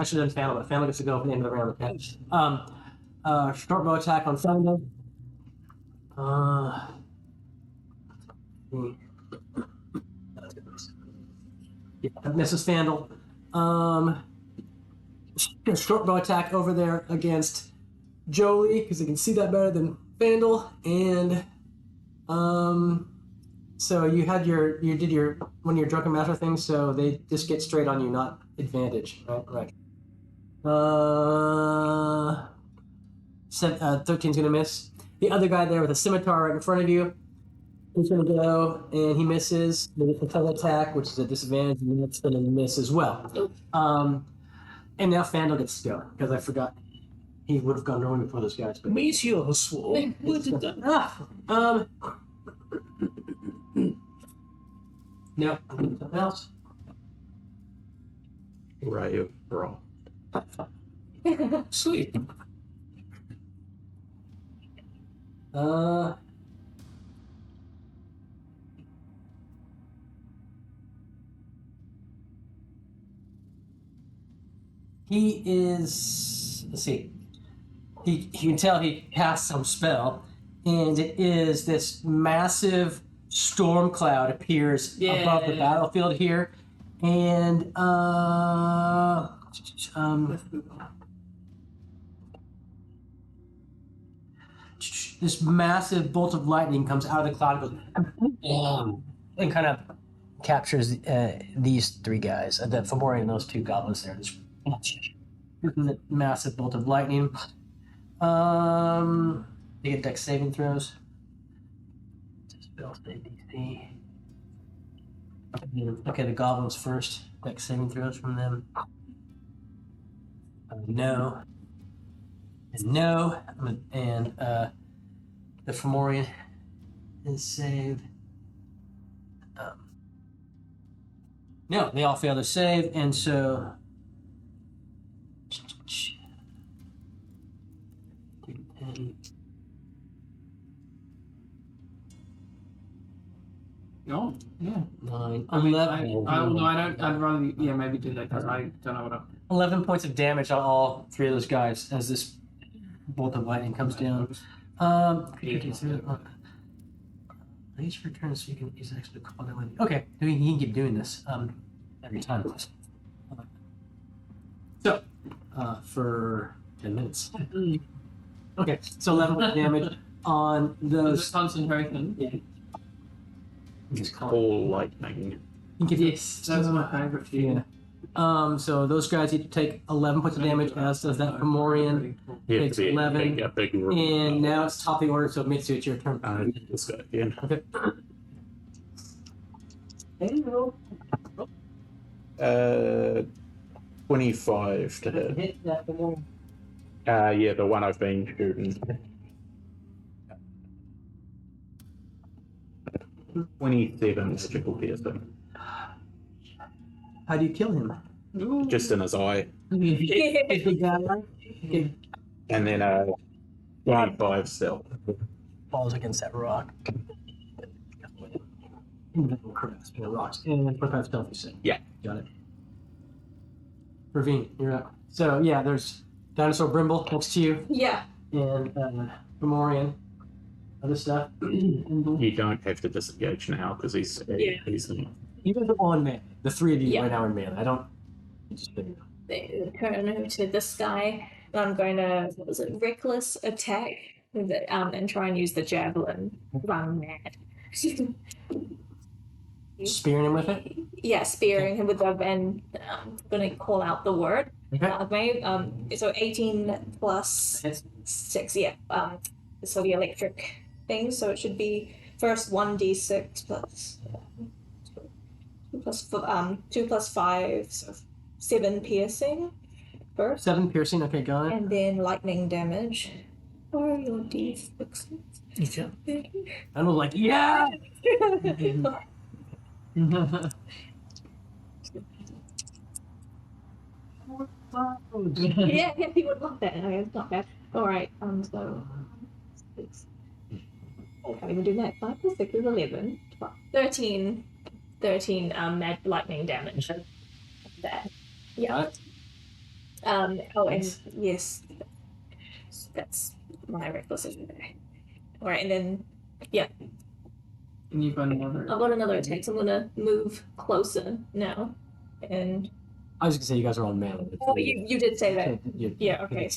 should have done Vandal, but Vandal gets to go for the end of the round. Okay. Short bow attack on Vandal. Yeah, that misses Fandle. A short bow attack over there against Jolie because he can see that better than Fandle, and so you did your one of your drunken master things, so they just get straight on you, not advantage. Right. 13's gonna miss. The other guy there with a scimitar right in front of you, he's gonna go and he misses with a tongue attack, which is a disadvantage, and that's gonna miss as well. And now Fandle gets to go because I forgot he would have gone rolling before those guys. But Meteor Swarm. What did that? No, something else. Ray of Frost. Sleep. He is. Let's see. He can tell he cast some spell, and it is this massive storm cloud appears above the battlefield here, and this massive bolt of lightning comes out of the cloud and goes and kind of captures these three guys, the Fomorian and those two goblins there. This massive bolt of lightning. They get dex saving throws. Spell save DC. Okay, the goblins first. Dex saving throws from them. No. And no. And the Fomorian is saved. No, they all fail to save, and so. Oh, yeah. 9, I mean, 11. I'd rather, maybe do that because I don't know what 11 points of damage on all three of those guys as this bolt of lightning comes down. Each return so you can use extra call that lightning. Okay, he can keep doing this every time. So, for 10 minutes. Okay, so 11 points of damage on those. concentration. Yeah. Ball lightning. Yes, that's my favorite. Yeah. So those guys each take 11 points of damage, as does that Fomorian. You have Takes to be 11. a big room. And now it's top of the order, so Mitsu, it's your turn. This guy again. Okay. 25 to hit. Hit that Fomorian. Yeah, the one I've been shooting. 27 magical piercing. How do you kill him? Just in his eye. Big guy, right? Okay. And then 25 stealth. Falls against that rock. Individual crafts, rocks. And 25 stealth, you said? Yeah. Got it. Ravine, you're up. So, yeah, there's Dinosaur Brimble next to you, Yeah. and Fomorian. Other stuff. You don't have to disengage now because he's Yeah. You guys are on man. The three of you Yeah. right now are man. I don't. Just so you know. They turn over to this guy. And I'm going to, what was it, reckless attack with it, and try and use the javelin. Run mad. Spearing him with it. Yeah, spearing him with the, and I'm going to call out the word. Okay. So 18 plus Hits. 6, yeah. So the electric thing, so it should be first 1d6 plus 2 plus 5, so 7 piercing first, 7 piercing. Okay, got it. and then lightning damage. Or your d6. You can. I was like, yeah. Yeah, he would love that. Okay, it's not bad. Alright, so 6. I can't even do that. 5 plus 6 is 11. 13 mad lightning damage. That. Yeah. And yes. That's my reckless attack. Alright, and then And you've got another. I've got another attack, so I'm gonna move closer now. And I was gonna say you guys are on melee. oh, you did say that. You- Yeah. Okay.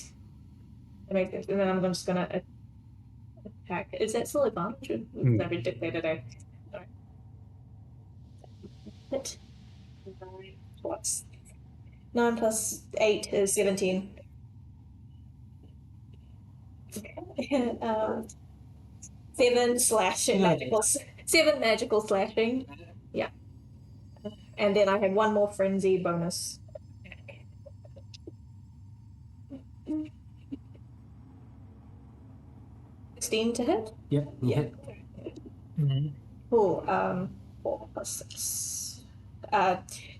That makes sense. And then I'm just gonna attack. Is that still advantage? Or was that dictated? Sorry. Hit. 9 plus 9 plus 8 is 17. um, 7 slashing magical. 7 magical slashing. Yeah. And then I have one more frenzy bonus. 16 to hit. Yep. You hit. Cool. 4 plus 6.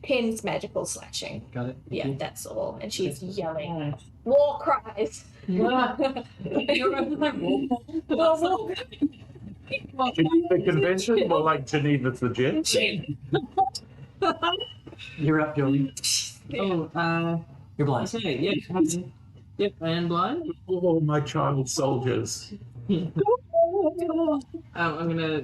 10's magical slashing. Got it. Yeah, that's all. And she's yelling war cries. Geneva Convention, more like Geneva's legit. You're up, Joey. Oh, You're blind. okay, yeah. Yep, I am blind. Oh, my child soldiers. I'm gonna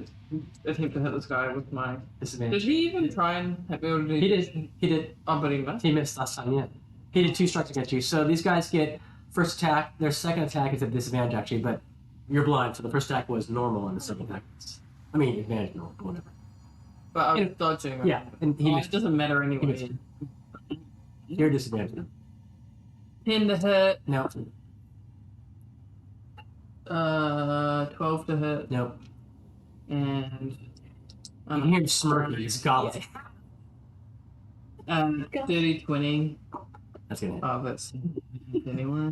attempt to hit this guy with my. Did Disadvantage. he even try and hit me, or did He did. He did. Oh, but he missed. He missed last time. Yeah. He did 2 strikes against you. So these guys get first attack. Their second attack is at disadvantage actually, but you're blind, so the first attack was normal, and the second attack is, I mean, advantage normal, whatever. But I'm dodging. Yeah, and he Oh, missed. it doesn't matter He anyway. missed. You're disadvantaged now. 10 to hit. No. 12 to hit, No. and You can hear him smirking. He's goblin. 30, 20. That's gonna hit. Oh, that's anywhere.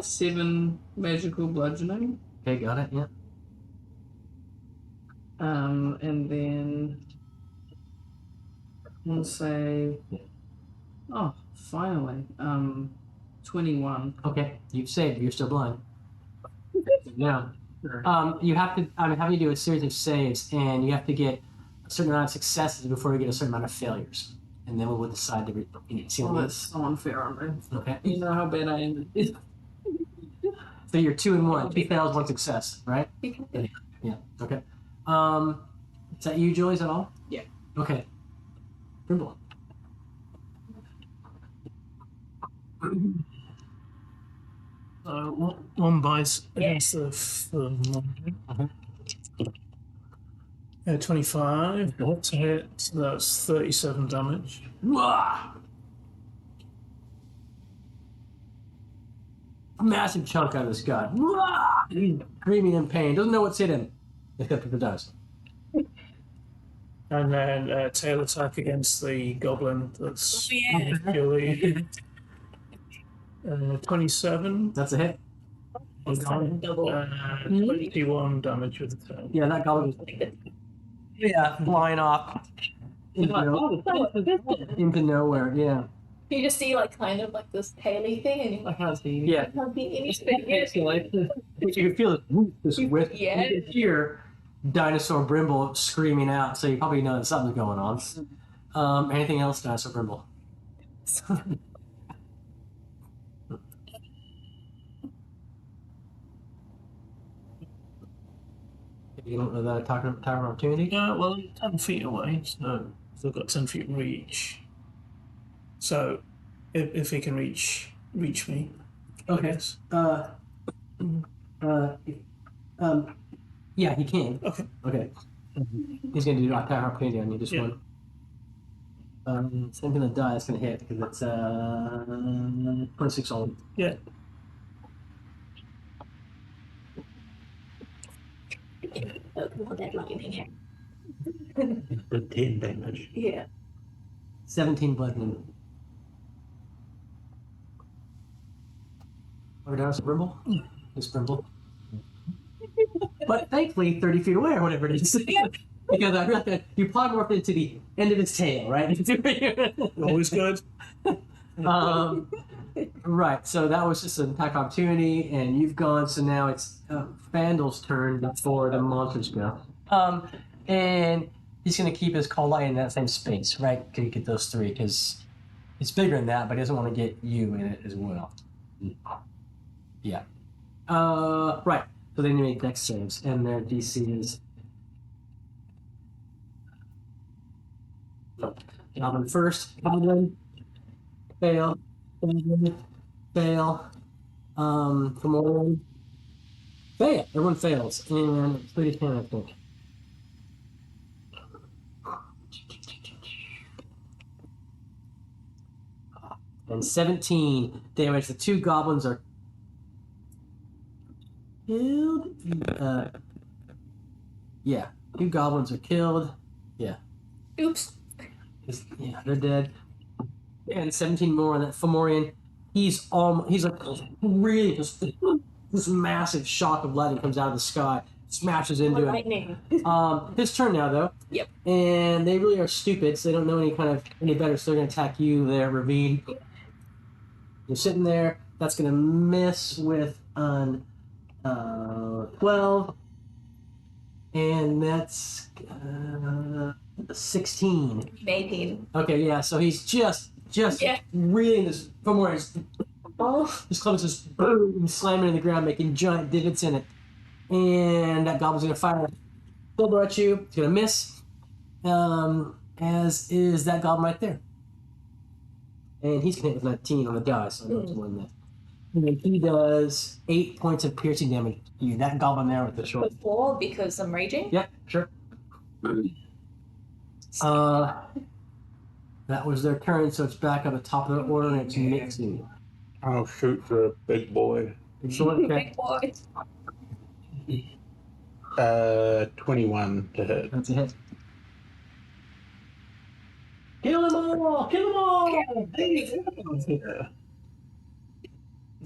7 magical bludgeoning. Okay, got it. Yeah. And then we'll say, oh, finally, 21. Okay, you've saved. You're still blind. Now, you have to. I'm having you do a series of saves, and you have to get a certain amount of successes before you get a certain amount of failures, and then we will decide to see Oh, what that's so unfair on me. Okay. You know how bad I am. So you're 2 and 1. 2 fails, 1 success, right? Yeah. Okay. Is that you, Joey? Is that all? Yeah. Okay. Brimble. One bites against the 25 to hit, so that's 37 damage. Wah! A massive chunk out of this guy. Wah! Screaming in pain. Doesn't know what's hit him. Except if it does. And then tail attack against the goblin. That's purely 27. That's a hit. Double. 21 damage with the tail. Yeah, that goblin was flying off into nowhere. Yeah. You just see like kind of like this taily thing, and you're like, How's he? Yeah. can't be any space. But you can feel this whiff. Yeah. You can hear Dinosaur Brimble screaming out, so you probably know that something's going on. Anything else, Dinosaur Brimble? You don't know that tower of opportunity? Yeah, well, 10 feet away, so they've got 10 feet reach. So, if he can reach me. Okay. Yes. Yeah, he can. Okay. Okay. He's gonna do attack opportunity on you, just Yeah. one. Same thing that die, it's gonna hit because it's 26 on. Yeah. That lightning. The 10 damage. Yeah. 17 bludgeoning. Over down to Brimble. This Brimble. But thankfully, 30 feet away or whatever it is. Because I read that you polymorphed into the end of his tail, right? Always good. Right, so that was just an attack opportunity, and you've gone, so now it's Fandle's turn before the monsters go. And he's going to keep his call light in that same space, right? Can you get those 3? Because it's bigger than that, but he doesn't want to get you in it as well. Yeah. Right, so they need to make dex saves, and their DC is Goblin first. Goblin. Fail. Goblin. Fail. Fomorian. Fail. Everyone fails. And 3 10, I think. And 17 damage. The 2 goblins are killed. Yeah, 2 goblins are killed. Yeah. Oops. Yeah, they're dead. And 17 more on that Fomorian. He's like really just this massive shock of lightning comes out of the sky, smashes into him. Lightning. His turn now though. Yep. And they really are stupid, so they don't know any better, so they're gonna attack you there, Ravine. You're sitting there. That's gonna miss with an 12. And that's 16. 18. Okay, yeah, so he's just really this Fomorian's his club is just boom, slamming in the ground, making giant divots in it. And that goblin's gonna fire a silver at you. It's gonna miss. As is that goblin right there. And he's gonna hit with 19 on the die, so I'm going to win that. And then he does 8 points of piercing damage to you. That goblin there with the short. 4 because I'm raging. Yep, sure. That was their turn, so it's back at the top of the order, and it's Nixie. I'll shoot the big boy. Short, okay. Big boy. 21 to hit. That's a hit. Kill them all! Kill them all!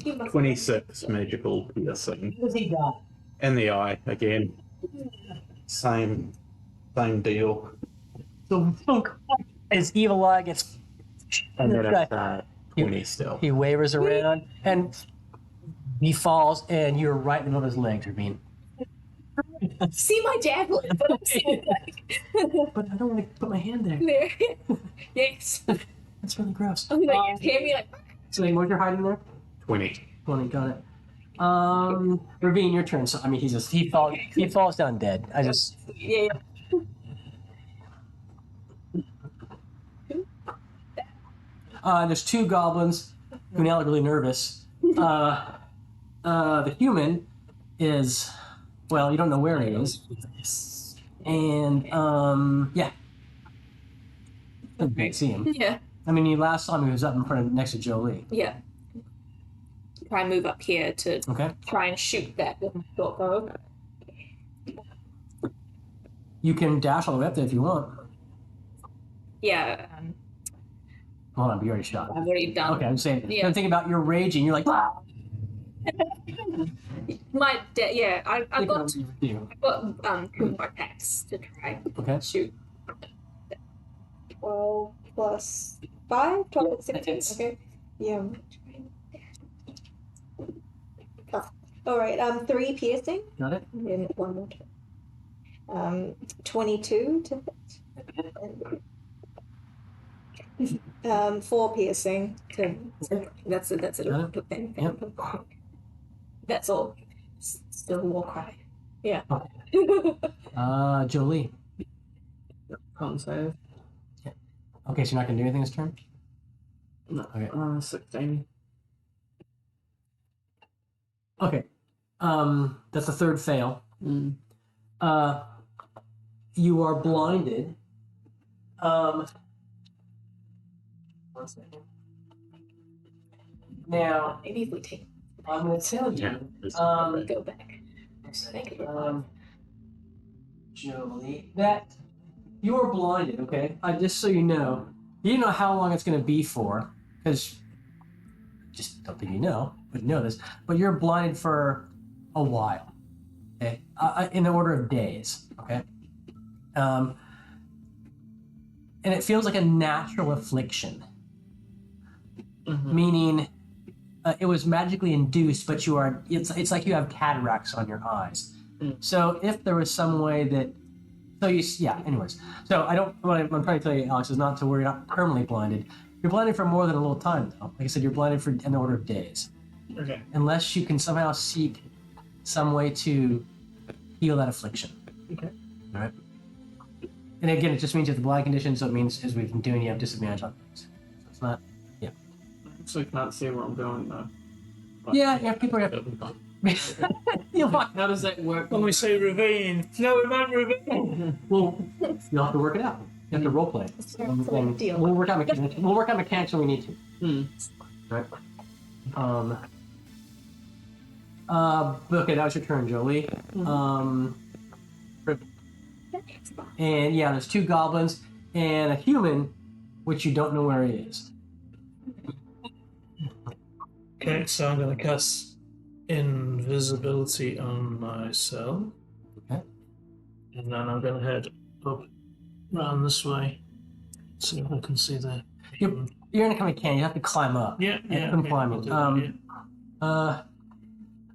Yeah. 26 magical piercing. What does he got? In the eye again. Same deal. So his evil eye gets. And then it's 20 still. He wavers around and he falls, and you're right in the middle of his legs, Rabin. See my javelin, but I'm seeing like. But I don't want to put my hand there. There. Yes. That's really gross. I'm like, hear me like. So, what you're hiding there? 20. 20, got it. Ravine, your turn. So, I mean, he falls down dead. Yeah. There's 2 goblins who now are really nervous. The human is, well, you don't know where he is. And, yeah. You can't see him. Yeah. I mean, you last saw him, he was up in front of, next to Jolie. Yeah. Try and move up here to Okay. try and shoot that with my short bow. You can dash all the way up there if you want. Yeah. Hold on, but you already shot. I've already done. Okay, I'm saying, Yeah. I'm thinking about you're raging, you're like, ah! I've got 2 more attacks to try. Okay. Shoot. 12 plus 5? 12 plus 16. Okay. Yeah. Oh. Alright, 3 piercing. Got it? And then 1 more turn. 22 to hit. 4 piercing to. That's it. Got it. Yep. That's all. Still war cry. Yeah. Jolie. Can't save. Okay, so you're not going to do anything this turn? No. Okay. 16. Okay. That's the 3rd fail. Mm. You are blinded. 1 second. Now, Maybe if we take I'm going to tell you. go back. Thank you. Jolie, that you are blinded. Okay, just so you know, you don't know how long it's going to be for, because just don't think you know, but you know this. But you're blinded for a while. Okay, in the order of days. Okay, and it feels like a natural affliction, meaning. It was magically induced, but it's like you have cataracts on your eyes. So if there was some way that, anyways. So what I'm trying to tell you, Alex, is not to worry, you're not permanently blinded. You're blinded for more than a little time, though. Like I said, you're blinded for an order of days. Okay. Unless you can somehow seek some way to heal that affliction. Okay. All right. And again, it just means you have the blind condition, so it means as we've been doing, you have disadvantage on things. So it's not. I actually can't see where I'm going though. Yeah, people are. You'll walk. How does that work? When we say ravine, no, we meant ravine. Well, you'll have to work it out. You have to role play. And deal. we'll work out mechanics. We'll work out mechanics when we need to. Right. Okay, that was your turn, Jolie. And yeah, there's 2 goblins and a human, which you don't know where he is. Okay, so I'm going to cast invisibility on myself. Okay. And then I'm going to head up round this way. See if I can see the. You're in a kind of canyon. You have to climb up. Yeah. I'm climbing.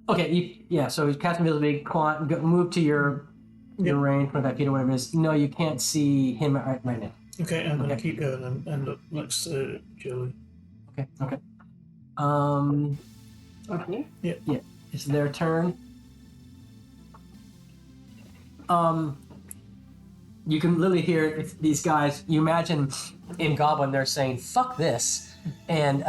Okay. So he's casting invisibility. Move to your range, 25 feet or whatever it is. No, you can't see him right now. Okay, I'm going to keep going and end up next to Joey. Okay. Okay. Yeah. It's their turn. You can literally hear these guys. You imagine in Goblin, they're saying "fuck this," and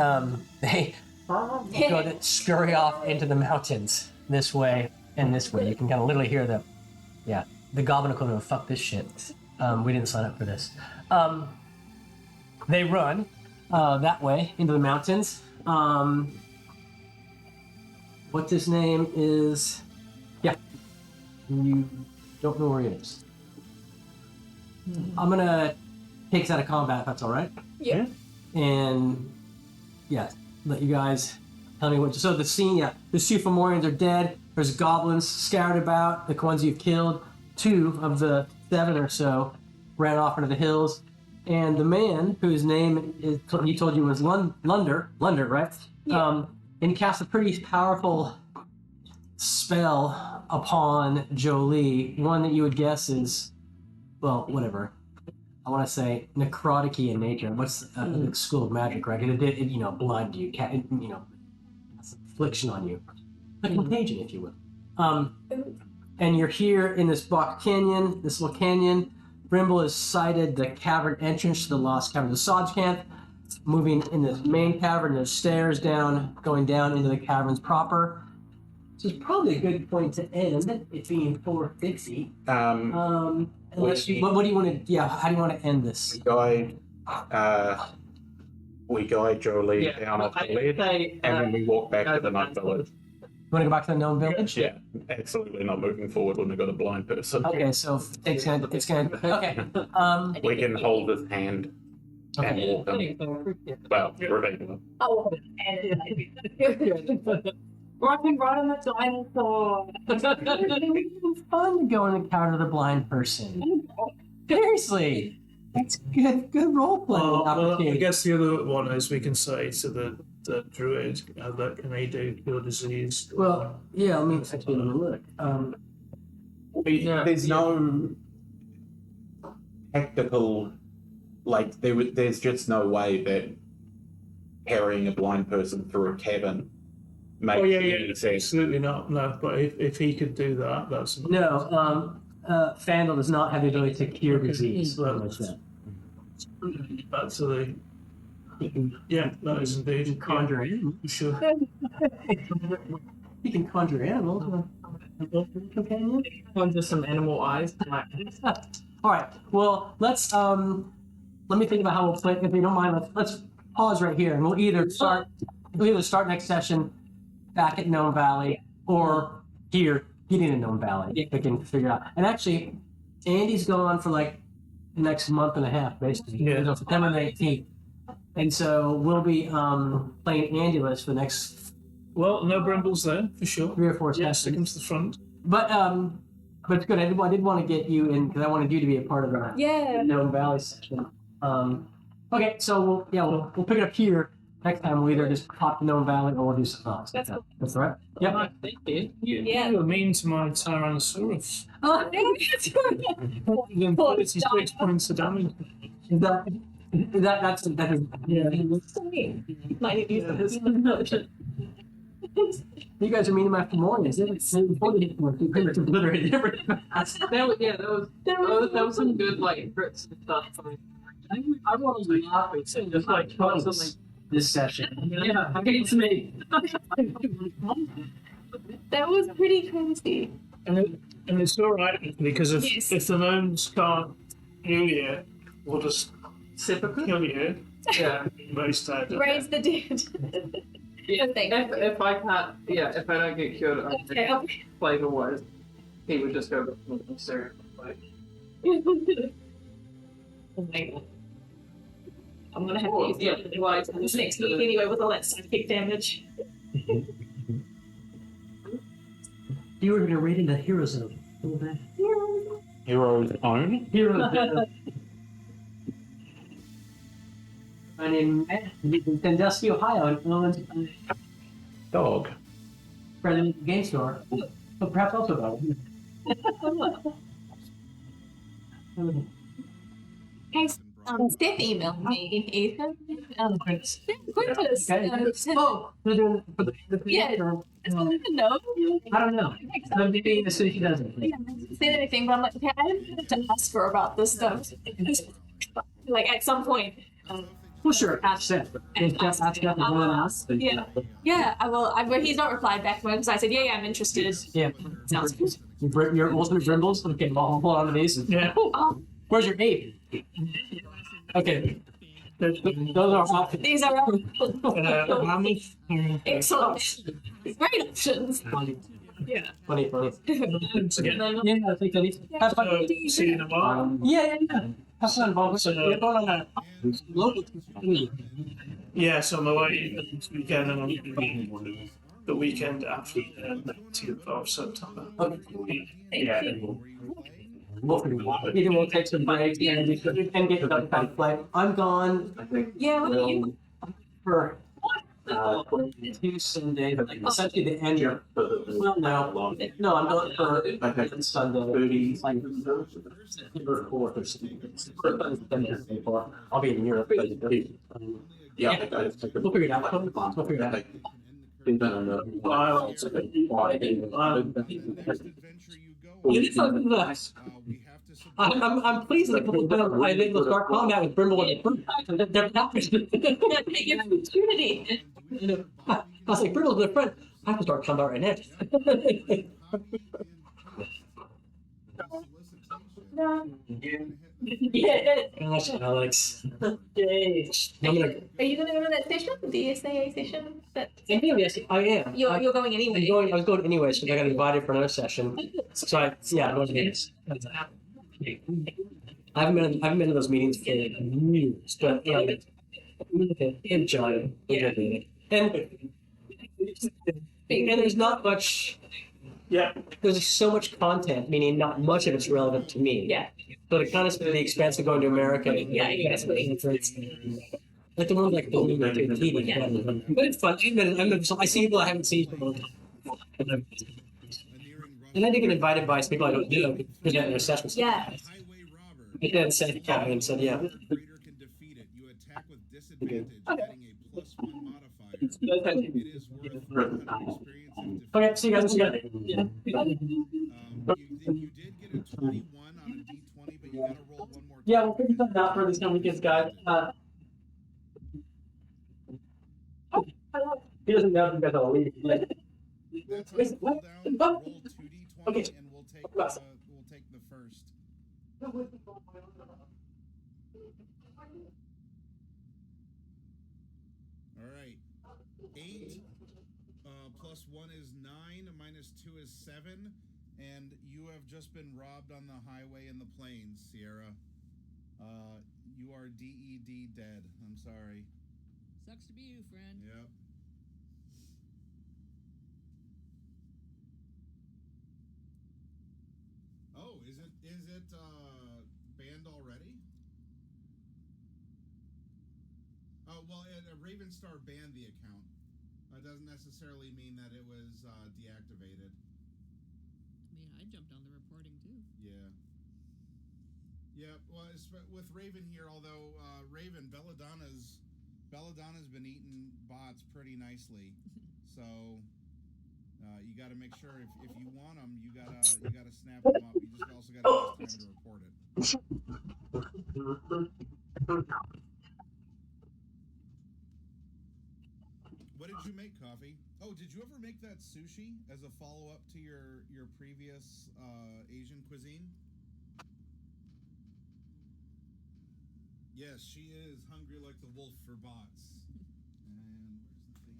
they go to scurry off into the mountains this way and this way. You can kind of literally hear them. Yeah, the Goblin equivalent of "fuck this shit." We didn't sign up for this. They run that way into the mountains. What's his name is? Yeah, you don't know where he is. I'm gonna take us out of combat if that's all right. Yeah. And yeah, let you guys tell me what. So the scene, yeah, the Fomorians are dead. There's goblins scattered about. The ones you've killed. 2 of the 7 or so ran off into the hills. And the man whose name is he told you was Lunder, right? Yeah. And he cast a pretty powerful spell upon Jolie. One that you would guess is, well, whatever. I want to say necrotic-y in nature. What's the school of magic, right? It blind you, it's affliction on you, a contagion, if you will. And you're here in this box canyon, this little canyon. Brimble has sighted the cavern entrance to the lost cavern of the Sodge Camp. Moving in this main cavern, there's stairs going down into the caverns proper. So it's probably a good point to end, it being 4:50. Unless what do you want to? Yeah, how do you want to end this? We guide Jolie down off the ledge, and then we walk back to the night village. You want to go back to the Gnome village? Yeah, absolutely not moving forward when we've got a blind person. Okay, so it's gonna. Okay. We can hold his hand and walk him. Well, reveal him. Oh, Rocking right on the dinosaur. It's fun to go and encounter the blind person. Seriously, it's good role-playing Well, I opportunity. guess the other one is we can say to the druid that can they do cure disease. Well, yeah. Let me actually look. There's no tactical, there's just no way that carrying a blind person through a cavern makes any sense. Absolutely not. No, but if he could do that, that's No. Fandle does not have the ability to cure disease. Well, Like that. back to the. Yeah, that is indeed. You can conjure animals. Sure. You can conjure animals. Companion. Conjure some animal eyes. All right. Well, let's let me think about how we'll play. If you don't mind, let's pause right here, and we'll either start next session back at Gnome Valley or here getting to Gnome Valley. We can figure out. And actually, Andy's gone for like the next month and a half, basically. Yeah. Until September 19th. And so we'll be playing Andulus for the next Well, no Brimbles there for sure. 3 or 4 Yeah, sessions. stick him to the front. But it's good. I did want to get you in because I wanted you to be a part of the yeah. Gnome Valley session. Okay, so we'll pick it up here next time. We'll either just pop to Gnome Valley or we'll do something else. That's cool. That's all right. Yep. Thank you. Yeah. You were mean to my Tyrannosaurus. Oh, Then 36 points of damage. that is Yeah. Might need to use You guys are meeting my Fomorians. It's pretty much obliterated everything. That was some good like grits and stuff. I want to laugh and say just like constantly this session. Yeah, it's me. That was pretty crazy. And it's all right because Yes. if the gnomes can't heal you, we'll just kill you. Yeah. Most times. Raise the dead. Yeah, Thank you. if I can't, if I don't get cured, Okay, okay. flavor wise, he would just go back to the syrup. Like, Oh my god. I'm gonna have to use the other device on this next week anyway with all that psychic damage. You were going to raid into Hero Zone. Heroes own. Hero Zone. And in Sandusky, Ohio, and owned Dog. President of the Game Store. But perhaps also about Hey, Steph emailed me, Ethan. Quintus. Oh, they're doing for the Yeah. I don't even know. I don't know. Maybe as soon as she doesn't. I haven't said anything, but I'm like, okay, I have to ask her about this stuff. Like, at some point. Well, sure. Ask Seth. Just ask Seth and one else. Yeah. Yeah, I will. But he's not replied back to me because I said, yeah, I'm interested. Yeah. Sounds good. Your ultimate Brimbles? Okay, well, hold on to these. Yeah. Oh, Where's your ape? Okay. Those are options. these are How much? excellent. Great options. Yeah. Funny. Again. Yeah, I think I need to. Have fun. See you in a while. Yeah. Have fun, Bob. So, You're going on a local. Yeah, so I'm away this weekend and I'm the weekend after the 19th of September. Yeah. Either we'll take some breaks and get done kind of play. I'm gone Yeah, what are you? for 2 Sundays, but like essentially the end of. Well, no, I'm going for Sunday. Like September 4th or something. I'll be in Europe. Yeah, we'll figure it out. We'll figure it out. It's so nice. I'm pleased that I think we'll start combat with Brimble and Fruit. They're happy. Your opportunity. I was like, Brimble's my friend. I can start combat right now. Yeah. Gosh, Alex. Yay. I'm gonna. Are you gonna go to that session? The SAA session? Yes, I am. You're going anyway. I was going anyway, so I got invited for another session. So I'm going to this. I haven't been to those meetings for years, but enjoy it. And there's not much. Yeah. There's so much content, meaning not much of it's relevant to me. Yeah. But it kind of the expense of going to America. Yeah, exactly. Like the one like building like TV. Yeah. But it's fun. I see people I haven't seen for a long time. And I did get invited by some people I don't know to present in their sessions. Yeah. But then said, and said, yeah. Okay, see you guys. You did get a 21 on a D20, but you gotta roll one more time. Yeah, we'll figure something out for this coming weekend, guys. He doesn't know if you guys are leaving. That's a pull down, roll 2d20, Okay. and we'll take the first. All right. 8 plus 1 is 9, minus 2 is 7, and you have just been robbed on the highway in the plains, Sierra. You are DED dead. I'm sorry. Sucks to be you, friend. Yep. Oh, is it banned already? Oh, well, Ravenstar banned the account. It doesn't necessarily mean that it was deactivated. I mean, I jumped on the reporting too. Yeah. Yeah, well, with Raven here, although Raven, Belladonna's been eating bots pretty nicely. So You got to make sure if you want them, you gotta snap them up. You just also got to have time to report it. What did you make, Coffee? Oh, did you ever make that sushi as a follow-up to your previous Asian cuisine? Yes, she is hungry like the wolf for bots. And where's the thing?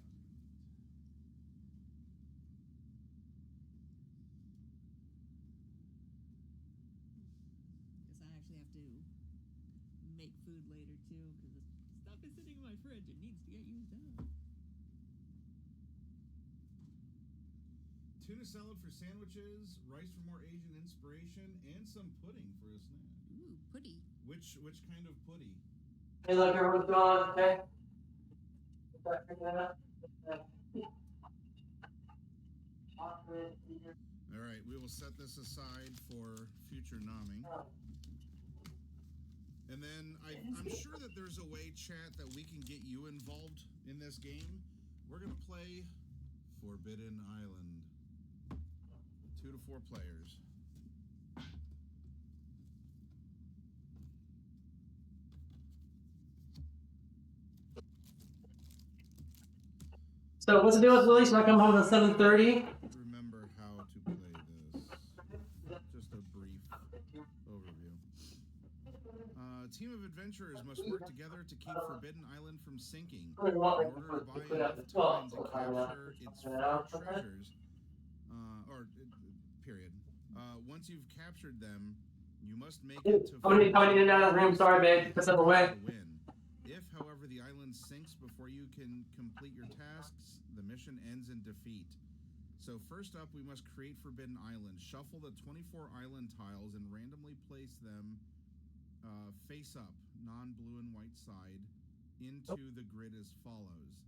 Guess I actually have to make food later too, because the stuff is sitting in my fridge. It needs to get used up. Tuna salad for sandwiches, rice for more Asian inspiration, and some pudding for a snack. Ooh, putty. Which kind of pudding? Hey, look, everyone's gone. Okay. All right, we will set this aside for future nomming. And then I'm sure that there's a way, chat, that we can get you involved in this game. We're going to play Forbidden Island. 2 to 4 players. So what's the deal with Willie? Should I come home at 7:30? Remember how to play this. Just a brief overview. A team of adventurers must work together to keep Forbidden Island from sinking. In order to buy enough time to capture its four treasures, period. Once you've captured them, you must make it to How many in and out of the room? Sorry, babe. Put stuff away. win. If, however, the island sinks before you can complete your tasks, the mission ends in defeat. So first up, we must create Forbidden Island. Shuffle the 24 island tiles and randomly place them face up, non-blue and white side, into the grid as follows.